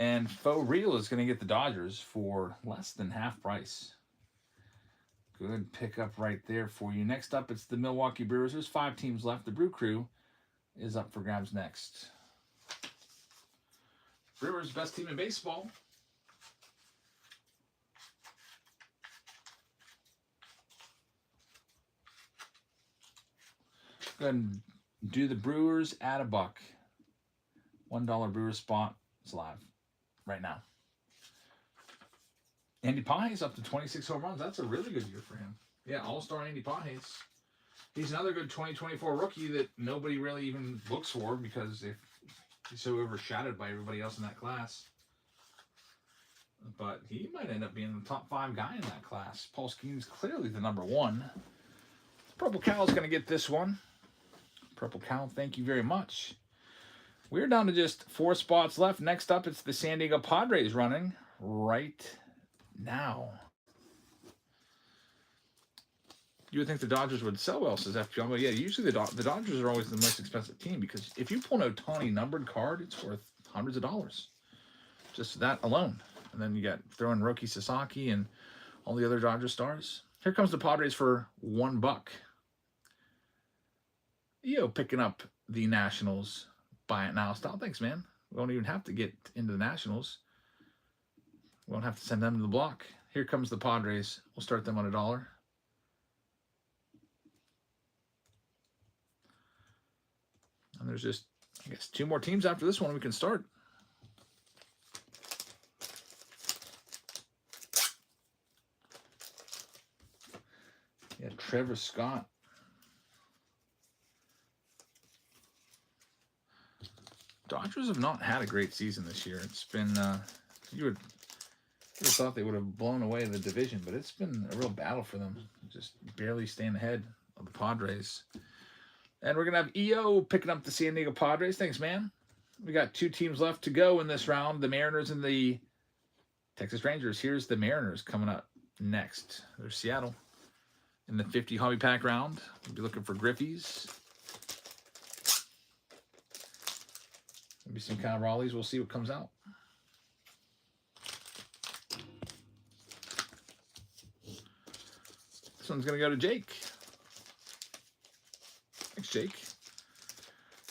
And Faux Real is going to get the Dodgers for less than half price. Good pickup right there for you. Next up, it's the Milwaukee Brewers. There's 5 teams left. The Brew Crew is up for grabs next. Brewers, best team in baseball. Go ahead and do the Brewers at $1. $1 Brewers spot is live right now. Andy Pages up to 26 home runs. That's a really good year for him. Yeah, all-star Andy Pages. He's another good 2024 rookie that nobody really even looks for because he's so overshadowed by everybody else in that class. But he might end up being the top 5 guy in that class. Paul Skeens clearly the number 1. Purple Cow's going to get this one. Purple Cow, thank you very much. We're down to just 4 spots left. Next up, it's the San Diego Padres running right now. You would think the Dodgers would sell well, says FPL. But yeah, usually the Dodgers are always the most expensive team because if you pull an Ohtani numbered card, it's worth hundreds of dollars. Just that alone. And then you got throwing Roki Sasaki and all the other Dodger stars. Here comes the Padres for $1. EO picking up the Nationals. Buy it now style. Thanks, man. We won't even have to get into the Nationals. We won't have to send them to the block. Here comes the Padres. We'll start them on $1. And there's just, I guess, 2 more teams after this one we can start. Yeah, Trevor Scott. Dodgers have not had a great season this year. It's been, you would have thought they would have blown away the division, but it's been a real battle for them. Just barely staying ahead of the Padres. And we're going to have EO picking up the San Diego Padres. Thanks, man. We got 2 teams left to go in this round, the Mariners and the Texas Rangers. Here's the Mariners coming up next. There's Seattle in the 50 hobby pack round. We'll be looking for Griffies. Maybe some kind of Raleighs. We'll see what comes out. This one's going to go to Jake. Thanks, Jake.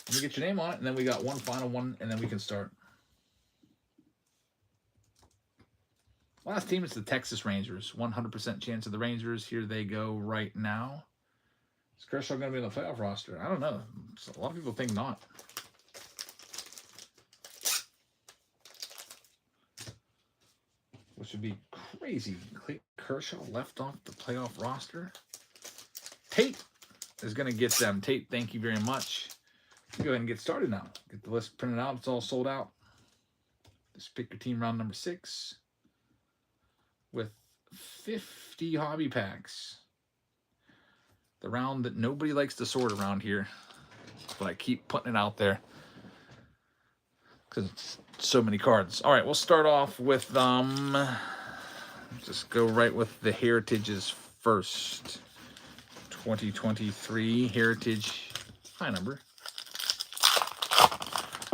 Let me get your name on it, and then we got one final one, and then we can start. Last team is the Texas Rangers. 100% chance of the Rangers. Here they go right now. Is Kershaw going to be in the playoff roster? I don't know. A lot of people think not. Which would be crazy. Kershaw left off the playoff roster. Tate is going to get them. Tate, thank you very much. Go ahead and get started now. Get the list printed out. It's all sold out. Just pick your team round number 6 with 50 hobby packs. The round that nobody likes to sort around here, but I keep putting it out there because it's so many cards. All right, we'll start off with just go right with the Heritages first. 2023 Heritage high number.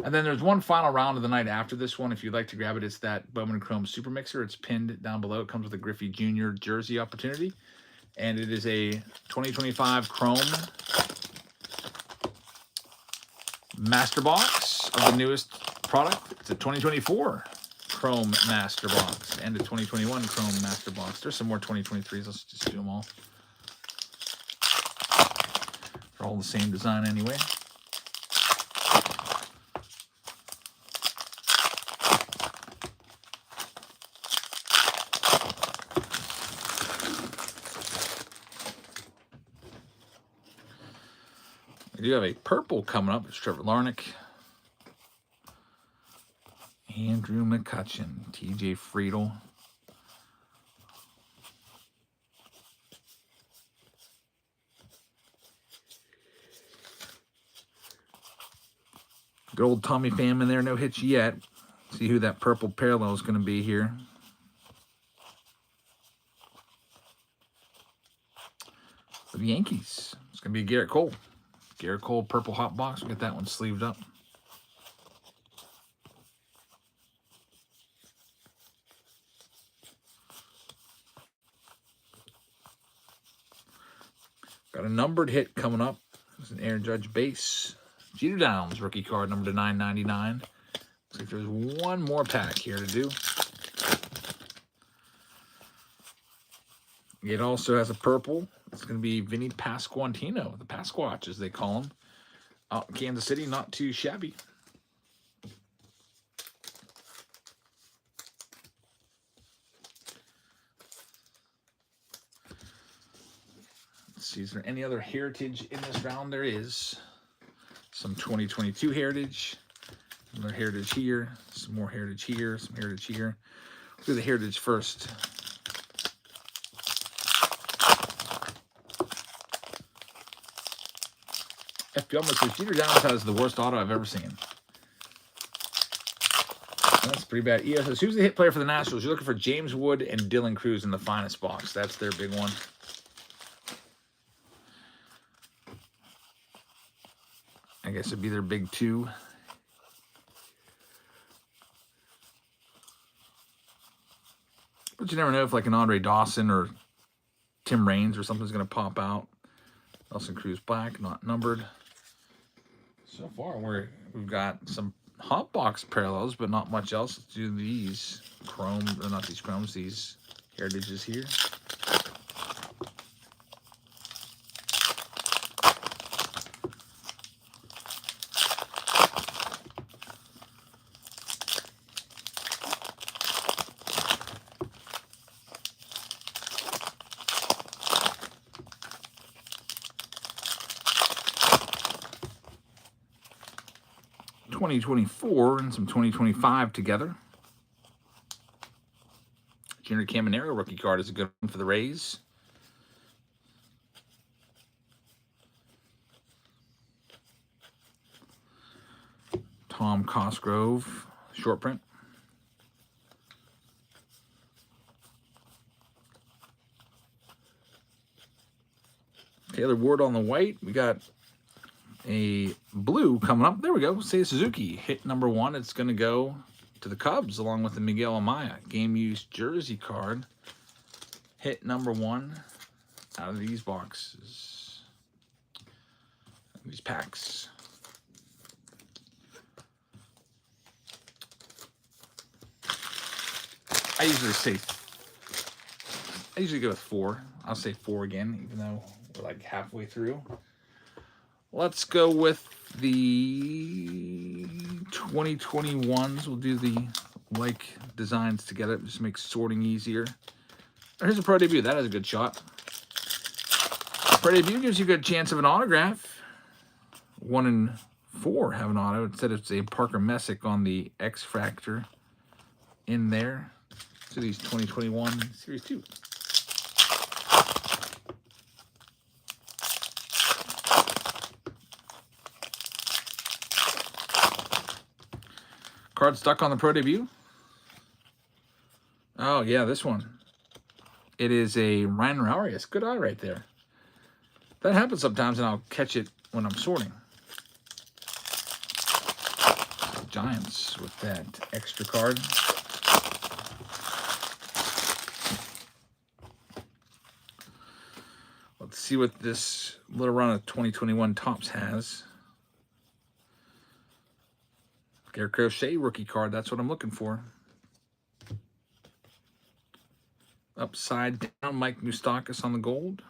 And then there's one final round of the night after this one. If you'd like to grab it, it's that Bowman Chrome Super Mixer. It's pinned down below. It comes with a Griffey Jr. jersey opportunity. And it is a 2025 Chrome Master Box of the newest product. It's a 2024 Chrome Master Box and a 2021 Chrome Master Box. There's some more 2023s. Let's just do them all. They're all the same design anyway. We do have a purple coming up. It's Trevor Larnach, Andrew McCutchen, TJ Friedel. Good old Tommy Pham in there, no hits yet. See who that purple parallel is going to be here. For the Yankees, it's going to be Garrett Cole. Garrett Cole purple hot box. We'll get that one sleeved up. Got a numbered hit coming up. It's an Aaron Judge base. Jeter Downs rookie card number to 999. Looks like there's one more pack here to do. It also has a purple. It's going to be Vinny Pasquantino, the Pasquatch as they call him. Out in Kansas City, not too shabby. Let's see, is there any other Heritage in this round? There is. Some 2022 Heritage. Another Heritage here. Some more Heritage here. Some Heritage here. We'll do the Heritage first. FP almost says Jeter Downs has the worst auto I've ever seen. That's pretty bad. EO says, who's the hit player for the Nationals? You're looking for James Wood and Dylan Cruz in the finest box. That's their big one. I guess it'd be their big 2. But you never know if like an Andre Dawson or Tim Raines or something's going to pop out. Nelson Cruz black, not numbered. So far, we've got some hot box parallels, but not much else. Let's do these chrome, or not these chromes, these Heritages here. '24 and some 2025 together. Junior Caminero rookie card is a good one for the Rays. Tom Cosgrove short print. Taylor Ward on the white. We got a blue coming up. There we go. Seiya Suzuki, hit number 1. It's going to go to the Cubs along with the Miguel Amaya game used jersey card. Hit number 1 out of these boxes. These packs. I usually say I usually go with 4. I'll say 4 again, even though we're like halfway through. Let's go with the 2021s. We'll do the like designs together. Just make sorting easier. Here's a pro debut. That is a good shot. Pro debut gives you a good chance of an autograph. 1 in 4 have an auto. Instead, it's a Parker Messick on the X Factor in there. So these 2021 Series 2. Card stuck on the pro debut. Oh, yeah, this one. It is a Ryan Arias. Good eye right there. That happens sometimes, and I'll catch it when I'm sorting. So Giants with that extra card. Let's see what this little run of 2021 Topps has. Garrett Crochet rookie card. That's what I'm looking for. Upside down, Mike Moustakas on the gold.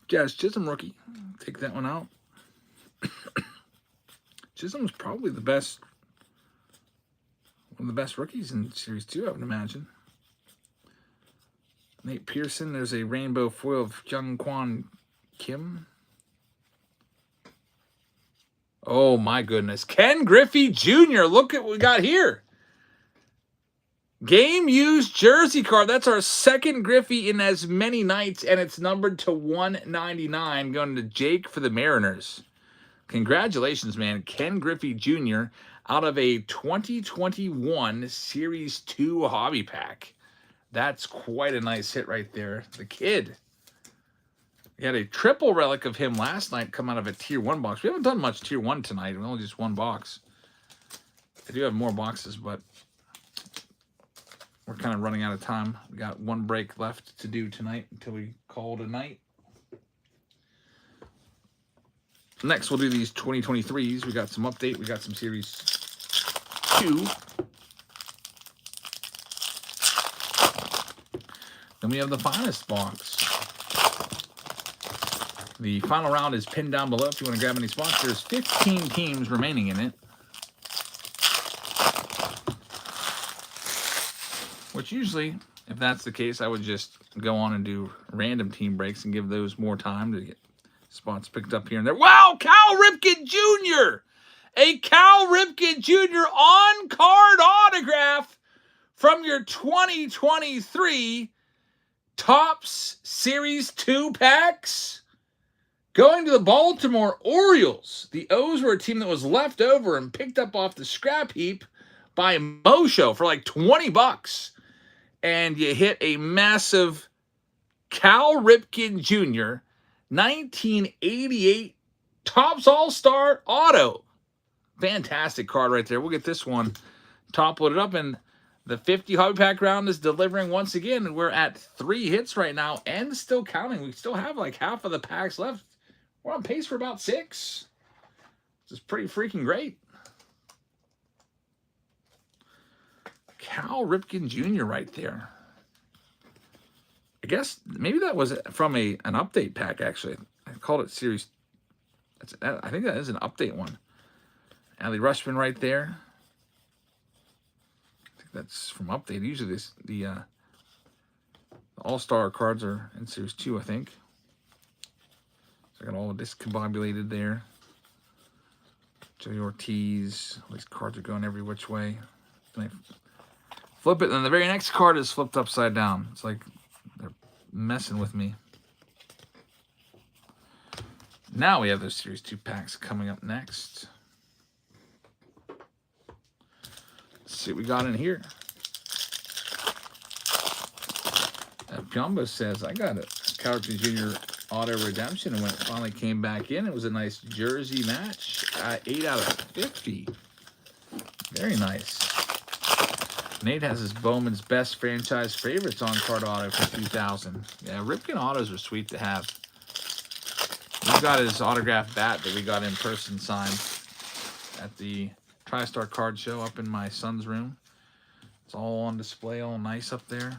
Jazz Chisholm rookie. Take that one out. Chisholm's probably the best, one of the best rookies in Series 2, I would imagine. Nate Pearson. There's a rainbow foil of Jung Kwon Kim. Oh, my goodness. Ken Griffey Jr. Look at what we got here. Game used jersey card. That's our second Griffey in as many nights, and it's numbered to 199, going to Jake for the Mariners. Congratulations, man. Ken Griffey Jr. out of a 2021 Series 2 hobby pack. That's quite a nice hit right there. The kid. We had a triple relic of him last night come out of a Tier 1 box. We haven't done much Tier 1 tonight. We only just 1 box. I do have more boxes, but we're kind of running out of time. We got 1 break left to do tonight until we call it a night. Next, we'll do these 2023s. We got some update. We got some Series 2. Then we have the finest box. The final round is pinned down below if you want to grab any spots. There's 15 teams remaining in it. Which usually, if that's the case, I would just go on and do random team breaks and give those more time to get spots picked up here and there. Wow, Cal Ripken Jr. A Cal Ripken Jr. on-card autograph from your 2023 Topps Series 2 packs. Going to the Baltimore Orioles. The O's were a team that was left over and picked up off the scrap heap by Mosho for like 20 bucks. And you hit a massive Cal Ripken Jr. 1988 Topps All-Star Auto. Fantastic card right there. We'll get this one top loaded up, and the 50 hobby pack round is delivering once again. We're at 3 hits right now and still counting. We still have like half of the packs left. We're on pace for about 6. This is pretty freaking great. Cal Ripken Jr. right there. I guess maybe that was from an update pack, actually. I called it Series. I think that is an update one. Adley Rutschman right there. I think that's from update. Usually the All-Star cards are in Series 2, I think. So I got all discombobulated there. Joey Ortiz. All these cards are going every which way. Then I flip it, and then the very next card is flipped upside down. It's like they're messing with me. Now we have those Series 2 packs coming up next. Let's see what we got in here. Jumbo says, I got a Cal Ripken Jr. Auto Redemption, and when it finally came back in, it was a nice jersey match. 8 out of 50. Very nice. Nate has his Bowman's Best Franchise Favorites on card auto for 2000. Yeah, Ripken autos are sweet to have. We got his autographed bat that we got in person signed at the TriStar card show up in my son's room. It's all on display, all nice up there.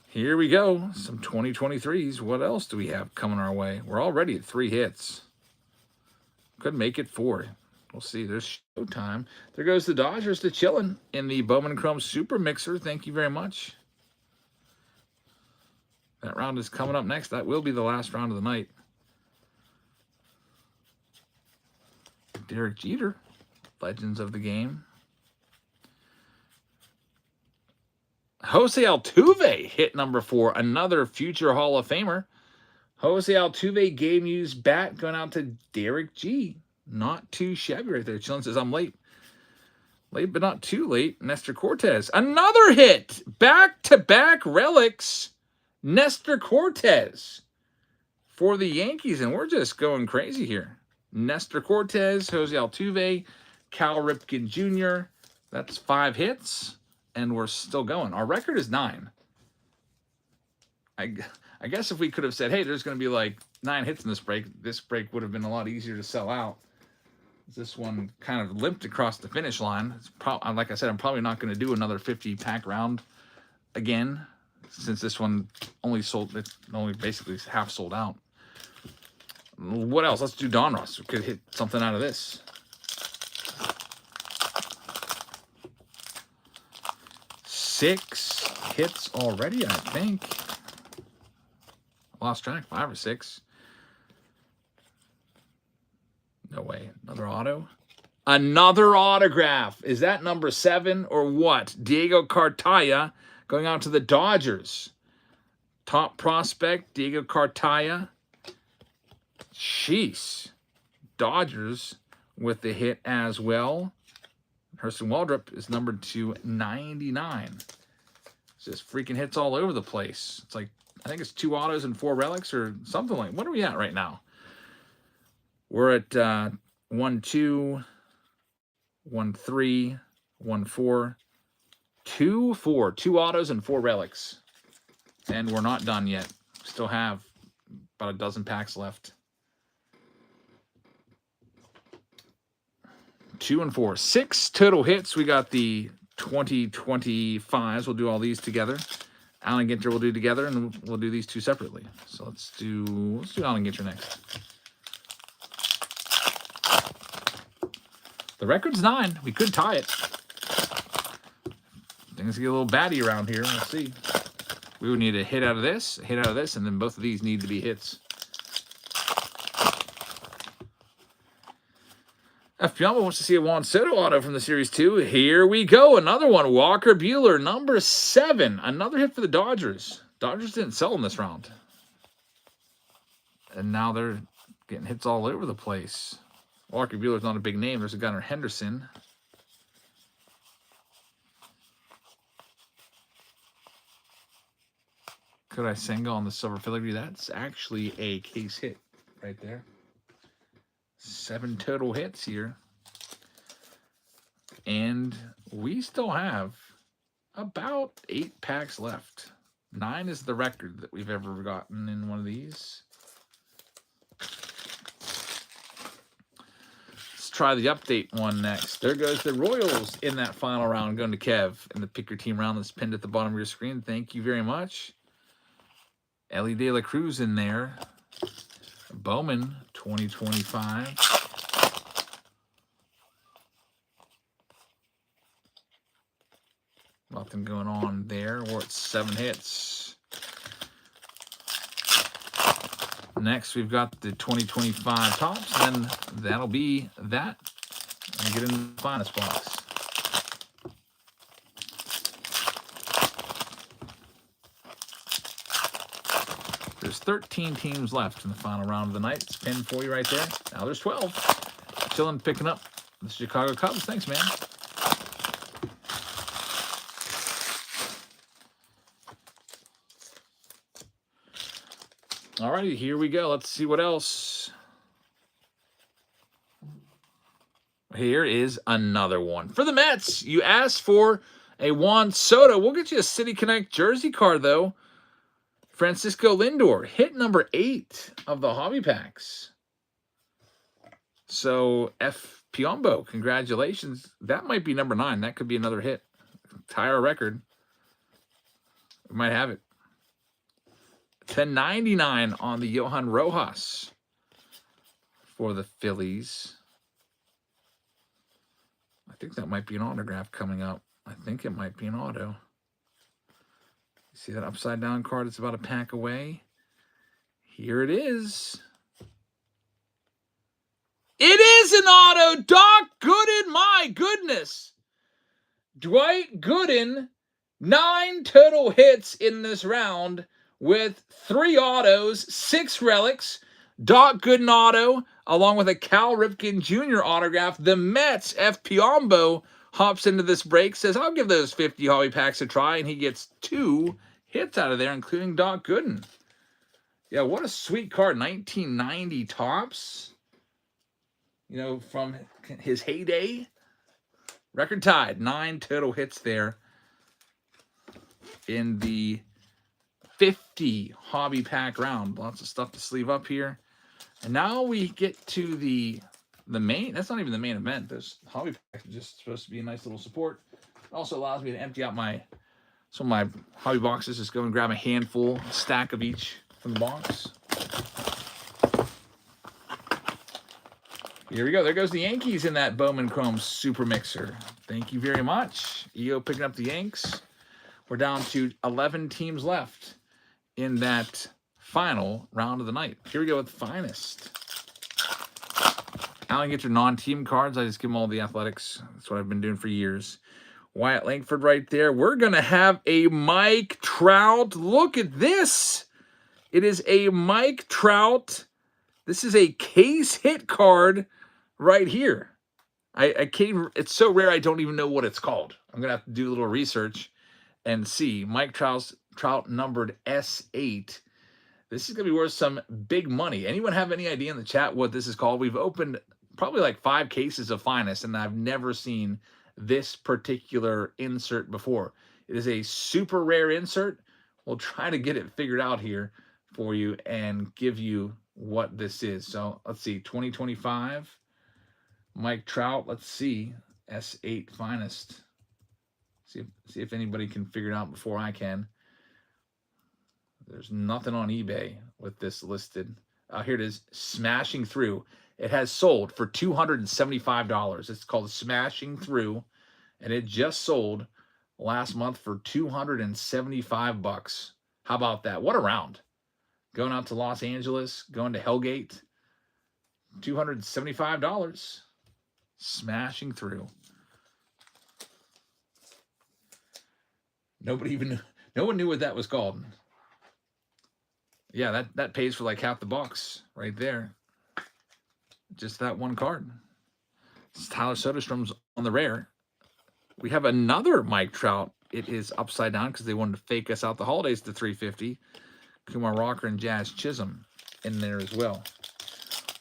Here we go. Some 2023s. What else do we have coming our way? We're already at 3 hits. Could make it 4. We'll see. There's showtime. There goes the Dodgers to chillin' in the Bowman Chrome Super Mixer. Thank you very much. That round is coming up next. That will be the last round of the night. Derek Jeter, Legends of the Game. Jose Altuve hit number 4, another future Hall of Famer. Jose Altuve game used bat going out to Derek G. Not too shabby right there. Chillin says, I'm late. Late but not too late. Nestor Cortez, another hit. Back-to-back relics. Nestor Cortez for the Yankees, and we're just going crazy here. Nestor Cortez, Jose Altuve, Cal Ripken Jr. That's 5 hits, and we're still going. Our record is 9. I guess if we could have said, hey, there's going to be like 9 hits in this break would have been a lot easier to sell out. This one kind of limped across the finish line. It's like I said, I'm probably not going to do another 50-pack round again, since this one only basically half sold out. What else? Let's do Donruss. We could hit something out of this. Six hits already, I think. Lost track. 5 or 6. No way. Another auto. Another autograph. Is that number 7 or what? Diego Cartaya going out to the Dodgers. Top prospect, Diego Cartaya. Jeez. Dodgers with the hit as well. Hurston Waldrop is numbered to 99. It's just freaking hits all over the place. It's like, I think it's 2 autos and 4 relics or something like. What are we at right now? We're at 1, 2, 1, 3, 1, 4, 2, 4. 2 autos and 4 relics. And we're not done yet. Still have about a dozen packs left. 2 and 4. 6 total hits. We got the 2025s. We'll do all these together. Allen Ginter we'll do together, and we'll do these 2 separately. So let's do Allen Ginter next. The record's 9. We could tie it. Things get a little batty around here. Let's see. We would need a hit out of this, and then both of these need to be hits. F. Piama wants to see a Juan Soto auto from the Series 2. Here we go. Another one. Walker Buehler, number 7. Another hit for the Dodgers. Dodgers didn't sell in this round. And now they're getting hits all over the place. Walker Buehler's not a big name. There's a Gunnar Henderson. Could I Senga on the silver filigree? That's actually a case hit right there. 7 total hits here. And we still have about 8 packs left. 9 is the record that we've ever gotten in one of these. Let's try the update one next. There goes the Royals in that final round, going to Kev in the Pick Your Team round that's pinned at the bottom of your screen. Thank you very much. Ellie De La Cruz in there. Bowman, 2025. Nothing going on there. We're at 7 hits. Next, we've got the 2025 tops, and that'll be that. And get in the finest box. There's 13 teams left in the final round of the night. It's pinned for you right there. Now there's 12. Chilling, picking up the Chicago Cubs. Thanks, man. Alrighty, here we go. Let's see what else. Here is another one. For the Mets, you asked for a Juan Soto. We'll get you a City Connect jersey card, though. Francisco Lindor, hit number 8 of the hobby packs. So F. Piombo, congratulations. That might be number 9. That could be another hit. Tie our record. We might have it. 1099 on the Johan Rojas for the Phillies. I think that might be an autograph coming up. I think it might be an auto. See that upside down card? It's about a pack away. Here it is. It is an auto. Doc Gooden, my goodness. Dwight Gooden, 9 total hits in this round with 3 autos, 6 relics. Doc Gooden auto, along with a Cal Ripken Jr. autograph. The Mets, F. Piombo, hops into this break, says, I'll give those 50 hobby packs a try, and he gets 2 hits out of there, including Doc Gooden. Yeah, what a sweet card. 1990 tops. You know, from his heyday. Record tied. 9 total hits there in the 50 hobby pack round. Lots of stuff to sleeve up here. And now we get to the main. That's not even the main event. This hobby pack is just supposed to be a nice little support. It also allows me to empty out some of my hobby boxes. Just go and grab a handful, a stack of each from the box. Here we go. There goes the Yankees in that Bowman Chrome Super Mixer. Thank you very much. EO picking up the Yanks. We're down to 11 teams left in that final round of the night. Here we go with Finest. I don't get your non-team cards. I just give them all the Athletics. That's what I've been doing for years. Wyatt Langford right there. We're going to have a Mike Trout. Look at this. It is a Mike Trout. This is a case hit card right here. I can't, it's so rare I don't even know what it's called. I'm going to have to do a little research and see. Mike Trout numbered S8. This is going to be worth some big money. Anyone have any idea in the chat what this is called? We've opened probably like 5 cases of Finest, and I've never seen this particular insert before. It is a super rare insert. We'll try to get it figured out here for you and give you what this is. So let's see, 2025 Mike Trout. Let's see, S8 Finest. See if anybody can figure it out before I can. There's nothing on eBay with this listed. Here it is, Smashing Through. It has sold for $275. It's called Smashing Through, and it just sold last month for $275. How about that? What a round. Going out to Los Angeles, going to Hellgate, $275. Smashing Through. No one knew what that was called. Yeah, that pays for like half the box right there. Just that one card. It's Tyler Soderstrom's on the rare. We have another Mike Trout. It is upside down because they wanted to fake us out the holidays to 350. Kumar Rocker and Jazz Chisholm in there as well.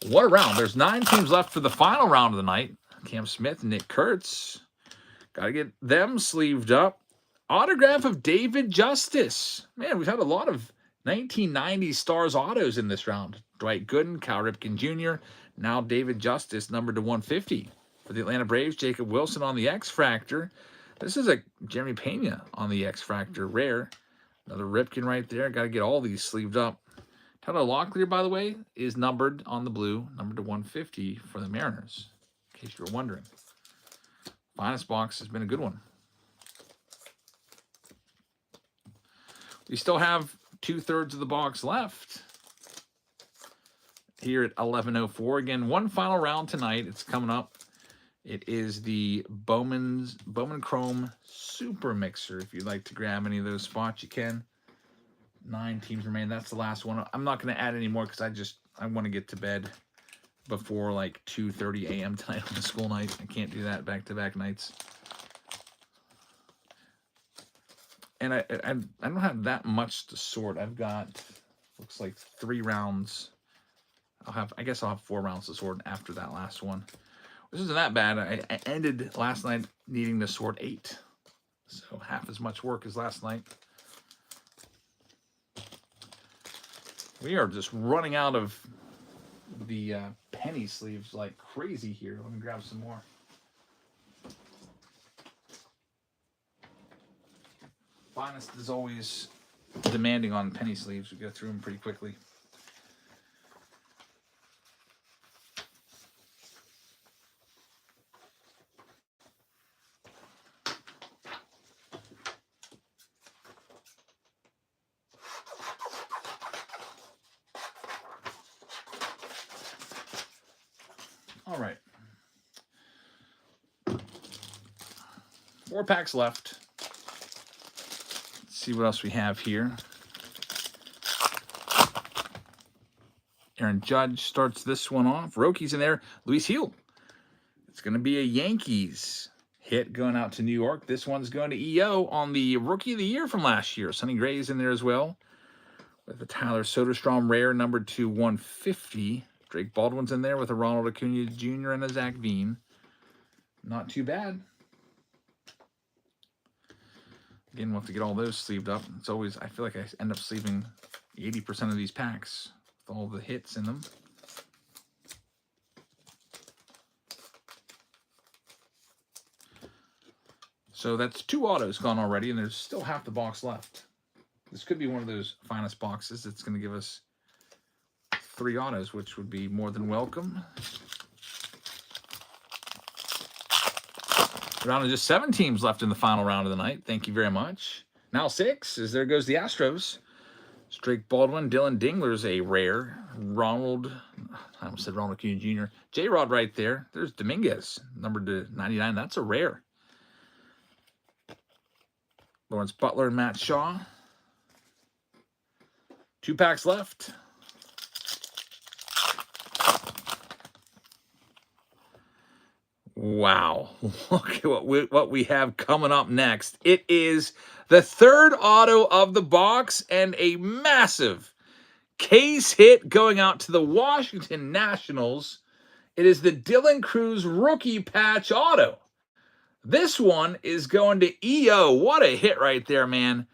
What a round. There's 9 teams left for the final round of the night. Cam Smith, Nick Kurtz. Got to get them sleeved up. Autograph of David Justice. Man, we've had a lot of 1990s Stars autos in this round. Dwight Gooden, Cal Ripken Jr., now David Justice, numbered to 150. For the Atlanta Braves, Jacob Wilson on the X-Fractor. This is a Jeremy Pena on the X-Fractor rare. Another Ripken right there. Got to get all these sleeved up. Tyler Locklear, by the way, is numbered on the blue, numbered to 150 for the Mariners, in case you were wondering. Finest box has been a good one. We still have 2/3 of the box left here at 11:04. Again, one final round tonight. It's coming up. It is the Bowman Chrome Super Mixer. If you'd like to grab any of those spots, you can. 9 teams remain. That's the last one. I'm not going to add any more because I want to get to bed before like 2:30 a.m. tonight on the school night. I can't do that back-to-back nights. And I don't have that much to sort. I've got, looks like 3 rounds. I guess I'll have 4 rounds to sort after that last one. This isn't that bad. I ended last night needing to sort 8. So half as much work as last night. We are just running out of the penny sleeves like crazy here. Let me grab some more. Finest is always demanding on penny sleeves. We go through them pretty quickly. All right. 4 packs left. Let's see what else we have here. Aaron Judge starts this one off. Rockies in there. Luis Heel. It's going to be a Yankees hit going out to New York. This one's going to EO on the Rookie of the Year from last year. Sonny Gray's in there as well. With the Tyler Soderstrom rare, number 2/150. Drake Baldwin's in there with a Ronald Acuna Jr. and a Zach Veen. Not too bad. Again, we'll have to get all those sleeved up. It's always, I feel like I end up sleeving 80% of these packs with all the hits in them. So that's 2 autos gone already, and there's still half the box left. This could be one of those finest boxes. It's going to give us 3 autos, which would be more than welcome. Round of just 7 teams left in the final round of the night. Thank you very much. Now 6, as there goes the Astros. Drake Baldwin, Dylan Dingler's a rare. Ronald, I almost said Ronald Acuna Jr. J-Rod right there. There's Dominguez, number 99. That's a rare. Lawrence Butler and Matt Shaw. 2 packs left. Wow. Look at what we have coming up next. It is the 3rd auto of the box and a massive case hit going out to the Washington Nationals. It is the Dylan Cruz rookie patch auto. This one is going to EO. What a hit right there, man.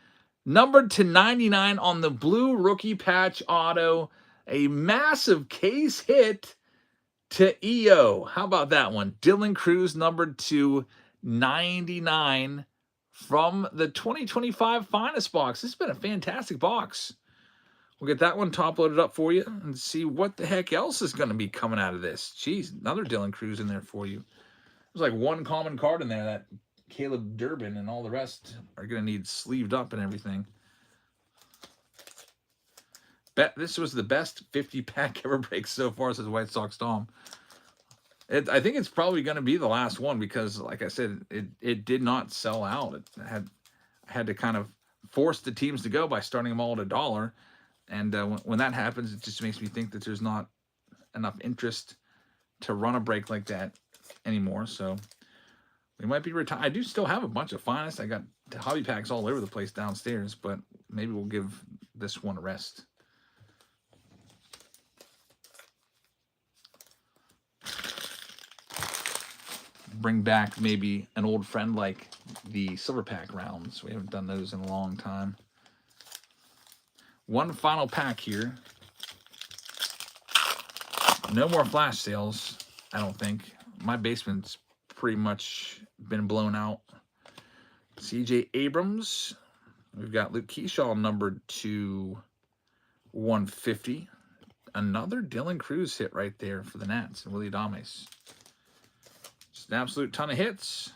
Numbered to 99 on the blue rookie patch auto. A massive case hit to EO. How about that one? Dylan Cruz numbered to 99 from the 2025 Finest box. This has been a fantastic box. We'll get that one top loaded up for you and see what the heck else is going to be coming out of this. Jeez, another Dylan Cruz in there for you. There's like 1 common card in there, that Caleb Durbin, and all the rest are going to need sleeved up and everything. Bet this was the best 50-pack ever break so far, says White Sox Tom. I think it's probably going to be the last one because, like I said, it did not sell out. I had to kind of force the teams to go by starting them all at $1. And when that happens, it just makes me think that there's not enough interest to run a break like that anymore. So we might be retired. I do still have a bunch of Finest. I got hobby packs all over the place downstairs, but maybe we'll give this one a rest. Bring back maybe an old friend like the silver pack rounds. We haven't done those in a long time. One final pack here. No more flash sales, I don't think. My basement's pretty much been blown out. CJ Abrams. We've got Luke Keyshaw numbered to 150. Another Dylan Cruz hit right there for the Nats and Willie Adames. Just an absolute ton of hits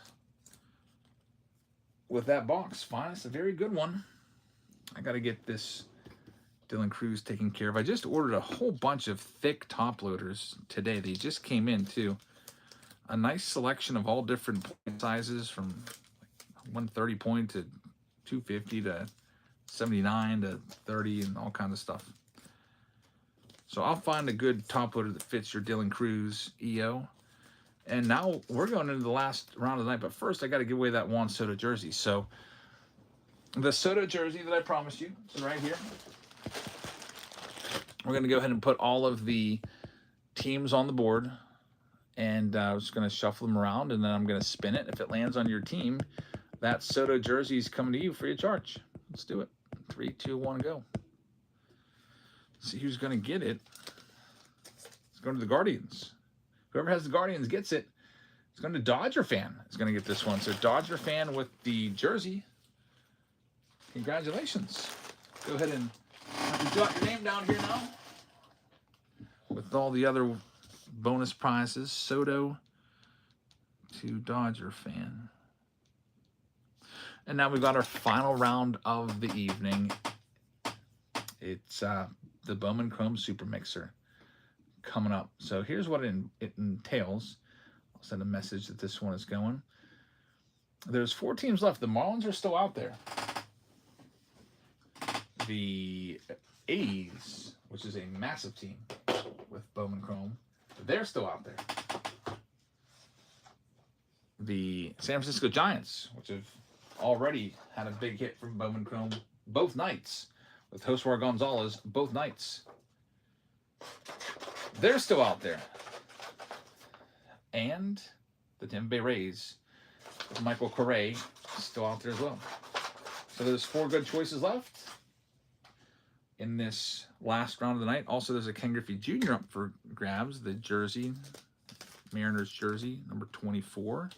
with that box. Finest, a very good one. I got to get this Dylan Cruz taken care of. I just ordered a whole bunch of thick top loaders today. They just came in too. A nice selection of all different point sizes from 130 point to 250 to 79 to 30 and all kinds of stuff. So I'll find a good top loader that fits your Dylan Cruz EO. And now we're going into the last round of the night. But first, I got to give away that Juan Soto jersey. So the Soto jersey that I promised you is right here. We're going to go ahead and put all of the teams on the board. And I'm just going to shuffle them around. And then I'm going to spin it. If it lands on your team, that Soto jersey is coming to you free of charge. Let's do it. 3, 2, 1, go. See who's going to get it. It's going to the Guardians. Whoever has the Guardians gets it. It's going to Dodger fan. It's going to get this one. So Dodger fan with the jersey. Congratulations. Go ahead and jot your name down here now. With all the other bonus prizes. Soto to Dodger fan. And now we've got our final round of the evening. It's the Bowman Chrome Super Mixer coming up. So here's what it entails. I'll send a message that this one is going. There's 4 teams left. The Marlins are still out there. The A's, which is a massive team with Bowman Chrome, they're still out there. The San Francisco Giants, which have already had a big hit from Bowman Chrome both nights, with Josue Gonzalez both nights. They're still out there. And the Tampa Bay Rays, with Michael Correa, still out there as well. So there's 4 good choices left in this last round of the night. Also, there's a Ken Griffey Jr. up for grabs, the jersey, Mariners jersey, number 24.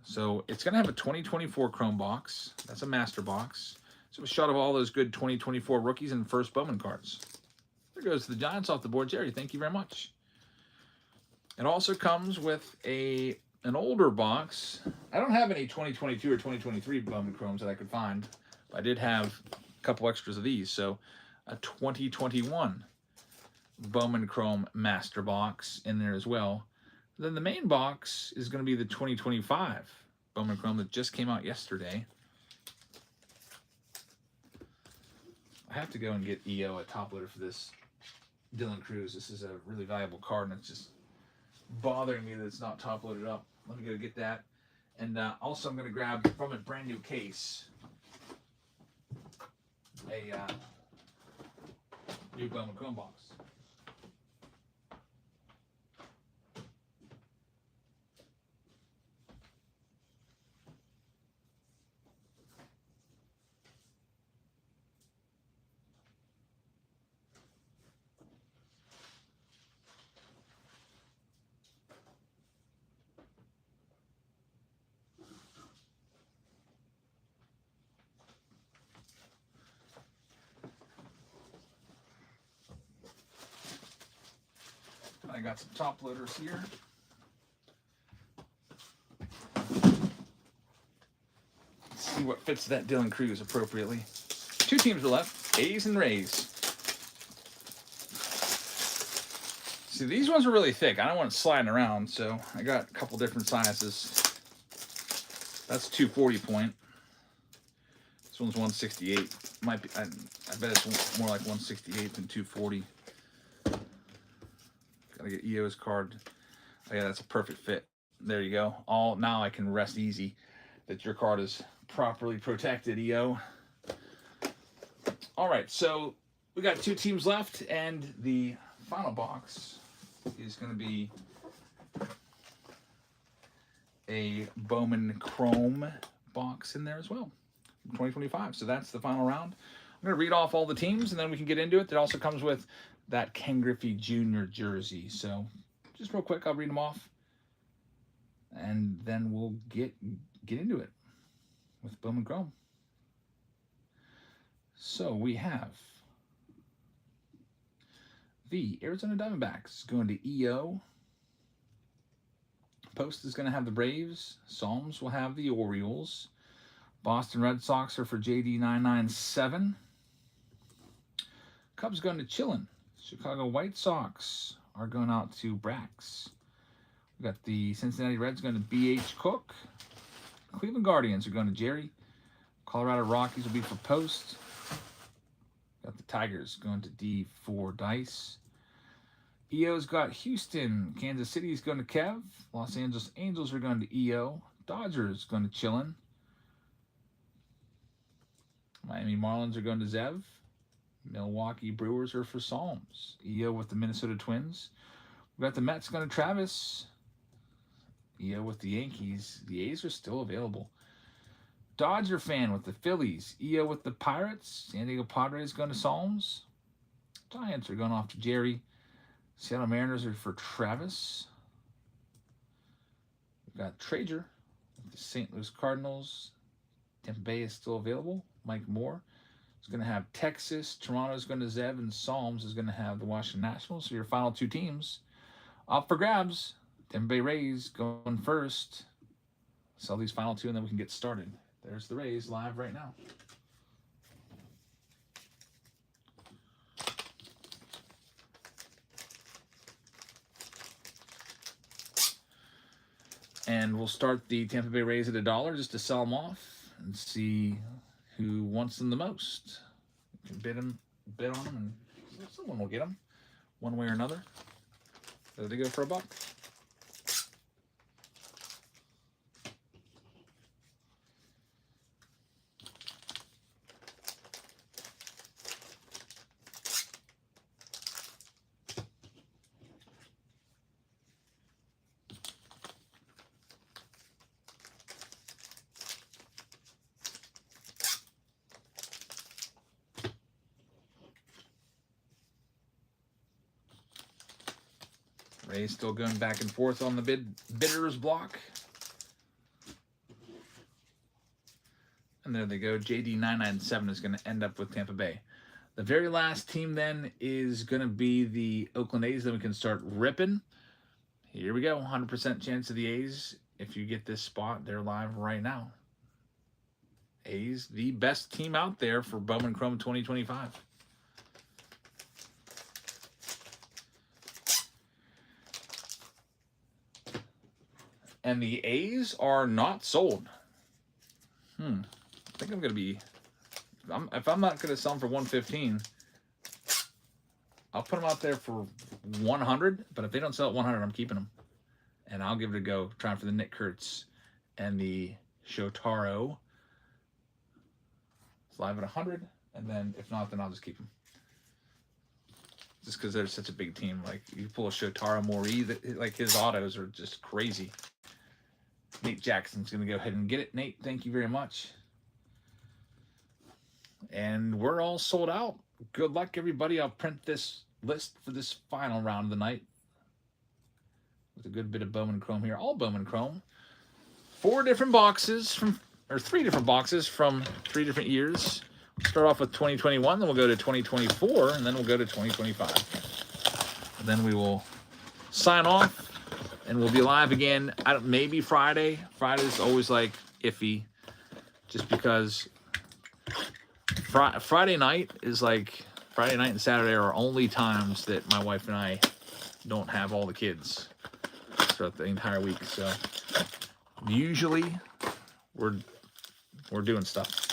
So it's going to have a 2024 Chrome box. That's a master box. So a shot of all those good 2024 rookies and first Bowman cards. There goes the Giants off the board. Jerry, thank you very much. It also comes with an older box. I don't have any 2022 or 2023 Bowman Chromes that I could find. But I did have a couple extras of these. So a 2021 Bowman Chrome master box in there as well. Then the main box is going to be the 2025 Bowman Chrome that just came out yesterday. I have to go and get EO a top loader for this Dylan Cruz. This is a really valuable card, and it's just bothering me that it's not top loaded up. Let me go get that. And also I'm going to grab from a brand new case a new Bowman Chrome box. I got some top loaders here. Let's see what fits that Dylan Cruz appropriately. 2 teams are left, A's and Rays. See, these ones are really thick. I don't want it sliding around, so I got a couple different sizes. That's 240 point. This one's 168. Might be. I bet it's more like 168 than 240. Gotta get EO's card. Oh yeah, that's a perfect fit. There you go. Now I can rest easy that your card is properly protected, EO. All right, so we got 2 teams left, and the final box is going to be a Bowman Chrome box in there as well, 2025. So that's the final round. I'm going to read off all the teams, and then we can get into it. It also comes with that Ken Griffey Jr. jersey. So just real quick, I'll read them off, and then we'll get into it with Bowman Chrome. So we have the Arizona Diamondbacks going to EO. Post is going to have the Braves. Psalms will have the Orioles. Boston Red Sox are for JD997. Cubs going to Chillin. Chicago White Sox are going out to Brax. We got the Cincinnati Reds going to BH Cook. Cleveland Guardians are going to Jerry. Colorado Rockies will be for Post. Got the Tigers going to D4 Dice. EO's got Houston. Kansas City's going to Kev. Los Angeles Angels are going to EO. Dodgers going to Chillin. Miami Marlins are going to Zev. Milwaukee Brewers are for Psalms. EO with the Minnesota Twins. We got the Mets going to Travis. EO with the Yankees. The A's are still available. Dodger fan with the Phillies. EO with the Pirates. San Diego Padres going to Psalms. Giants are going off to Jerry. Seattle Mariners are for Travis. We've got Trager. The St. Louis Cardinals. Tampa Bay is still available. Mike Moore is going to have Texas. Toronto is going to Zev. And Psalms is going to have the Washington Nationals. So your final two teams up for grabs. Tampa Bay Rays going first. Sell these final two and then we can get started. There's the Rays live right now. And we'll start the Tampa Bay Rays at $1 just to sell them off and see who wants them the most. You can bid on them, and someone will get them one way or another. So they go for $1. Rays still going back and forth on the bidders block. And there they go. JD997 is going to end up with Tampa Bay. The very last team then is going to be the Oakland A's. Then we can start ripping. Here we go. 100% chance of the A's. If you get this spot, they're live right now. A's, the best team out there for Bowman Chrome 2025. And the A's are not sold. I think I'm going to be... if I'm not going to sell them for $115, I'll put them out there for $100. But if they don't sell at $100, I'm keeping them. And I'll give it a go. Trying for the Nick Kurtz and the Shotaro. It's live at $100. And then if not, then I'll just keep them. Just because they're such a big team. Like, you pull a Shotaro Mori, like his autos are just crazy. Nate Jackson's going to go ahead and get it. Nate, thank you very much. And we're all sold out. Good luck, everybody. I'll print this list for this final round of the night. With a good bit of Bowman Chrome here. All Bowman Chrome. 3 different boxes from 3 3 different years. We'll start off with 2021, then we'll go to 2024, and then we'll go to 2025. And then we will sign off. And we'll be live again, maybe Friday. Friday's always like iffy, just because Friday night is like, Friday night and Saturday are only times that my wife and I don't have all the kids throughout the entire week. So usually we're doing stuff.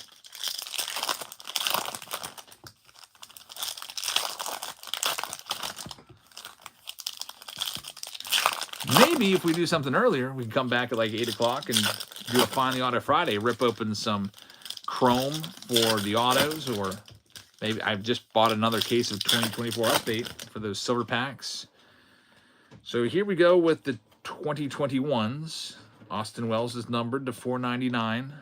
Maybe if we do something earlier, we can come back at like 8 o'clock and do a Find the Auto Friday, rip open some Chrome for the autos, or maybe I've just bought another case of 2024 update for those silver packs. So here we go with the 2021s. Austin Wells is numbered to 499.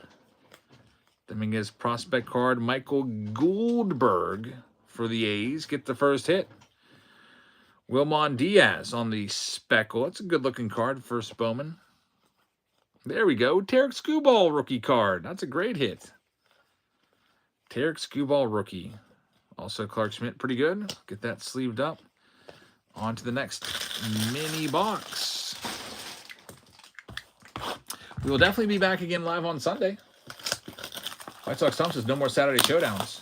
Dominguez prospect card, Michael Goldberg for the A's. Get the first hit. Wilmon Diaz on the speckle. That's a good-looking card, first Bowman. There we go. Tarek Skubal rookie card. That's a great hit. Tarek Skubal rookie. Also Clark Schmidt, pretty good. Get that sleeved up. On to the next mini box. We will definitely be back again live on Sunday. White Sox Tom says no more Saturday showdowns.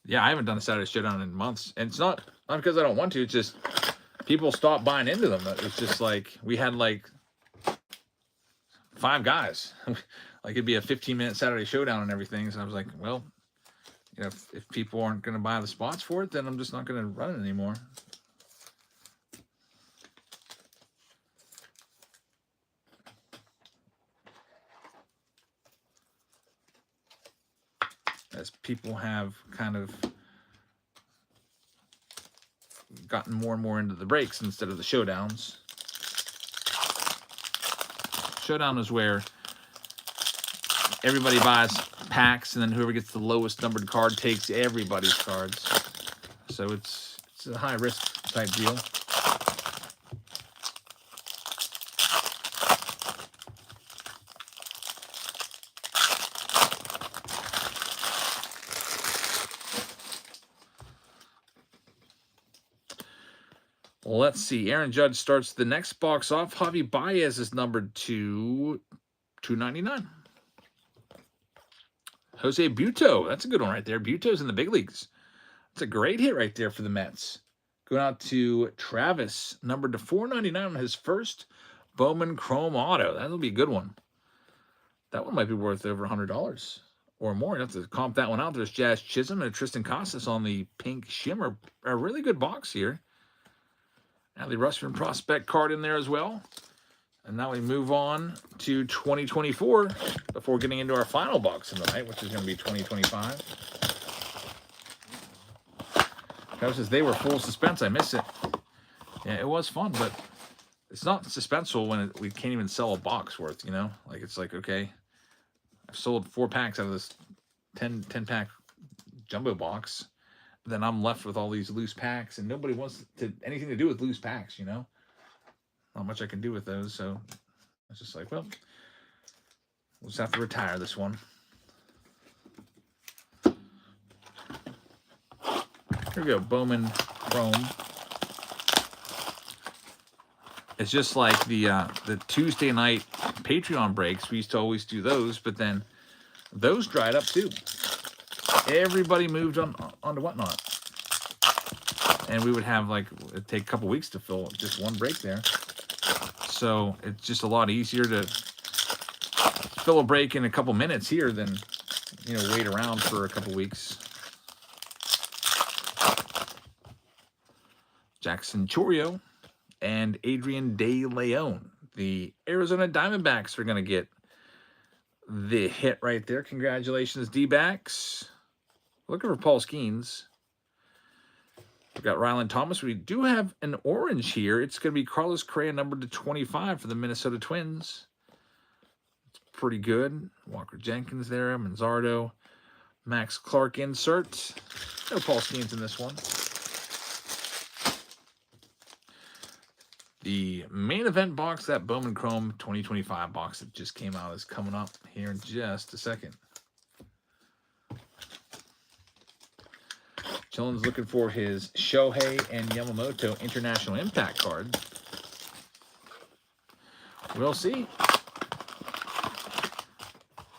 Yeah, I haven't done a Saturday showdown in months. And it's not because I don't want to. It's just people stop buying into them. It's just like we had like 5 guys. Like it'd be a 15-minute Saturday showdown and everything. So I was like, well, you know, if people aren't going to buy the spots for it, then I'm just not going to run it anymore. As people have kind of gotten more and more into the breaks instead of the showdowns. Showdown is where everybody buys packs, and then whoever gets the lowest numbered card takes everybody's cards. So it's is a high risk type deal. Let's see. Aaron Judge starts the next box off. Javi Baez is numbered to 299. Jose Buto. That's a good one right there. Buto's in the big leagues. That's a great hit right there for the Mets. Going out to Travis, numbered to 499 on his first Bowman Chrome Auto. That'll be a good one. That one might be worth over $100 or more. You have to comp that one out. There's Jazz Chisholm and Tristan Casas on the pink shimmer. A really good box here. Now the Rushman prospect card in there as well. And now we move on to 2024 before getting into our final box of the night, which is going to be 2025. That says they were full suspense. I miss it. Yeah, it was fun, but it's not suspenseful when we can't even sell a box worth, you know? Like, it's like, okay, I've sold 4 packs out of this 10-pack jumbo box. Then I'm left with all these loose packs, and nobody wants anything to do with loose packs, you know? Not much I can do with those, so it's just like, well, we'll just have to retire this one. Here we go, Bowman Chrome. It's just like the Tuesday night Patreon breaks. We used to always do those, but then those dried up too. Everybody moved on to Whatnot. And we would have, like, it'd take a couple weeks to fill just one break there. So it's just a lot easier to fill a break in a couple minutes here than, you know, wait around for a couple weeks. Jackson Chourio and Adrian De Leon. The Arizona Diamondbacks are going to get the hit right there. Congratulations, D-backs. Looking for Paul Skeens. We've got Ryland Thomas. We do have an orange here. It's going to be Carlos Correa, numbered to 25 for the Minnesota Twins. It's pretty good. Walker Jenkins there. Manzardo. Max Clark insert. No Paul Skeens in this one. The main event box, that Bowman Chrome 2025 box that just came out, is coming up here in just a second. Chillin's looking for his Shohei and Yamamoto International Impact card. We'll see.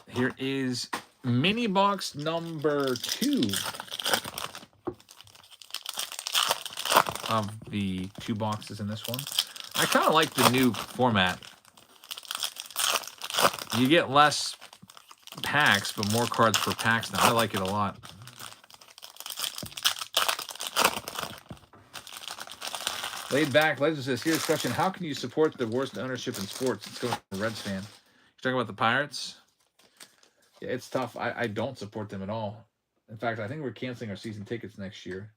Here is mini box number 2 of the 2 boxes in this one. I kind of like the new format. You get less packs, but more cards per packs now. I like it a lot. Laid Back Legend says, here's a question. How can you support the worst ownership in sports? Let's go with the Reds fan. You're talking about the Pirates? Yeah, it's tough. I don't support them at all. In fact, I think we're canceling our season tickets next year.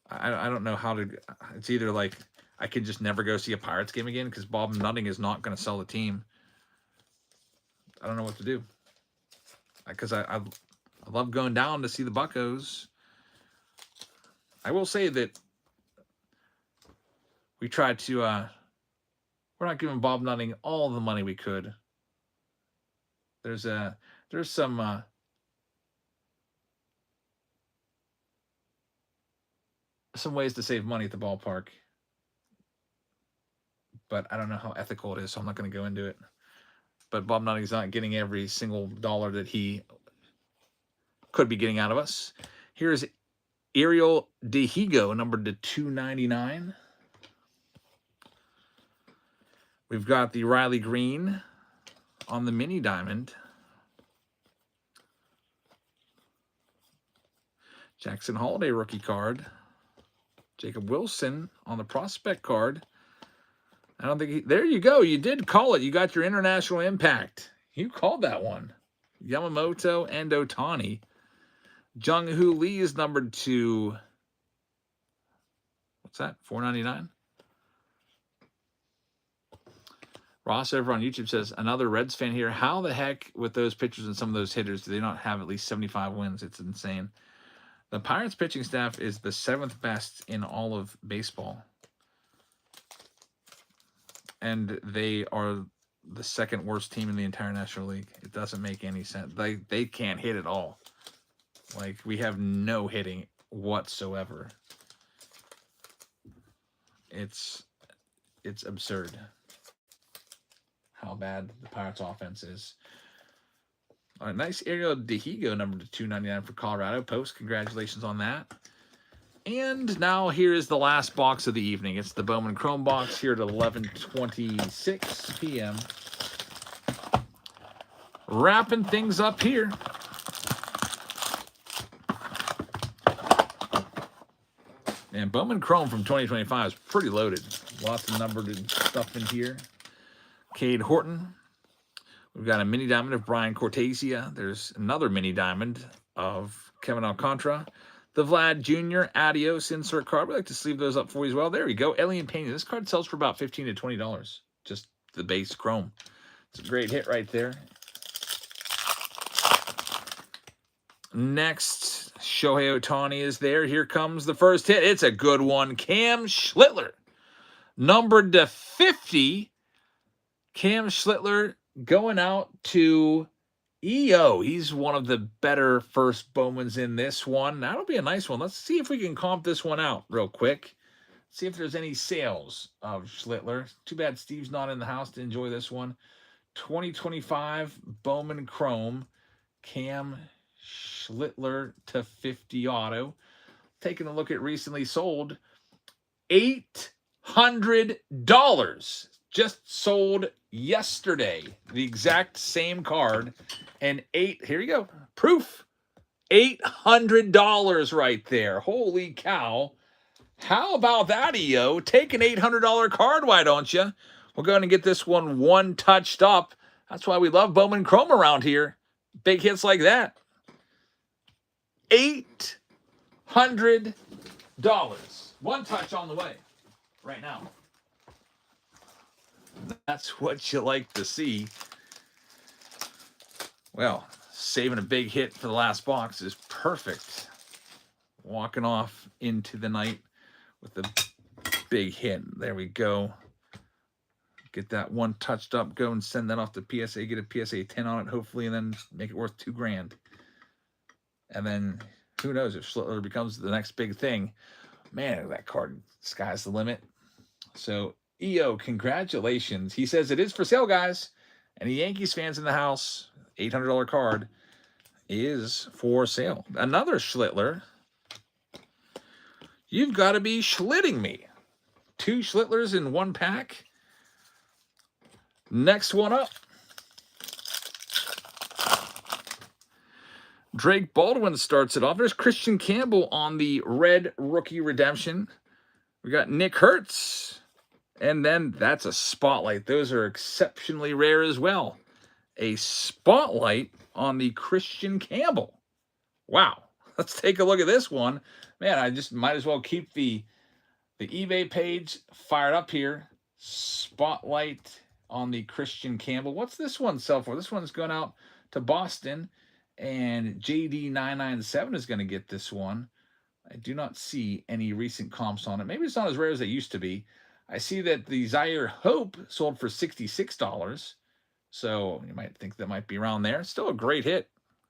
I don't know how to. It's either like I could just never go see a Pirates game again because Bob Nutting is not going to sell the team. I don't know what to do. Because I love going down to see the Buccos. I will say that we tried to. We're not giving Bob Nutting all the money we could. There's some. Some ways to save money at the ballpark, but I don't know how ethical it is, so I'm not going to go into it. But Bob Nutting's not getting every single dollar that he could be getting out of us. Here's Ariel DeHigo, numbered to 299. We've got the Riley Green on the mini diamond. Jackson Holiday rookie card. Jacob Wilson on the prospect card. I don't think there you go. You did call it. You got your international impact. You called that one. Yamamoto and Ohtani. Jung-Hoo Lee is numbered to, what's that? $4.99. Ross over on YouTube says, another Reds fan here. How the heck with those pitchers and some of those hitters do they not have at least 75 wins? It's insane. The Pirates pitching staff is the 7th best in all of baseball. And they are the 2nd worst team in the entire National League. It doesn't make any sense. They can't hit at all. Like, we have no hitting whatsoever. It's absurd how bad the Pirates offense is. All right, nice Ariel DeHigo, number to 299 for Colorado. Post, congratulations on that. And now here is the last box of the evening. It's the Bowman Chrome box here at 11:26 p.m. Wrapping things up here. And Bowman Chrome from 2025 is pretty loaded. Lots of numbered stuff in here. Cade Horton. We've got a mini diamond of Brian Cortezia. There's another mini diamond of Kevin Alcantara. The Vlad Jr. Adios insert card. We like to sleeve those up for you as well. There we go. Elian Pena. This card sells for about $15 to $20. Just the base chrome. It's a great hit right there. Next, Shohei Ohtani is there. Here comes the first hit. It's a good one. Cam Schlittler. Numbered to 50. Cam Schlittler going out to EO. He's one of the better first Bowmans in this one. That'll be a nice one. Let's see if we can comp this one out real quick. See if there's any sales of Schlittler. Too bad Steve's not in the house to enjoy this one. 2025 Bowman Chrome. Cam Schlittler to 50 auto. Taking a look at recently sold. $800. Just sold yesterday. The exact same card. And here you go. Proof. $800 right there. Holy cow. How about that, EO? Take an $800 card, why don't you? We'll go ahead and get this one touched up. That's why we love Bowman Chrome around here. Big hits like that. $800. One touch on the way right now. That's what you like to see. Well, saving a big hit for the last box is perfect. Walking off into the night with a big hit. There we go. Get that one touched up, go and send that off to PSA, get a PSA 10 on it, hopefully, and then make it worth $2,000. And then who knows if Schlittler becomes the next big thing. Man, that card, sky's the limit. So, EO, congratulations. He says it is for sale, guys. Any Yankees fans in the house, $800 card is for sale. Another Schlittler. You've got to be schlitting me. 2 Schlittlers in one pack. Next one up. Drake Baldwin starts it off. There's Christian Campbell on the red rookie redemption. We got Nick Hertz. And then that's a spotlight. Those are exceptionally rare as well. A spotlight on the Christian Campbell. Wow. Let's take a look at this one. Man, I just might as well keep the eBay page fired up here. Spotlight on the Christian Campbell. What's this one sell for? This one's going out to Boston. And JD997 is going to get this one. I do not see any recent comps on it. Maybe it's not as rare as it used to be. I see that the Zaire Hope sold for $66. So you might think that might be around there. Still a great hit.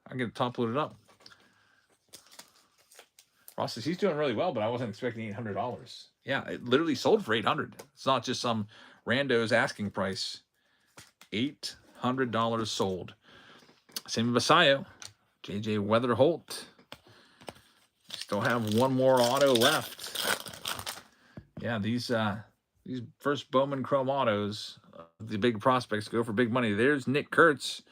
I'm going to top load it up. Ross says he's doing really well, but I wasn't expecting $800. Yeah, it literally sold for $800. It's not just some rando's asking price. $800 sold. Sammy Basayo, JJ Weatherholt. Still have one more auto left. Yeah, these first Bowman Chrome autos, the big prospects go for big money. There's Nick Kurtz.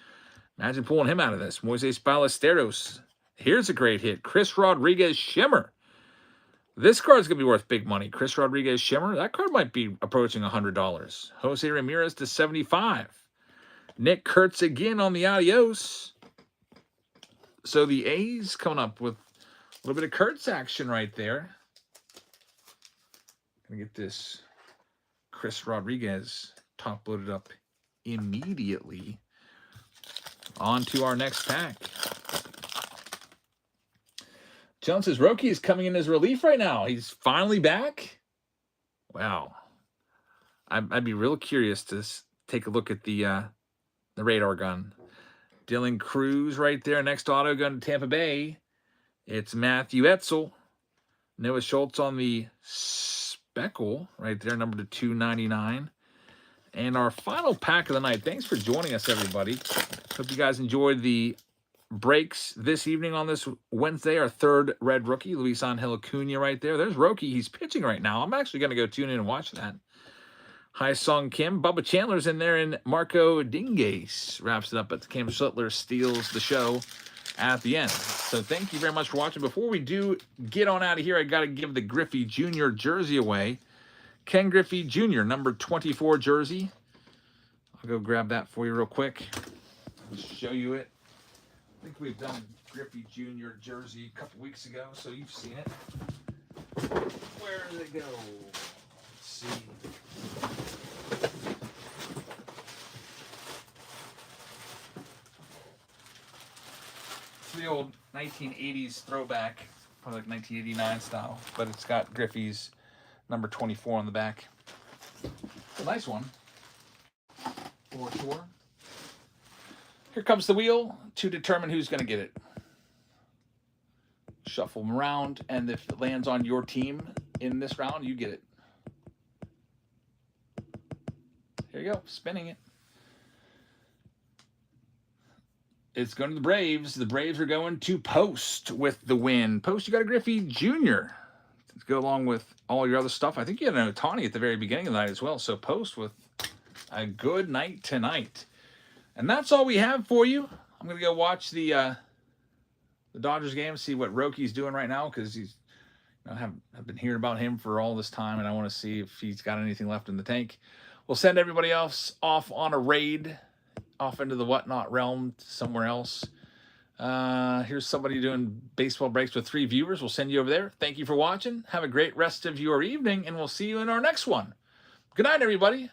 Imagine pulling him out of this. Moises Ballesteros. Here's a great hit. Chris Rodriguez Shimmer. This card's going to be worth big money. Chris Rodriguez Shimmer. That card might be approaching $100. Jose Ramirez to 75. Nick Kurtz again on the adios. So the A's coming up with a little bit of Kurtz action right there. Gonna get this Chris Rodriguez top loaded up immediately. On to our next pack. John says Roki is coming in as relief right now. He's finally back. Wow. I'd be real curious to take a look at the radar gun. Dylan Cruz right there. Next auto gun to Tampa Bay. It's Matthew Etzel. Noah Schultz on the Speckle right there, number to 299. And our final pack of the night. Thanks for joining us, everybody. Hope you guys enjoyed the breaks this evening on this Wednesday. Our third red rookie, Luis Angel Acuna right there. There's Roki. He's pitching right now. I'm actually going to go tune in and watch that. Hi Song Kim. Bubba Chandler's in there, and Marco Dinges wraps it up, but Cam Sutler steals the show at the end. So thank you very much for watching. Before we do get on out of here, I got to give the Griffey Jr. jersey away. Ken Griffey Jr., number 24 jersey. I'll go grab that for you real quick. I'll show you it. I think we've done Griffey Jr. jersey a couple weeks ago, so you've seen it. Where did it go? Let's see. It's the old 1980s throwback, probably like 1989 style, but it's got Griffey's number 24 on the back. It's a nice one, for sure. Here comes the wheel to determine who's going to get it. Shuffle them around, and if it lands on your team in this round, you get it. Here you go, spinning it. It's going to the Braves. The Braves are going to Post with the win. Post, you got a Griffey Jr. to go along with all your other stuff. I think you had an Ohtani at the very beginning of the night as well. So Post with a good night tonight. And that's all we have for you. I'm going to go watch the Dodgers game, see what Roki's doing right now, because he's, I've been hearing about him for all this time, and I want to see if he's got anything left in the tank. We'll send everybody else off on a raid, off into the whatnot realm somewhere else. Here's somebody doing baseball breaks with 3 viewers. We'll send you over there. Thank you for watching. Have a great rest of your evening, and we'll see you in our next one. Good night, everybody.